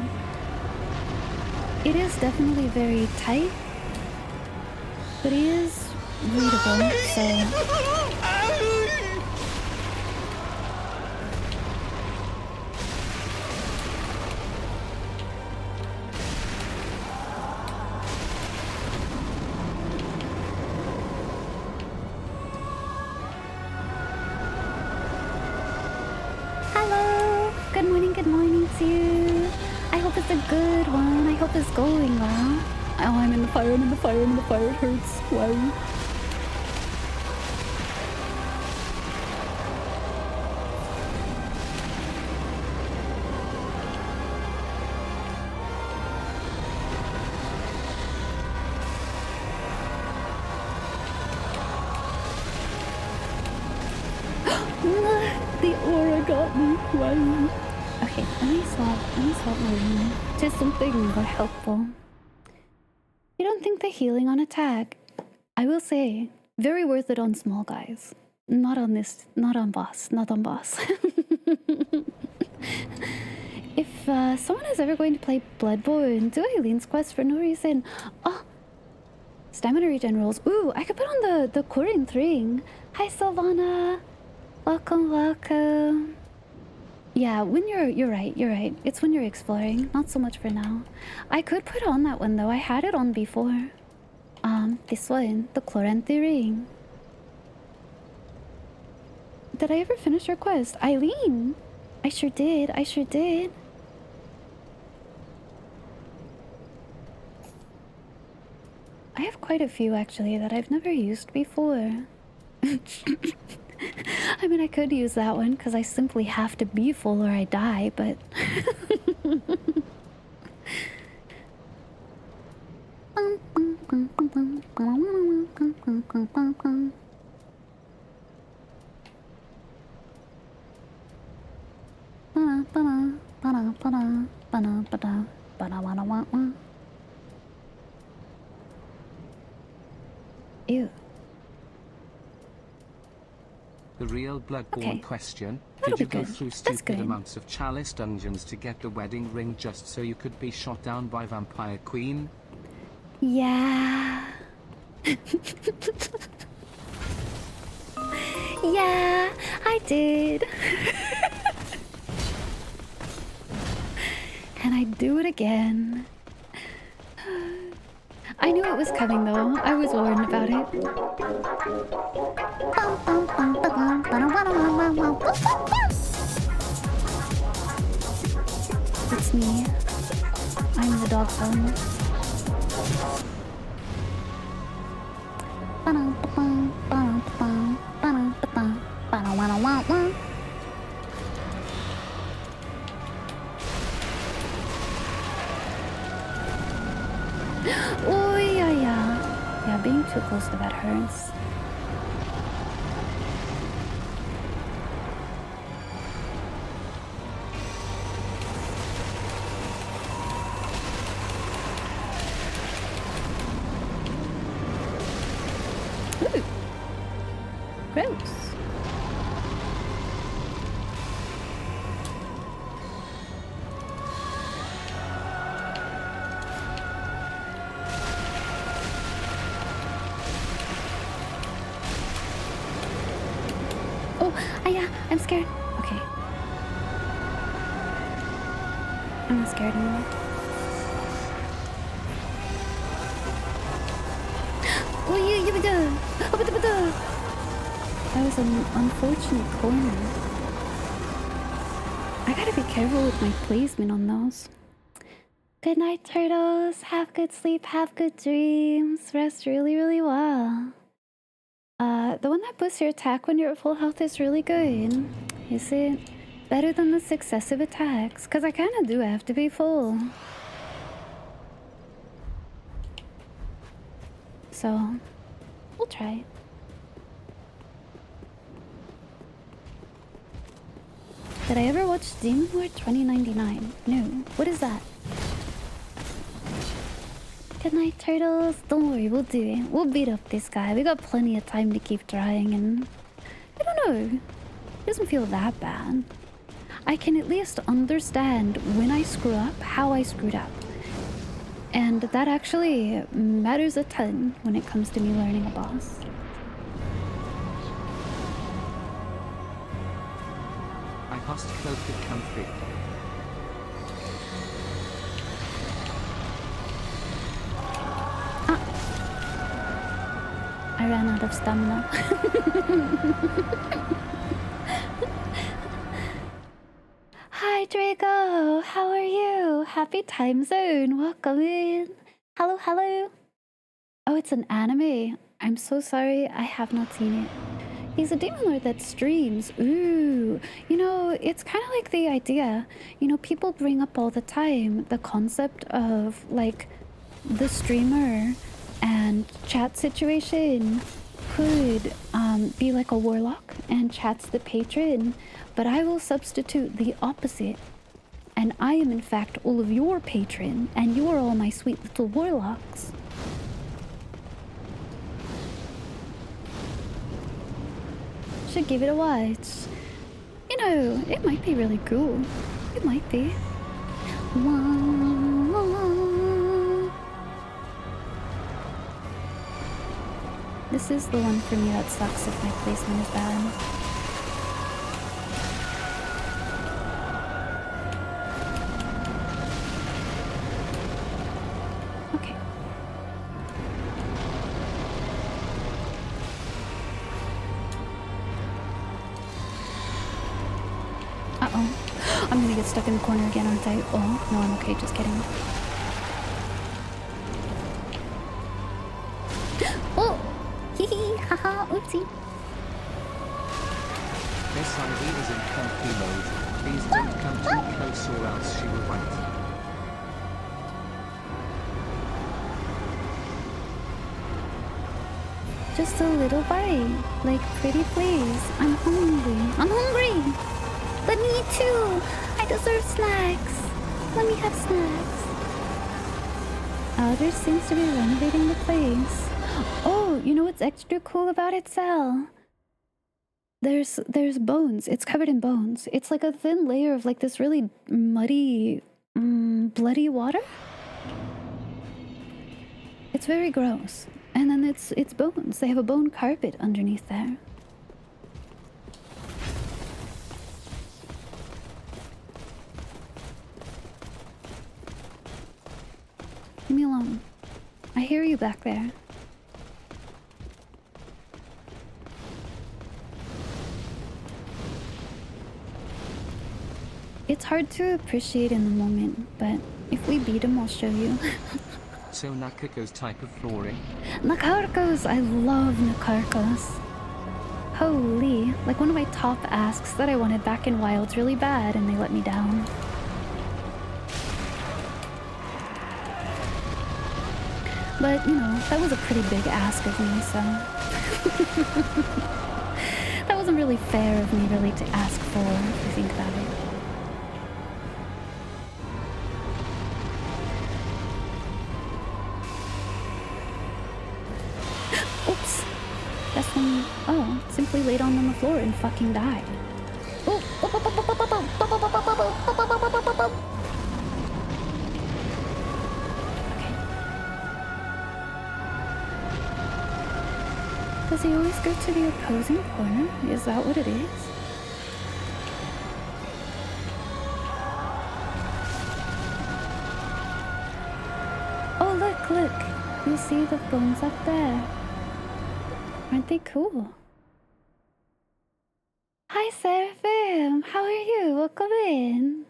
It is definitely very tight, but it is readable, so... Good morning to you. I hope it's a good one. I hope it's going well. Oh, I'm in the fire, I'm in the fire, I'm in the fire. It hurts. Why? The aura got me. Why? Okay, let me swap my room to something more helpful. You don't think the healing on attack? I will say, very worth it on small guys. Not on this, not on boss, not on boss. If someone is ever going to play Bloodborne, do Eileen's quest for no reason. Oh, stamina regen rolls. Ooh, I could put on the Corinth ring. Hi, Sylvana. Welcome. Yeah, when you're right. It's when you're exploring, not so much for now. I could put on that one though. I had it on before. This one, the Chloranthy ring. Did I ever finish your quest? Eileen! I sure did. I have quite a few actually that I've never used before. I mean, I could use that one because I simply have to be full or I die, but... Ew. The real Bloodborne Okay. question, That'll did you be go good. through That's stupid good. amounts of chalice dungeons to get the wedding ring just so you could be shot down by Vampire Queen? Yeah. Yeah, I did. And I'd do it again. I knew it was coming though. I was warned about it. It's me. I'm the dog phone. Oh yeah, yeah. Yeah, being too close to that hurts. Ooh. Gross. Oh, yeah, I'm scared. Okay. I'm not scared anymore. Oh, that was an unfortunate corner. I gotta be careful with my placement on those. Good night, turtles. Have good sleep, have good dreams. Rest really, really well. The one that boosts your attack when you're at full health is really good. Is it better than the successive attacks? Because I kind of do have to be full. So, we'll try. Did I ever watch Demon Lord 2099? No. What is that? Good night, turtles. Don't worry, we'll do it. We'll beat up this guy. We got plenty of time to keep trying, and I don't know. It doesn't feel that bad. I can at least understand when I screw up, how I screwed up. And that actually matters a ton when it comes to me learning a boss. I lost cloak at comfy. I ran out of stamina. Hi, Draco. How are you? Happy time zone. Welcome in. Hello, hello. Oh, it's an anime. I'm so sorry. I have not seen it. He's a demon lord that streams. Ooh. You know, it's kind of like the idea. You know, people bring up all the time the concept of, like, the streamer and chat situation could be like a warlock and chat's the patron, but I will substitute the opposite, and I am in fact all of your patron and you are all my sweet little warlocks. Should give it a watch. You know, it might be really cool. It might be. This is the one for me that sucks if my placement is bad. Okay. Uh-oh. I'm gonna get stuck in the corner again, aren't I? Oh, no, I'm okay, just kidding. Oh! Hee haha, oopsie. Miss Ivy is in comfy mode. Please don't come too close or else she will bite. Just a little bite. Like, pretty please. I'm hungry. I'm hungry! Let me eat too! I deserve snacks! Let me have snacks. Alder seems to be renovating the place. Oh, you know what's extra cool about it, Sal? There's bones. It's covered in bones. It's like a thin layer of like this really muddy, bloody water. It's very gross. And then it's bones. They have a bone carpet underneath there. Leave me alone. I hear you back there. It's hard to appreciate in the moment, but if we beat him, I'll show you. So Nakako's type of flooring. Nakarkos! I love Nakarkos. Holy, like one of my top asks that I wanted back in Wilds really bad and they let me down. But, you know, that was a pretty big ask of me, so... that wasn't really fair of me really to ask for, if you think about it. Oops. That's when... Oh, simply laid on the floor and fucking died. Oh! Does he always go to the opposing corner? Is that what it is? Oh, look! You see the bones up there? Aren't they cool? Hi, Seraphim! How are you? Welcome in!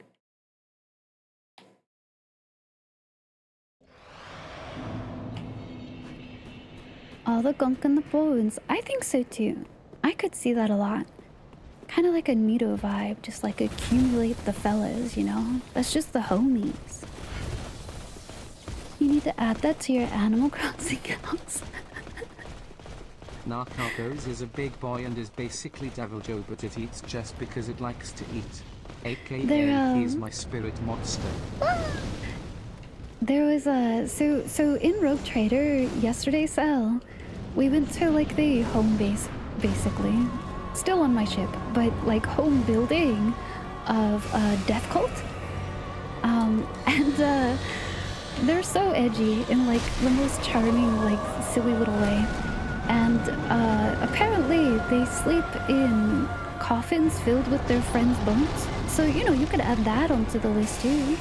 All the gunk and the bones. I think so too. I could see that a lot. Kind of like a Nito vibe, just like accumulate the fellas, you know? That's just the homies. You need to add that to your Animal Crossing house. Narcos is a big boy and is basically Devil Joe, but it eats just because it likes to eat. AKA he's my spirit monster. There was a... So in Rogue Trader yesterday, Cell, we went to like the home base, basically. Still on my ship, but like home building of a death cult. And they're so edgy in like the most charming, like silly little way. And apparently they sleep in coffins filled with their friends' bones. So, you know, you could add that onto the list too.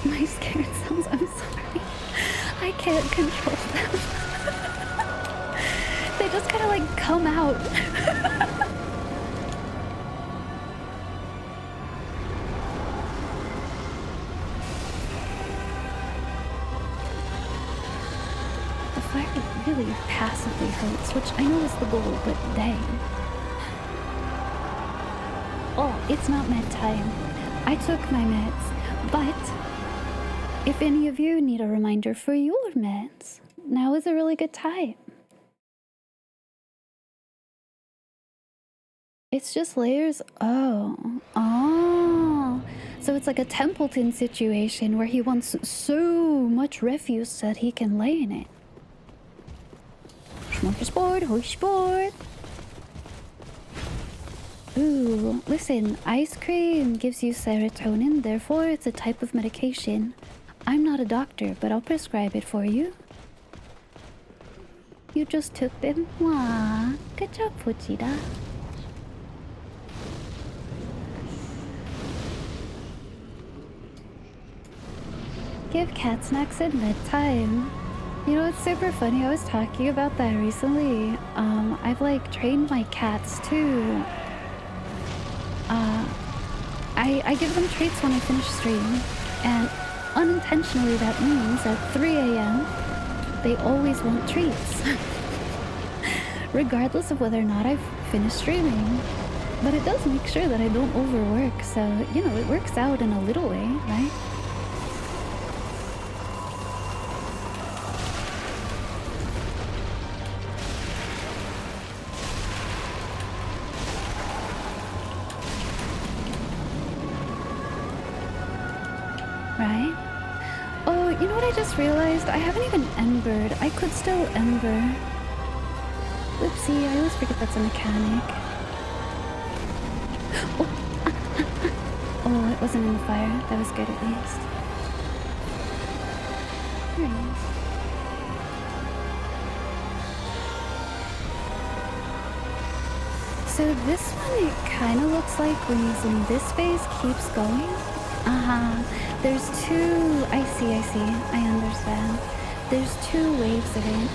My scared sounds, I'm sorry. I can't control them. They just kind of like come out. The fire really passively hurts, which I know is the goal, but dang. Oh, it's not med time. I took my meds, but if any of you need a reminder for your meds, now is a really good time. It's just layers. Oh. So it's like a Templeton situation where he wants so much refuse that he can lay in it. Smorgasbord. Ooh, listen, ice cream gives you serotonin, therefore it's a type of medication. I'm not a doctor, but I'll prescribe it for you. You just took them? Wah, good job, Fuchida. Give cat snacks at bedtime. You know, it's super funny. I was talking about that recently. I've like trained my cats to... I give them treats when I finish stream. And unintentionally that means at 3 a.m. they always want treats. Regardless of whether or not I've finished streaming. But it does make sure that I don't overwork, so, you know, it works out in a little way, right? just realized I haven't even embered. I could still ember. Whoopsie, I always forget that's a mechanic. Oh, oh, it wasn't in the fire. That was good at least. There it is. So this one, it kind of looks like when he's in this phase, keeps going. There's two, I see, I understand. There's two waves of it.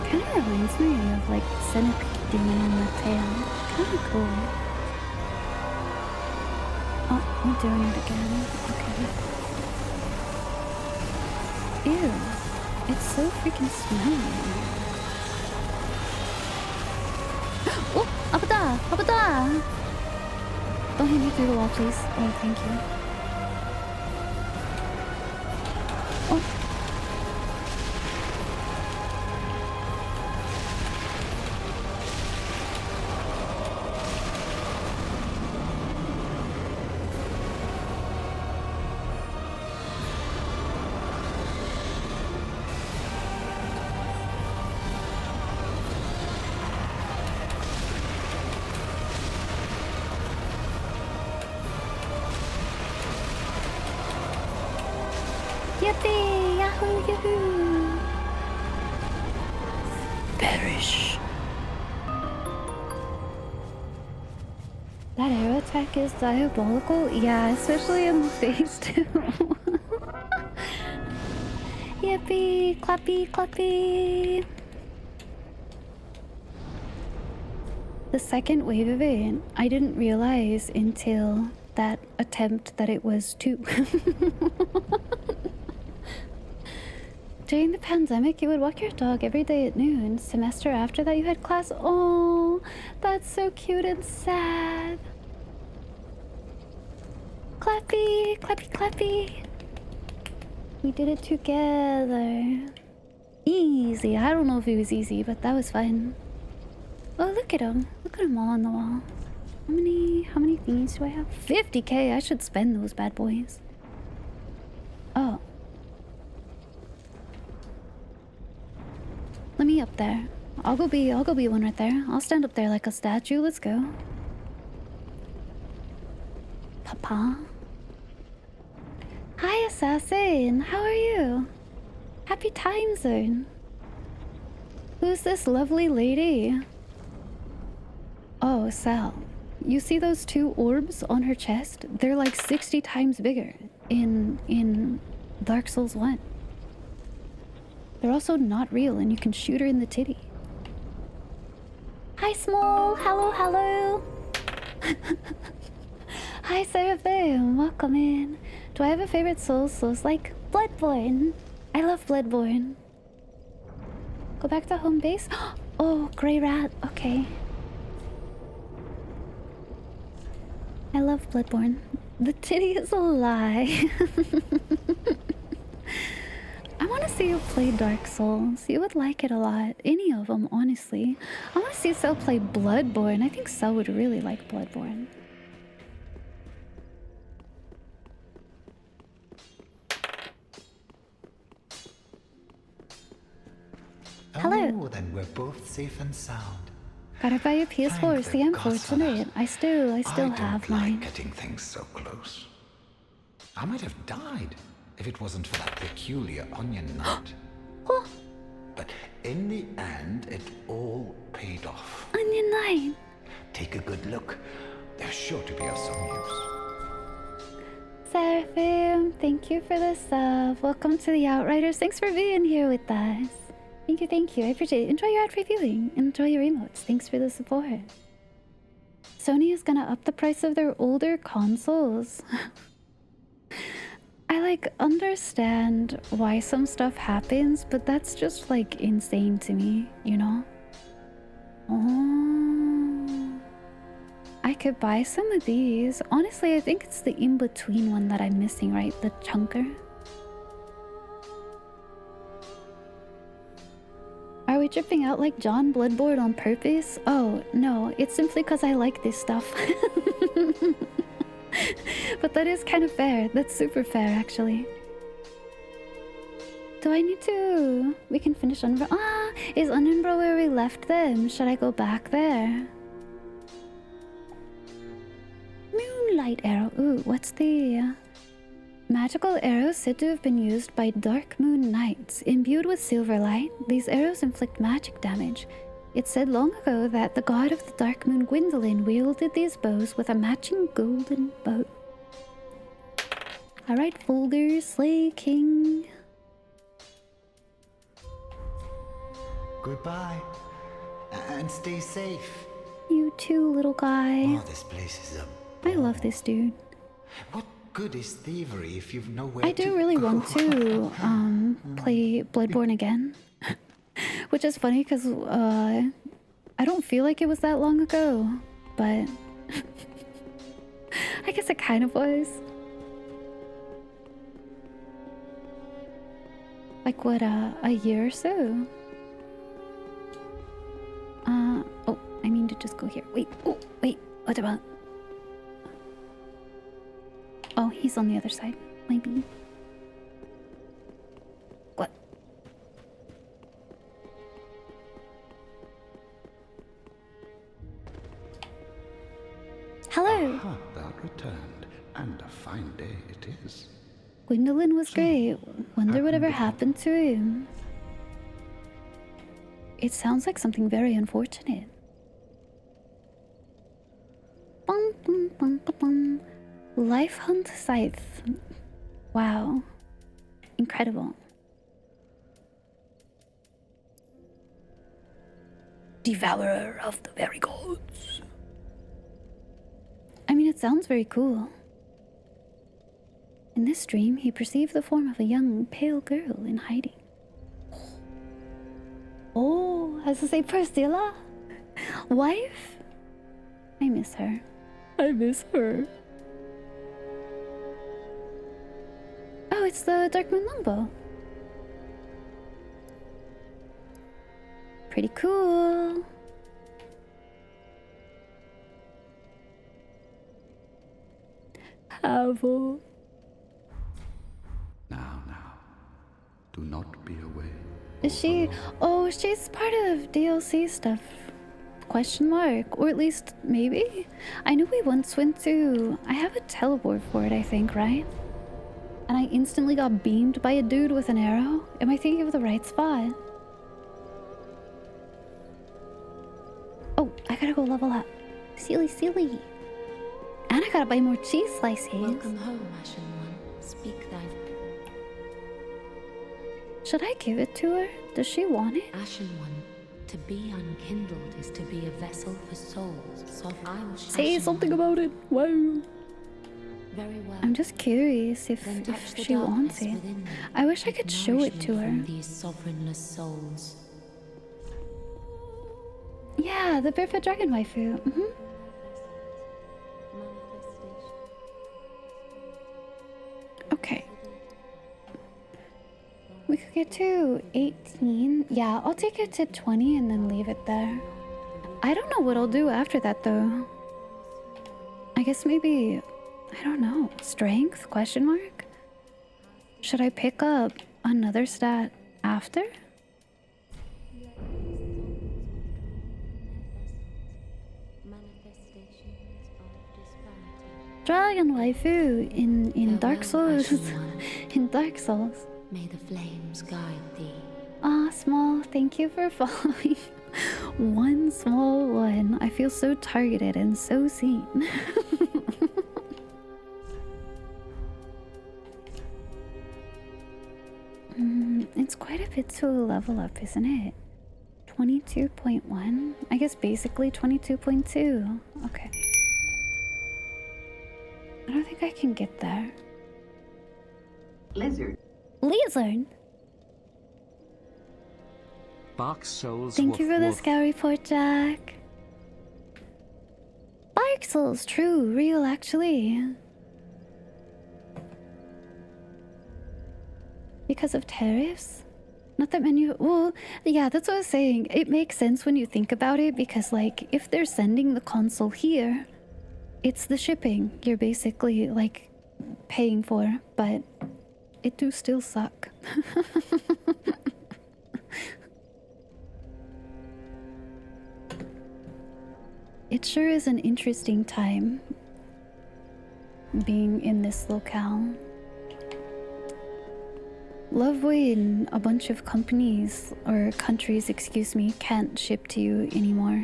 Kind of reminds me of like centipede demon on the tail. Kind of cool. Oh, I'm doing it again. Okay. Ew. It's so freaking smelly. Oh, Abada! Abada! Don't hit me through the wall, please. Oh, thank you. Oh. Yippee! Yahoo! Yahoo! Perish! That arrow attack is diabolical? Yeah, especially in phase 2. Yippee! Clappy! Clappy! The second wave of it, I didn't realize until that attempt that it was 2. During the pandemic, you would walk your dog every day at noon. Semester after that, you had class. Oh, that's so cute and sad. Clappy, clappy, clappy. We did it together. Easy. I don't know if it was easy, but that was fun. Oh, look at them. Look at them all on the wall. How many thingies do I have? 50k. I should spend those bad boys. Oh. Let me up there. I'll go be one right there. I'll stand up there like a statue. Let's go. Papa. Hi, Assassin. How are you? Happy time zone. Who's this lovely lady? Oh, Sal. You see those 2 orbs on her chest? They're like 60 times bigger in Dark Souls 1. They're also not real, and you can shoot her in the titty. Hi, Small. Hello, hello. Hi, Seraphim. Welcome in. Do I have a favorite Souls? Souls like Bloodborne. I love Bloodborne. Go back to home base. Oh, Grey Rat. Okay. I love Bloodborne. The titty is a lie. I want to see you play Dark Souls. You would like it a lot. Any of them, honestly. I want to see Cell play Bloodborne. I think Cell would really like Bloodborne. Hello. Oh, then we're both safe and sound. Gotta buy a PS4. Thank See, the I'm gods for that. fortunate. I still I have don't mine. like getting things so close. I might have died if it wasn't for that peculiar onion nut. Oh, But in the end, it all paid off. Onion Knight. Take a good look. They're sure to be of some use. Seraphim, thank you for the sub. Welcome to the Outriders. Thanks for being here with us. Thank you. I appreciate it. Enjoy your ad-free viewing. Enjoy your emotes. Thanks for the support. Sony is gonna up the price of their older consoles. I like understand why some stuff happens, but that's just like insane to me, you know? Oh, I could buy some of these. Honestly, I think it's the in-between one that I'm missing, right? The chunker. Are we dripping out like John Bloodborne on purpose? Oh, no. It's simply because I like this stuff. But that is kind of fair. That's super fair, actually. Do I need to... We can finish Umbra. Ah! Is Umbra where we left them? Should I go back there? Moonlight arrow. Ooh, what's the... Magical arrows said to have been used by Dark Moon Knights. Imbued with silver light, these arrows inflict magic damage. It said long ago that the god of the Dark Moon, Gwendolyn, wielded these bows with a matching golden bow. Alright, Folger, Slay King. Goodbye. And stay safe. You too, little guy. Oh, this place is a... I love this dude. What good is thievery if you've nowhere to I do really go? want to play Bloodborne again. Which is funny because I don't feel like it was that long ago, but I guess it kind of was. Like what, a year or so? Oh, I mean to just go here. Wait, oh, wait, what about? Oh, he's on the other side, maybe. What? Hello! Ah, thou returned, and a fine day it is. Gwendolyn was great. Wonder whatever happened to him. It sounds like something very unfortunate. Bum, bum, bum, bum, bum. Life Hunt Scythe. Wow. Incredible. Devourer of the very gods. I mean, it sounds very cool. In this dream, he perceived the form of a young, pale girl in hiding. Oh, has to say Priscilla? Wife? I miss her. I miss her. Oh, it's the Dark Moon Longbow. Pretty cool. Havel. Now, do not be away. Is she? Oh, she's part of DLC stuff. Question mark. Or at least, maybe? I know we once went to... I have a teleport for it, I think, right? And I instantly got beamed by a dude with an arrow? Am I thinking of the right spot? Oh, I gotta go level up. Silly, silly. And I gotta buy more cheese slices. Welcome home, Ashen One. Speak thy... Should I give it to her? Does she want it? Ashen One. To be unkindled is to be a vessel for souls. Say something about it. Wow. Very well. I'm just curious if Touch the she wants darkness it. within me. I wish I could Take show it to nourishment her. from these sovereignless souls. Yeah, the barefoot dragon waifu. Okay. We could get to 18. Yeah, I'll take it to 20 and then leave it there. I don't know what I'll do after that though. I guess maybe, I don't know, strength? Question mark? Should I pick up another stat after? Dragon waifu in Dark Souls. In Dark Souls. May the flames guide thee. Ah, small, thank you for following. One small one. I feel so targeted and so seen. It's quite a bit to level up, isn't it? 22.1? I guess basically 22.2. Okay. I don't think I can get there. Lizard. Lizard? Bark Souls. Thank you woof for the woof. scout report, Jack. Bark Souls, true, real actually. Because of tariffs? Not that many. Well, yeah, that's what I was saying. It makes sense when you think about it because, like, if they're sending the console here, it's the shipping you're basically, like, paying for, but it do still suck. It sure is an interesting time being in this locale. Love when a bunch of companies or countries, excuse me, can't ship to you anymore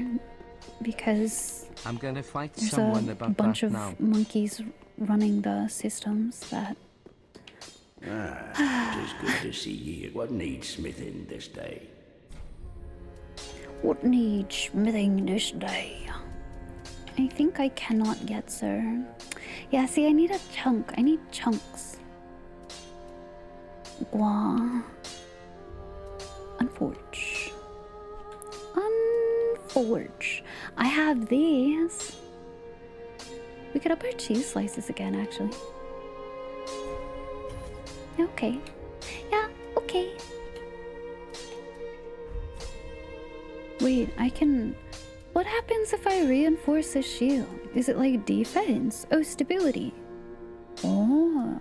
because I'm gonna fight there's someone a about bunch that of now. monkeys running the systems that. It is good to see ye. What needs smithing this day? What needs smithing this day? I think I cannot yet, sir. Yeah, see, I need a chunk. I need chunks. Gua. Unforge. Unforge. I have these. We could up our cheese slices again, actually. Okay. Yeah, okay. Wait, I can... What happens if I reinforce a shield? Is it like defense? Oh, stability. Oh.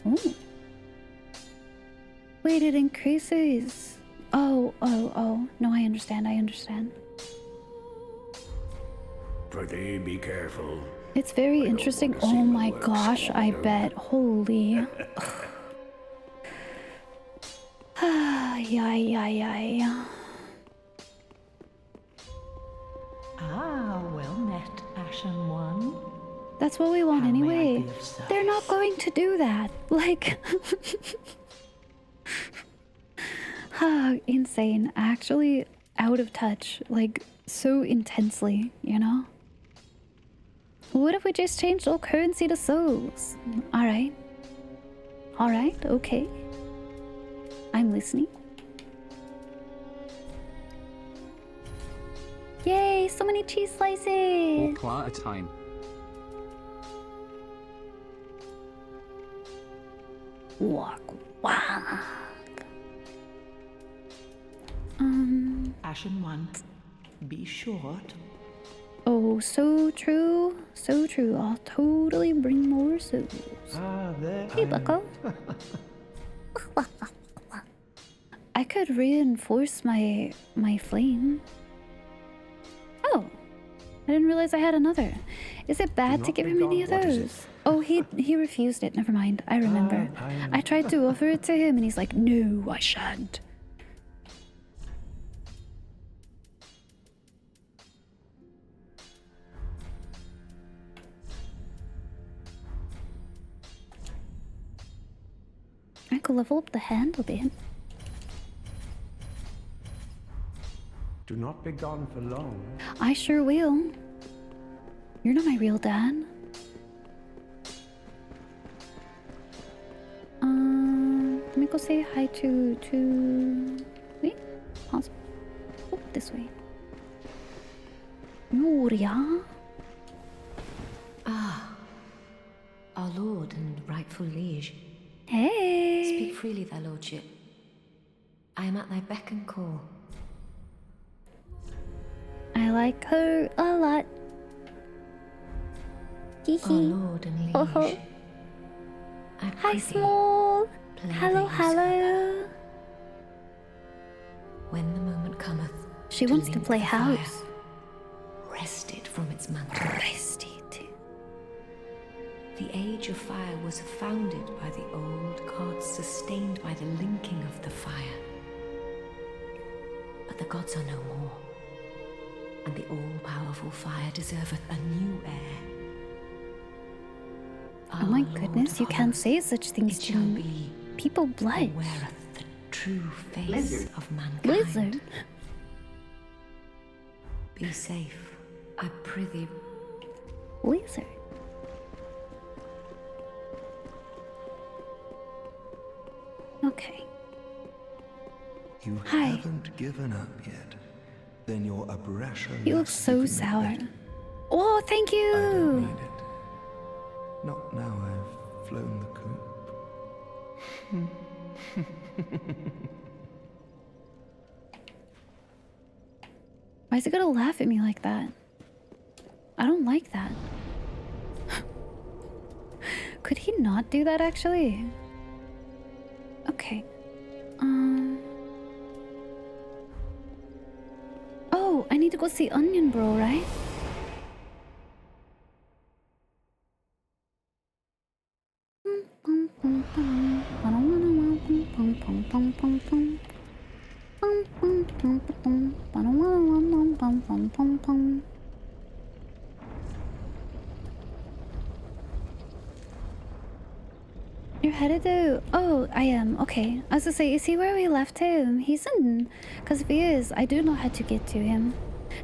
Oh. Wait, it increases. Oh. No, I understand. Pretty be careful. It's very I don't interesting. want to Oh see my work gosh, I squander. bet. Holy. Yeah. Ah, well met, Ashen One. That's what we want How may I anyway. be of service? They're not going to do that. Like... Insane. Actually out of touch. Like, so intensely, you know? What if we just changed all currency to souls? Alright. Alright, okay. I'm listening. Yay, so many cheese slices! Or claw a time. Walk. Ashen One, be short. Oh, so true. So true. I'll totally bring more souls. Ah, there. Hey, Bucko. I could reinforce my flame. Oh, I didn't realize I had another. Is it bad to not give be him any gone. of What is those? Oh, he refused it. Never mind. I remember. I tried to offer it to him, and he's like, "No, I shan't." I could level up the hand a bit. Do not be gone for long. I sure will. You're not my real dad. Let me go say hi to... Wait, pause. Oh, this way. Nuria? Ah, our lord and rightful liege. Hey! Speak freely, thy lordship. I am at thy beck and call. I like her a lot. Our Hee lord and liege. Oh. I Hi, prithee, Small! play Hello, thee useful. hello! When the moment cometh, She wants to link play the fire, house. wrest it from its mantle. Rest it. The age of fire was founded by the old gods, sustained by the linking of the fire. But the gods are no more, and the all-powerful fire deserveth a new heir. Oh my Our goodness, Lord you of can't hosts, say such things it to shall be people who blood. weareth the true face of mankind. Blizzard. Be safe, I prithee. Blizzard. Okay. You Hi. haven't given up yet. Then your abrasion. You look so sour. Oh, thank I don't you. need it. Not now I've flown the coop. Why is he gonna laugh at me like that? I don't like that. Could he not do that actually? Okay. Oh, I need to go see Onion Bro, right? You're headed to... Oh, I am. Okay. I was gonna say, is he where we left him? He's in... Because if he is, I do know how to get to him.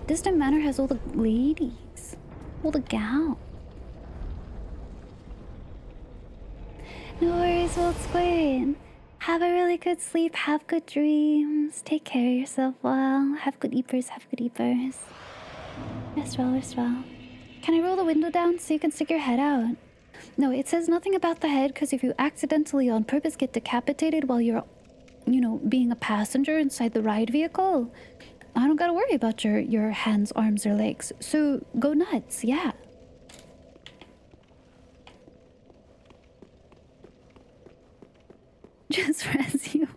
Distant Manor has all the ladies. All the gals. No worries, Waltz Queen. Have a really good sleep. Have good dreams. Take care of yourself well. Have good eepers. Have good eepers. Rest well, rest well. Can I roll the window down so you can stick your head out? No, it says nothing about the head because if you accidentally on purpose get decapitated while you're, you know, being a passenger inside the ride vehicle, I don't gotta worry about your hands, arms, or legs. So go nuts, yeah. Just res you.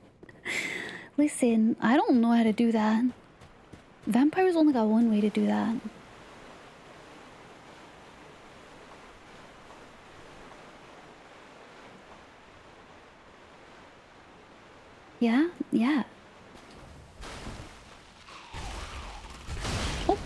Listen, I don't know how to do that. Vampires only got one way to do that. Yeah? Yeah. Oh.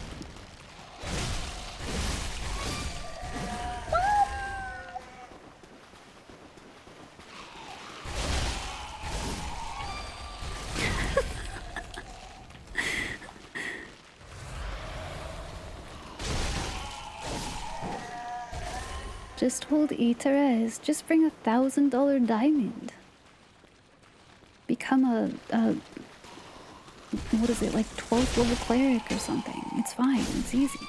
Just hold E to res. Just bring $1,000 diamond. Become a what is it, like 12th level cleric or something. It's fine, it's easy.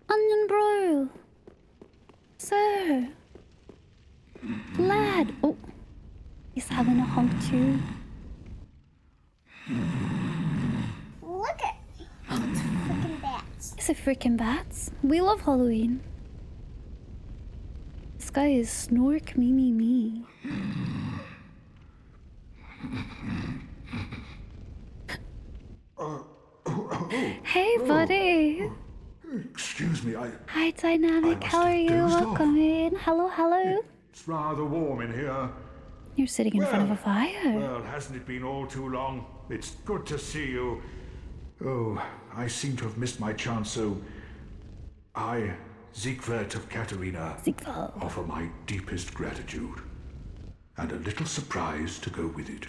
Onion Bro! Sir! Lad! Oh! He's having a honk too. Look at it's freaking bats. Is it freaking bats? We love Halloween. This guy is Snork me. Hey, buddy! Excuse me, Hi, Dynamic. must How are have you? dozed off. Welcome in. Hello. It's rather warm in here. You're sitting in front of a fire. Well, hasn't it been all too long? It's good to see you. Oh, I seem to have missed my chance, so I, Siegwart of Katarina, Siegwart. offer my deepest gratitude. And a little surprise to go with it.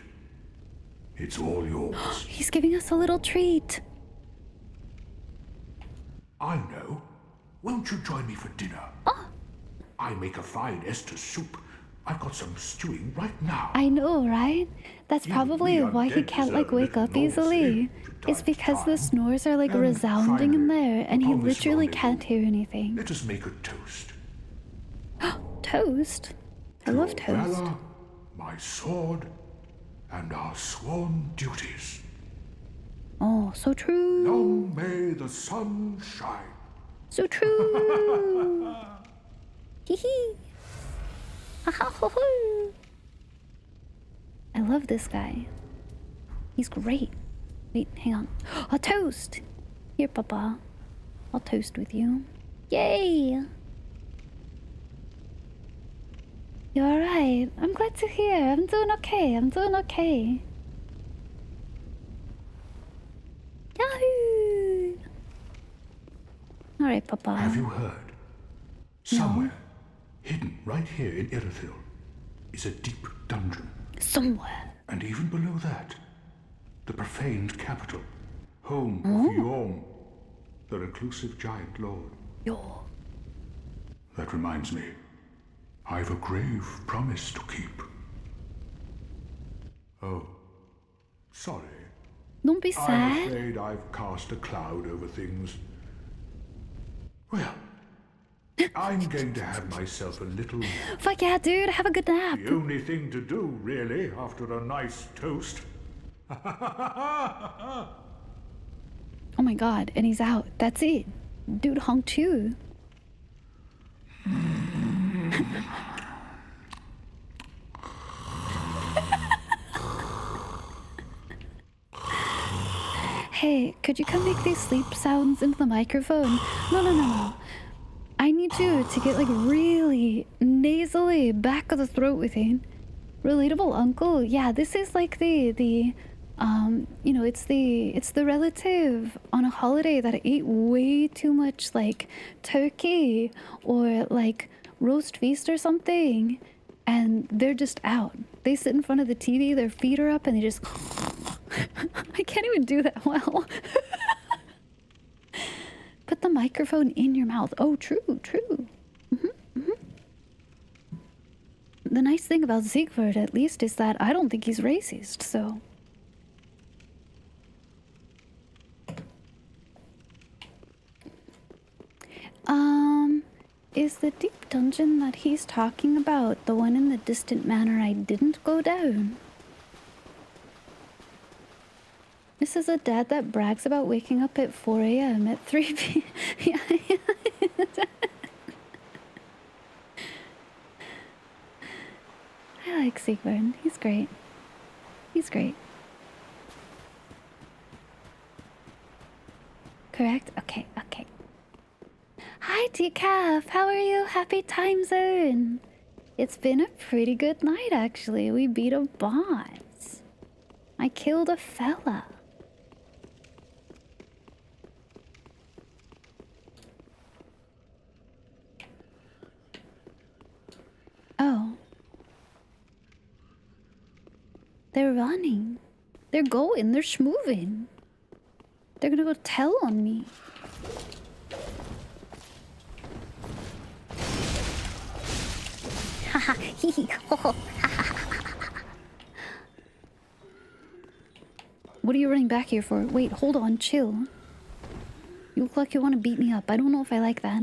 It's all yours. He's giving us a little treat. I know. Won't you join me for dinner? Oh. I make a fine Esther soup. I've got some stewing right now. I know, right? That's Even probably we why he undead can't like deserve a wake little up easily. normalcy from It's time to because the time. snores are like And resounding in finally, there, and he upon this literally rendezvous, can't hear anything. Let us make a toast. Toast? I love To toast. valor, my sword, and our sworn duties. Oh, so true. Long may the sun shine. So true. Hee hee. Ha ha ho ho. I love this guy. He's great. Wait, hang on. A toast. Here, Papa. I'll toast with you. Yay. You're alright. I'm glad to hear. I'm doing okay. I'm doing okay. Yahoo! Alright, Papa. Have you heard? Somewhere, hidden right here in Irithyll, is a deep dungeon. Somewhere. And even below that, the profaned capital, home of Yhorm, the reclusive giant lord. Yo. That reminds me, I've a grave promise to keep. Oh, sorry. Don't be I'm sad. afraid I've cast a cloud over things. Well, I'm going to have myself a little nap. Fuck yeah, dude. Have a good nap. The only thing to do, really, after a nice toast. Oh my god, and he's out. That's it. Dude hung too. Hey, could you come make these sleep sounds into the microphone? No. I need you to get like really nasally back of the throat with it. Relatable uncle? Yeah, this is like the you know, it's the relative on a holiday that ate way too much like turkey or like roast feast or something, and they're just out. They sit in front of the TV, their feet are up, and they just I can't even do that well. Put the microphone in your mouth. Oh, true. The nice thing about Siegfried, at least, is that I don't think he's racist, so... Is the deep dungeon that he's talking about the one in the distant manor I didn't go down? This is a dad that brags about waking up at 4 a.m. at 3 p.m. Yeah. I like Siegfried. He's great. He's great. Correct? Okay. Hi, Decaf. How are you? Happy time zone. It's been a pretty good night, actually. We beat a boss. I killed a fella. Oh. They're running. They're going. They're schmoving. They're gonna go tell on me. Haha. What are you running back here for? Wait, hold on. Chill. You look like you want to beat me up. I don't know if I like that.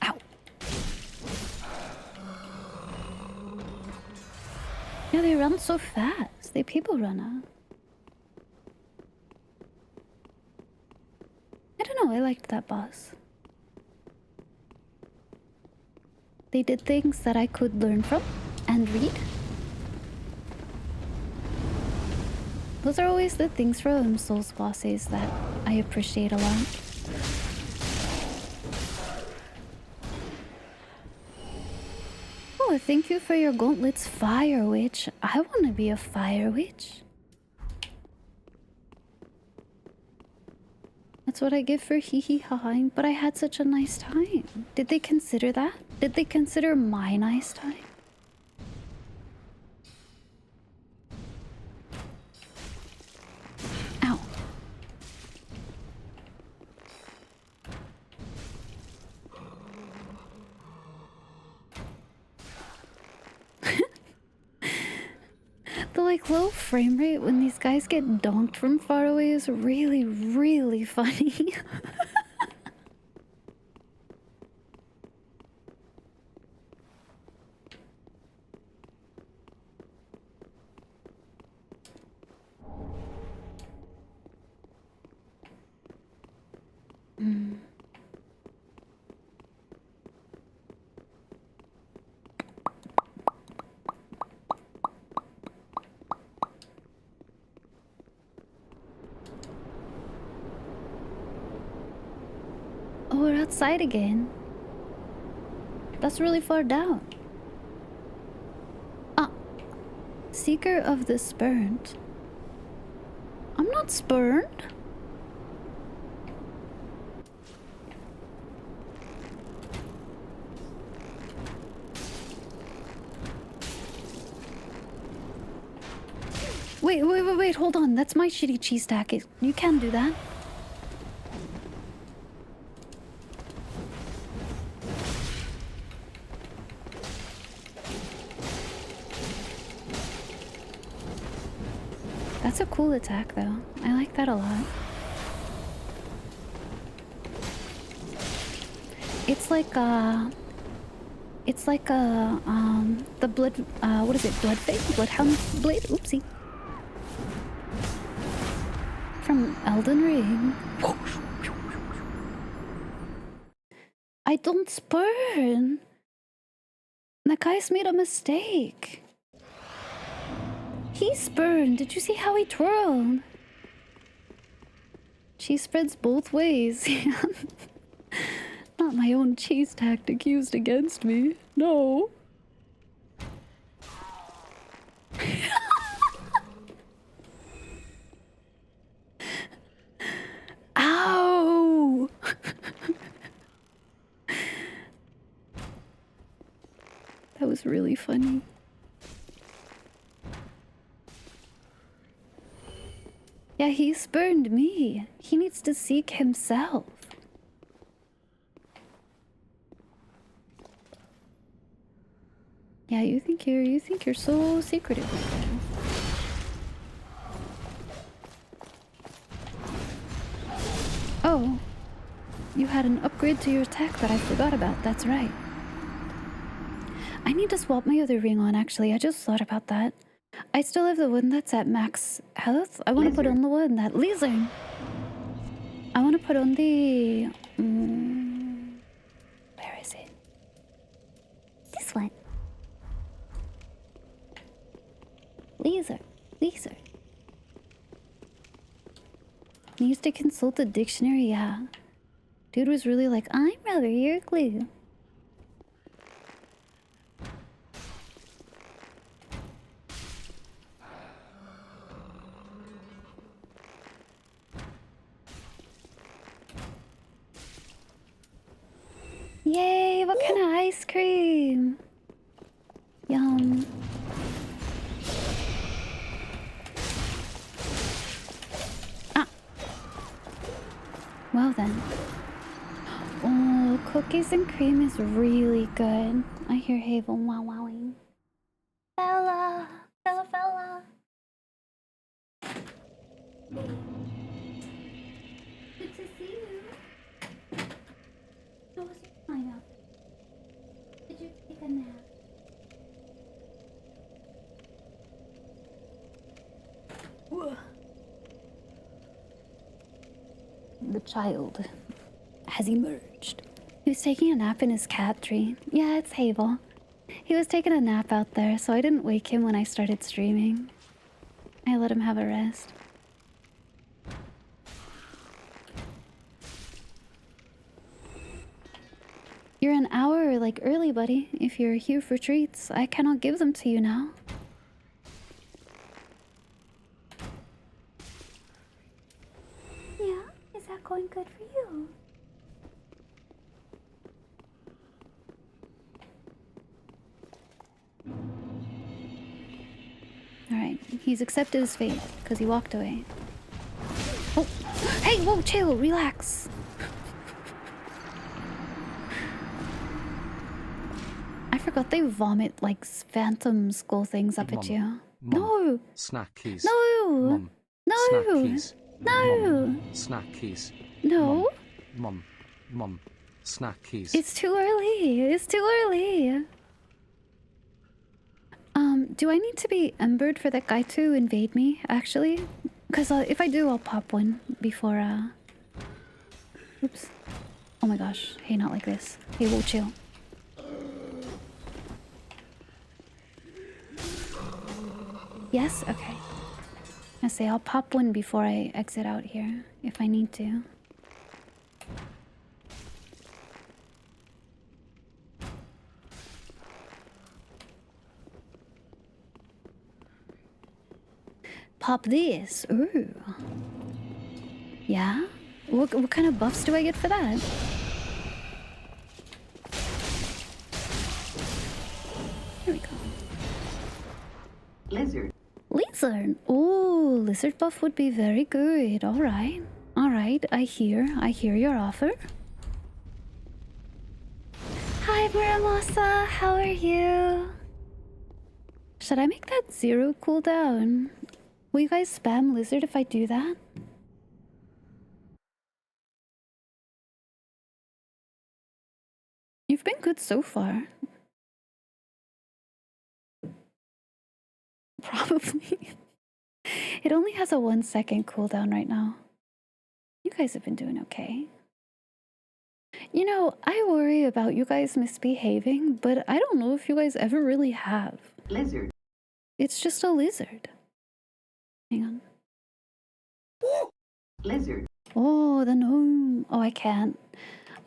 Ow. Yeah, they run so fast. They people runner. I don't know, I liked that boss. They did things that I could learn from and read. Those are always the things from Souls bosses that I appreciate a lot. Oh, thank you for your gauntlets, Fire Witch. I want to be a Fire Witch. That's what I give for hee-hee-hawing, but I had such a nice time. Did they consider that? Did they consider my nice time? Ow. The like low frame rate when these guys get donked from far away is really, really funny. outside again. That's really far down. Ah. Seeker of the Spurned. I'm not spurned. Wait, hold on. That's my shitty cheese stack. You can't do that. That's a cool attack, though. I like that a lot. It's like the blood, what is it? Bloodfang? Bloodhound Blade? Oopsie. From Elden Ring. I don't spurn. That guy's made a mistake. He spurned. Did you see how he twirled? Cheese spreads both ways. Not my own cheese tactic used against me. No. Ow! That was really funny. Yeah, he spurned me. He needs to seek himself. Yeah, you think you're so secretive. Oh, you had an upgrade to your attack that I forgot about. That's right. I need to swap my other ring on, actually. I just thought about that. I still have the one that's at max health. I want to put on the one that lizard. I want to put on the... where is it? This one. Lizard. Needs to consult the dictionary, yeah. Dude was really like, I'm rubber, you're glue. Yay, what kind of ice cream? Yum. Ah. Well then. Oh, cookies and cream is really good. I hear Havel wowing. Fella. Good to see you. How was your night out? Did you take a nap? The child has emerged. He was taking a nap in his cat tree. Yeah, it's Havel. He was taking a nap out there, so I didn't wake him when I started streaming. I let him have a rest. You're an hour like early, buddy. If you're here for treats, I cannot give them to you now. Yeah, is that going good for you? Alright, he's accepted his fate because he walked away. Oh, hey, whoa, chill, relax. I forgot they vomit like phantom skull things up at you. No! Snackies. No! Mom. No! Snackies. No! Snackies. No! Mom. Snackies. It's too early. It's too early. Do I need to be embered for that guy to invade me, actually? Because if I do, I'll pop one before, Oops. Oh my gosh. Hey, not like this. Hey, we'll chill. Yes? Okay. I say I'll pop one before I exit out here, if I need to. pop this. Ooh. Yeah? What kind of buffs do I get for that? Here we go. Lizard. Lizard. Oh, lizard buff would be very good. All right. All right. I hear your offer. Hi, Muramosa. How are you? Should I make that 0 cooldown? Will you guys spam lizard if I do that? You've been good so far. Probably. It only has a 1 second cooldown right now. You guys have been doing okay. You know, I worry about you guys misbehaving, but I don't know if you guys ever really have. Lizard. It's just a lizard. Hang on. Lizard. Oh, the gnome. Oh, I can't.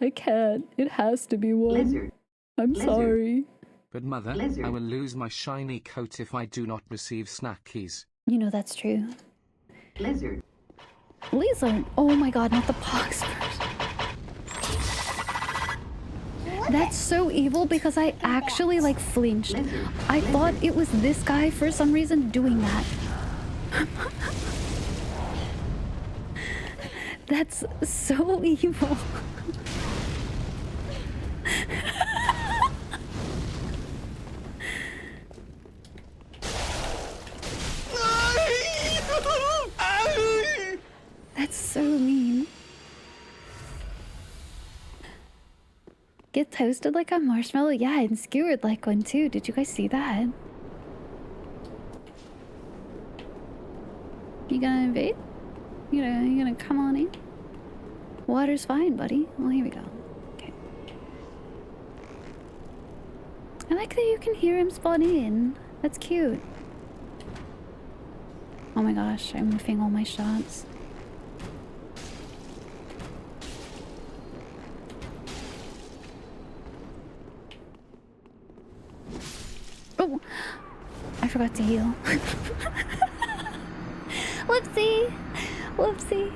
I can't. It has to be one. Lizard. I'm Lizard. sorry. But mother, Lizard. I will lose my shiny coat if I do not receive snackies. You know that's true. Lizard. Lizard. Oh my god, not the pox first. That's so evil because I actually like flinched. Lizard. I thought it was this guy for some reason doing that. That's so evil. That's so mean. Get toasted like a marshmallow? Yeah, and skewered like one too. Did you guys see that? You gonna invade? You gonna come on in? Water's fine, buddy. Well, here we go. Okay. I like that you can hear him spawn in. That's cute. Oh my gosh, I'm whiffing all my shots. Oh! I forgot to heal. Whoopsie! Whoopsie!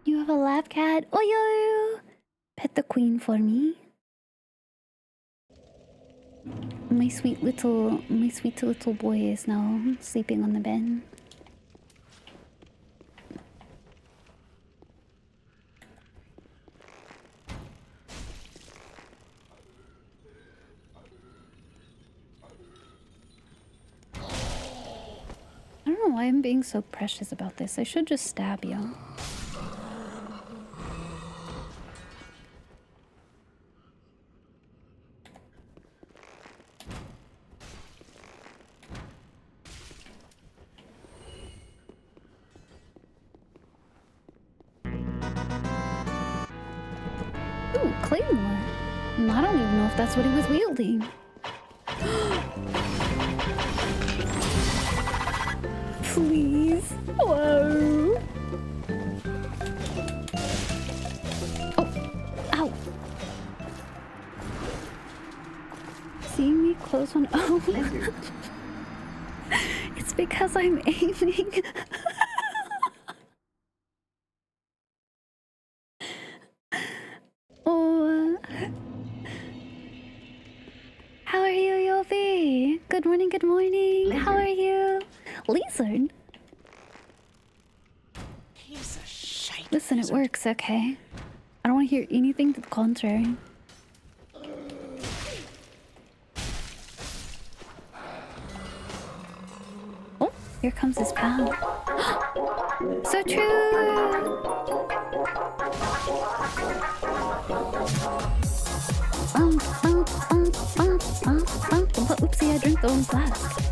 You have a lab cat? Oh yo! Pet the queen for me. My sweet little boy is now sleeping on the bed. I don't know why I'm being so precious about this. I should just stab you. Ooh, Claymore. I don't even know if that's what he was wielding. Please. Whoa. Oh. Ow. Seeing me close one. Oh. It's because I'm aiming. Oh. How are you, Yofi? Good morning, good morning. Lizard. How are you? Lizard? He's a shite. Listen, it works, okay? I don't want to hear anything to the contrary. Oh, here comes his pal. So true! Oopsie, I drank the wrong flask.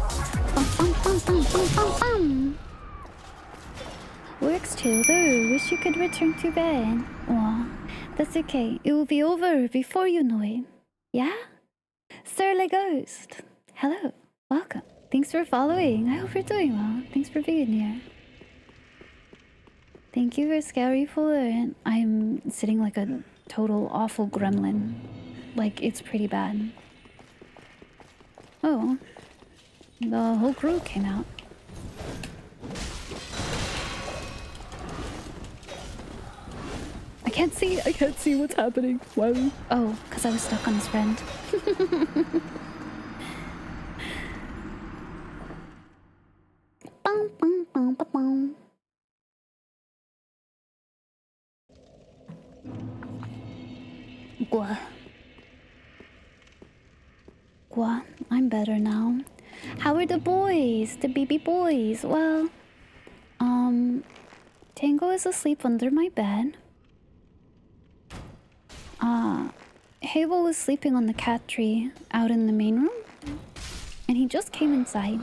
Works too, though. Wish you could return to bed. Aw, that's okay. It will be over before you know it. Yeah? Surly Ghost. Hello. Welcome. Thanks for following. I hope you're doing well. Thanks for being here. Thank you for Scary Fuller. I'm sitting like a total awful gremlin. Like, it's pretty bad. Oh. The whole crew came out. can't see what's happening. Whoa. Oh, because I was stuck on his friend. Bum, bum, bum, bum, bum. Gwa. Gwa, I'm better now. How are the boys? The baby boys? Well, Tango is asleep under my bed. Halo was sleeping on the cat tree out in the main room. And he just came inside.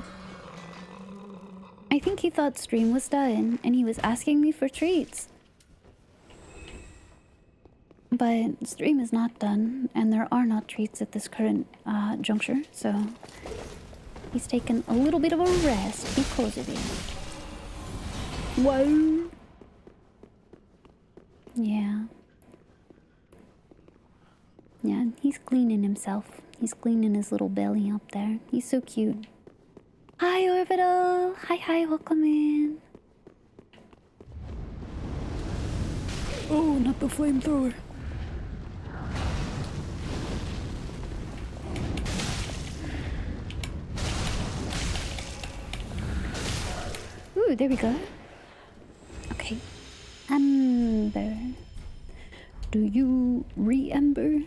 I think he thought stream was done and he was asking me for treats. But stream is not done and there are not treats at this current juncture, so he's taken a little bit of a rest because of it. Whoa. Yeah. Yeah, he's cleaning himself. He's cleaning his little belly up there. He's so cute. Hi, Orbital. Hi, welcome in. Oh, not the flamethrower. Ooh, there we go. Okay. Amber. Do you re-ember?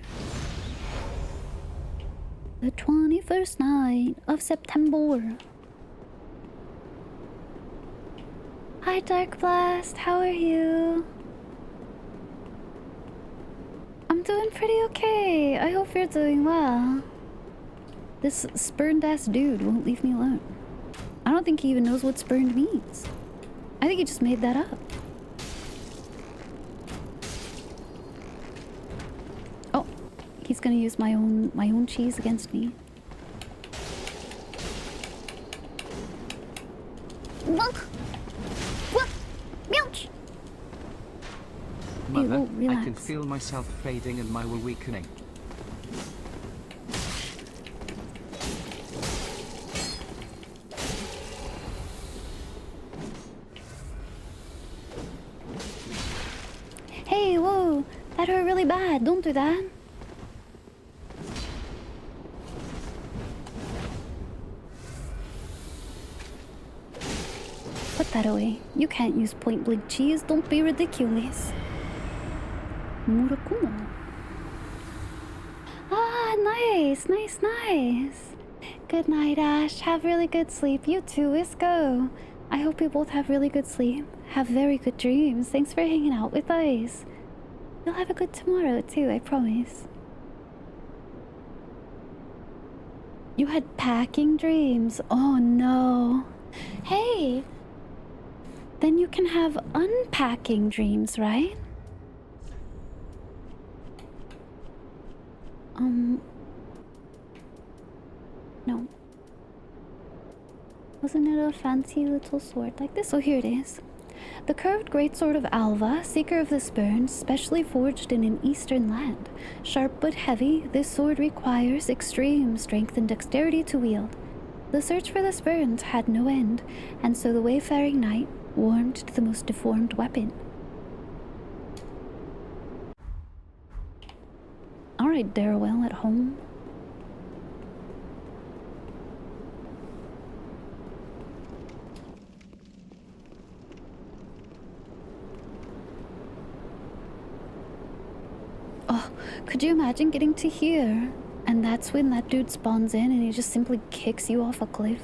The 21st night of September. Hi, Dark Blast. How are you? I'm doing pretty okay. I hope you're doing well. This spurned-ass dude won't leave me alone. I don't think he even knows what spurned means. I think he just made that up. Oh, he's gonna use my own cheese against me. Look! What? Milch! Mother, Ew, relax. I can feel myself fading and my will weakening. Hey, whoa! That hurt really bad. Don't do that. Put that away. You can't use point blank cheese. Don't be ridiculous. Murakumo. Ah, nice. Good night, Ash. Have really good sleep. You too. Let's go. I hope you both have really good sleep. Have very good dreams. Thanks for hanging out with us. You'll have a good tomorrow too, I promise. You had packing dreams. Oh no. Hey! Then you can have unpacking dreams, right? No. Wasn't it a fancy little sword like this? Oh, here it is. The curved greatsword of Alva, seeker of the spurn, specially forged in an eastern land. Sharp but heavy, this sword requires extreme strength and dexterity to wield. The search for the spurns had no end, and so the wayfaring knight warmed to the most deformed weapon. Alright, Darrowell at home. Oh, could you imagine getting to here? And that's when that dude spawns in and he just simply kicks you off a cliff.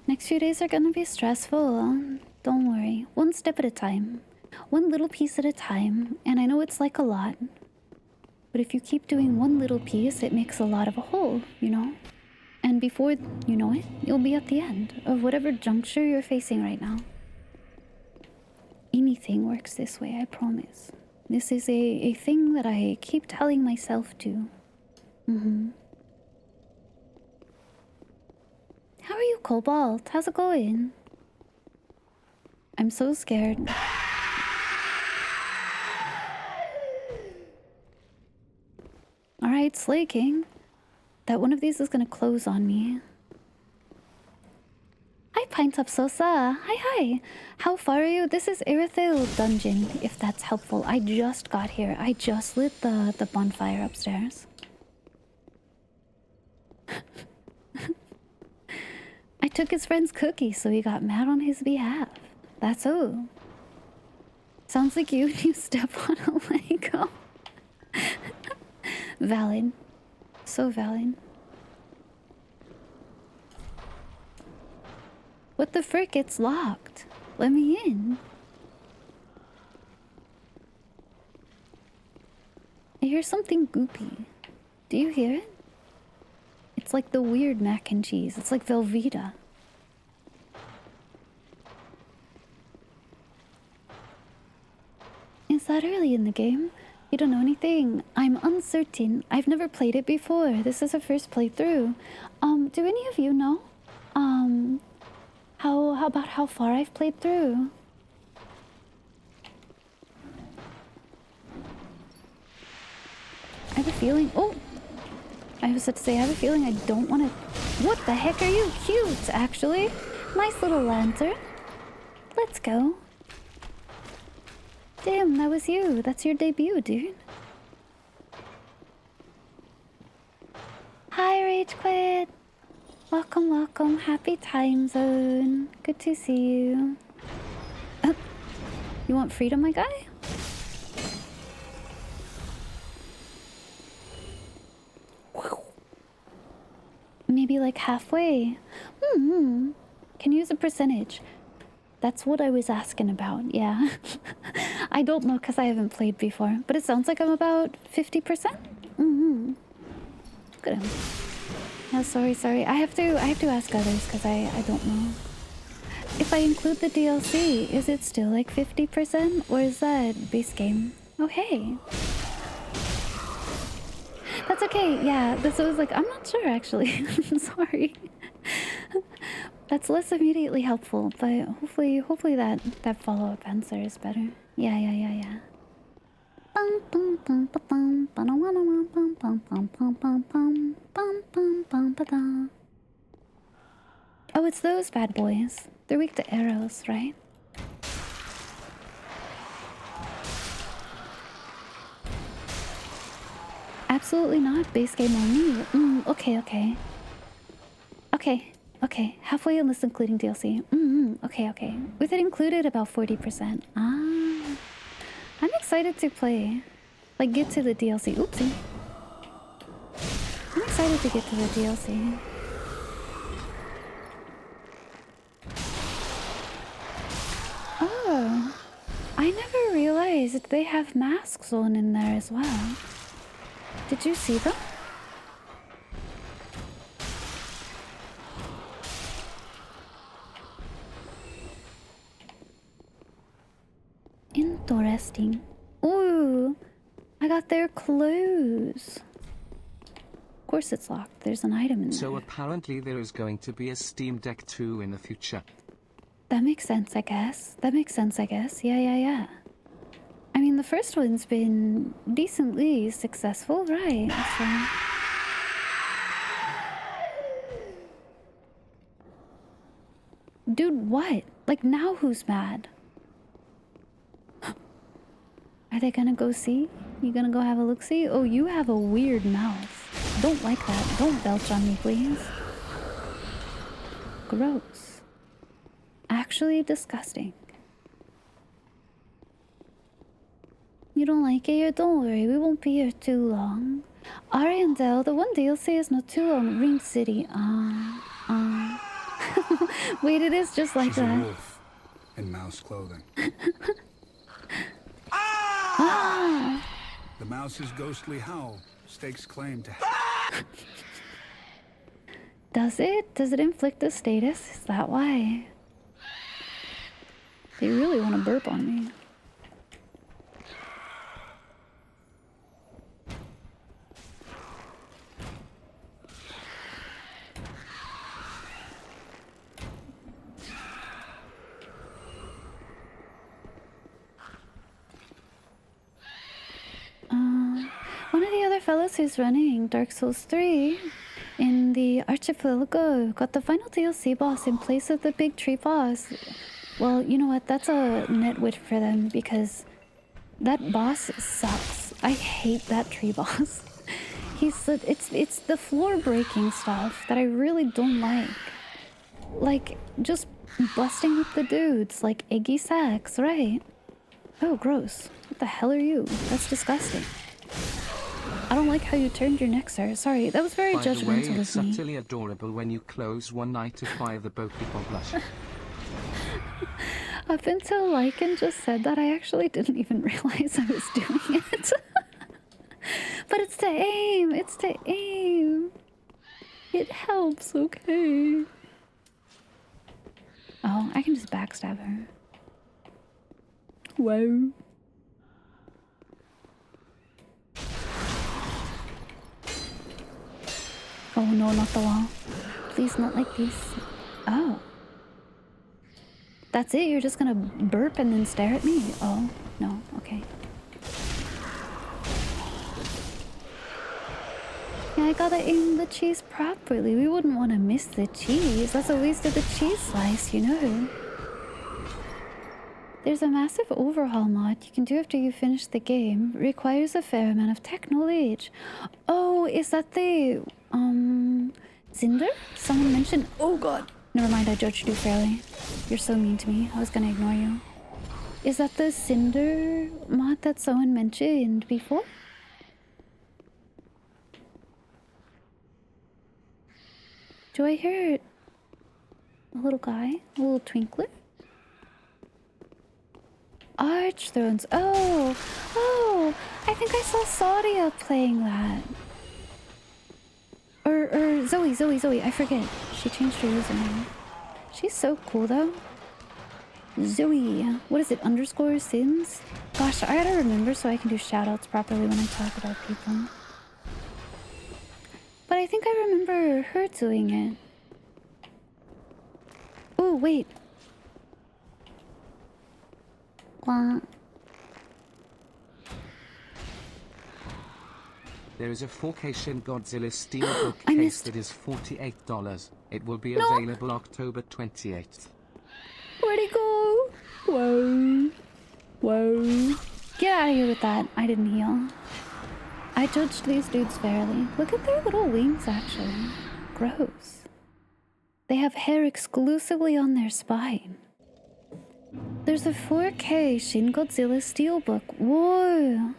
Next few days are gonna be stressful. Don't worry. One step at a time. One little piece at a time. And I know it's like a lot. But if you keep doing one little piece, it makes a lot of a whole, you know? And before you know it, you'll be at the end of whatever juncture you're facing right now. Anything works this way, I promise. This is a thing that I keep telling myself to. How are you, Cobalt? How's it going? I'm so scared. Alright, Slay King. That one of these is gonna close on me. Hi, Pint Up Sosa. Hi, hi. How far are you? This is Irithyll Dungeon, if that's helpful. I just got here. I just lit the bonfire upstairs. I took his friend's cookie, so he got mad on his behalf. That's all. Sounds like you when you step on a Lego. Valid. So valid. What the frick? It's locked. Let me in. I hear something goopy. Do you hear it? It's like the weird mac and cheese. It's like Velveeta. Is that early in the game? You don't know anything? I'm uncertain. I've never played it before. This is a first playthrough. Do any of you know? How about how far I've played through? I have a feeling... Oh! I was about to say, I have a feeling I don't want to... What the heck are you? Cute, actually. Nice little lantern. Let's go. Damn, that was you. That's your debut, dude. Hi, Rage Quit. Welcome, welcome. Happy time zone. Good to see you. You want freedom, my guy? Maybe like halfway. Can use a percentage. That's what I was asking about, yeah. I don't know because I haven't played before, but it sounds like I'm about 50%. Look at him. Yeah, sorry. I have to ask others because I don't know. If I include the DLC, is it still like 50% or is that base game? Oh, hey. That's okay, yeah. This was like, I'm not sure actually. Sorry. That's less immediately helpful, but hopefully that follow-up answer is better. Yeah. Oh, it's those bad boys. They're weak to arrows, right? Absolutely not. Base game only. Okay. Halfway in this including DLC. Okay. With it included, about 40%. I'm excited to play. Like, get to the DLC. Oopsie. I'm excited to get to the DLC. Oh. I never realized they have masks on in there as well. Did you see them? Interesting. Ooh, I got their clothes. Of course it's locked. There's an item in there. So apparently there is going to be a Steam Deck 2 in the future. That makes sense, I guess. Yeah. I mean, the first one's been decently successful, right? So... Dude, what? Like, now who's mad? Are they gonna go see? You gonna go have a look-see? Oh, you have a weird mouth. Don't like that. Don't belch on me, please. Gross. Actually disgusting. You don't like it? Don't worry, we won't be here too long. Ariandel, the one DLC is not too long. Ring City. Wait, it is just like She's that. a wolf in mouse clothing. The mouse's ghostly howl stakes claim to... Does it? Does it inflict a status? Is that why? They really want to burp on me. One of the other fellows who's running Dark Souls 3 in the archipelago. Got the final DLC boss in place of the big tree boss. Well, you know what? That's a nitwit for them because that boss sucks. I hate that tree boss. It's the floor breaking stuff that I really don't like. Like just busting up the dudes like eggy sacks, right? Oh, gross. What the hell are you? That's disgusting. I don't like how you turned your neck, sir. Sorry, that was very By the way, judgmental it's of me. subtly adorable when you close one eye to fire the Pokeball blush. Up until Lycan just said that, I actually didn't even realize I was doing it. But it's to aim! It's to aim! It helps, okay? Oh, I can just backstab her. Whoa. Oh no, not the wall. Please, not like this. Oh. That's it? You're just gonna burp and then stare at me? Oh, no, okay. Yeah, I gotta aim the cheese properly. We wouldn't want to miss the cheese. That's a waste of the cheese slice, you know. There's a massive overhaul mod you can do after you finish the game. Requires a fair amount of tech knowledge. Oh, is that the Cinder? Someone mentioned. Oh god. Never mind, I judged you fairly. You're so mean to me. I was gonna ignore you. Is that the Cinder mod that someone mentioned before? Do I hear a little guy? A little twinkler? Arch Thrones. Oh! Oh! I think I saw Sadia playing that. Or Zoe. I forget. She changed her username. She's so cool, though. Zoe. What is it? Underscore Sins? Gosh, I gotta remember so I can do shoutouts properly when I talk about people. But I think I remember her doing it. Oh, wait. What? There is a 4K Shin Godzilla Steelbook case that is $48. It will be available October 28th. Where'd he go? Whoa. Whoa. Get out of here with that. I didn't heal. I judged these dudes fairly. Look at their little wings, actually. Gross. They have hair exclusively on their spine. There's a 4K Shin Godzilla Steelbook. Whoa.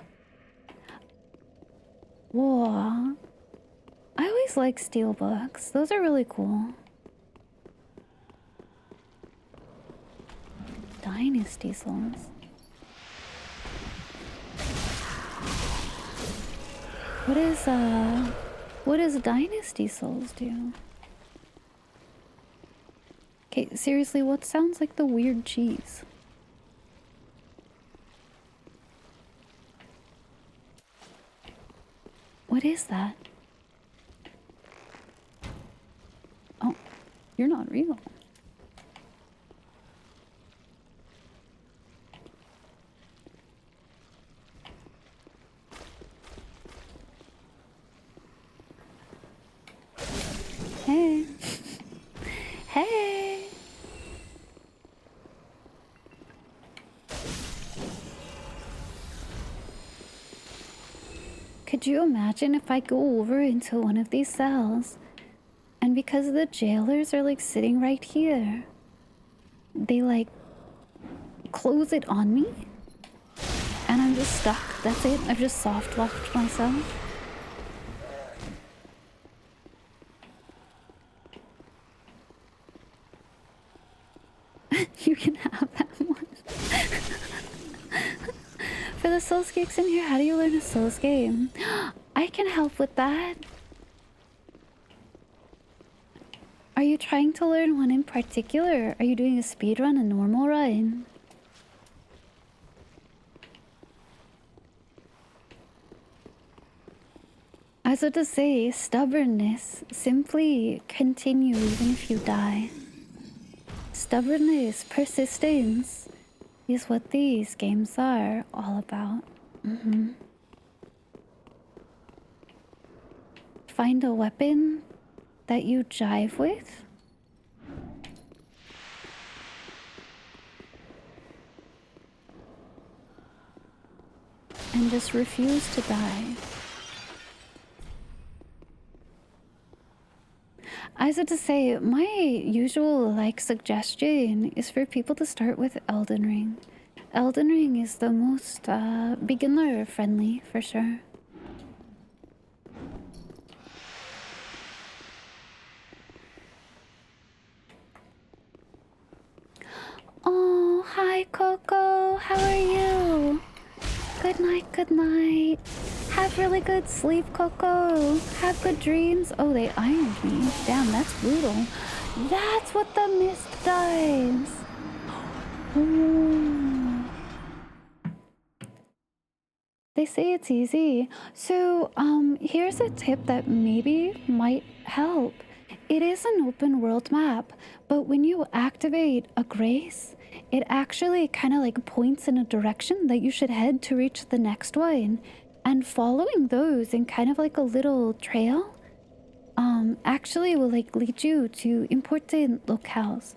Whoa. I always like steelbooks. Those are really cool. Dynasty Souls. What does Dynasty Souls do? Okay, seriously, what sounds like the weird cheese? What is that? Oh, you're not real. Hey. Hey. Could you imagine if I go over into one of these cells and because the jailers are like sitting right here, they like close it on me and I'm just stuck. That's it. I've just soft locked myself. You can have that one. For the Souls geeks in here, how do you learn a Souls game? I can help with that. Are you trying to learn one in particular? Are you doing a speed run, a normal run? I was about to say, stubbornness. Simply continue even if you die. Stubbornness, persistence is what these games are all about. Find a weapon that you jive with. And just refuse to die. I was to say, my usual suggestion is for people to start with Elden Ring. Elden Ring is the most beginner friendly for sure. Oh, hi Coco, how are you? Good night, good night. Have really good sleep, Coco. Have good dreams. Oh, they ironed me. Damn, that's brutal. That's what the mist does. Ooh. They say it's easy. So, here's a tip that maybe might help. It is an open world map, but when you activate a grace, it actually kind of points in a direction that you should head to reach the next one. And following those in kind of a little trail, actually will lead you to important locales.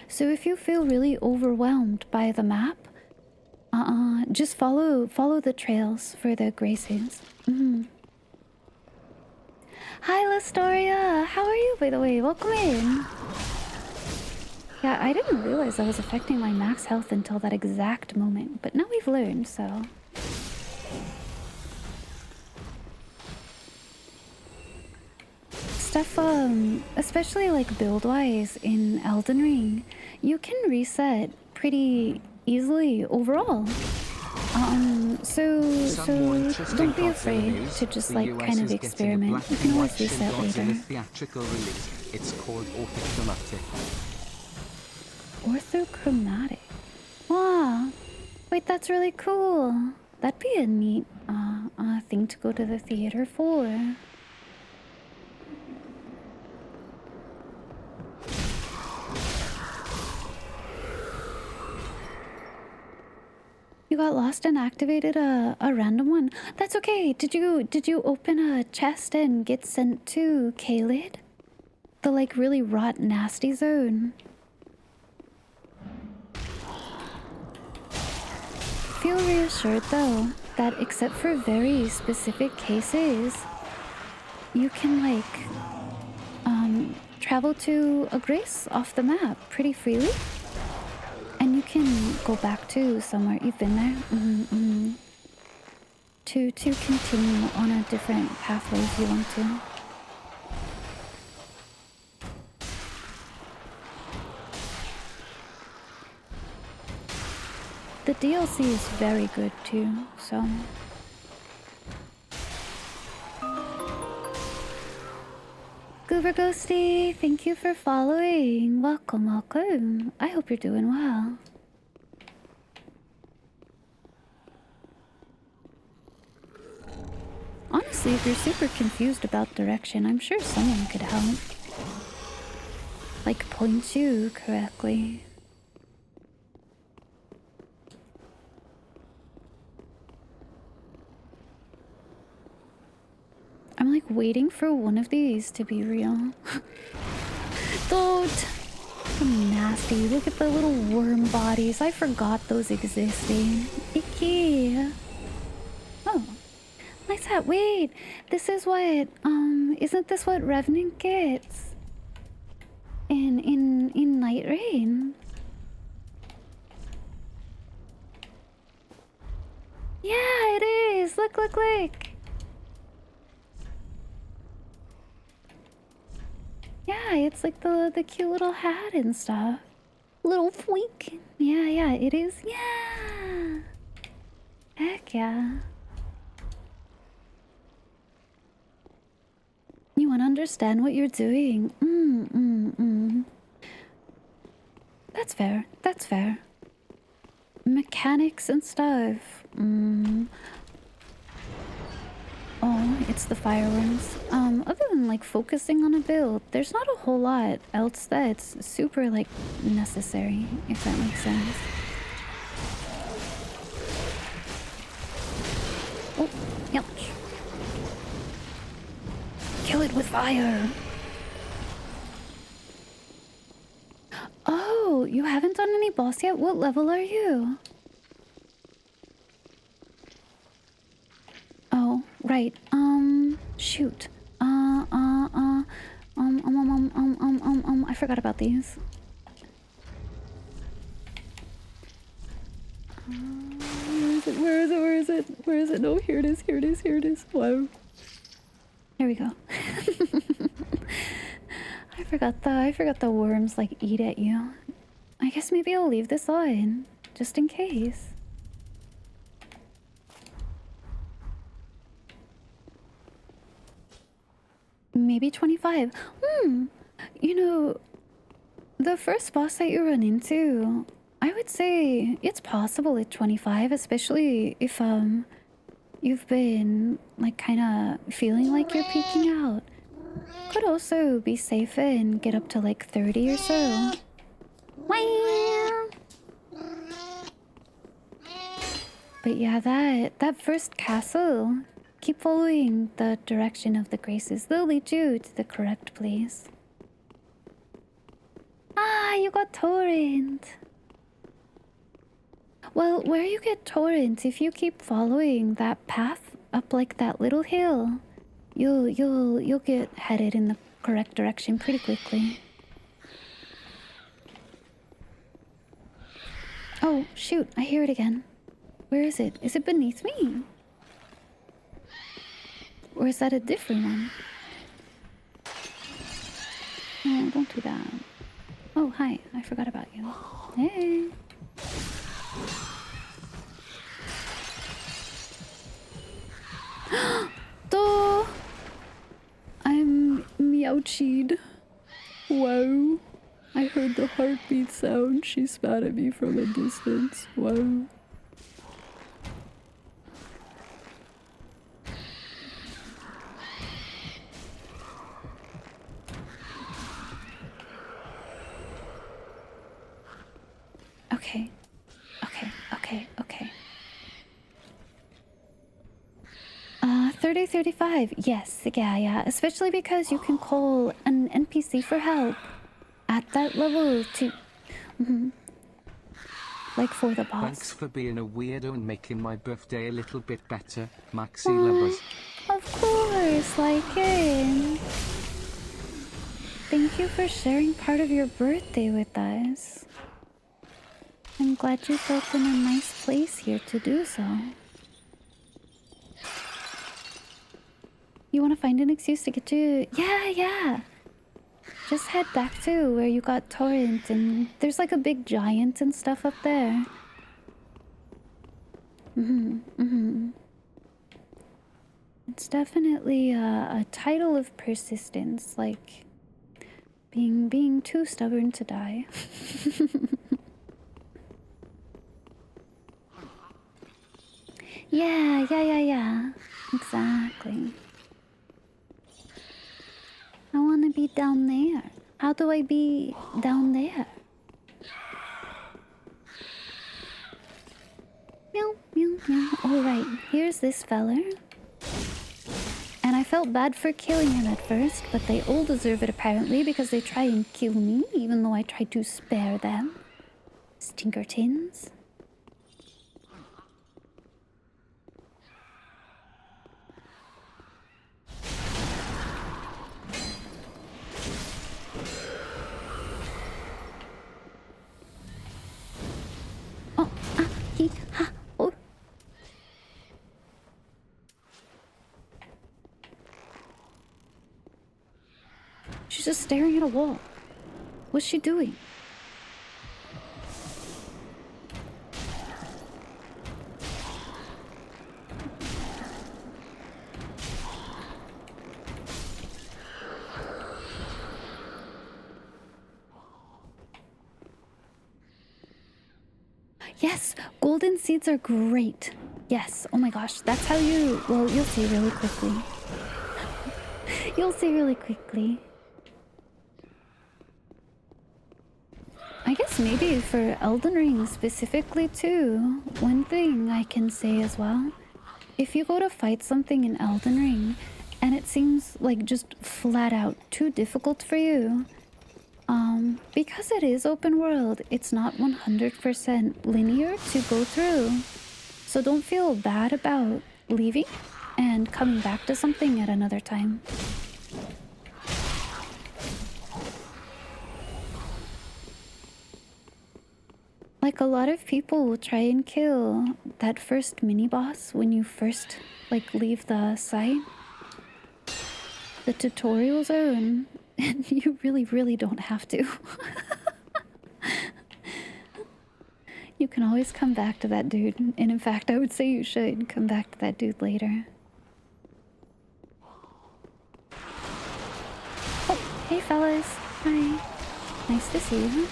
So if you feel really overwhelmed by the map, just follow the trails for the graces. Hi, Listoria. How are you, by the way? Welcome in. Yeah, I didn't realize I was affecting my max health until that exact moment, but now we've learned, so. Stuff, especially build-wise in Elden Ring, you can reset pretty easily overall. So don't be afraid to just kind of experiment. You can always reset later. Theatrical release. It's called orthochromatic. Orthochromatic. Wow. Wait, that's really cool. That'd be a neat thing to go to the theater for. You got lost and activated a random one. That's okay. Did you open a chest and get sent to Kaled? The really rot nasty zone. Feel reassured though that except for very specific cases, you can travel to a grace off the map pretty freely. And you can go back to somewhere you've been there to continue on a different pathway if you want to. The DLC is very good too, so. Goober Ghosty, thank you for following. Welcome, welcome. I hope you're doing well. Honestly, if you're super confused about direction, I'm sure someone could help. Point you correctly. I'm waiting for one of these to be real. Don't! I'm nasty. Look at the little worm bodies. I forgot those existed. Icky. Oh. Nice hat. Wait! This is what, isn't this what Revenant gets? In Night Rain? Yeah, it is! Look, look, look! Yeah, it's the cute little hat and stuff. Little fleek. Yeah, it is. Yeah. Heck yeah. You want to understand what you're doing. That's fair. That's fair. Mechanics and stuff. Oh, it's the fireworms. Other than focusing on a build, there's not a whole lot else that's super necessary, if that makes sense. Oh, ouch. Kill it with fire. Oh, you haven't done any boss yet? What level are you? Oh, right. Shoot. I forgot about these. Where is it? Where is it? Where is it? Where is it? No, here it is. Here it is. Here it is. Wow. There we go. I forgot the worms like eat at you. I guess maybe I'll leave this on, just in case. Maybe 25. You know, the first boss that you run into, I would say it's possible at 25, especially if you've been like kind of feeling like you're peeking out. Could also be safe and get up to like 30 or so. But yeah, that first castle, keep following the direction of the graces. They'll lead you to the correct place. Ah, you got torrent. Well, where you get torrent, if you keep following that path up like that little hill, you'll get headed in the correct direction pretty quickly. Oh, shoot, I hear it again. Where is it? Is it beneath me? Or is that a different one? No, don't do that. Oh, hi. I forgot about you. Hey. Duh! I'm meowchied. Wow. I heard the heartbeat sound. She spat at me from a distance. Wow. Okay. 30-35. Yes, yeah. Especially because you can call an NPC for help at that level too. Like for the boss. Thanks for being a weirdo and making my birthday a little bit better, Maxi Lovers. Of course, like it. Thank you for sharing part of your birthday with us. I'm glad you felt in a nice place here to do so. You want to find an excuse to get to... Yeah. Just head back to where you got torrent, and there's like a big giant and stuff up there. It's definitely a title of persistence, like being too stubborn to die. Yeah. Exactly. I want to be down there. How do I be down there? Meow. Alright, here's this feller. And I felt bad for killing him at first, but they all deserve it apparently because they try and kill me, even though I try to spare them. Stinkertins. Oh. She's just staring at a wall. What's she doing? Yes, golden seeds are great. Yes, oh my gosh, that's how you... Well, you'll see really quickly. You'll see really quickly. I guess maybe for Elden Ring specifically too, one thing I can say as well, if you go to fight something in Elden Ring and it it seems like just flat out too difficult for you, because it is open world, it's not 100% linear to go through. So don't feel bad about leaving and coming back to something at another time. Like, a lot of people will try and kill that first mini-boss when you first, like, leave the site. The tutorial zone. And you really don't have to. You can always come back to that dude. And in fact, I would say you should come back to that dude later. Oh, hey fellas. Hi. Nice to see you.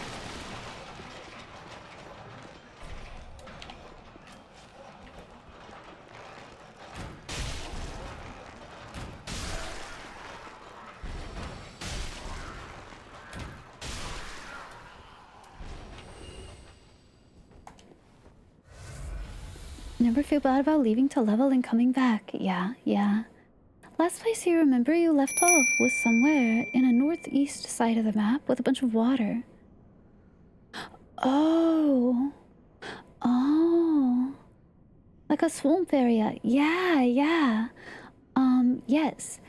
Never feel bad about leaving to level and coming back. Yeah. Last place you remember you left off was somewhere in a northeast side of the map with a bunch of water. Oh. Like a swamp area. Yeah. Yes.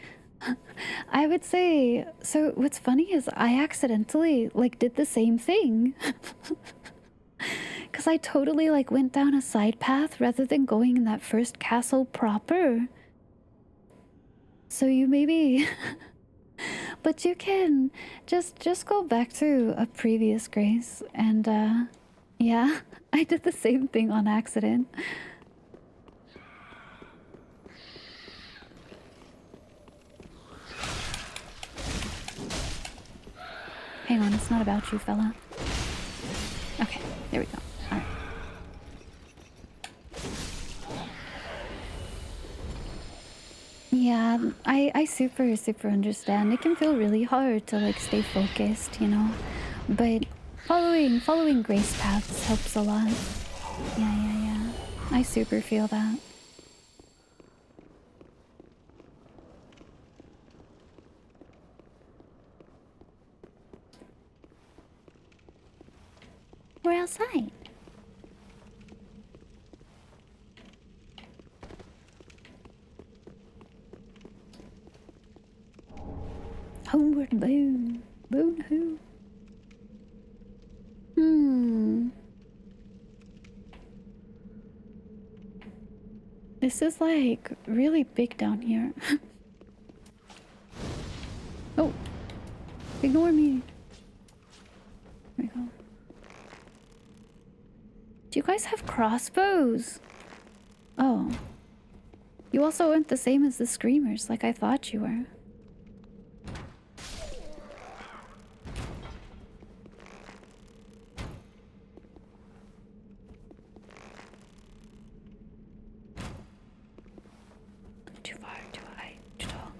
I would say, so what's funny is I accidentally, like, did the same thing. Because I totally, like, went down a side path rather than going in that first castle proper. So you maybe... But you can just go back to a previous grace. And, yeah, I did the same thing on accident. Hang on, it's not about you, fella. Okay, there we go. Alright. Yeah, I super understand. It can feel really hard to, like, stay focused, you know? But following grace paths helps a lot. Yeah. I super feel that. We're outside. Homeward bound. Bound who? This is, like, really big down here. Oh. Ignore me. There we go. Do you guys have crossbows? Oh. You also aren't the same as the screamers like I thought you were. Too far, too high, too tall.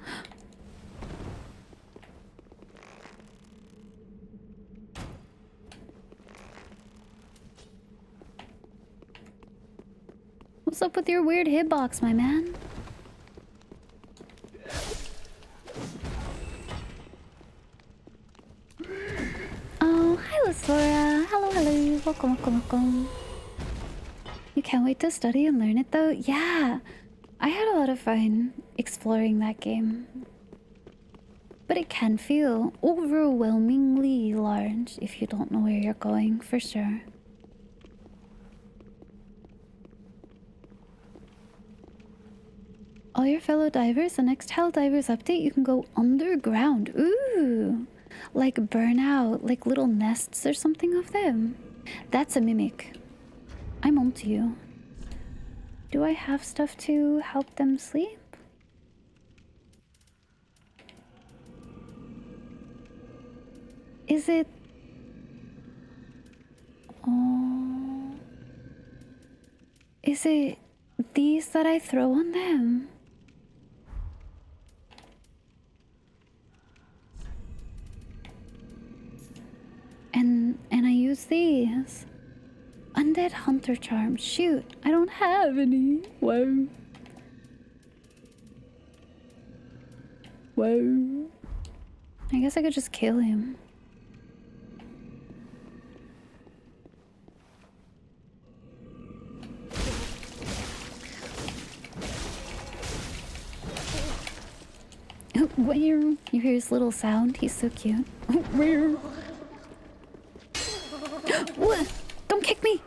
What's up with your weird hitbox, my man? Oh, hi, Lasora. Hello. Welcome. You can't wait to study and learn it, though? Yeah. I had a lot of fun exploring that game. But it can feel overwhelmingly large if you don't know where you're going, for sure. All your fellow divers, the next Helldivers update, you can go underground. Ooh! Like burn out, like little nests or something of them. That's a mimic. I'm onto you. Do I have stuff to help them sleep? Is it... Oh... Is it these that I throw on them? And I use these. Undead Hunter Charm. Shoot, I don't have any. Whoa. Whoa. I guess I could just kill him. Where you hear his little sound? He's so cute. Where? What? Don't kick me!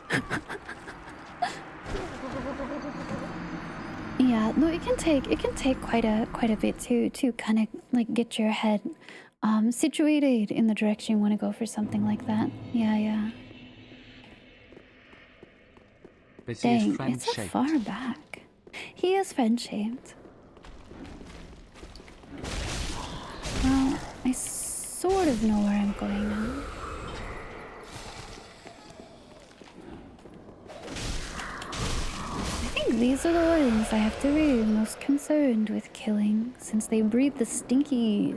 Yeah, no, it can take quite a bit to kind of like get your head situated in the direction you want to go for something like that. Yeah. But he Dang, is friend it's so shaped. far back. He is friend-shaped. Well, I sort of know where I'm going now. I think these are the ones I have to be most concerned with killing, since they breathe the stinky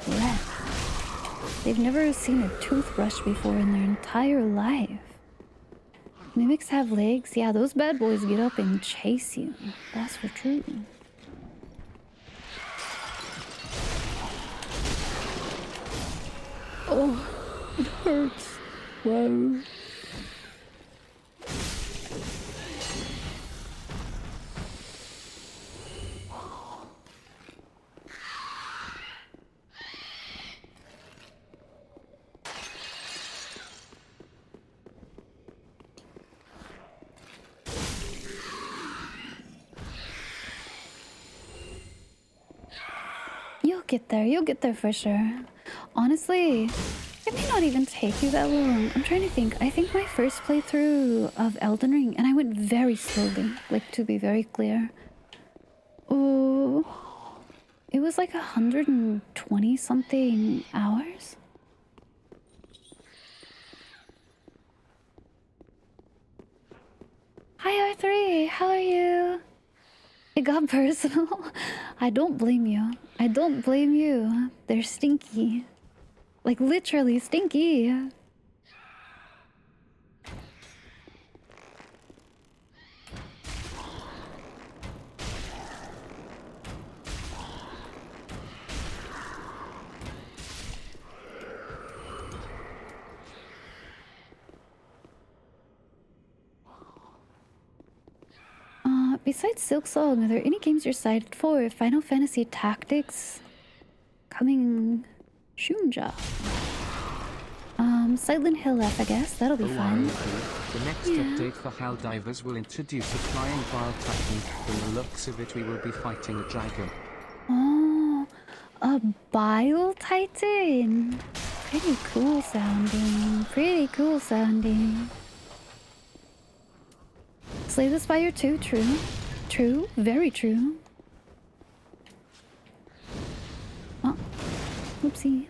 breath. They've never seen a toothbrush before in their entire life. Mimics have legs? Yeah, those bad boys get up and chase you. That's for true. Oh, it hurts. Whoa. You'll get there for sure. Honestly, it may not even take you that long. I'm trying to think. I think my first playthrough of Elden Ring, and I went very slowly, like to be very clear. Oh, it was like 120 something hours. Hi R3, how are you? It got personal. I don't blame you. I don't blame you. They're stinky. Like literally stinky. Besides Silksong, are there any games you're excited for? Final Fantasy Tactics coming Shunja. Silent Hill F, I guess. That'll be fun. The next update for Helldivers will introduce a flying Vile Titan. From the looks of it, we will be fighting a dragon. Oh, a Bile Titan. Pretty cool sounding. Pretty cool sounding. Slay the Spire too, true. True, very true. Oh, whoopsie.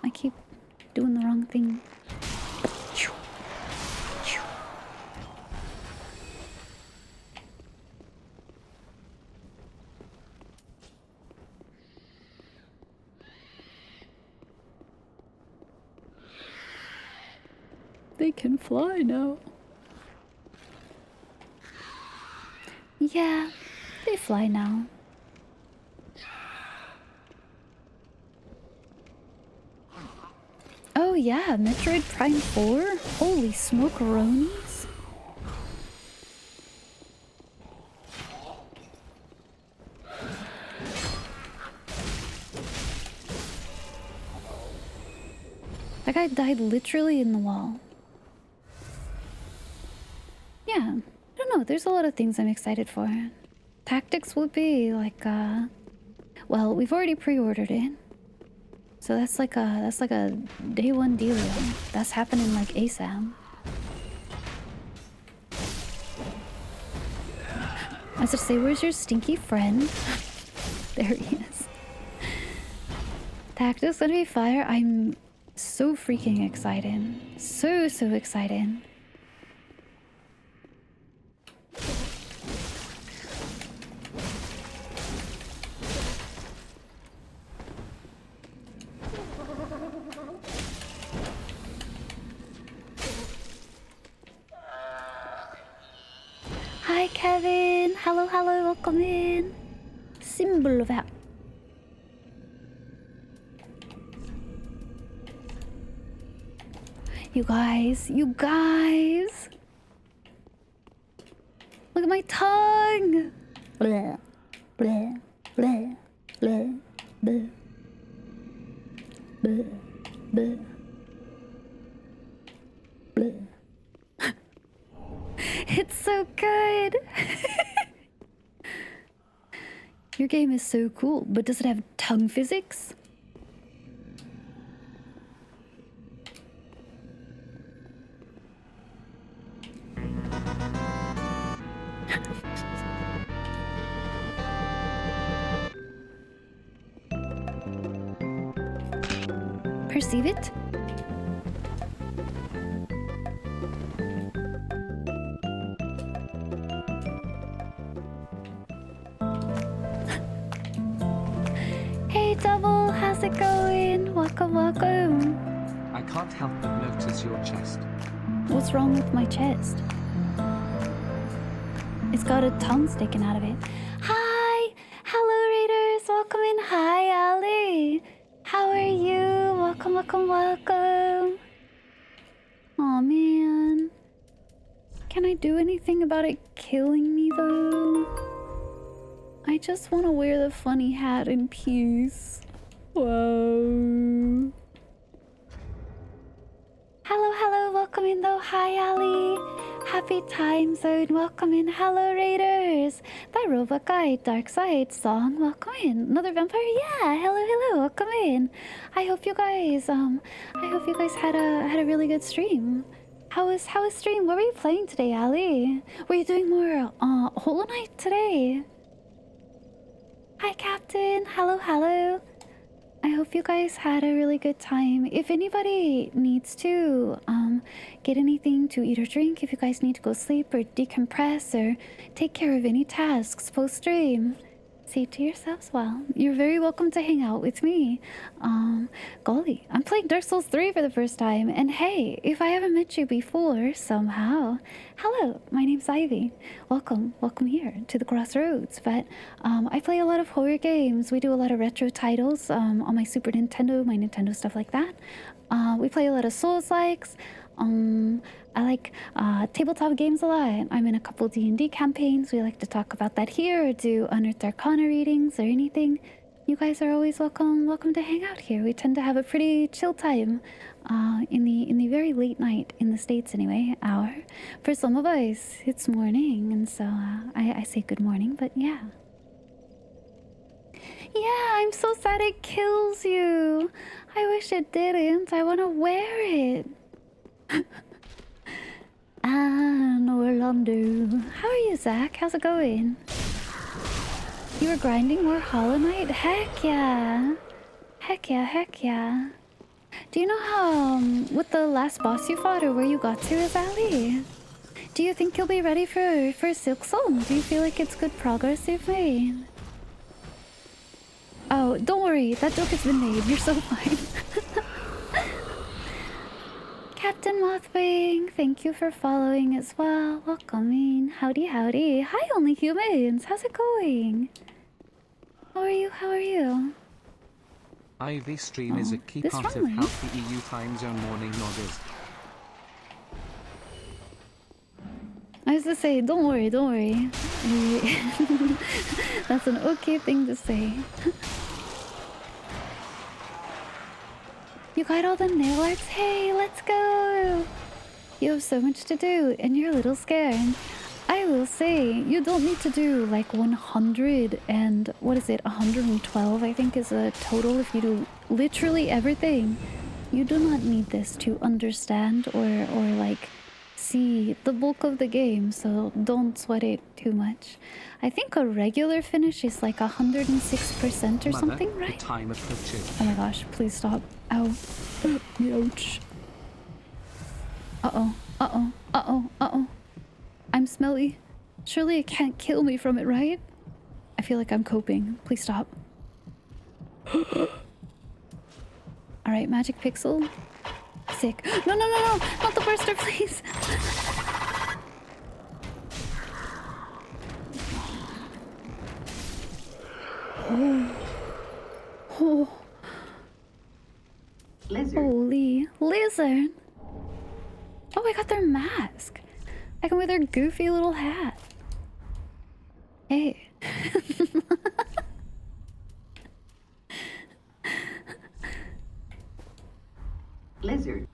I keep doing the wrong thing. They can fly now. Yeah, they fly now. Oh yeah, Metroid Prime 4? Holy smokeronies. That guy died literally in the wall. Yeah. I don't know, there's a lot of things I'm excited for. Tactics would be like, well, we've already pre-ordered it. So that's like a day one dealio. That's happening like ASAP. I was to say, where's your stinky friend? There he is. Tactics gonna be fire. I'm so freaking excited. So excited. Hi Kevin, hello, welcome in. Symbol of that. You guys. Look at my tongue. Bleh, bleh, bleh, bleh, bleh, bleh, bleh, bleh. It's so good. Your game is so cool, but does it have tongue physics? Perceive it? Hey Double, how's it going? Welcome. I can't help but notice your chest. What's wrong with my chest? It's got a tongue sticking out of it. Hi! Hello Raiders! Welcome in. Hi Ali! How are you? Welcome. Aw man. Can I do anything about it killing me though? I just want to wear the funny hat in peace. Whoa. Hello, welcome in though. Hi Ali. Happy time zone, welcome in. Hello Raiders. That robot guy, Dark Side song, welcome in. Another vampire, yeah. Hello, welcome in. I hope you guys had a really good stream. How was stream? What were you playing today, Ali? Were you doing more Hollow Knight today? Hi Captain. Hello. I hope you guys had a really good time. If anybody needs to get anything to eat or drink, if you guys need to go sleep or decompress or take care of any tasks post-stream, see to yourselves well. You're very welcome to hang out with me. Golly, I'm playing Dark Souls 3 for the first time, and hey, if I haven't met you before somehow, hello, my name's Ivy. Welcome here to the Crossroads. But I play a lot of horror games. We do a lot of retro titles on my Super Nintendo, my Nintendo, stuff like that. We play a lot of Souls-likes. I like tabletop games a lot. I'm in a couple D&D campaigns. We like to talk about that here or do Unearthed Arcana readings or anything. You guys are always welcome to hang out here. We tend to have a pretty chill time in the very late night, in the States anyway, hour. For some of us, it's morning, and so I say good morning, but yeah. Yeah, I'm so sad it kills you. I wish it didn't. I want to wear it. Anor, londo. How are you, Zach? How's it going? You were grinding more Hollow Knight? Heck yeah. Do you know how, what the last boss you fought or where you got to is, Ali? Do you think you'll be ready for Silk Soul? Do you feel like it's good progress you've made? Oh, don't worry. That joke has been made. You're so fine. Captain Mothwing, thank you for following as well. Welcome in. Howdy. Hi, Only Humans. How's it going? How are you? IV stream is a key part of how the EU time zone morning log is. I was to say, don't worry. That's an okay thing to say. You got all the nail arts? Hey, let's go! You have so much to do, and you're a little scared. I will say, you don't need to do like 100 and, 112 I think is a total if you do literally everything. You do not need this to understand or like see the bulk of the game, so don't sweat it too much. I think a regular finish is like 106% or something, right? The time approaches. Oh my gosh, please stop. Ow. Ouch. Uh-oh. I'm smelly. Surely it can't kill me from it, right? I feel like I'm coping. Please stop. Alright, magic pixel. Sick. No, not the burster, please. Oh. Holy lizard. Oh, I got their mask. I can wear their goofy little hat. Hey. Lizard.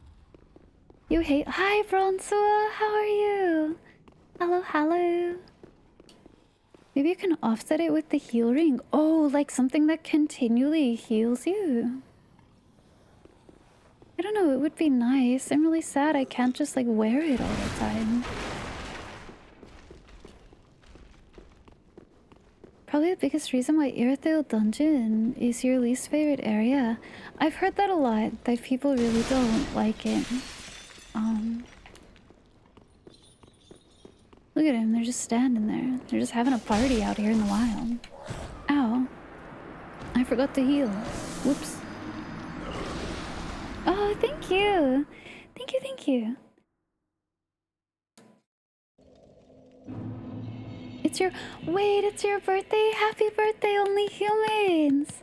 You hate. Hi, Bronzua. How are you? Hello, hello. Maybe you can offset it with the heal ring. Oh, like something that continually heals you. I don't know, it would be nice. I'm really sad I can't just like wear it all the time. Probably the biggest reason why Irithyll Dungeon is your least favorite area. I've heard that a lot, that people really don't like it. Look at him, they're just standing there. They're just having a party out here in the wild. Ow. I forgot to heal. Whoops. Oh, thank you. Thank you, thank you. It's your... Wait, it's your birthday? Happy birthday, only humans!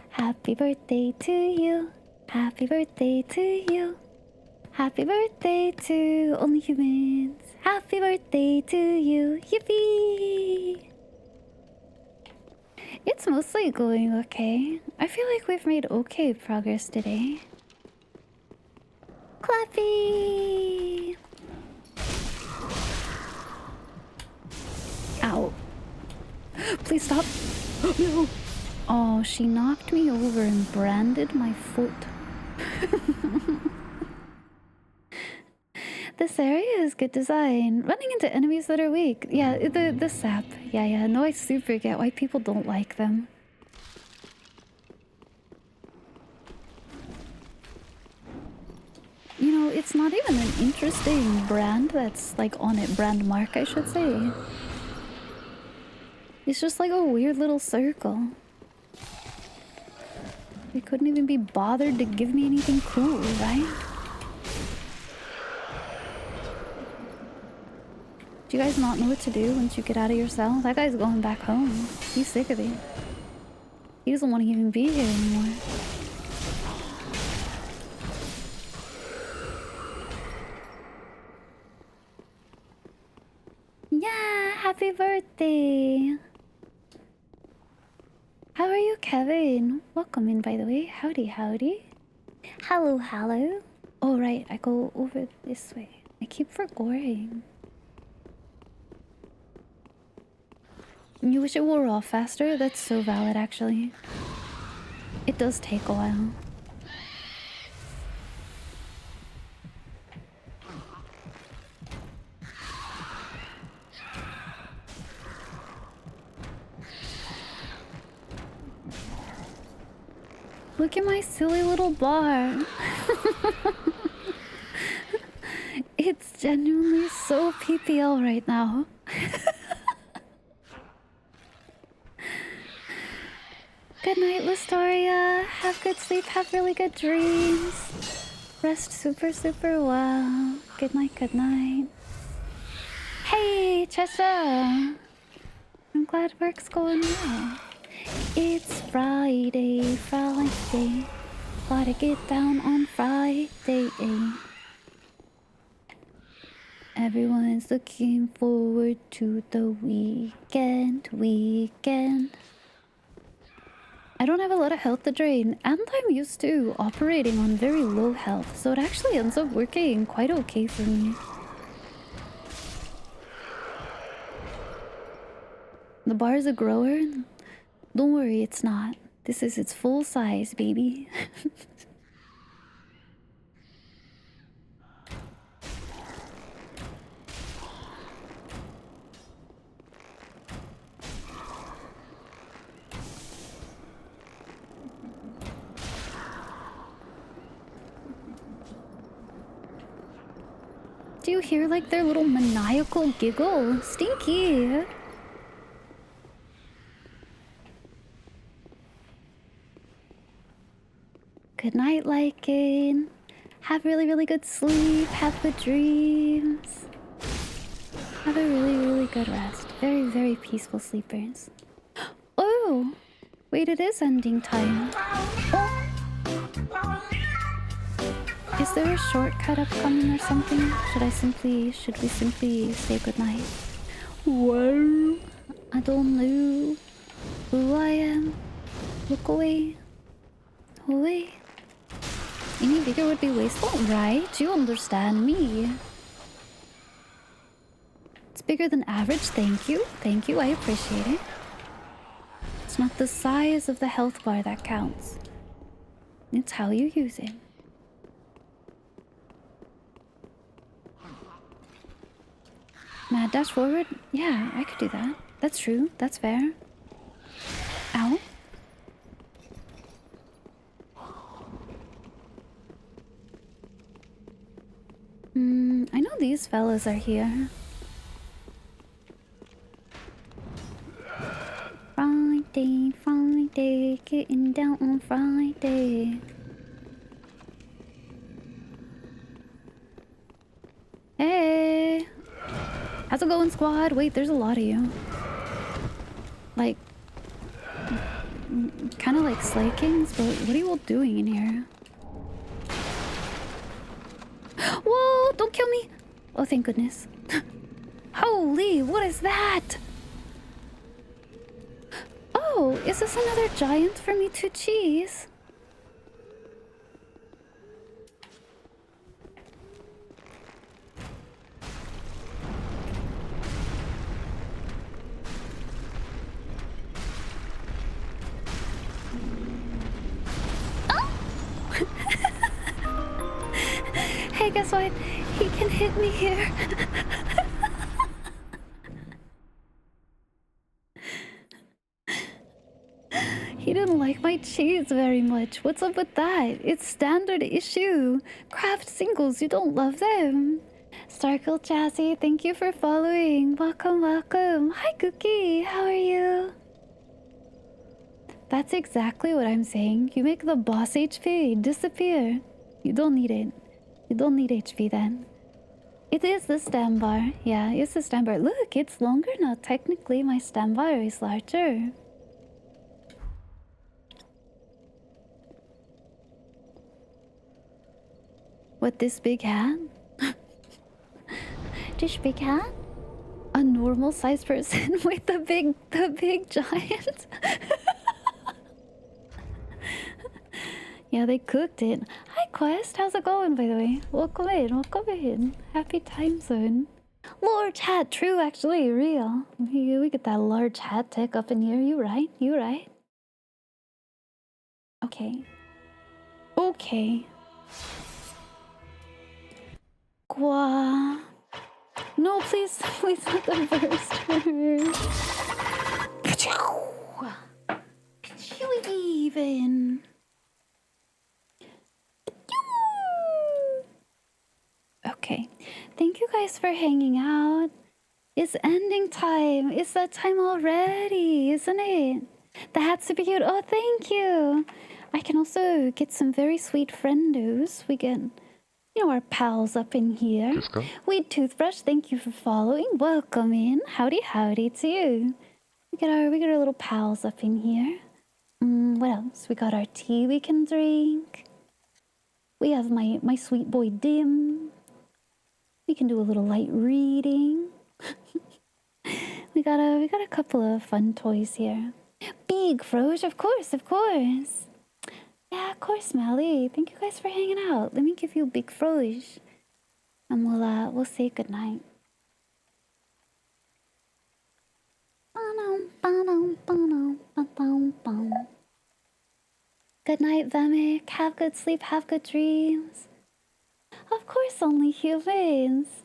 Happy birthday to you. Happy birthday to you. Happy birthday to only humans. Happy birthday to you. Yippee! It's mostly going okay. I feel like we've made okay progress today. Clappy! Ow. Please stop. No. Oh, she knocked me over and branded my foot. This area is good design. Running into enemies that are weak. Yeah, the sap. Yeah. No, I super get why people don't like them. You know, it's not even an interesting brand that's like on it. Brand mark, I should say. It's just like a weird little circle. They couldn't even be bothered to give me anything cool, right? Do you guys not know what to do once you get out of your cell? That guy's going back home. He's sick of it. He doesn't want to even be here anymore. Yeah, happy birthday! How are you, Kevin? Welcome in, by the way. Howdy, howdy. Hello, hello. Oh, right, I go over this way. I keep forgetting. You wish it wore off faster? That's so valid, actually. It does take a while. Look at my silly little bar. It's genuinely so PPL right now. Good night, Listoria. Have good sleep, have really good dreams. Rest super, super well. Good night, good night. Hey, Chessa. I'm glad work's going well. It's Friday. Gotta get down on Friday. Everyone's looking forward to the weekend. I don't have a lot of health to drain, and I'm used to operating on very low health, so it actually ends up working quite okay for me. The bar is a grower? Don't worry, it's not. This is its full size, baby. Do you hear like their little maniacal giggle? Stinky! Good night, Lycan. Have really, really good sleep. Have good dreams. Have a really, really good rest. Very, very peaceful sleepers. Oh! Wait, it is ending time. Oh. Is there a shortcut upcoming or something? Should we simply say goodnight? Whoa! I don't know who I am. Look away. Away. Any bigger would be wasteful, right? You understand me. It's bigger than average, thank you. Thank you, I appreciate it. It's not the size of the health bar that counts. It's how you use it. Mad dash forward? Yeah, I could do that. That's true, that's fair. Ow. I know these fellas are here. Friday, Friday, getting down on Friday. Hey! How's it going, squad? Wait, there's a lot of you. Like, kind of like Slay Kings, but what are you all doing in here? Whoa! Don't kill me! Oh, thank goodness. Holy, what is that? Oh, is this another giant for me to cheese? Hey, guess what? He can hit me here. He didn't like my cheese very much. What's up with that? It's standard issue. Craft singles, you don't love them. Starkle Chassis, thank you for following. Welcome, welcome. Hi, Cookie. How are you? That's exactly what I'm saying. You make the boss HP disappear. You don't need it. You don't need HP then. It is the stem bar. Yeah, it's the stem bar. Look, it's longer now. Technically, my stem bar is larger. What, this big hat? This big hat? A normal sized person with the big giant? Yeah, they cooked it. Hi, Quest. How's it going, by the way? Welcome in. Welcome in. Happy time zone. Large hat. True, actually. Real. We get that large hat tech up in here. You right. You right. Okay. Okay. Gwa. No, please. Please not the first first. Chewy even. Okay, thank you guys for hanging out. It's ending time. It's that time already, isn't it? The hat's super cute. Oh, thank you. I can also get some very sweet friendos. We get, you know, our pals up in here. Weed Toothbrush, thank you for following. Welcome in. Howdy, howdy to you. We get our little pals up in here. What else? We got our tea we can drink. We have my sweet boy Dim. We can do a little light reading. we got a couple of fun toys here. Big Froge, of course, of course. Yeah, of course, Mally. Thank you guys for hanging out. Let me give you a Big Froge, and we'll say goodnight. Good night, Vemic. Have good sleep, have good dreams. Of course, only humans.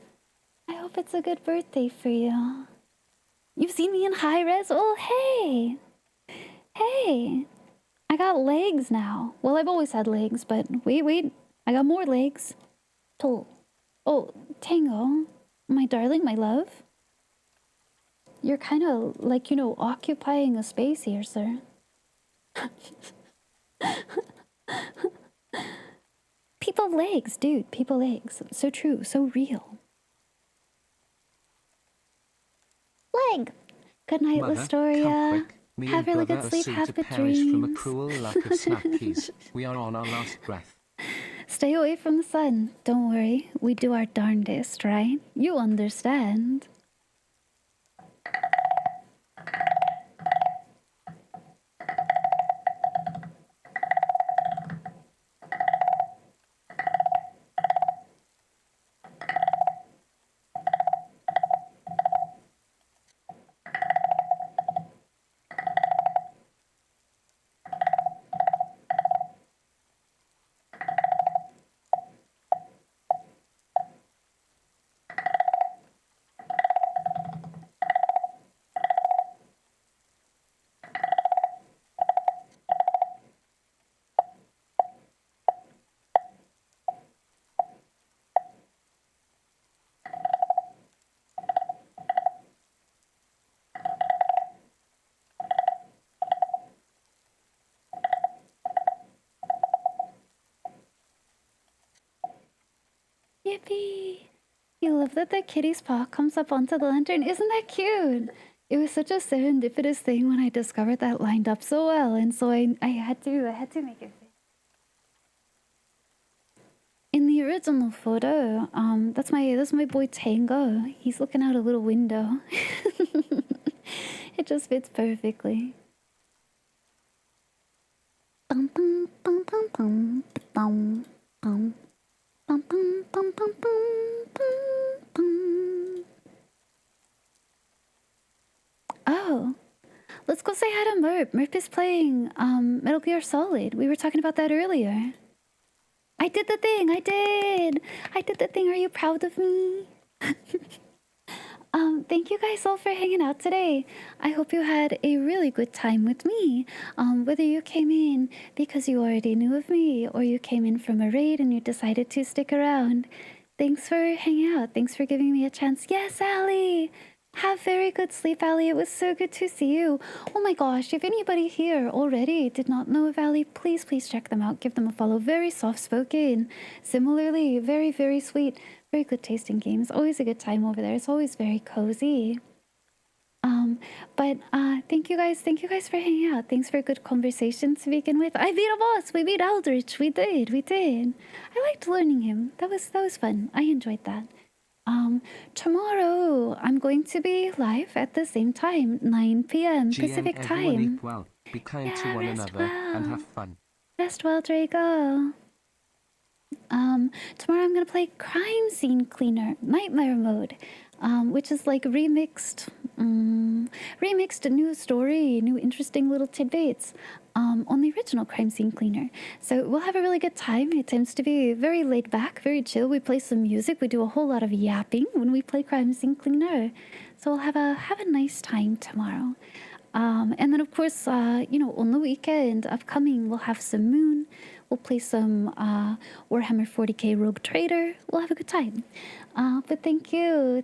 I hope it's a good birthday for you. You've seen me in high res? Oh, hey! Hey! I got legs now. Well, I've always had legs, but wait. I got more legs. Oh, Tango. My darling, my love. You're kind of like, you know, occupying a space here, sir. People legs, dude. People legs. So true. So real. Leg. Good night, Mother, Listoria. Me have and really brother good are sleep. soon Have to good perish from a dreams. cruel lack of snackies. We are on our last breath. Stay away from the sun. Don't worry. We do our darndest, right? You understand. Yippee! You love that the kitty's paw comes up onto the lantern. Isn't that cute? It was such a serendipitous thing when I discovered that lined up so well, and so I had to make it fit. In the original photo, that's my boy Tango. He's looking out a little window. It just fits perfectly. Bum bum bum bum bum bum bum. Bum, bum, bum, bum, bum, bum, bum. Oh, let's go say hi to Merp. Merp is playing Metal Gear Solid. We were talking about that earlier. I did the thing. I did the thing. Are you proud of me? Thank you guys all for hanging out today. I hope you had a really good time with me. Whether you came in because you already knew of me or you came in from a raid and you decided to stick around. Thanks for hanging out. Thanks for giving me a chance. Yes, Allie! Have very good sleep, Allie. It was so good to see you. Oh my gosh, if anybody here already did not know of Allie, please check them out. Give them a follow. Very soft-spoken. Similarly, very, very sweet. Very good tasting games. Always a good time over there. It's always very cozy. But thank you guys for hanging out. Thanks for a good conversation to begin with. I beat a boss. We beat Eldritch. We did. I liked learning him. That was fun. I enjoyed that. Tomorrow I'm going to be live at the same time, 9 p.m. Pacific time. Eat well, be kind to one another, and have fun. Rest well, Draco. Tomorrow I'm gonna play Crime Scene Cleaner Nightmare Mode, which is like remixed new story, new interesting little tidbits on the original Crime Scene Cleaner. So we'll have a really good time. It tends to be very laid back, very chill. We play some music. We do a whole lot of yapping when we play Crime Scene Cleaner. So we'll have a nice time tomorrow. And then of course, on the weekend upcoming, we'll have some Moon. We'll play some Warhammer 40k Rogue Trader. We'll have a good time. But thank you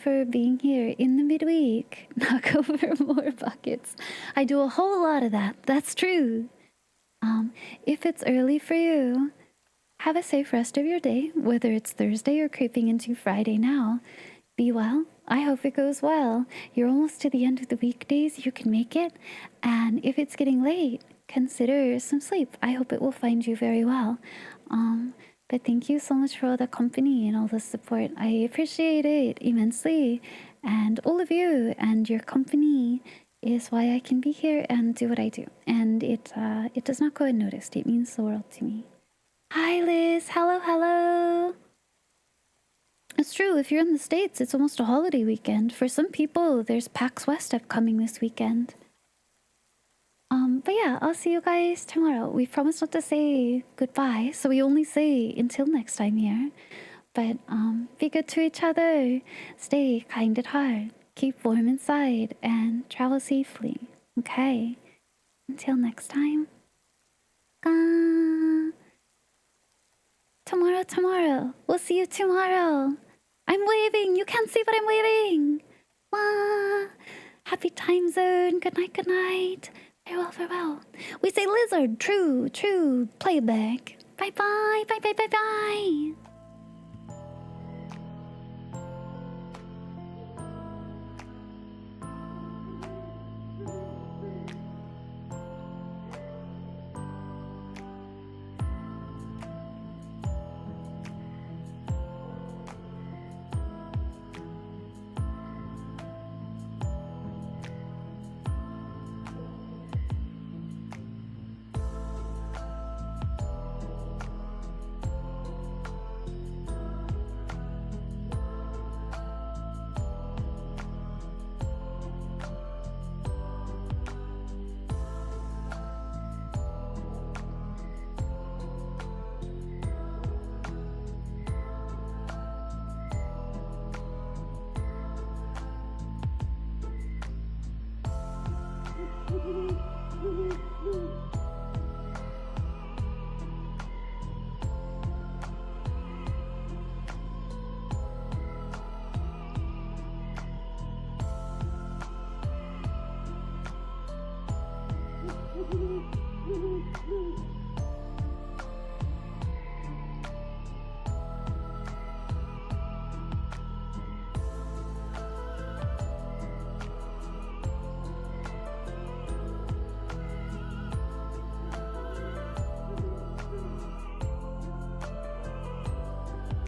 for being here in the midweek. Knock over more buckets. I do a whole lot of that. That's true. If it's early for you, have a safe rest of your day, whether it's Thursday or creeping into Friday now. Be well. I hope it goes well. You're almost to the end of the weekdays. You can make it. And if it's getting late, consider some sleep. I hope it will find you very well. But thank you so much for all the company and all the support. I appreciate it immensely. And all of you and your company is why I can be here and do what I do. And it does not go unnoticed. It means the world to me. Hi, Liz. Hello. It's true. If you're in the States, it's almost a holiday weekend. For some people, there's PAX West upcoming this weekend. But yeah, I'll see you guys tomorrow. We promised not to say goodbye, so we only say until next time here. But be good to each other. Stay kind at heart. Keep warm inside and travel safely. Okay. Until next time. Tomorrow. We'll see you tomorrow. I'm waving. You can't see, but I'm waving. Happy time zone. Good night. Farewell. We say lizard. True. Playback. Bye.